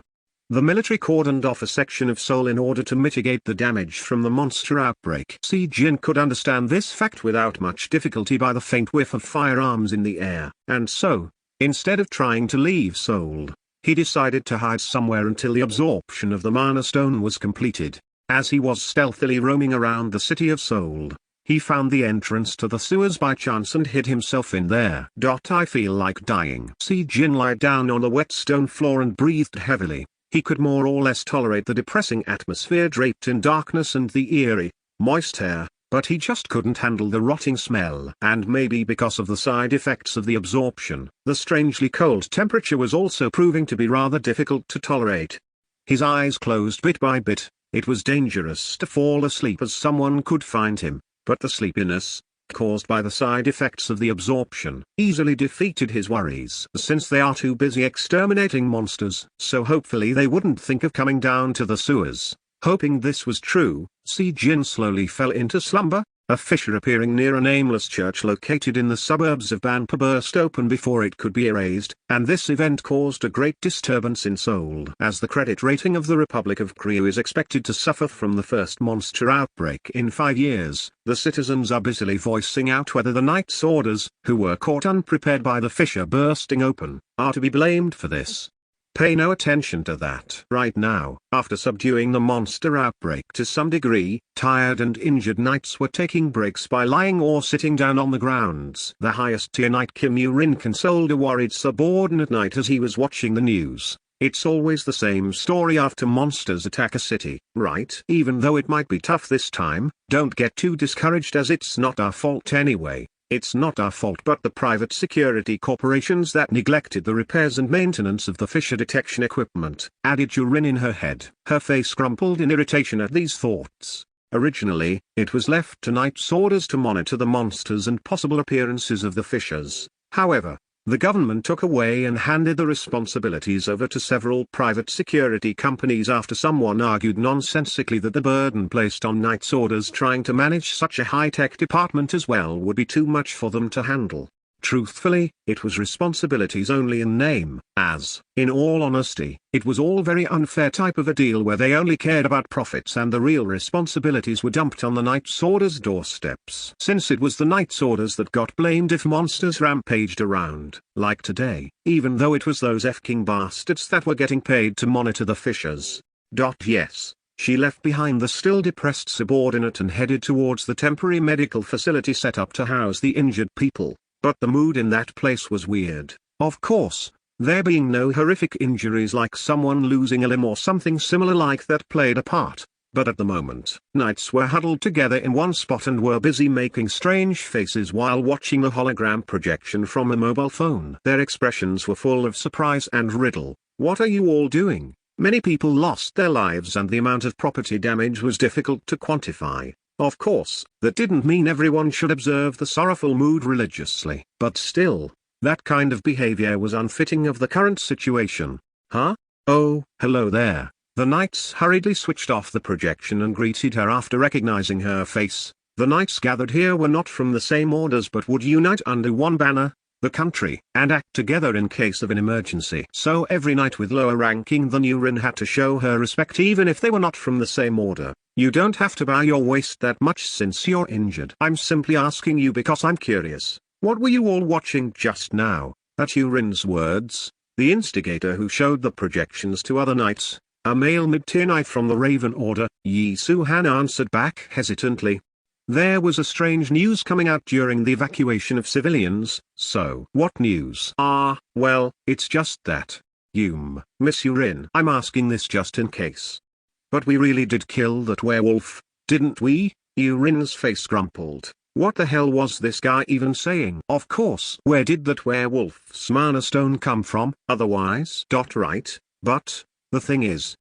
The military cordoned off a section of Seoul in order to mitigate the damage from the monster outbreak. Si-jin could understand this fact without much difficulty by the faint whiff of firearms in the air. And so, instead of trying to leave Seoul, he decided to hide somewhere until the absorption of the Mana Stone was completed. As he was stealthily roaming around the city of Seoul, he found the entrance to the sewers by chance and hid himself in there. "I feel like dying." Si-jin lied down on the wet stone floor and breathed heavily. He could more or less tolerate the depressing atmosphere draped in darkness and the eerie, moist air, but he just couldn't handle the rotting smell. And maybe because of the side effects of the absorption, the strangely cold temperature was also proving to be rather difficult to tolerate. His eyes closed bit by bit. It was dangerous to fall asleep as someone could find him, but the sleepiness, caused by the side effects of the absorption, easily defeated his worries, since they are too busy exterminating monsters. So hopefully they wouldn't think of coming down to the sewers. Hoping this was true, Si-jin slowly fell into slumber. A fissure appearing near a nameless church located in the suburbs of Banpa burst open before it could be erased, and this event caused a great disturbance in Seoul. As the credit rating of the Republic of Korea is expected to suffer from the first monster outbreak in 5 years, the citizens are busily voicing out whether the Knights' orders, who were caught unprepared by the fissure bursting open, are to be blamed for this. Pay no attention to that. Right now, after subduing the monster outbreak to some degree, tired and injured knights were taking breaks by lying or sitting down on the grounds. The highest tier knight Kim Yu-rin consoled a worried subordinate knight as he was watching the news. "It's always the same story after monsters attack a city, right? Even though it might be tough this time, don't get too discouraged, as it's not our fault anyway. It's not our fault but the private security corporations that neglected the repairs and maintenance of the fissure detection equipment," added Yu-rin in her head. Her face crumpled in irritation at these thoughts. Originally, it was left to Knight's orders to monitor the monsters and possible appearances of the fissures. However, the government took away and handed the responsibilities over to several private security companies after someone argued nonsensically that the burden placed on Knight's orders trying to manage such a high-tech department as well would be too much for them to handle. Truthfully, it was responsibilities only in name, as, in all honesty, it was all very unfair type of a deal where they only cared about profits and the real responsibilities were dumped on the Knights Order's doorsteps. Since it was the Knights Orders that got blamed if monsters rampaged around, like today, even though it was those f-king bastards that were getting paid to monitor the fishers. Yes. She left behind the still depressed subordinate and headed towards the temporary medical facility set up to house the injured people. But the mood in that place was weird. Of course, there being no horrific injuries like someone losing a limb or something similar like that played a part. But at the moment, knights were huddled together in one spot and were busy making strange faces while watching the hologram projection from a mobile phone. Their expressions were full of surprise and riddle. What are you all doing? Many people lost their lives and the amount of property damage was difficult to quantify. Of course, that didn't mean everyone should observe the sorrowful mood religiously. But still, that kind of behavior was unfitting of the current situation. Huh? Oh, hello there. The knights hurriedly switched off the projection and greeted her after recognizing her face. The knights gathered here were not from the same orders but would unite under one banner, the country, and act together in case of an emergency. So every knight with lower ranking than Urin had to show her respect even if they were not from the same order. You don't have to bow your waist that much since you're injured. I'm simply asking you because I'm curious. What were you all watching just now? At Urin's words, the instigator who showed the projections to other knights, a male mid-tier knight from the Raven Order, Yi Su-han answered back hesitantly. There was a strange news coming out during the evacuation of civilians. So what news? Well, it's just that. Miss Urin. I'm asking this just in case. But we really did kill that werewolf, didn't we? Urin's face crumpled. What the hell was this guy even saying? Of course. Where did that werewolf's mana stone come from? Otherwise. Right, but, the thing is.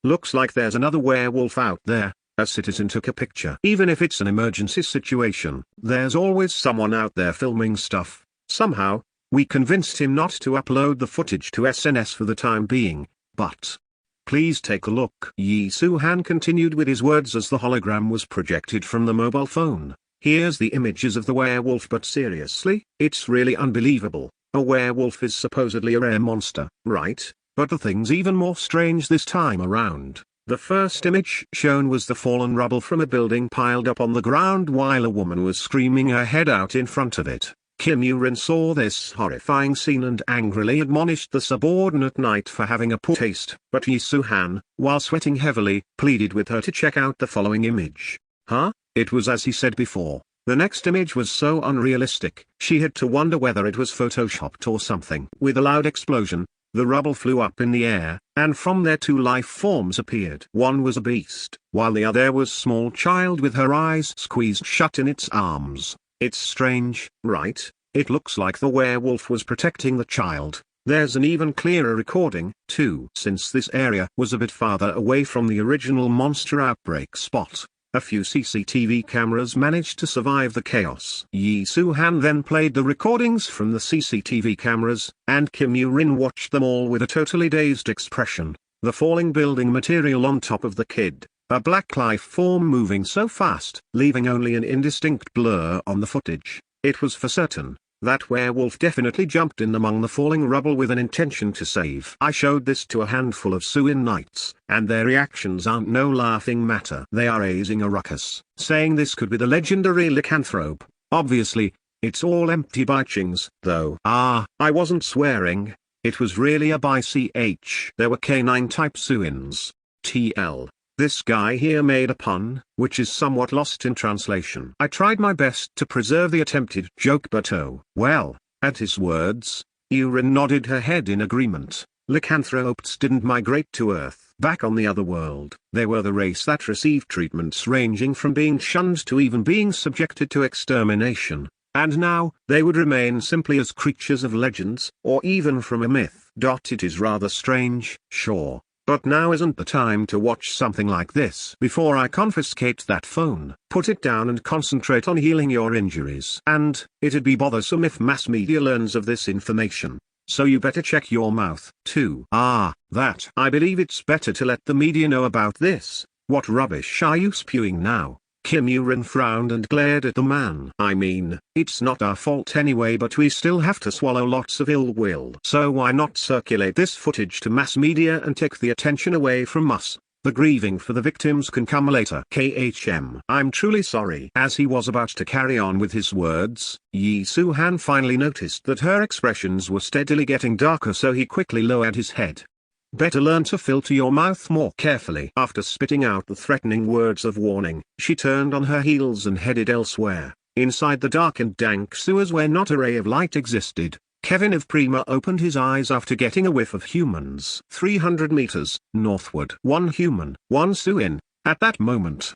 Looks like there's another werewolf out there. A citizen took a picture. Even if it's an emergency situation, there's always someone out there filming stuff. Somehow, we convinced him not to upload the footage to SNS for the time being, but... Please take a look. Yi Su-han continued with his words as the hologram was projected from the mobile phone. Here's the images of the werewolf, but seriously, it's really unbelievable. A werewolf is supposedly a rare monster, right? But the thing's even more strange this time around. The first image shown was the fallen rubble from a building piled up on the ground while a woman was screaming her head out in front of it. Kim Urin saw this horrifying scene and angrily admonished the subordinate knight for having a poor taste. But Yi Su-han, while sweating heavily, pleaded with her to check out the following image. Huh? It was as he said before. The next image was so unrealistic, she had to wonder whether it was photoshopped or something. With a loud explosion, the rubble flew up in the air, and from there two life forms appeared. One was a beast, while the other was a small child with her eyes squeezed shut in its arms. It's strange, right? It looks like the werewolf was protecting the child. There's an even clearer recording, too. Since this area was a bit farther away from the original monster outbreak spot, a few CCTV cameras managed to survive the chaos. Yi Su-han then played the recordings from the CCTV cameras, and Kim Urin watched them all with a totally dazed expression. The falling building material on top of the kid, a black life form moving so fast, leaving only an indistinct blur on the footage. It was for certain. That werewolf definitely jumped in among the falling rubble with an intention to save. I showed this to a handful of Suin knights, and their reactions aren't no laughing matter. They are raising a ruckus, saying this could be the legendary lycanthrope. Obviously, it's all empty bitchings, though. I wasn't swearing. It was really a by-ch. There were K9 type Suins. TL. This guy here made a pun, which is somewhat lost in translation. I tried my best to preserve the attempted joke, but oh, well. At his words, Urin nodded her head in agreement. Lycanthropes didn't migrate to Earth. Back on the other world, they were the race that received treatments ranging from being shunned to even being subjected to extermination. And now, they would remain simply as creatures of legends, or even from a myth. It is rather strange, sure. But now isn't the time to watch something like this. Before I confiscate that phone, put it down and concentrate on healing your injuries. And, it'd be bothersome if mass media learns of this information. So you better check your mouth, too. I believe it's better to let the media know about this. What rubbish are you spewing now? Kim Urin frowned and glared at the man. I mean, it's not our fault anyway, but we still have to swallow lots of ill will. So why not circulate this footage to mass media and take the attention away from us? The grieving for the victims can come later. KHM. I'm truly sorry. As he was about to carry on with his words, Yi Su-han finally noticed that her expressions were steadily getting darker, so he quickly lowered his head. Better learn to filter your mouth more carefully. After spitting out the threatening words of warning, she turned on her heels and headed elsewhere. Inside the dark and dank sewers where not a ray of light existed, Kevin of Prima opened his eyes after getting a whiff of humans. 300 meters northward. One human, one Suin. At that moment,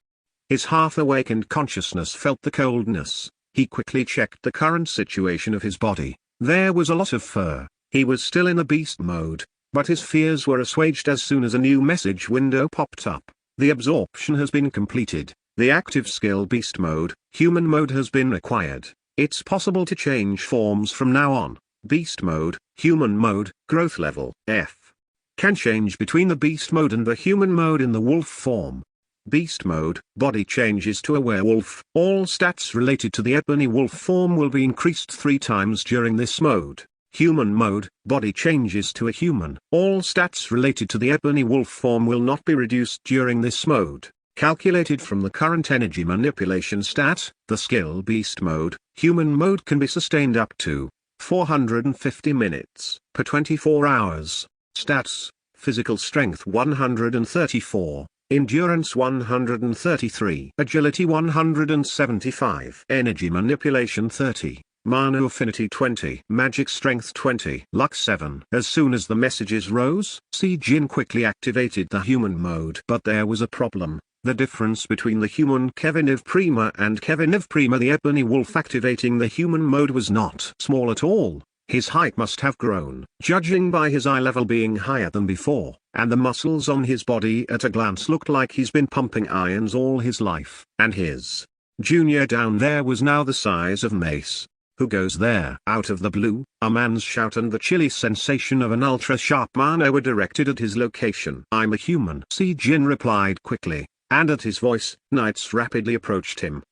his half-awakened consciousness felt the coldness. He quickly checked the current situation of his body. There was a lot of fur. He was still in the beast mode. But his fears were assuaged as soon as a new message window popped up. The absorption has been completed. The active skill beast mode, human mode has been acquired. It's possible to change forms from now on. Beast mode, human mode, growth level, F. Can change between the beast mode and the human mode in the wolf form. Beast mode, body changes to a werewolf. All stats related to the ebony wolf form will be increased 3 times during this mode. Human mode, body changes to a human. All stats related to the ebony wolf form will not be reduced during this mode. Calculated from the current energy manipulation stat, the skill beast mode, human mode can be sustained up to 450 minutes per 24 hours. Stats, physical strength 134, endurance 133, agility 175, energy manipulation 30. Mana affinity 20, magic strength 20, luck 7. As soon as the messages rose, Si-jin quickly activated the human mode. But there was a problem. The difference between the human Kevin of Prima and Kevin of Prima the ebony wolf activating the human mode was not small at all. His height must have grown, judging by his eye level being higher than before, and the muscles on his body at a glance looked like he's been pumping irons all his life. And his junior down there was now the size of Mace. Who goes there? Out of the blue, a man's shout and the chilly sensation of an ultra-sharp mana were directed at his location. I'm a human, Si-jin replied quickly, and at his voice, knights rapidly approached him.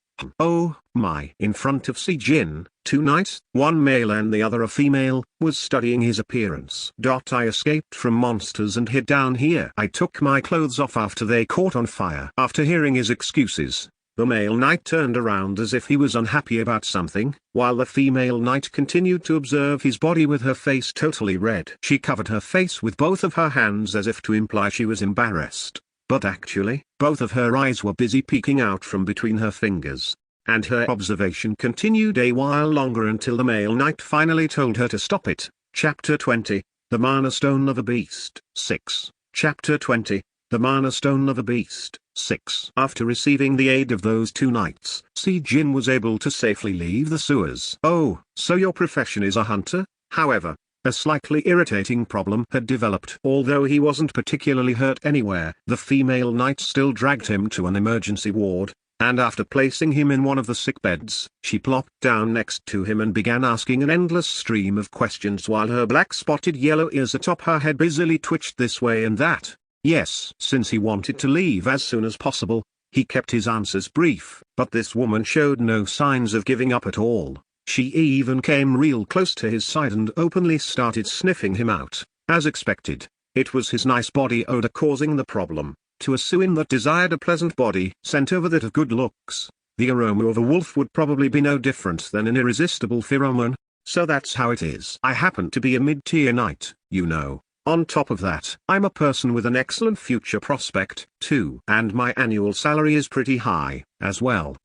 Oh, my. In front of Si-jin, 2 knights, one male and the other a female, was studying his appearance. I escaped from monsters and hid down here. I took my clothes off after they caught on fire. After hearing his excuses, the male knight turned around as if he was unhappy about something, while the female knight continued to observe his body with her face totally red. She covered her face with both of her hands as if to imply she was embarrassed, but actually, both of her eyes were busy peeking out from between her fingers. And her observation continued a while longer until the male knight finally told her to stop it. Chapter 20, The Mana Stone of a Beast, 6. Chapter 20, The Mana Stone of a Beast, 6. After receiving the aid of those 2 knights, Si-jin was able to safely leave the sewers. Oh, so your profession is a hunter? However, a slightly irritating problem had developed. Although he wasn't particularly hurt anywhere, the female knight still dragged him to an emergency ward, and after placing him in one of the sick beds, she plopped down next to him and began asking an endless stream of questions while her black spotted yellow ears atop her head busily twitched this way and that. Yes, since he wanted to leave as soon as possible, he kept his answers brief. But this woman showed no signs of giving up at all. She even came real close to his side and openly started sniffing him out. As expected, it was his nice body odor causing the problem. To a Suin that desired a pleasant body sent over that of good looks, the aroma of a wolf would probably be no different than an irresistible pheromone. So that's how it is. I happen to be a mid-tier knight, you know. On top of that, I'm a person with an excellent future prospect, too. And my annual salary is pretty high, as well.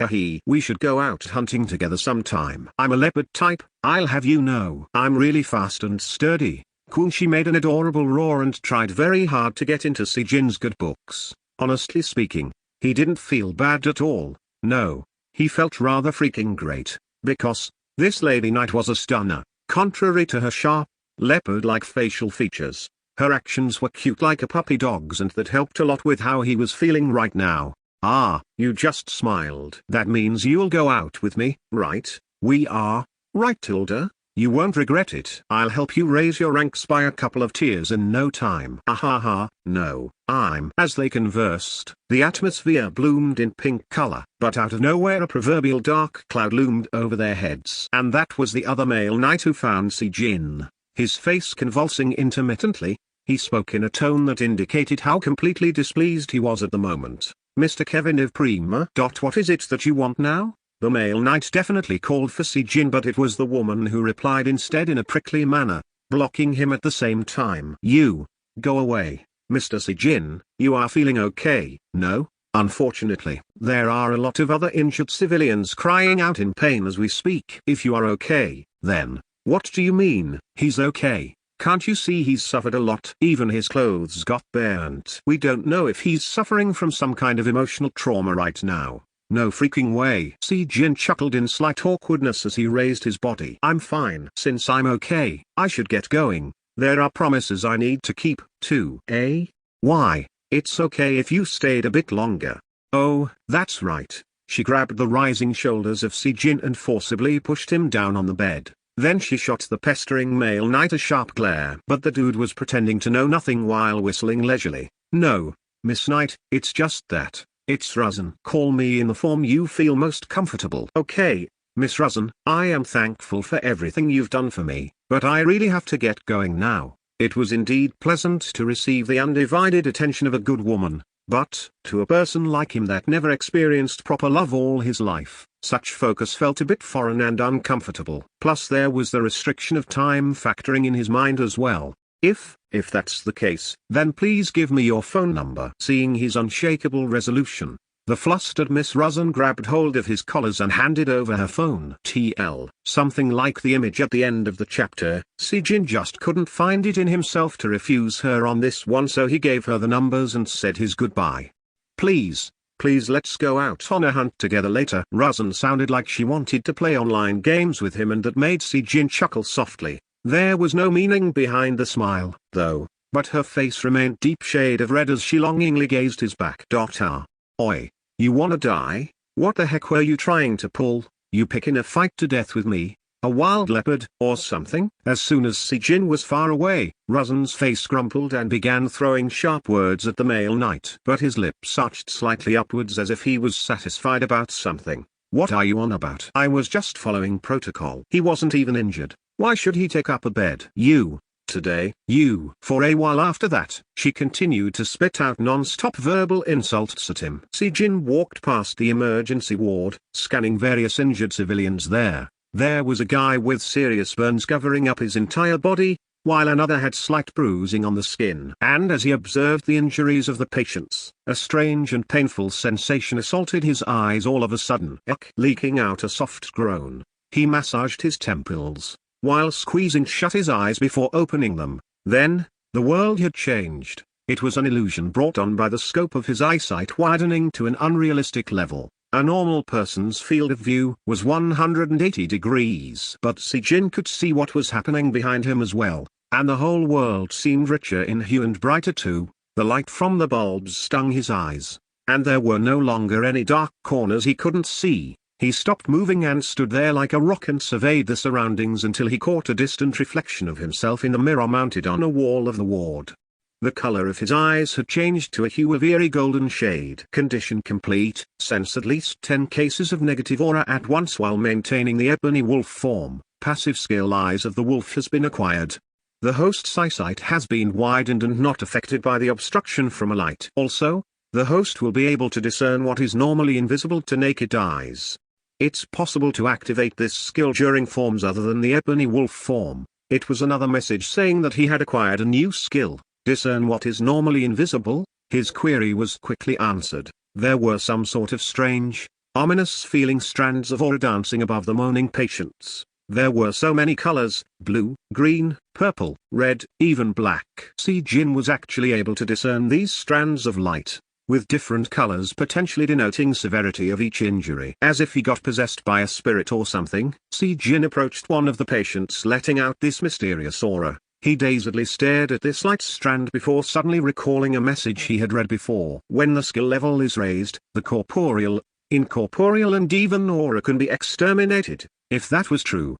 We should go out hunting together sometime. I'm a leopard type, I'll have you know. I'm really fast and sturdy. Kunshi made an adorable roar and tried very hard to get into Si-jin's good books. Honestly speaking, he didn't feel bad at all. No, he felt rather freaking great, because this lady knight was a stunner. Contrary to her sharp, leopard-like facial features, her actions were cute like a puppy dog's, and that helped a lot with how he was feeling right now. Ah, you just smiled. That means you'll go out with me, right? We are, right Tilda? You won't regret it. I'll help you raise your ranks by a couple of tiers in no time. Ahaha, no, I'm. As they conversed, the atmosphere bloomed in pink color, but out of nowhere a proverbial dark cloud loomed over their heads. And that was the other male knight who found Si-jin. His face convulsing intermittently, he spoke in a tone that indicated how completely displeased he was at the moment. Mr. Kevin of Prima. What is it that you want now? The male knight definitely called for Si-jin, but it was the woman who replied instead in a prickly manner, blocking him at the same time. You, go away, Mr. Si-jin. You are feeling okay? No, unfortunately. There are a lot of other injured civilians crying out in pain as we speak. If you are okay, then, what do you mean, he's okay? Can't you see he's suffered a lot? Even his clothes got burnt. We don't know if he's suffering from some kind of emotional trauma right now. No freaking way. Si-jin chuckled in slight awkwardness as he raised his body. I'm fine. Since I'm okay, I should get going. There are promises I need to keep, too. Eh? Why, it's okay if you stayed a bit longer. Oh, that's right. She grabbed the rising shoulders of Si-jin and forcibly pushed him down on the bed. Then she shot the pestering male knight a sharp glare. But the dude was pretending to know nothing while whistling leisurely. No, Miss Knight, it's just that. It's Ruzan. Call me in the form you feel most comfortable. Okay, Miss Ruzan. I am thankful for everything you've done for me, but I really have to get going now. It was indeed pleasant to receive the undivided attention of a good woman, but, to a person like him that never experienced proper love all his life, such focus felt a bit foreign and uncomfortable. Plus there was the restriction of time factoring in his mind as well. If that's the case, then please give me your phone number. Seeing his unshakable resolution, the flustered Miss Ruzan grabbed hold of his collars and handed over her phone. TL, something like the image at the end of the chapter. Si-jin just couldn't find it in himself to refuse her on this one, so he gave her the numbers and said his goodbye. Please let's go out on a hunt together later. Ruzan sounded like she wanted to play online games with him, and that made Si-jin chuckle softly. There was no meaning behind the smile, though, but her face remained deep shade of red as she longingly gazed his back. Oi, you wanna die? What the heck were you trying to pull? You picking a fight to death with me? A wild leopard, or something? As soon as Si-jin was far away, Ruzan's face crumpled and began throwing sharp words at the male knight. But his lips arched slightly upwards as if he was satisfied about something. What are you on about? I was just following protocol. He wasn't even injured. Why should he take up a bed? You, today, you. For a while after that, she continued to spit out non-stop verbal insults at him. Si-jin walked past the emergency ward, scanning various injured civilians there. There was a guy with serious burns covering up his entire body, while another had slight bruising on the skin. And as he observed the injuries of the patients, a strange and painful sensation assaulted his eyes all of a sudden. Leaking out a soft groan, he massaged his temples, while squeezing shut his eyes before opening them. Then, the world had changed. It was an illusion brought on by the scope of his eyesight widening to an unrealistic level. A normal person's field of view was 180 degrees. But Si-jin could see what was happening behind him as well, and the whole world seemed richer in hue and brighter too. The light from the bulbs stung his eyes, and there were no longer any dark corners he couldn't see. He stopped moving and stood there like a rock and surveyed the surroundings until he caught a distant reflection of himself in the mirror mounted on a wall of the ward. The color of his eyes had changed to a hue of eerie golden shade. Condition complete. Sense at least 10 cases of negative aura at once while maintaining the ebony wolf form. Passive skill Eyes of the Wolf has been acquired. The host's eyesight has been widened and not affected by the obstruction from a light. Also, the host will be able to discern what is normally invisible to naked eyes. It's possible to activate this skill during forms other than the ebony wolf form. It was another message saying that he had acquired a new skill, discern what is normally invisible. His query was quickly answered. There were some sort of strange, ominous feeling strands of aura dancing above the moaning patients. There were so many colors, blue, green, purple, red, even black. Si-jin was actually able to discern these strands of light, with different colors potentially denoting severity of each injury. As if he got possessed by a spirit or something, Si-jin approached one of the patients letting out this mysterious aura. He dazedly stared at this light strand before suddenly recalling a message he had read before. When the skill level is raised, the corporeal, incorporeal and even aura can be exterminated. If that was true.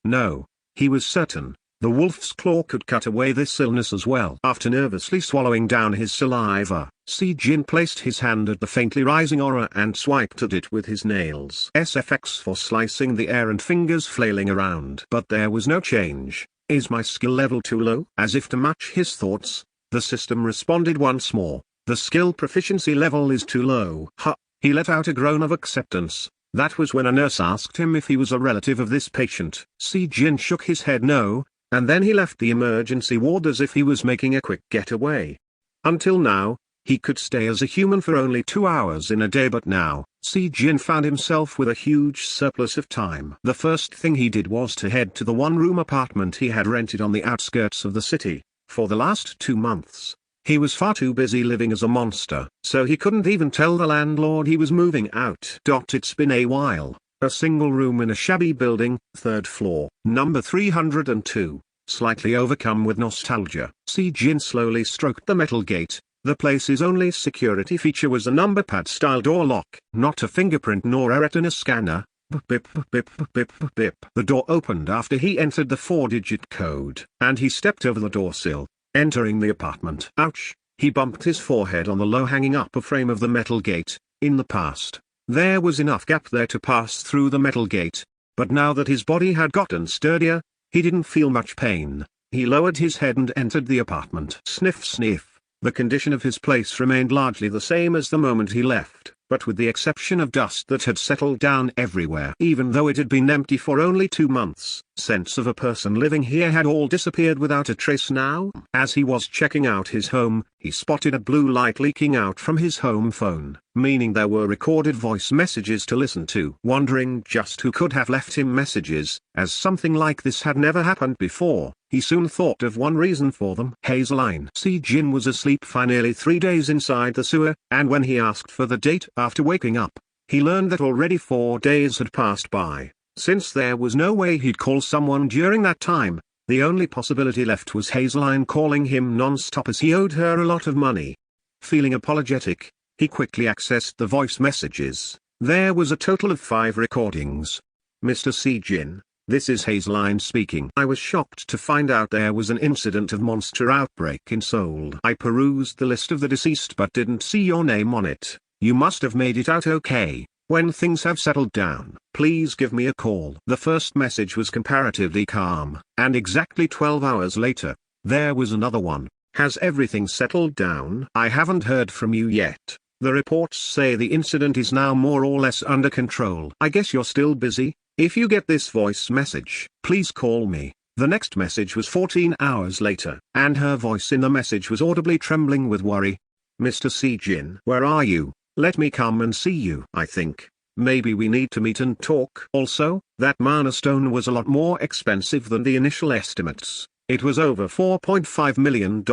No. He was certain the wolf's claw could cut away this illness as well. After nervously swallowing down his saliva, Si Jin placed his hand at the faintly rising aura and swiped at it with his nails. SFX for slicing the air and fingers flailing around. But there was no change. Is my skill level too low? As if to match his thoughts, the system responded once more. The skill proficiency level is too low. Ha! He let out a groan of acceptance. That was when a nurse asked him if he was a relative of this patient. Si Jin shook his head no, and then he left the emergency ward as if he was making a quick getaway. Until now, he could stay as a human for only 2 hours in a day, but now, Si Jin found himself with a huge surplus of time. The first thing he did was to head to the one-room apartment he had rented on the outskirts of the city. For the last 2 months, he was far too busy living as a monster, so he couldn't even tell the landlord he was moving out. It's been a while. A single room in a shabby building, 3rd floor, number 302. Slightly overcome with nostalgia, Si Jin slowly stroked the metal gate. The place's only security feature was a number pad-style door lock, not a fingerprint nor a retina scanner. Bip bip bip bip bip bip. The door opened after he entered the 4-digit code, and he stepped over the door sill, entering the apartment. Ouch! He bumped his forehead on the low-hanging upper frame of the metal gate. In the past, there was enough gap there to pass through the metal gate, but now that his body had gotten sturdier, he didn't feel much pain. He lowered his head and entered the apartment. Sniff sniff. The condition of his place remained largely the same as the moment he left, but with the exception of dust that had settled down everywhere. Even though it had been empty for only 2 months, sense of a person living here had all disappeared without a trace now. As he was checking out his home, he spotted a blue light leaking out from his home phone, meaning there were recorded voice messages to listen to. Wondering just who could have left him messages, as something like this had never happened before, he soon thought of one reason for them. Hazeline. Si Jin was asleep for nearly 3 days inside the sewer, and when he asked for the date after waking up, he learned that already 4 days had passed by. Since there was no way he'd call someone during that time, the only possibility left was Hazeline calling him non-stop as he owed her a lot of money. Feeling apologetic, he quickly accessed the voice messages. There was a total of 5 recordings. Mr. Si Jin, this is Hazeline speaking. I was shocked to find out there was an incident of monster outbreak in Seoul. I perused the list of the deceased but didn't see your name on it. You must have made it out okay. When things have settled down, please give me a call. The first message was comparatively calm, and exactly 12 hours later, there was another one. Has everything settled down? I haven't heard from you yet. The reports say the incident is now more or less under control. I guess you're still busy. If you get this voice message, please call me. The next message was 14 hours later, and her voice in the message was audibly trembling with worry. Mr. Si Jin, where are you? Let me come and see you. I think maybe we need to meet and talk. Also, that mana stone was a lot more expensive than the initial estimates. It was over $4.5 million.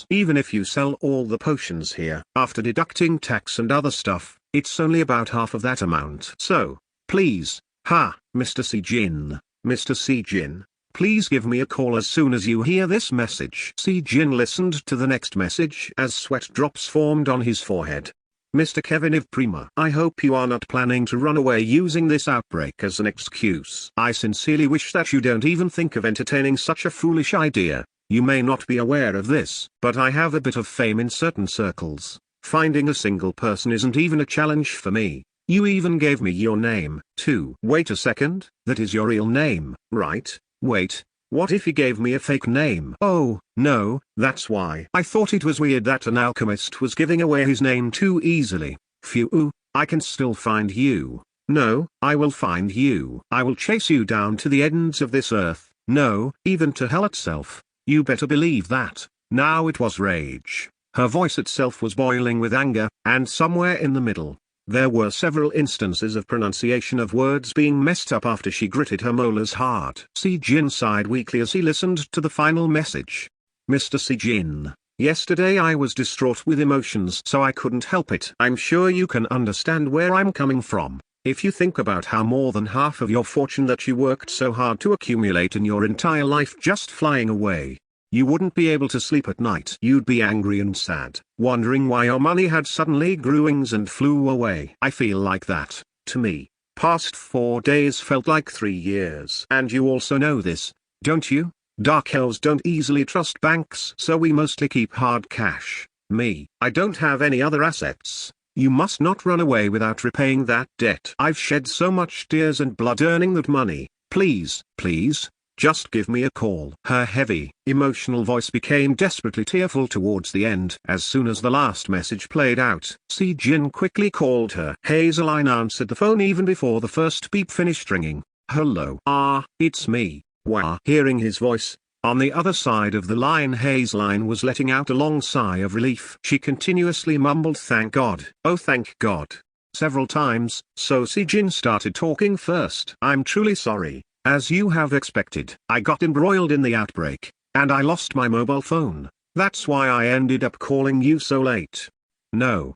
Even if you sell all the potions here, after deducting tax and other stuff, it's only about half of that amount. So, please, Mr. Si Jin, Mr. Si Jin, please give me a call as soon as you hear this message. Si Jin listened to the next message as sweat drops formed on his forehead. Mr. Kevin of Prima, I hope you are not planning to run away using this outbreak as an excuse. I sincerely wish that you don't even think of entertaining such a foolish idea. You may not be aware of this, but I have a bit of fame in certain circles. Finding a single person isn't even a challenge for me. You even gave me your name, too. Wait a second, that is your real name, right? Wait. What if he gave me a fake name? Oh, no, that's why. I thought it was weird that an alchemist was giving away his name too easily. Phew, I can still find you. No, I will find you. I will chase you down to the ends of this earth. No, even to hell itself. You better believe that. Now it was rage. Her voice itself was boiling with anger, and somewhere in the middle, there were several instances of pronunciation of words being messed up after she gritted her molars hard. Si Jin sighed weakly as he listened to the final message. Mr. Si Jin, yesterday I was distraught with emotions so I couldn't help it. I'm sure you can understand where I'm coming from. If you think about how more than half of your fortune that you worked so hard to accumulate in your entire life just flying away, you wouldn't be able to sleep at night. You'd be angry and sad, wondering why your money had suddenly grew wings and flew away. I feel like that. To me, past 4 days felt like 3 years. And you also know this. Don't you? Dark elves don't easily trust banks, so we mostly keep hard cash. Me, I don't have any other assets. You must not run away without repaying that debt. I've shed so much tears and blood earning that money. Please, please, just give me a call. Her heavy, emotional voice became desperately tearful towards the end. As soon as the last message played out, Si Jin quickly called her. Hazeline answered the phone even before the first beep finished ringing. Hello. It's me. Wow. Hearing his voice, on the other side of the line, Hazeline was letting out a long sigh of relief. She continuously mumbled, "Thank God. Oh, thank God," several times, so Si Jin started talking first. "I'm truly sorry. As you have expected, I got embroiled in the outbreak, and I lost my mobile phone. That's why I ended up calling you so late." No,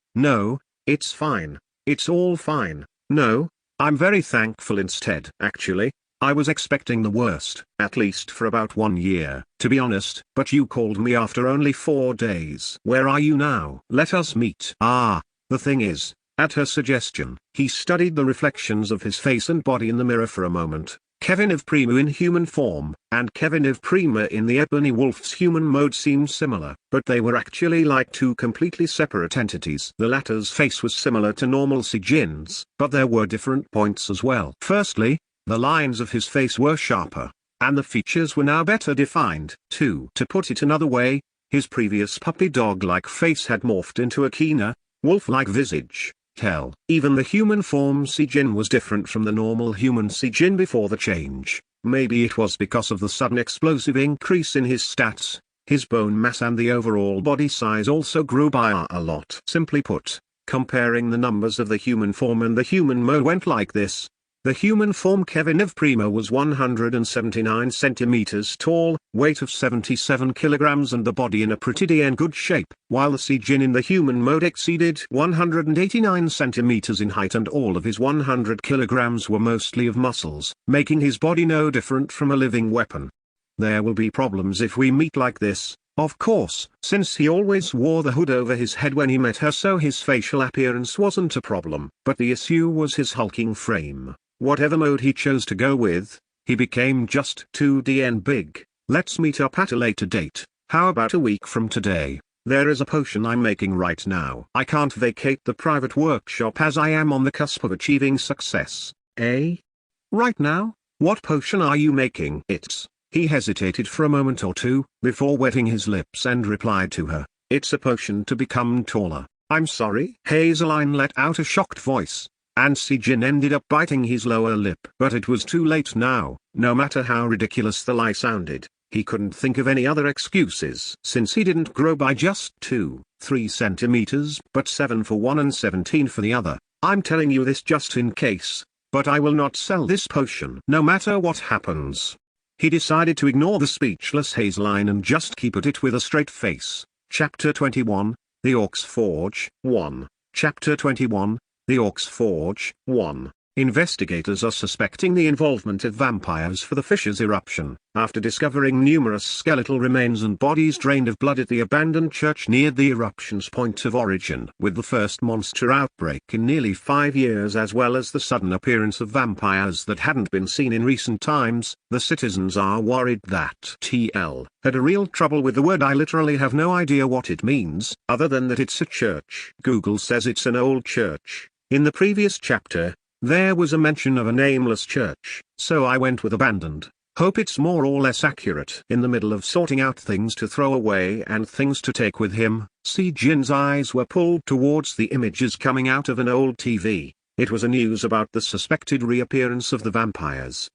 it's fine. It's all fine. No, I'm very thankful instead. Actually, I was expecting the worst, at least for about 1 year, to be honest. But you called me after only 4 days. Where are you now? Let us meet. The thing is, at her suggestion, he studied the reflections of his face and body in the mirror for a moment. Kevin of Prima in human form, and Kevin of Prima in the Ebony Wolf's human mode seemed similar, but they were actually like two completely separate entities. The latter's face was similar to normal Si Jin's, but there were different points as well. Firstly, the lines of his face were sharper, and the features were now better defined. 2. To put it another way, his previous puppy dog-like face had morphed into a keener, wolf-like visage. Hell, even the human form Si Jin was different from the normal human Si Jin before the change. Maybe it was because of the sudden explosive increase in his stats, his bone mass, and the overall body size also grew by a lot. Simply put, comparing the numbers of the human form and the human mode went like this. The human form Kevin of Prima was 179 centimeters tall, weight of 77 kilograms, and the body in a pretty damn good shape, while the Si Jin in the human mode exceeded 189 centimeters in height, and all of his 100 kilograms were mostly of muscles, making his body no different from a living weapon. There will be problems if we meet like this, of course, since he always wore the hood over his head when he met her, so his facial appearance wasn't a problem. But the issue was his hulking frame. Whatever mode he chose to go with, he became just too damn big. Let's meet up at a later date. How about a week from today? There is a potion I'm making right now. I can't vacate the private workshop as I am on the cusp of achieving success. Eh? Right now? What potion are you making? He hesitated for a moment or two, before wetting his lips and replied to her, "It's a potion to become taller." "I'm sorry?" Hazeline let out a shocked voice, and Si Jin ended up biting his lower lip. But it was too late now. No matter how ridiculous the lie sounded, he couldn't think of any other excuses. Since he didn't grow by just 2-3 centimeters but 7 for one and 17 for the other, I'm telling you this just in case, but I will not sell this potion no matter what happens. He decided to ignore the speechless Hazeline and just keep at it with a straight face. Chapter 21, The Orc's Forge, 1. Chapter 21, The Orc's Forge, 1. Investigators are suspecting the involvement of vampires for the fissures eruption, after discovering numerous skeletal remains and bodies drained of blood at the abandoned church near the eruption's point of origin. With the first monster outbreak in nearly 5 years, as well as the sudden appearance of vampires that hadn't been seen in recent times, the citizens are worried that TL had a real trouble with the word. I literally have no idea what it means, other than that it's a church. Google says it's an old church. In the previous chapter, there was a mention of a nameless church, so I went with abandoned. Hope it's more or less accurate. In the middle of sorting out things to throw away and things to take with him, Si Jin's eyes were pulled towards the images coming out of an old TV. It was a news about the suspected reappearance of the vampires.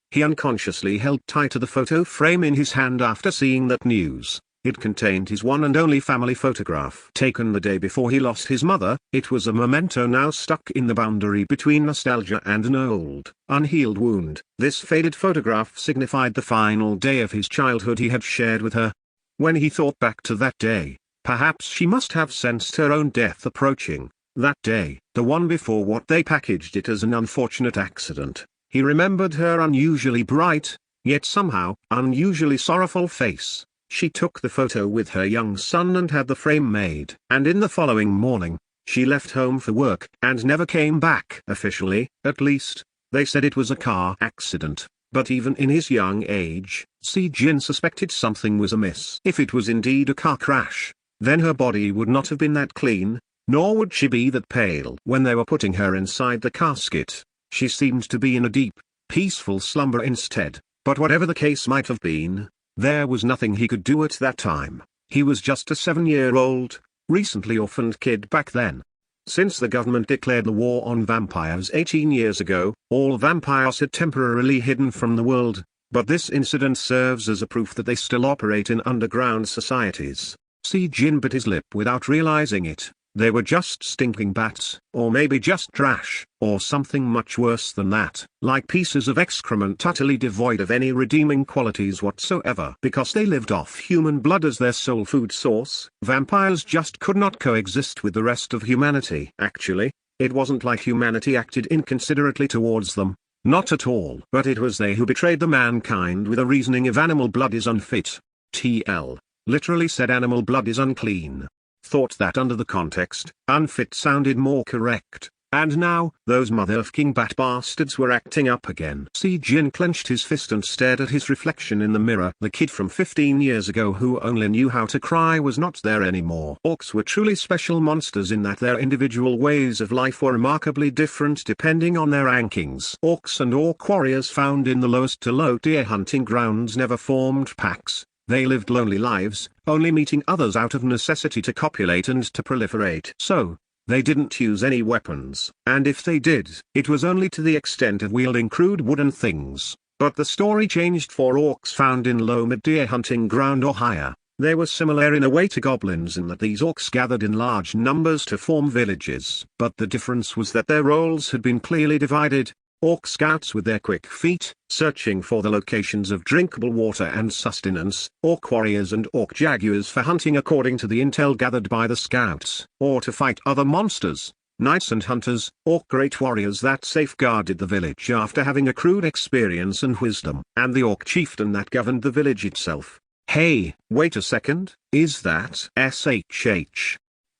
He unconsciously held tight to the photo frame in his hand after seeing that news. It contained his one and only family photograph taken the day before he lost his mother. It was a memento now stuck in the boundary between nostalgia and an old, unhealed wound. This faded photograph signified the final day of his childhood he had shared with her. When he thought back to that day, perhaps she must have sensed her own death approaching. That day, the one before what they packaged it as an unfortunate accident. He remembered her unusually bright, yet somehow unusually sorrowful face. She took the photo with her young son and had the frame made. And in the following morning, she left home for work and never came back. Officially, at least, they said it was a car accident. But even in his young age, Si Jin suspected something was amiss. If it was indeed a car crash, then her body would not have been that clean, nor would she be that pale. When they were putting her inside the casket, she seemed to be in a deep, peaceful slumber instead. But whatever the case might have been, there was nothing he could do at that time. He was just a 7-year-old, recently orphaned kid back then. Since the government declared the war on vampires 18 years ago, all vampires had temporarily hidden from the world, but this incident serves as a proof that they still operate in underground societies. Si Jin bit his lip without realizing it. They were just stinking bats, or maybe just trash, or something much worse than that, like pieces of excrement utterly devoid of any redeeming qualities whatsoever. Because they lived off human blood as their sole food source, vampires just could not coexist with the rest of humanity. Actually, it wasn't like humanity acted inconsiderately towards them, not at all. But it was they who betrayed the mankind with a reasoning if animal blood is unfit. TL literally said animal blood is unclean. Thought that under the context, unfit sounded more correct. And now, those motherfucking bat bastards were acting up again. Si Jin clenched his fist and stared at his reflection in the mirror. The kid from 15 years ago who only knew how to cry was not there anymore. Orcs were truly special monsters in that their individual ways of life were remarkably different depending on their rankings. Orcs and orc warriors found in the lowest to low tier hunting grounds never formed packs. They lived lonely lives, only meeting others out of necessity to copulate and to proliferate. So, they didn't use any weapons, and if they did, it was only to the extent of wielding crude wooden things. But the story changed for orcs found in low mid-tier hunting ground or higher. They were similar in a way to goblins in that these orcs gathered in large numbers to form villages. But the difference was that their roles had been clearly divided. Orc scouts with their quick feet, searching for the locations of drinkable water and sustenance, orc warriors and orc jaguars for hunting according to the intel gathered by the scouts, or to fight other monsters, knights and hunters, orc great warriors that safeguarded the village after having accrued experience and wisdom, and the orc chieftain that governed the village itself. Hey, wait a second, is that SHH?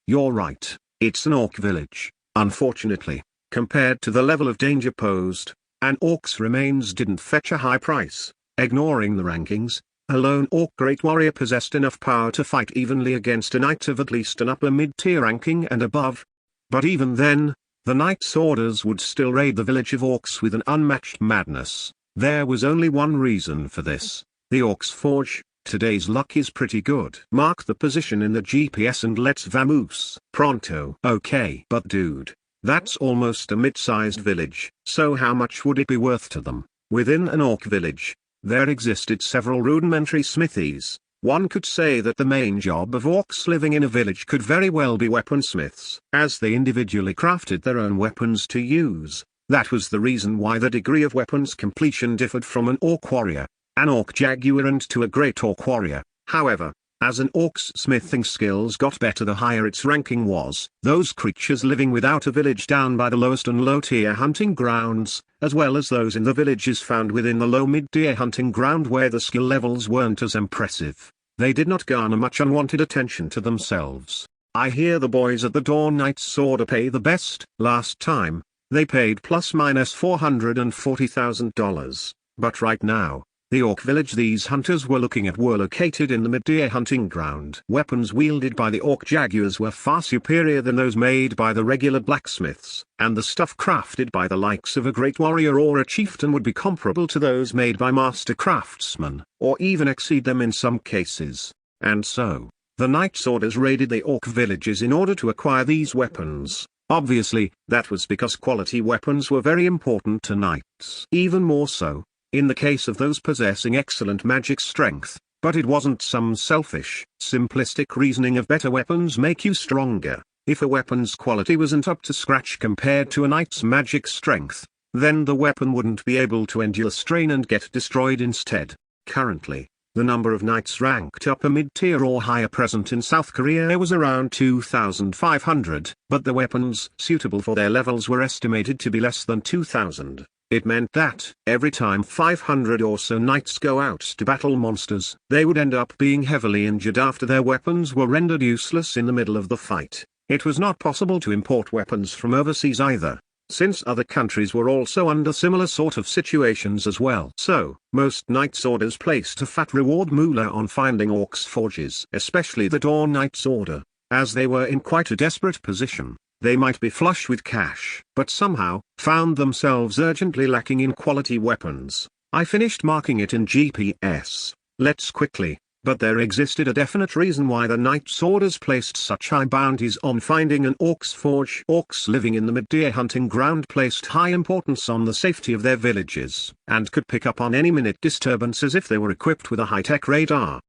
You're right, it's an orc village, unfortunately. Compared to the level of danger posed, an orc's remains didn't fetch a high price. Ignoring the rankings, a lone orc great warrior possessed enough power to fight evenly against a knight of at least an upper mid-tier ranking and above. But even then, the knight's orders would still raid the village of orcs with an unmatched madness. There was only one reason for this. The orc's forge. Today's luck is pretty good. Mark the position in the GPS and let's vamoose. Pronto. Okay. But dude, that's almost a mid-sized village, so how much would it be worth to them? Within an orc village, there existed several rudimentary smithies. One could say that the main job of orcs living in a village could very well be weaponsmiths, as they individually crafted their own weapons to use. That was the reason why the degree of weapons completion differed from an orc warrior, an orc jaguar and to a great orc warrior. However, as an orc's smithing skills got better the higher its ranking was, those creatures living without a village down by the lowest and low-tier hunting grounds, as well as those in the villages found within the low-mid-tier hunting ground where the skill levels weren't as impressive, they did not garner much unwanted attention to themselves. I hear the boys at the Dawn Knight's Order pay the best. Last time, they paid plus minus $440,000, but right now, the orc village these hunters were looking at were located in the mid-tier hunting ground. Weapons wielded by the orc jaguars were far superior than those made by the regular blacksmiths, and the stuff crafted by the likes of a great warrior or a chieftain would be comparable to those made by master craftsmen, or even exceed them in some cases. And so, the Knights' Orders raided the orc villages in order to acquire these weapons. Obviously, that was because quality weapons were very important to knights. Even more so, in the case of those possessing excellent magic strength, but it wasn't some selfish, simplistic reasoning of better weapons make you stronger. If a weapon's quality wasn't up to scratch compared to a knight's magic strength, then the weapon wouldn't be able to endure strain and get destroyed instead. Currently, the number of knights ranked upper mid-tier or higher present in South Korea was around 2,500, but the weapons suitable for their levels were estimated to be less than 2,000. It meant that, every time 500 or so knights go out to battle monsters, they would end up being heavily injured after their weapons were rendered useless in the middle of the fight. It was not possible to import weapons from overseas either. since other countries were also under similar sort of situations as well. So, most Knights Orders placed a fat reward moolah on finding orcs' forges, especially the Dawn Knights Order, as they were in quite a desperate position. They might be flush with cash, but somehow, found themselves urgently lacking in quality weapons. I finished marking it in GPS. Let's quickly. But there existed a definite reason why the Knights Orders placed such high bounties on finding an orc's forge. Orcs living in the mid-deer hunting ground placed high importance on the safety of their villages, and could pick up on any minute disturbances if they were equipped with a high-tech radar.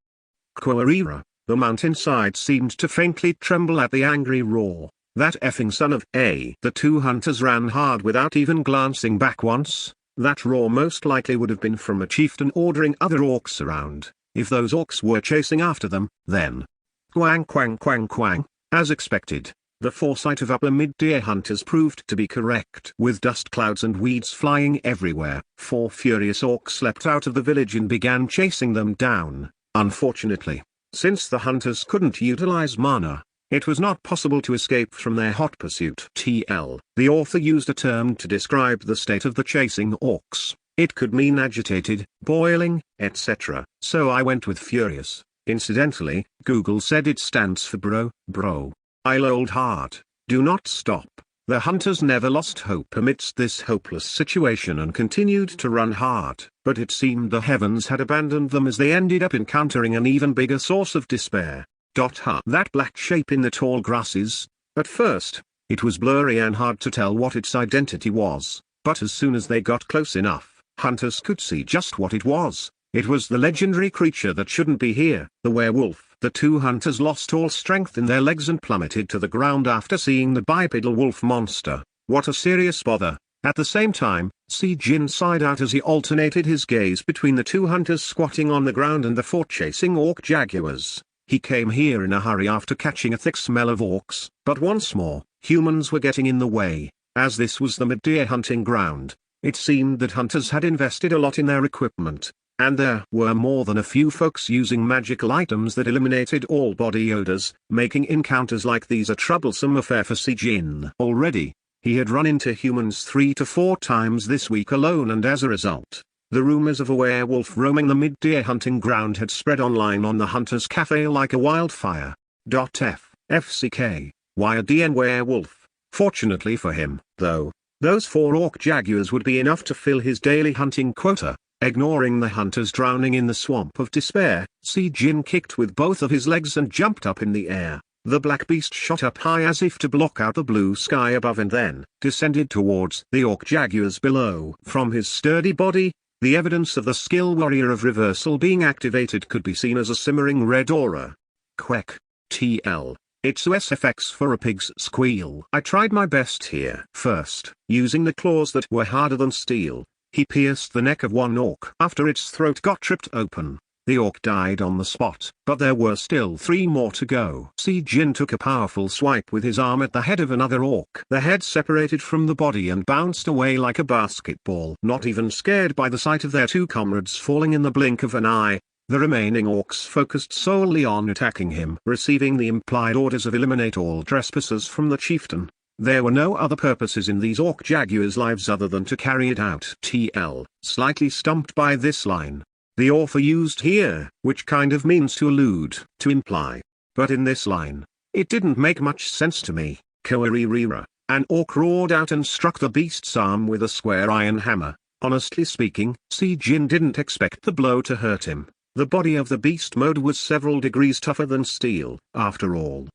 Querira, the mountainside seemed to faintly tremble at the angry roar. That effing son of a. The two hunters ran hard without even glancing back once. That roar most likely would have been from a chieftain ordering other orcs around. If those orcs were chasing after them, then quang quang quang quang. As expected, the foresight of upper mid-deer hunters proved to be correct. With dust clouds and weeds flying everywhere, 4 furious orcs leapt out of the village and began chasing them down. Unfortunately, since the hunters couldn't utilize mana, it was not possible to escape from their hot pursuit. TL. The author used a term to describe the state of the chasing orcs. It could mean agitated, boiling, etc. So I went with furious. Incidentally, Google said it stands for bro. I lolled hard. Do not stop. The hunters never lost hope amidst this hopeless situation and continued to run hard. But it seemed the heavens had abandoned them as they ended up encountering an even bigger source of despair. That black shape in the tall grasses. At first, it was blurry and hard to tell what its identity was. But as soon as they got close enough, hunters could see just what it was. It was the legendary creature that shouldn't be here, the werewolf. The two hunters lost all strength in their legs and plummeted to the ground after seeing the bipedal wolf monster. What a serious bother. At the same time, Si Jin sighed out as he alternated his gaze between the two hunters squatting on the ground and the 4 chasing orc jaguars. He came here in a hurry after catching a thick smell of orcs, but once more, humans were getting in the way. As this was the mid-deer hunting ground, it seemed that hunters had invested a lot in their equipment, and there were more than a few folks using magical items that eliminated all body odors, making encounters like these a troublesome affair for Si Jin. Already, he had run into humans 3 to 4 times this week alone, and as a result, the rumors of a werewolf roaming the mid-deer hunting ground had spread online on the Hunters Cafe like a wildfire. FCK, why a DN werewolf? Fortunately for him, though, those 4 orc jaguars would be enough to fill his daily hunting quota. Ignoring the hunters drowning in the swamp of despair, Si Jin kicked with both of his legs and jumped up in the air. The black beast shot up high as if to block out the blue sky above and then descended towards the orc jaguars below. From his sturdy body, the evidence of the skill warrior of reversal being activated could be seen as a simmering red aura. Quack. TL. It's SFX for a pig's squeal. I tried my best here. First, using the claws that were harder than steel, he pierced the neck of one orc. After its throat got ripped open, the orc died on the spot. But there were still 3 more to go. Si Jin took a powerful swipe with his arm at the head of another orc. The head separated from the body and bounced away like a basketball. Not even scared by the sight of their 2 comrades falling in the blink of an eye, the remaining orcs focused solely on attacking him. Receiving the implied orders of eliminate all trespassers from the chieftain, there were no other purposes in these orc jaguars' lives other than to carry it out. TL. Slightly stumped by this line, the author used here, which kind of means to allude, to imply. But in this line, it didn't make much sense to me. Koaririra, an orc roared out and struck the beast's arm with a square iron hammer. Honestly speaking, Si Jin didn't expect the blow to hurt him. The body of the beast mode was several degrees tougher than steel, after all.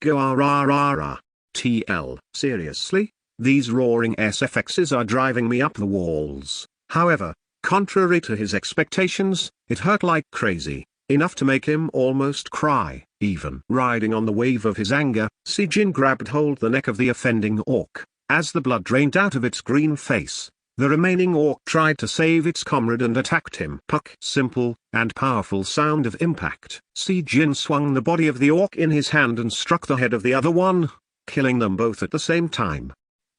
Goararara. TL. Seriously? These roaring SFXs are driving me up the walls. However, contrary to his expectations, it hurt like crazy, enough to make him almost cry. Even riding on the wave of his anger, Si Jin grabbed hold the neck of the offending orc. As the blood drained out of its green face, the remaining orc tried to save its comrade and attacked him. Puck. Simple and powerful sound of impact. Si Jin swung the body of the orc in his hand and struck the head of the other one, killing them both at the same time.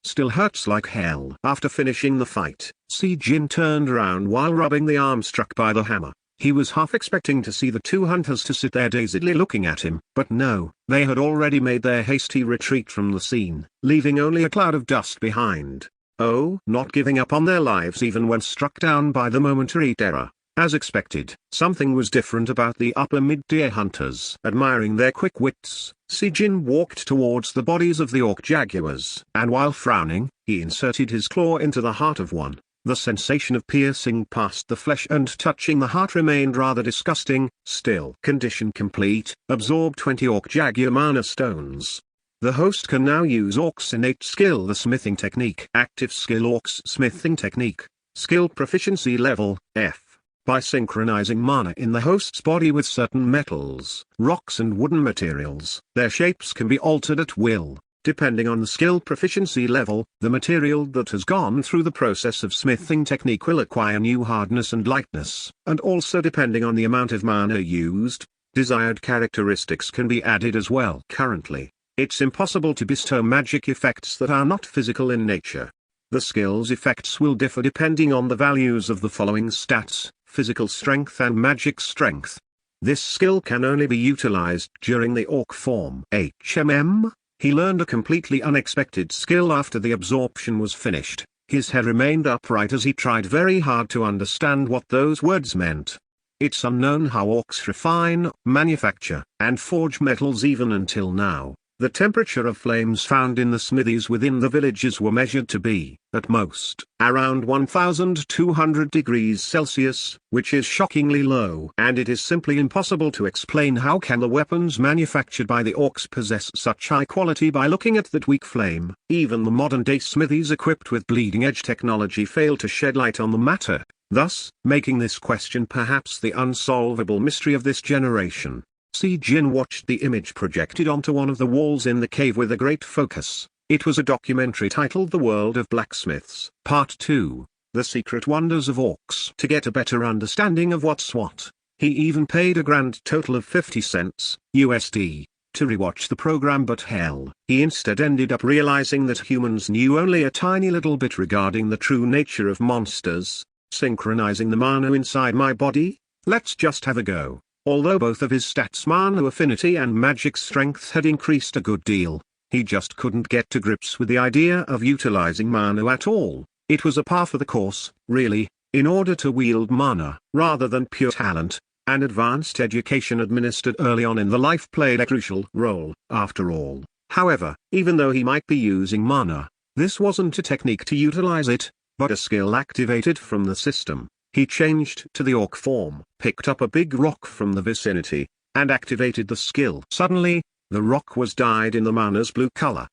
Still hurts like hell. After finishing the fight, Si Jin turned around while rubbing the arm struck by the hammer. He was half expecting to see the two hunters to sit there dazedly looking at him, but no, they had already made their hasty retreat from the scene, leaving only a cloud of dust behind. Oh, not giving up on their lives even when struck down by the momentary terror. As expected, something was different about the upper mid-tier hunters. Admiring their quick wits, Si-jin walked towards the bodies of the orc jaguars, and while frowning, he inserted his claw into the heart of one. The sensation of piercing past the flesh and touching the heart remained rather disgusting. Still, condition complete, absorb 20 orc jaguar mana stones. The host can now use Orc's innate skill, the smithing technique. Active skill Orc's smithing technique. Skill proficiency level, F. By synchronizing mana in the host's body with certain metals, rocks and wooden materials, their shapes can be altered at will. Depending on the skill proficiency level, the material that has gone through the process of smithing technique will acquire new hardness and lightness, and also depending on the amount of mana used, desired characteristics can be added as well. Currently, it's impossible to bestow magic effects that are not physical in nature. The skill's effects will differ depending on the values of the following stats: physical strength and magic strength. This skill can only be utilized during the orc form. HMM. He learned a completely unexpected skill after the absorption was finished. His head remained upright as he tried very hard to understand what those words meant. It's unknown how orcs refine, manufacture, and forge metals even until now. The temperature of flames found in the smithies within the villages were measured to be, at most, around 1200 degrees Celsius, which is shockingly low. And it is simply impossible to explain how can the weapons manufactured by the orcs possess such high quality by looking at that weak flame. Even the modern-day smithies equipped with bleeding-edge technology fail to shed light on the matter, thus, making this question perhaps the unsolvable mystery of this generation. Si-jin watched the image projected onto one of the walls in the cave with a great focus. It was a documentary titled The World of Blacksmiths, Part 2, The Secret Wonders of Orcs. To get a better understanding of what's what, he even paid a grand total of 50 cents, USD, to rewatch the program, but hell, he instead ended up realizing that humans knew only a tiny little bit regarding the true nature of monsters. Synchronizing the mana inside my body? Let's just have a go. Although both of his stats, mana affinity and magic strength, had increased a good deal, he just couldn't get to grips with the idea of utilizing mana at all. It was a par for the course, really. In order to wield mana, rather than pure talent, an advanced education administered early on in the life played a crucial role, after all. However, even though he might be using mana, this wasn't a technique to utilize it, but a skill activated from the system. He changed to the orc form, picked up a big rock from the vicinity, and activated the skill. Suddenly, the rock was dyed in the mana's blue color.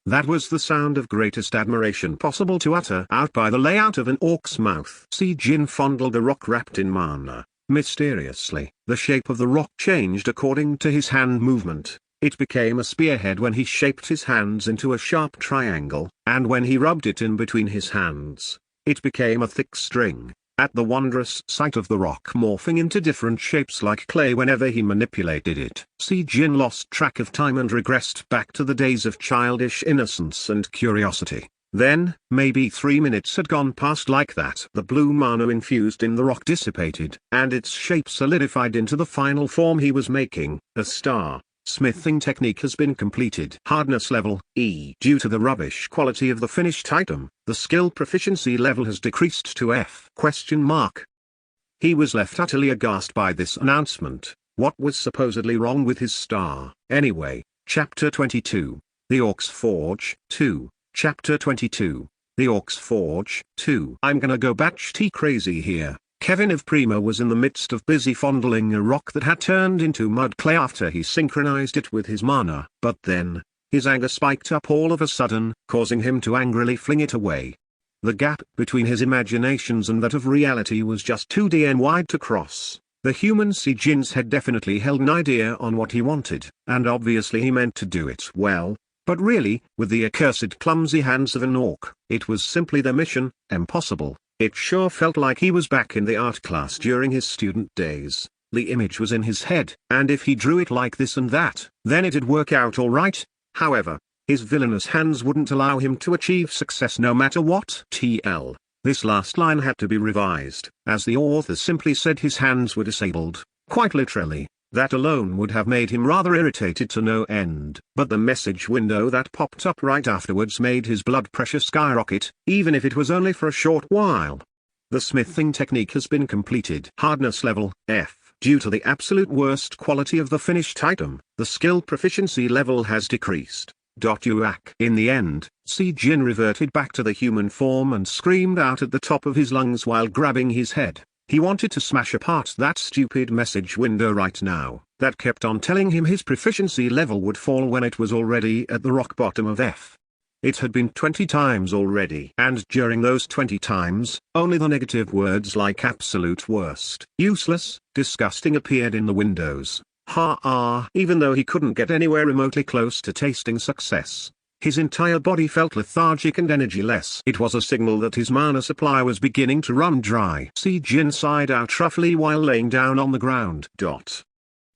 That was the sound of greatest admiration possible to utter out by the layout of an orc's mouth. Si-jin fondled the rock wrapped in mana. Mysteriously, the shape of the rock changed according to his hand movement. It became a spearhead when he shaped his hands into a sharp triangle, and when he rubbed it in between his hands, it became a thick string. At the wondrous sight of the rock morphing into different shapes like clay whenever he manipulated it, Si-jin lost track of time and regressed back to the days of childish innocence and curiosity. Then, maybe 3 minutes had gone past like that. The blue mana infused in the rock dissipated, and its shape solidified into the final form he was making, a star. Smithing technique has been completed. Hardness level, E. Due to the rubbish quality of the finished item, the skill proficiency level has decreased to F? He was left utterly aghast by this announcement. What was supposedly wrong with his star? Anyway, Chapter 22, The Orc's Forge, 2, Chapter 22, The Orc's Forge, 2. I'm gonna go batshit crazy here. Kevin of Prima was in the midst of busy fondling a rock that had turned into mud clay after he synchronized it with his mana, but then, his anger spiked up all of a sudden, causing him to angrily fling it away. The gap between his imaginations and that of reality was just 2D wide to cross. The human Si-jin's had definitely held an idea on what he wanted, and obviously he meant to do it well, but really, with the accursed clumsy hands of an orc, it was simply the mission impossible. It sure felt like he was back in the art class during his student days. The image was in his head, and if he drew it like this and that, then it'd work out alright. However, his villainous hands wouldn't allow him to achieve success no matter what. TL. This last line had to be revised, as the author simply said his hands were disabled, quite literally. That alone would have made him rather irritated to no end. But the message window that popped up right afterwards made his blood pressure skyrocket, even if it was only for a short while. The smithing technique has been completed. Hardness level, F. Due to the absolute worst quality of the finished item, the skill proficiency level has decreased. Uak. In the end, Si-jin reverted back to the human form and screamed out at the top of his lungs while grabbing his head. He wanted to smash apart that stupid message window right now, that kept on telling him his proficiency level would fall when it was already at the rock bottom of F. It had been 20 times already, and during those 20 times, only the negative words like absolute worst, useless, disgusting appeared in the windows. Even though he couldn't get anywhere remotely close to tasting success, his entire body felt lethargic and energyless. It was a signal that his mana supply was beginning to run dry. Si-jin sighed out roughly while laying down on the ground.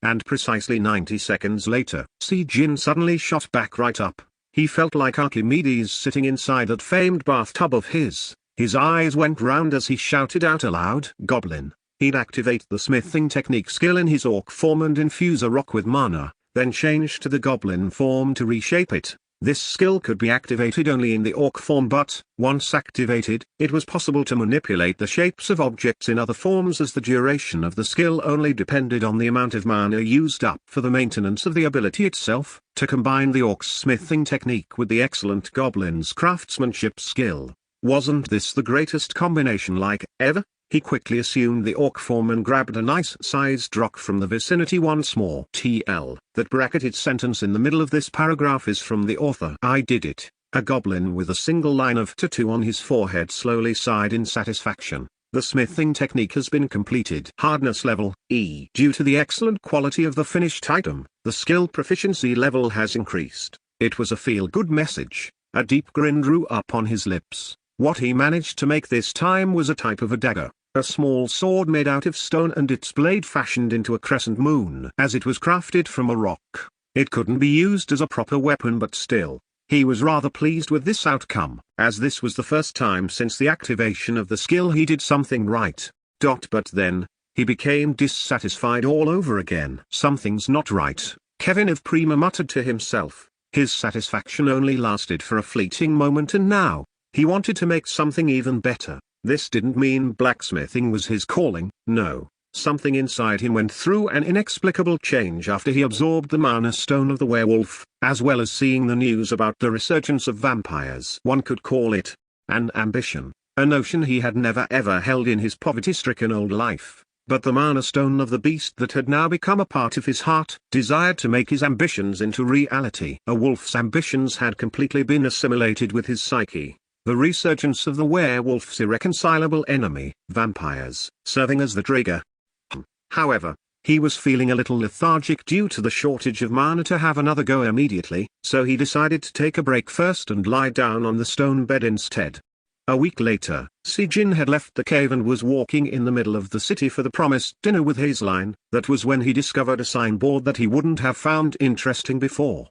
And precisely 90 seconds later, Si-jin suddenly shot back right up. He felt like Archimedes sitting inside that famed bathtub of his. His eyes went round as he shouted out aloud, "Goblin." He'd activate the smithing technique skill in his orc form and infuse a rock with mana, then change to the goblin form to reshape it. This skill could be activated only in the orc form, but, once activated, it was possible to manipulate the shapes of objects in other forms, as the duration of the skill only depended on the amount of mana used up for the maintenance of the ability itself. To combine the orc's smithing technique with the excellent goblin's craftsmanship skill, wasn't this the greatest combination like ever? He quickly assumed the orc form and grabbed a nice-sized rock from the vicinity once more. That bracketed sentence in the middle of this paragraph is from the author. I did it. A goblin with a single line of tattoo on his forehead slowly sighed in satisfaction. The smithing technique has been completed. Hardness level, E. Due to the excellent quality of the finished item, the skill proficiency level has increased. It was a feel-good message. A deep grin drew up on his lips. What he managed to make this time was a type of a dagger, a small sword made out of stone and its blade fashioned into a crescent moon. As it was crafted from a rock, it couldn't be used as a proper weapon, but still, he was rather pleased with this outcome, as this was the first time since the activation of the skill he did something right. But then, he became dissatisfied all over again. Something's not right, Kevin of Prima muttered to himself. His satisfaction only lasted for a fleeting moment, and now, he wanted to make something even better. This didn't mean blacksmithing was his calling, no. Something inside him went through an inexplicable change after he absorbed the mana stone of the werewolf, as well as seeing the news about the resurgence of vampires. One could call it an ambition, a notion he had never ever held in his poverty-stricken old life. But the mana stone of the beast that had now become a part of his heart desired to make his ambitions into reality. A wolf's ambitions had completely been assimilated with his psyche. The resurgence of the werewolf's irreconcilable enemy, vampires, serving as the trigger. However, he was feeling a little lethargic due to the shortage of mana to have another go immediately, so he decided to take a break first and lie down on the stone bed instead. A week later, Si-jin had left the cave and was walking in the middle of the city for the promised dinner with Hazeline. That was when he discovered a signboard that he wouldn't have found interesting before.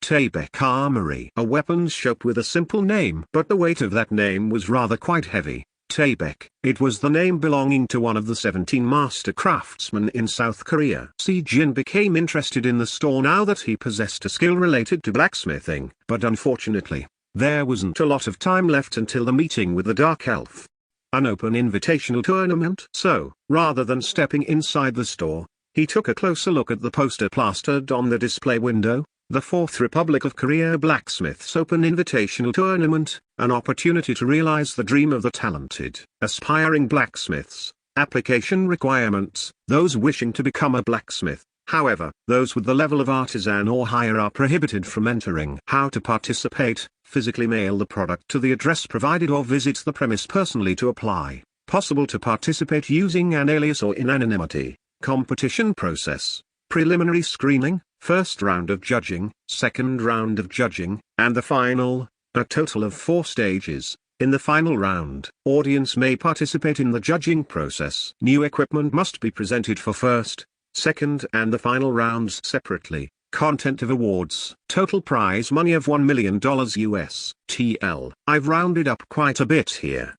Taebaek Armory, a weapons shop with a simple name, but the weight of that name was rather quite heavy. Taebaek, it was the name belonging to one of the 17 master craftsmen in South Korea. Si-jin became interested in the store now that he possessed a skill related to blacksmithing, but unfortunately, there wasn't a lot of time left until the meeting with the Dark Elf. An open invitational tournament. So, rather than stepping inside the store, he took a closer look at the poster plastered on the display window. The Fourth Republic of Korea Blacksmiths Open Invitational Tournament, an opportunity to realize the dream of the talented, aspiring blacksmiths. Application requirements: those wishing to become a blacksmith. However, those with the level of artisan or higher are prohibited from entering. How to participate: physically mail the product to the address provided or visit the premise personally to apply. Possible to participate using an alias or in anonymity. Competition process: preliminary screening, first round of judging, second round of judging, and the final, a total of 4 stages. In the final round, audience may participate in the judging process. New equipment must be presented for first, second and the final rounds separately. Content of awards: total prize money of $1 million US. I've rounded up quite a bit here.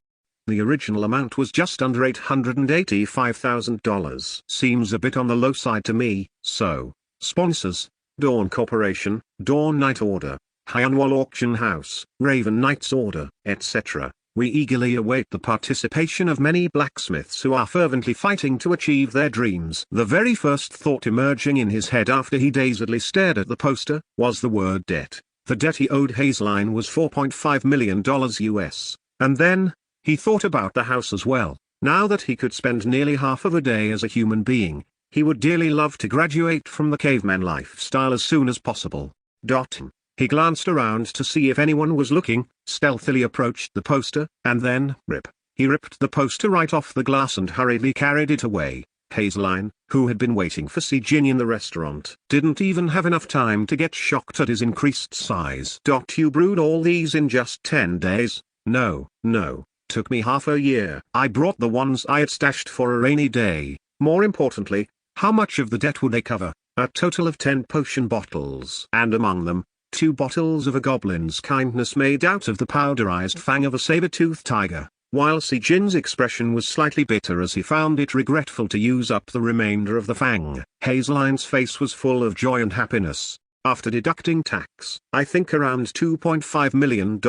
The original amount was just under $885,000. Seems a bit on the low side to me, so, sponsors, Dawn Corporation, Dawn Night Order, Hyanwal Auction House, Raven Knight's Order, etc. We eagerly await the participation of many blacksmiths who are fervently fighting to achieve their dreams. The very first thought emerging in his head after he dazedly stared at the poster, was the word debt. The debt he owed Hazeline was $4.5 million US. And then, he thought about the house as well. Now that he could spend nearly half of a day as a human being, he would dearly love to graduate from the caveman lifestyle as soon as possible. He glanced around to see if anyone was looking, stealthily approached the poster, and then, he ripped the poster right off the glass and hurriedly carried it away. Hazeline, who had been waiting for Si Jin in the restaurant, didn't even have enough time to get shocked at his increased size. You brewed all these in just 10 days? No, took me half a year. I brought the ones I had stashed for a rainy day. More importantly, how much of the debt would they cover? A total of 10 potion bottles. And among them, 2 bottles of a goblin's kindness made out of the powderized fang of a saber-toothed tiger. While Si Jin's expression was slightly bitter as he found it regretful to use up the remainder of the fang, Hazeline's face was full of joy and happiness. After deducting tax, I think around $2.5 million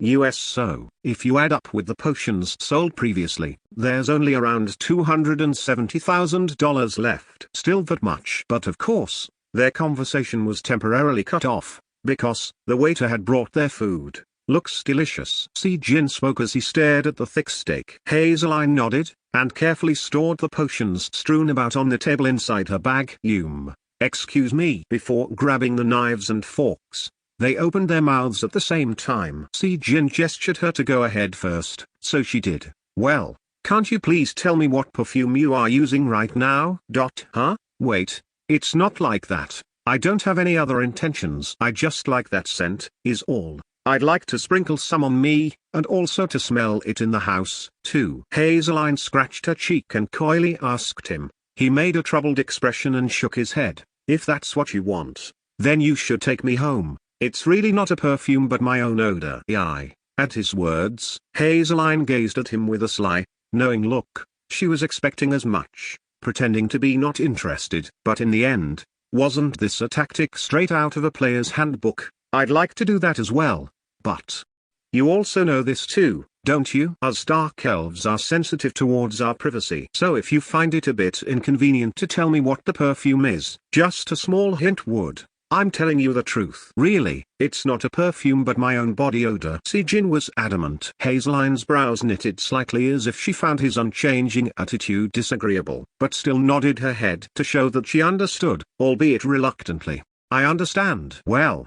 US. So, if you add up with the potions sold previously, there's only around $270,000 left. Still that much. But of course, their conversation was temporarily cut off, because the waiter had brought their food. Looks delicious. Si Jin spoke as he stared at the thick steak. Hazeline nodded, and carefully stored the potions strewn about on the table inside her bag. Excuse me. Before grabbing the knives and forks, they opened their mouths at the same time. Si Jin gestured her to go ahead first, so she did. Well, can't you please tell me what perfume you are using right now? Huh? Wait, it's not like that. I don't have any other intentions. I just like that scent, is all. I'd like to sprinkle some on me, and also to smell it in the house, too. Hazeline scratched her cheek and coyly asked him. He made a troubled expression and shook his head. If that's what you want, then you should take me home. It's really not a perfume but my own odor. At his words, Hazeline gazed at him with a sly, knowing look. She was expecting as much, pretending to be not interested. But in the end, wasn't this a tactic straight out of a player's handbook? I'd like to do that as well, but you also know this too, don't you? Us dark elves are sensitive towards our privacy. So if you find it a bit inconvenient to tell me what the perfume is, just a small hint would. I'm telling you the truth. Really, it's not a perfume but my own body odor. Si Jin was adamant. Hazeline's brows knitted slightly as if she found his unchanging attitude disagreeable, but still nodded her head to show that she understood, albeit reluctantly. I understand. Well,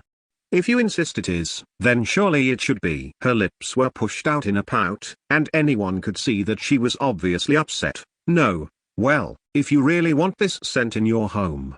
if you insist it is, then surely it should be. Her lips were pushed out in a pout, and anyone could see that she was obviously upset. No, well, if you really want this scent in your home,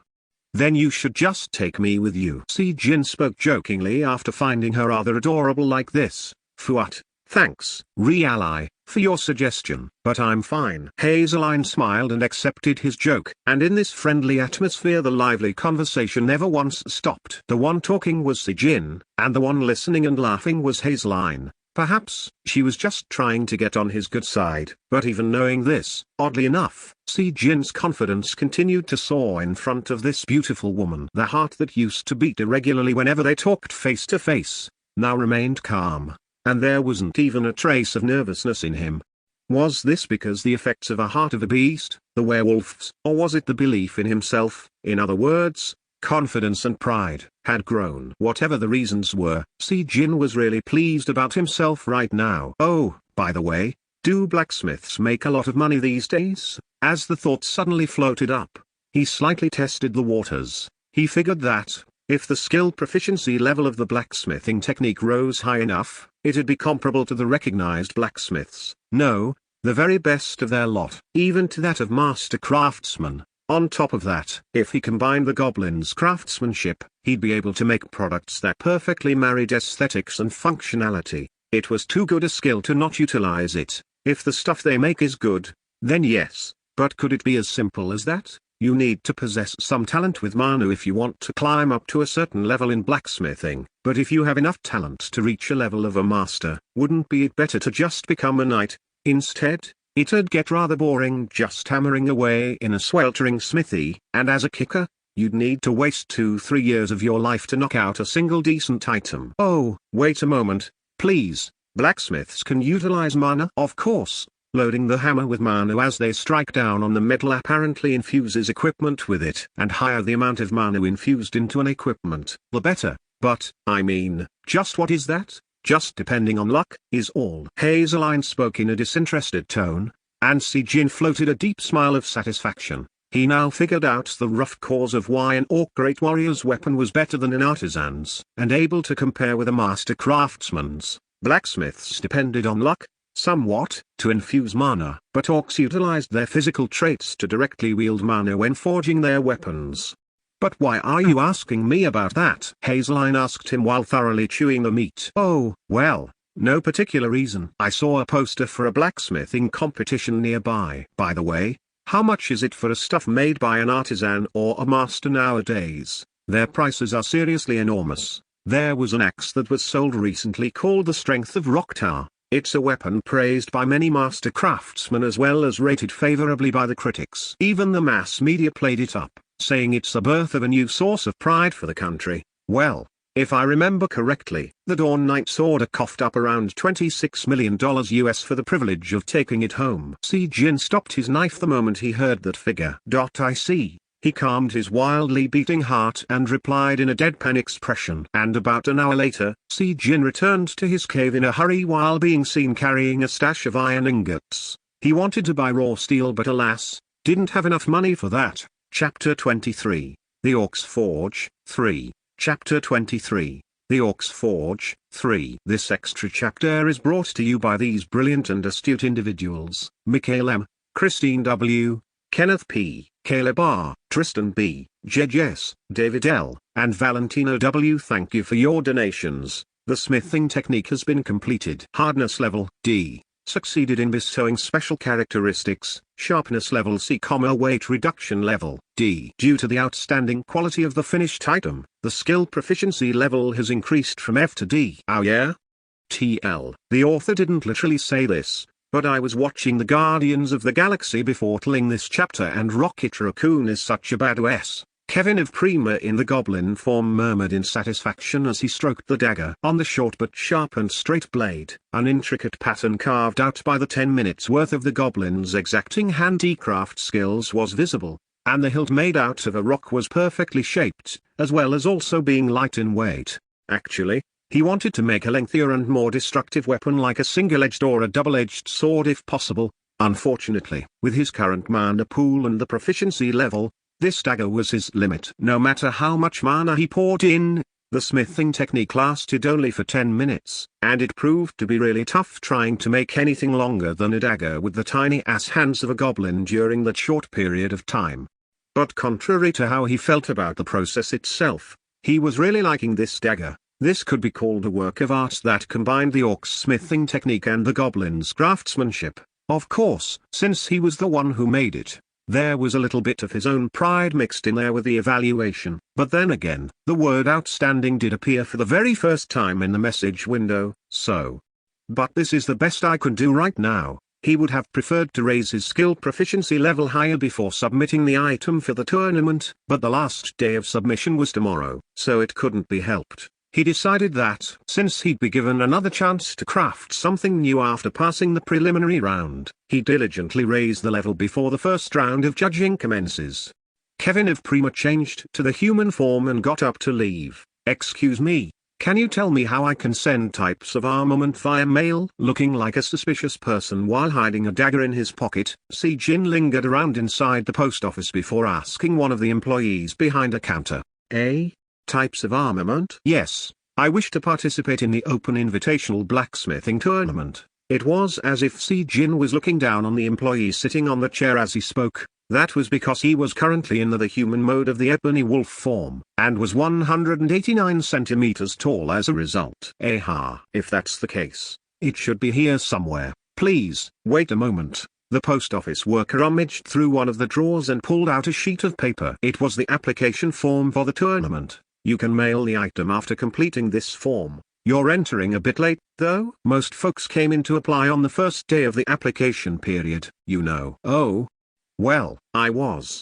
then you should just take me with you. Si Jin spoke jokingly after finding her rather adorable like this. Fuat, thanks, Reali, for your suggestion. But I'm fine. Hazeline smiled and accepted his joke. And in this friendly atmosphere the lively conversation never once stopped. The one talking was Si Jin, and the one listening and laughing was Hazeline. Perhaps, she was just trying to get on his good side. But even knowing this, oddly enough, Si Jin's confidence continued to soar in front of this beautiful woman. The heart that used to beat irregularly whenever they talked face to face, now remained calm, and there wasn't even a trace of nervousness in him. Was this because the effects of a heart of a beast, the werewolves, or was it the belief in himself? In other words, confidence and pride had grown. Whatever the reasons were, Si Jin was really pleased about himself right now. Oh, by the way, do blacksmiths make a lot of money these days? As the thought suddenly floated up, he slightly tested the waters. He figured that, if the skill proficiency level of the blacksmithing technique rose high enough, it'd be comparable to the recognized blacksmiths. No, the very best of their lot, even to that of master craftsmen. On top of that, if he combined the goblin's craftsmanship, he'd be able to make products that perfectly married aesthetics and functionality. It was too good a skill to not utilize it. If the stuff they make is good, then yes, but could it be as simple as that? You need to possess some talent with Manu if you want to climb up to a certain level in blacksmithing. But if you have enough talent to reach a level of a master, wouldn't be it better to just become a knight? Instead, it'd get rather boring just hammering away in a sweltering smithy, and as a kicker, you'd need to waste 2-3 years of your life to knock out a single decent item. Oh, wait a moment, please. Blacksmiths can utilize mana, of course. Loading the hammer with mana as they strike down on the metal apparently infuses equipment with it. And higher the amount of mana infused into an equipment, the better. But, I mean, just what is that? Just depending on luck, is all. Hazeline spoke in a disinterested tone, and Sijin floated a deep smile of satisfaction. He now figured out the rough cause of why an orc great warrior's weapon was better than an artisan's, and able to compare with a master craftsman's. Blacksmiths depended on luck, somewhat, to infuse mana, but orcs utilized their physical traits to directly wield mana when forging their weapons. But why are you asking me about that? Hazeline asked him while thoroughly chewing the meat. Oh, well, no particular reason. I saw a poster for a blacksmithing competition nearby. By the way, how much is it for a stuff made by an artisan or a master nowadays? Their prices are seriously enormous. There was an axe that was sold recently called the Strength of Roktar. It's a weapon praised by many master craftsmen as well as rated favorably by the critics. Even the mass media played it up, saying it's the birth of a new source of pride for the country. Well, if I remember correctly, the Dawn Knight's order coughed up around $26 million US for the privilege of taking it home. Sijin stopped his knife the moment he heard that figure. I see. He calmed his wildly beating heart and replied in a deadpan expression. And about an hour later, Sijin returned to his cave in a hurry while being seen carrying a stash of iron ingots. He wanted to buy raw steel but alas, didn't have enough money for that. Chapter 23, The Orc's Forge, 3. Chapter 23, The Orc's Forge, 3. This extra chapter is brought to you by these brilliant and astute individuals: Mikhail M., Christine W., Kenneth P., Caleb R., Tristan B., JJS, David L., and Valentino W. Thank you for your donations. The smithing technique has been completed. Hardness level D. Succeeded in bestowing special characteristics. Sharpness level C, weight reduction level D. Due to the outstanding quality of the finished item, the skill proficiency level has increased from F to D. Oh yeah? TL. The author didn't literally say this, but I was watching the Guardians of the Galaxy before telling this chapter, and Rocket Raccoon is such a badass. Kevin of Prima in the goblin form murmured in satisfaction as he stroked the dagger on the short but sharp and straight blade. An intricate pattern carved out by the 10 minutes worth of the goblin's exacting handicraft skills was visible, and the hilt made out of a rock was perfectly shaped, as well as also being light in weight. Actually, he wanted to make a lengthier and more destructive weapon like a single-edged or a double-edged sword if possible. Unfortunately, with his current mana pool and the proficiency level, this dagger was his limit. No matter how much mana he poured in, the smithing technique lasted only for 10 minutes, and it proved to be really tough trying to make anything longer than a dagger with the tiny-ass hands of a goblin during that short period of time. But contrary to how he felt about the process itself, he was really liking this dagger. This could be called a work of art that combined the orc's smithing technique and the goblin's craftsmanship. Of course, since he was the one who made it, there was a little bit of his own pride mixed in there with the evaluation. But then again, the word outstanding did appear for the very first time in the message window, so. But this is the best I can do right now. He would have preferred to raise his skill proficiency level higher before submitting the item for the tournament, but the last day of submission was tomorrow, so it couldn't be helped. He decided that, since he'd be given another chance to craft something new after passing the preliminary round, he'd diligently raise the level before the first round of judging commences. Kevin of Prima changed to the human form and got up to leave. Excuse me, can you tell me how I can send types of armament via mail? Looking like a suspicious person while hiding a dagger in his pocket, Sijin lingered around inside the post office before asking one of the employees behind a counter. Types of armament? Yes, I wish to participate in the open invitational blacksmithing tournament. It was as if Sijin was looking down on the employee sitting on the chair as he spoke. That was because he was currently in the human mode of the ebony wolf form, and was 189 centimeters tall as a result. If that's the case, it should be here somewhere. Please, wait a moment. The post office worker rummaged through one of the drawers and pulled out a sheet of paper. It was the application form for the tournament. You can mail the item after completing this form. You're entering a bit late, though. Most folks came in to apply on the first day of the application period, you know. Oh. Well, I was.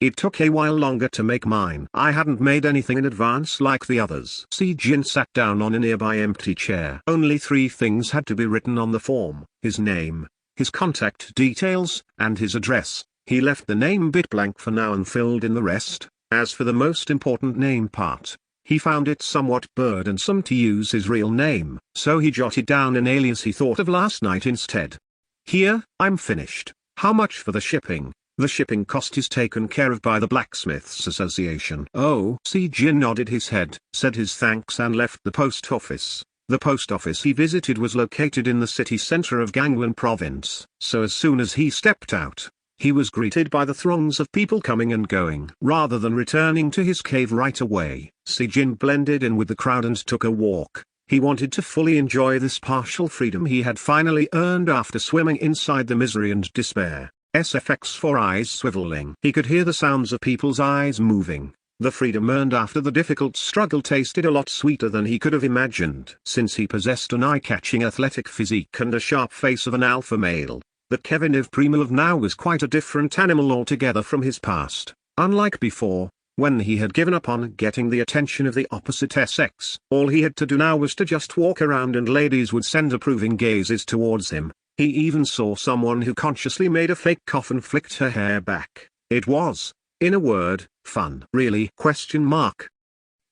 It took a while longer to make mine. I hadn't made anything in advance like the others. Jin sat down on a nearby empty chair. Only 3 things had to be written on the form: his name, his contact details, and his address. He left the name bit blank for now and filled in the rest. As for the most important name part, he found it somewhat burdensome to use his real name, so he jotted down an alias he thought of last night instead. Here, I'm finished. How much for the shipping? The shipping cost is taken care of by the Blacksmiths Association. Oh. Jin nodded his head, said his thanks and left the post office. The post office he visited was located in the city center of Gangwon province, so as soon as he stepped out, he was greeted by the throngs of people coming and going. Rather than returning to his cave right away, Jin blended in with the crowd and took a walk. He wanted to fully enjoy this partial freedom he had finally earned after swimming inside the misery and despair. SFX4 eyes swiveling. He could hear the sounds of people's eyes moving. The freedom earned after the difficult struggle tasted a lot sweeter than he could have imagined. Since he possessed an eye-catching athletic physique and a sharp face of an alpha male, the Kevin Primel of now was quite a different animal altogether from his past. Unlike before, when he had given up on getting the attention of the opposite sex, all he had to do now was to just walk around and ladies would send approving gazes towards him. He even saw someone who consciously made a fake cough and flicked her hair back. It was, in a word, fun. Really?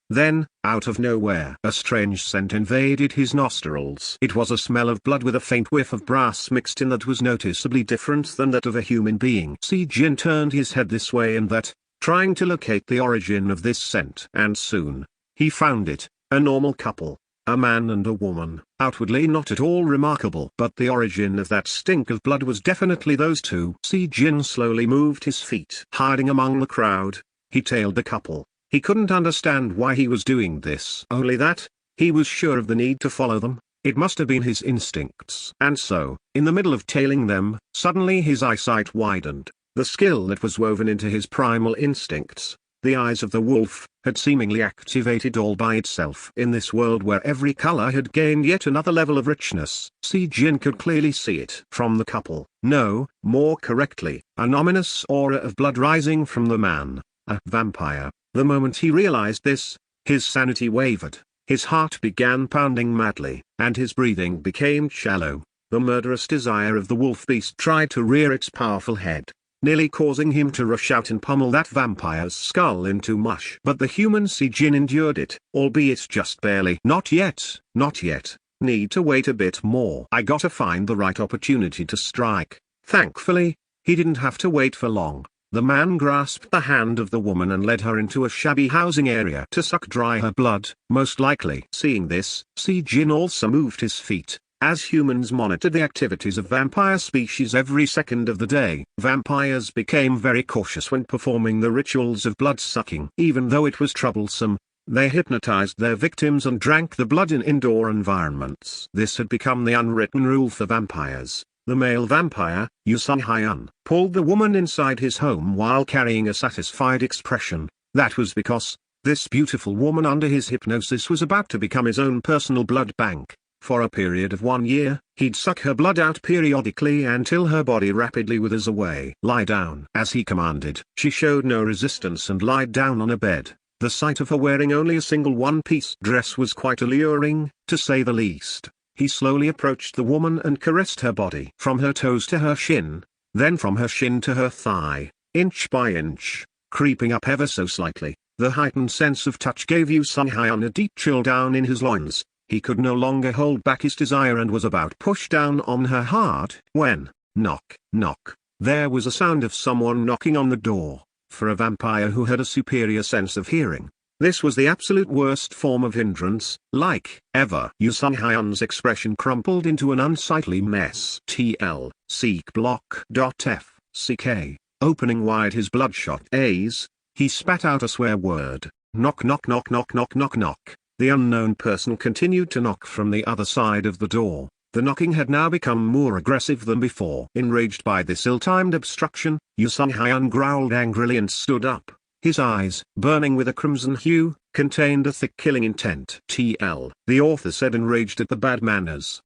Then, out of nowhere, a strange scent invaded his nostrils. It was a smell of blood with a faint whiff of brass mixed in that was noticeably different than that of a human being. Jin turned his head this way and that, trying to locate the origin of this scent. And soon, he found it: a normal couple. A man and a woman, outwardly not at all remarkable. But the origin of that stink of blood was definitely those two. Jin slowly moved his feet. Hiding among the crowd, he tailed the couple. He couldn't understand why he was doing this. Only that, he was sure of the need to follow them. It must have been his instincts. And so, in the middle of tailing them, suddenly his eyesight widened. The skill that was woven into his primal instincts, the eyes of the wolf, had seemingly activated all by itself. In this world where every color had gained yet another level of richness, Jin could clearly see it from the couple. No, more correctly, an ominous aura of blood rising from the man, a vampire. The moment he realized this, his sanity wavered, his heart began pounding madly, and his breathing became shallow. The murderous desire of the wolf beast tried to rear its powerful head, nearly causing him to rush out and pummel that vampire's skull into mush. But the human Jin endured it, albeit just barely. Not yet, not yet. Need to wait a bit more. I gotta find the right opportunity to strike. Thankfully, he didn't have to wait for long. The man grasped the hand of the woman and led her into a shabby housing area to suck dry her blood, most likely. Seeing this, Jin also moved his feet. As humans monitored the activities of vampire species every second of the day, vampires became very cautious when performing the rituals of blood-sucking. Even though it was troublesome, they hypnotized their victims and drank the blood in indoor environments. This had become the unwritten rule for vampires. The male vampire, Yu Sun-hyun, pulled the woman inside his home while carrying a satisfied expression. That was because this beautiful woman under his hypnosis was about to become his own personal blood bank. For a period of 1 year, he'd suck her blood out periodically until her body rapidly withers away. Lie down. As he commanded, she showed no resistance and lied down on a bed. The sight of her wearing only a single one-piece dress was quite alluring, to say the least. He slowly approached the woman and caressed her body. From her toes to her shin, then from her shin to her thigh, inch by inch, creeping up ever so slightly. The heightened sense of touch gave Yu Sun-hyun a deep chill down in his loins. He could no longer hold back his desire and was about to push down on her hard, when, knock, knock, there was a sound of someone knocking on the door. For a vampire who had a superior sense of hearing, this was the absolute worst form of hindrance, like, ever. Yu Sun-hyun's expression crumpled into an unsightly mess. Seek block.fck, opening wide his bloodshot A's, he spat out a swear word. Knock knock knock knock knock knock knock. The unknown person continued to knock from the other side of the door. The knocking had now become more aggressive than before. Enraged by this ill-timed obstruction, Yu Sun-hyun growled angrily and stood up. His eyes, burning with a crimson hue, contained a thick killing intent. TL, the author said, enraged at the bad manners.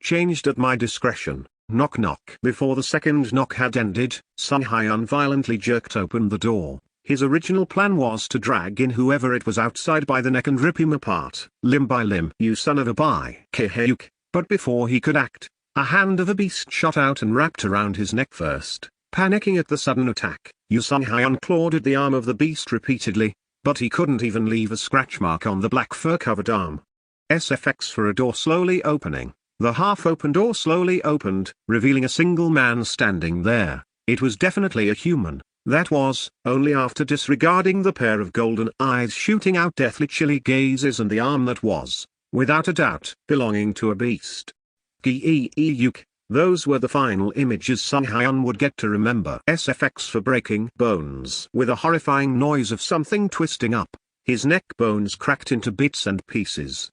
Changed at my discretion. Knock knock. Before the second knock had ended, Sung Hyun violently jerked open the door. His original plan was to drag in whoever it was outside by the neck and rip him apart, limb by limb. You son of a bi-K-Hyuk. But before he could act, a hand of a beast shot out and wrapped around his neck first. Panicking at the sudden attack, Sung Hyun clawed at the arm of the beast repeatedly, but he couldn't even leave a scratch mark on the black fur-covered arm. SFX for a door slowly opening. The half-open door slowly opened, revealing a single man standing there. It was definitely a human. That was, only after disregarding the pair of golden eyes shooting out deathly chilly gazes and the arm that was, without a doubt, belonging to a beast. Geeeeuk. Those were the final images Sung Hyun would get to remember. SFX for breaking bones. With a horrifying noise of something twisting up, his neck bones cracked into bits and pieces.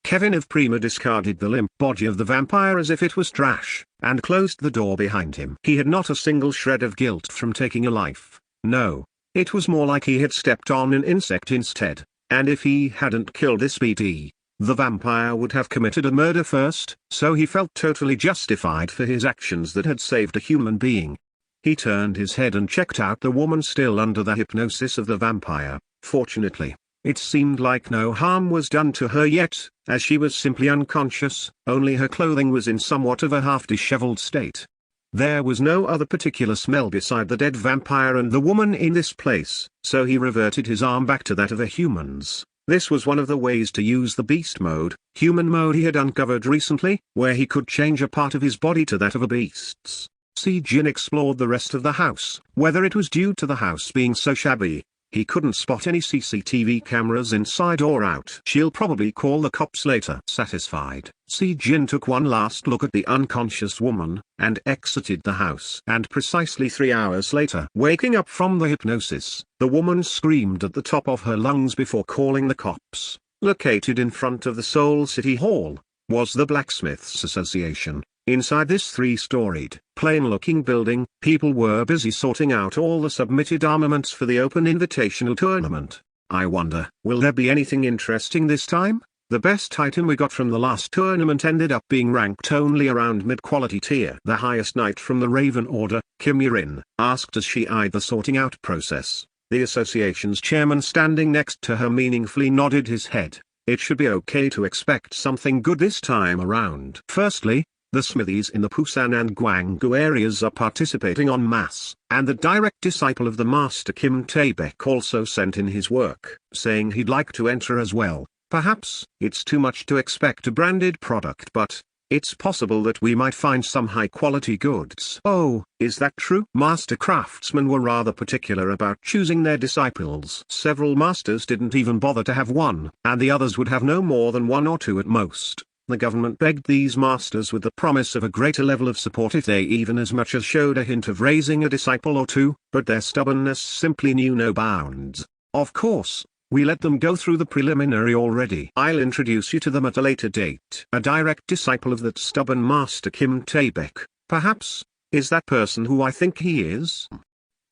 Kevin of Prima discarded the limp body of the vampire as if it was trash, and closed the door behind him. He had not a single shred of guilt from taking a life. No, it was more like he had stepped on an insect instead, and if he hadn't killed this BD, the vampire would have committed a murder first, so he felt totally justified for his actions that had saved a human being. He turned his head and checked out the woman still under the hypnosis of the vampire. Fortunately, it seemed like no harm was done to her yet, as she was simply unconscious, only her clothing was in somewhat of a half-disheveled state. There was no other particular smell beside the dead vampire and the woman in this place, so he reverted his arm back to that of a human's. This was one of the ways to use the beast mode, human mode he had uncovered recently, where he could change a part of his body to that of a beast's. Jin explored the rest of the house. Whether it was due to the house being so shabby, he couldn't spot any CCTV cameras inside or out. She'll probably call the cops later. Satisfied, Jin took one last look at the unconscious woman, and exited the house. And precisely 3 hours later, waking up from the hypnosis, the woman screamed at the top of her lungs before calling the cops. Located in front of the Seoul City Hall, was the Blacksmiths Association. Inside this 3-storied, plain-looking building, people were busy sorting out all the submitted armaments for the Open Invitational Tournament. I wonder, will there be anything interesting this time? The best item we got from the last tournament ended up being ranked only around mid-quality tier. The highest knight from the Raven Order, Kim Yurin, asked as she eyed the sorting out process. The association's chairman standing next to her meaningfully nodded his head. It should be okay to expect something good this time around. Firstly, the smithies in the Busan and Gwangju areas are participating en masse, and the direct disciple of the master Kim Tae-baek also sent in his work, saying he'd like to enter as well. Perhaps it's too much to expect a branded product, but it's possible that we might find some high-quality goods. Oh, is that true? Master craftsmen were rather particular about choosing their disciples. Several masters didn't even bother to have one, and the others would have no more than 1 or 2 at most. The government begged these masters with the promise of a greater level of support if they even as much as showed a hint of raising a disciple or 2, but their stubbornness simply knew no bounds. Of course, we let them go through the preliminary already. I'll introduce you to them at a later date. A direct disciple of that stubborn master Kim Tae-baek, perhaps, is that person who I think he is?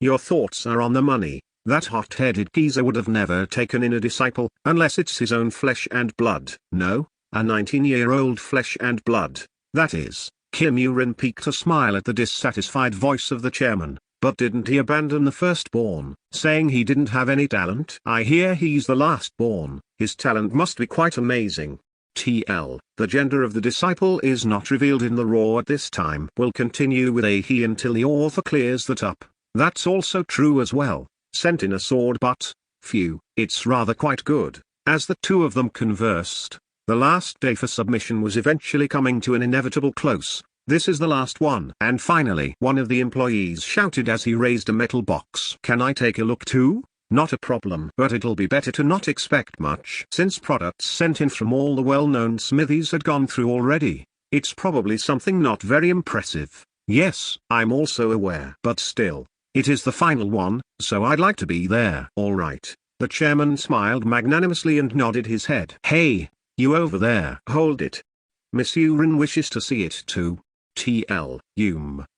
Your thoughts are on the money. That hot-headed geezer would have never taken in a disciple, unless it's his own flesh and blood. No? A 19-year-old flesh and blood, that is. Kim Yurin peeked a smile at the dissatisfied voice of the chairman, but didn't he abandon the firstborn, saying he didn't have any talent? I hear he's the lastborn, his talent must be quite amazing. TL, the gender of the disciple is not revealed in the raw at this time. We'll continue with a he until the author clears that up. That's also true as well, sent in a sword but, phew, it's rather quite good. As the two of them conversed, the last day for submission was eventually coming to an inevitable close. This is the last one. And finally, one of the employees shouted as he raised a metal box. Can I take a look too? Not a problem. But it'll be better to not expect much. Since products sent in from all the well-known smithies had gone through already, it's probably something not very impressive. Yes, I'm also aware. But still, it is the final one, so I'd like to be there. Alright. The chairman smiled magnanimously and nodded his head. Hey! You over there. Hold it. Miss Yurin wishes to see it too. TL.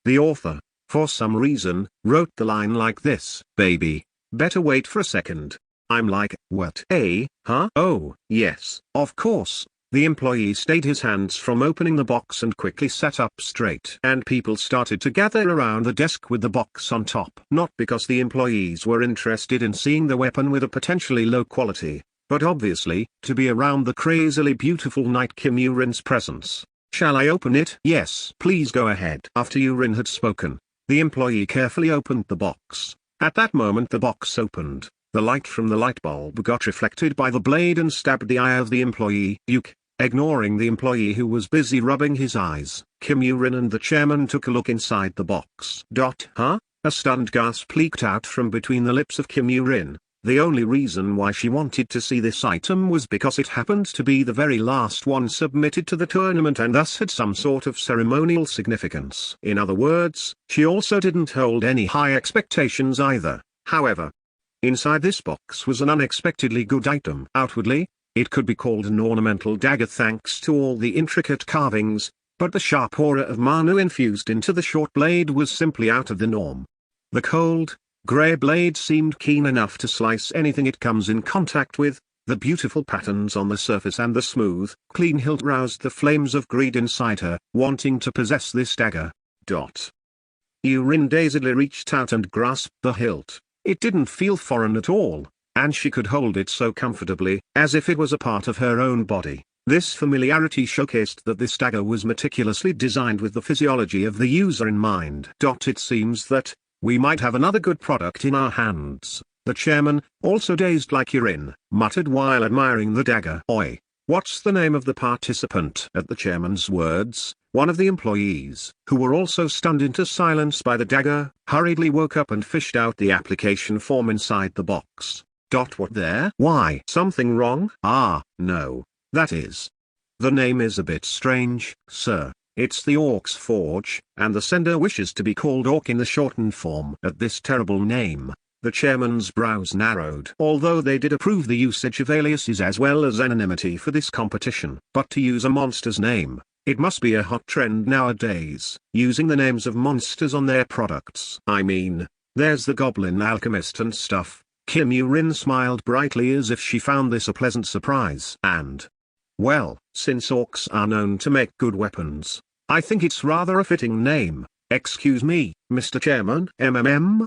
The author, for some reason, wrote the line like this. Baby, Better wait for a second. I'm like, what? Huh? Oh, yes, of course. The employee stayed his hands from opening the box and quickly sat up straight. And people started to gather around the desk with the box on top. Not because the employees were interested in seeing the weapon with a potentially low quality, but obviously, to be around the crazily beautiful Night Kim Yoo-rin's presence. Shall I open it? Yes. Please go ahead. After Yoo-rin had spoken, the employee carefully opened the box. At that moment the box opened. The light from the light bulb got reflected by the blade and stabbed the eye of the employee. Ignoring the employee who was busy rubbing his eyes, Kim Yoo-rin and the chairman took a look inside the box. Huh? A stunned gasp leaked out from between the lips of Kim Yoo-rin. The only reason why she wanted to see this item was because it happened to be the very last one submitted to the tournament and thus had some sort of ceremonial significance. In other words, she also didn't hold any high expectations either. However, inside this box was an unexpectedly good item. Outwardly, it could be called an ornamental dagger thanks to all the intricate carvings, but the sharp aura of Manu infused into the short blade was simply out of the norm. The cold, grey blade seemed keen enough to slice anything it comes in contact with. The beautiful patterns on the surface and the smooth, clean hilt roused the flames of greed inside her, wanting to possess this dagger. Yoo-rin dazedly reached out and grasped the hilt. It didn't feel foreign at all, and she could hold it so comfortably, as if it was a part of her own body. This familiarity showcased that this dagger was meticulously designed with the physiology of the user in mind. It seems that we might have another good product in our hands, the chairman, also dazed like Yoo-rin, muttered while admiring the dagger. Oi, what's the name of the participant? At the chairman's words, one of the employees, who were also stunned into silence by the dagger, hurriedly woke up and fished out the application form inside the box. What there? Why? Something wrong? No. That is. The name is a bit strange, sir. It's the Orc's Forge, and the sender wishes to be called Orc in the shortened form. At this terrible name, the chairman's brows narrowed. Although they did approve the usage of aliases as well as anonymity for this competition, but to use a monster's name, it must be a hot trend nowadays, using the names of monsters on their products. I mean, there's the Goblin Alchemist and stuff. Kim Yoo-rin smiled brightly as if she found this a pleasant surprise. And, well, since orcs are known to make good weapons, I think it's rather a fitting name. Excuse me, Mr. Chairman,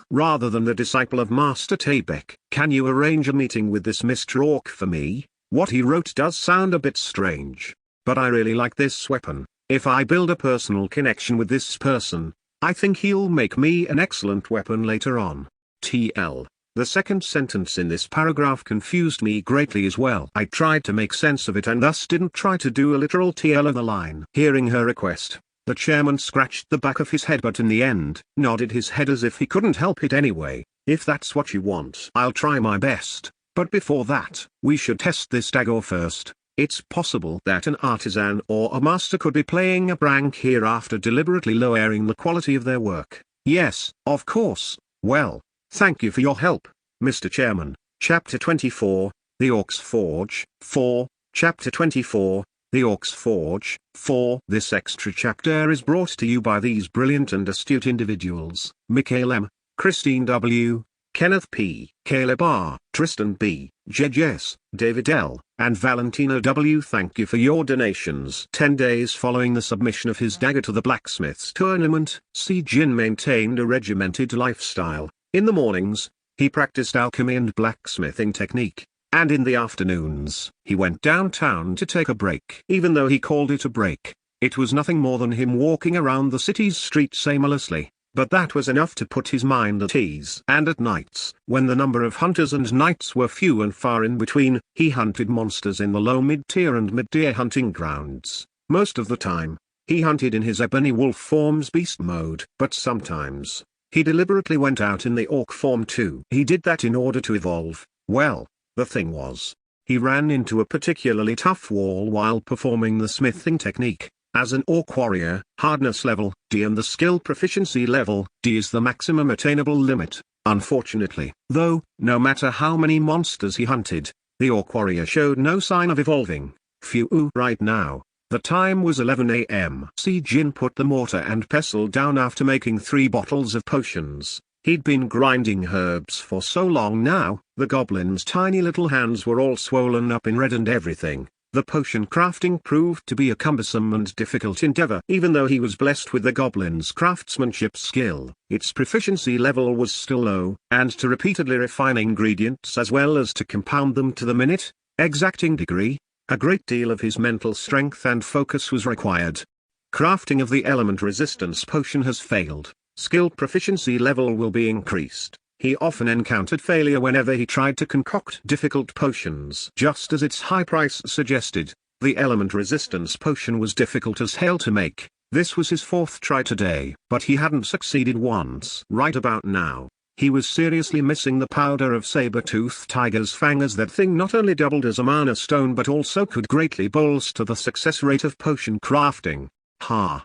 rather than the disciple of Master Tabek. Can you arrange a meeting with this Mr. Orc for me? What he wrote does sound a bit strange, but I really like this weapon. If I build a personal connection with this person, I think he'll make me an excellent weapon later on. The second sentence in this paragraph confused me greatly as well. I tried to make sense of it and thus didn't try to do a literal TL of the line. Hearing her request, the chairman scratched the back of his head but in the end, nodded his head as if he couldn't help it anyway. If that's what you want, I'll try my best, but before that, we should test this dagger first. It's possible that an artisan or a master could be playing a prank here after deliberately lowering the quality of their work. Yes, of course. Well, thank you for your help, Mr. Chairman. Chapter 24, The Orc's Forge, 4, Chapter 24, The Orc's Forge, 4. This extra chapter is brought to you by these brilliant and astute individuals: Mikhail M., Christine W., Kenneth P., Caleb R., Tristan B., JJS, David L., and Valentina W. Thank you for your donations. 10 days following the submission of his dagger to the blacksmith's tournament, Si Jin maintained a regimented lifestyle. In the mornings, he practiced alchemy and blacksmithing technique, and in the afternoons, he went downtown to take a break. Even though he called it a break, it was nothing more than him walking around the city's streets aimlessly, but that was enough to put his mind at ease. And at nights, when the number of hunters and knights were few and far in between, he hunted monsters in the low mid-tier and mid-tier hunting grounds. Most of the time, he hunted in his ebony wolf form's beast mode, but sometimes, he deliberately went out in the orc form too. He did that in order to evolve. Well, the thing was, he ran into a particularly tough wall while performing the smithing technique. As an orc warrior, hardness level D and the skill proficiency level D is the maximum attainable limit. Unfortunately, though, no matter how many monsters he hunted, the orc warrior showed no sign of evolving. Phew. Right now, the time was 11 a.m. Si Jin put the mortar and pestle down after making 3 bottles of potions. He'd been grinding herbs for so long now, the goblin's tiny little hands were all swollen up in red and everything. The potion crafting proved to be a cumbersome and difficult endeavor. Even though he was blessed with the goblin's craftsmanship skill, its proficiency level was still low, and to repeatedly refine ingredients as well as to compound them to the minute, exacting degree, a great deal of his mental strength and focus was required. Crafting of the element resistance potion has failed. Skill proficiency level will be increased. He often encountered failure whenever he tried to concoct difficult potions. Just as its high price suggested, the element resistance potion was difficult as hell to make. This was his fourth try today, but he hadn't succeeded once. Right about now, he was seriously missing the powder of saber-toothed tiger's fang, as that thing not only doubled as a mana stone but also could greatly bolster the success rate of potion crafting.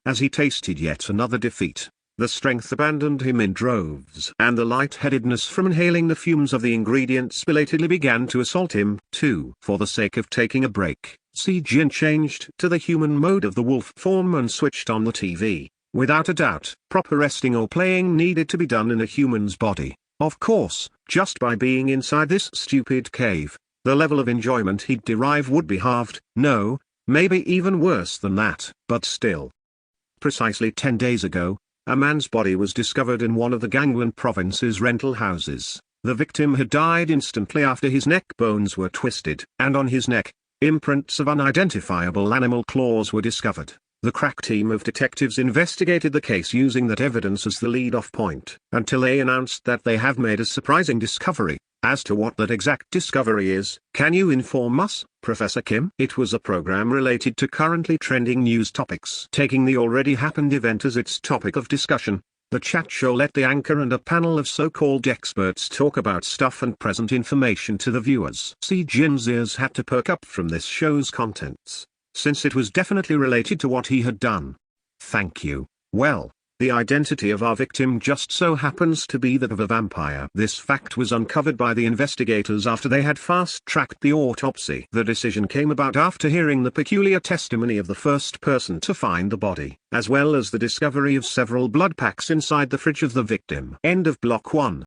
As he tasted yet another defeat, the strength abandoned him in droves, and the lightheadedness from inhaling the fumes of the ingredients belatedly began to assault him, too. For the sake of taking a break, Si Jin changed to the human mode of the wolf form and switched on the TV. Without a doubt, proper resting or playing needed to be done in a human's body. Of course, just by being inside this stupid cave, the level of enjoyment he'd derive would be halved, no, maybe even worse than that, but still. Precisely 10 days ago, a man's body was discovered in one of the Gangwon province's rental houses. The victim had died instantly after his neck bones were twisted, and on his neck, imprints of unidentifiable animal claws were discovered. The crack team of detectives investigated the case using that evidence as the lead-off point, until they announced that they have made a surprising discovery. As to what that exact discovery is, can you inform us, Professor Kim? It was a program related to currently trending news topics. Taking the already happened event as its topic of discussion, the chat show let the anchor and a panel of so-called experts talk about stuff and present information to the viewers. Si Jin's ears had to perk up from this show's contents, since it was definitely related to what he had done. Thank you. Well, the identity of our victim just so happens to be that of a vampire. This fact was uncovered by the investigators after they had fast-tracked the autopsy. The decision came about after hearing the peculiar testimony of the first person to find the body, as well as the discovery of several blood packs inside the fridge of the victim. End of Block 1.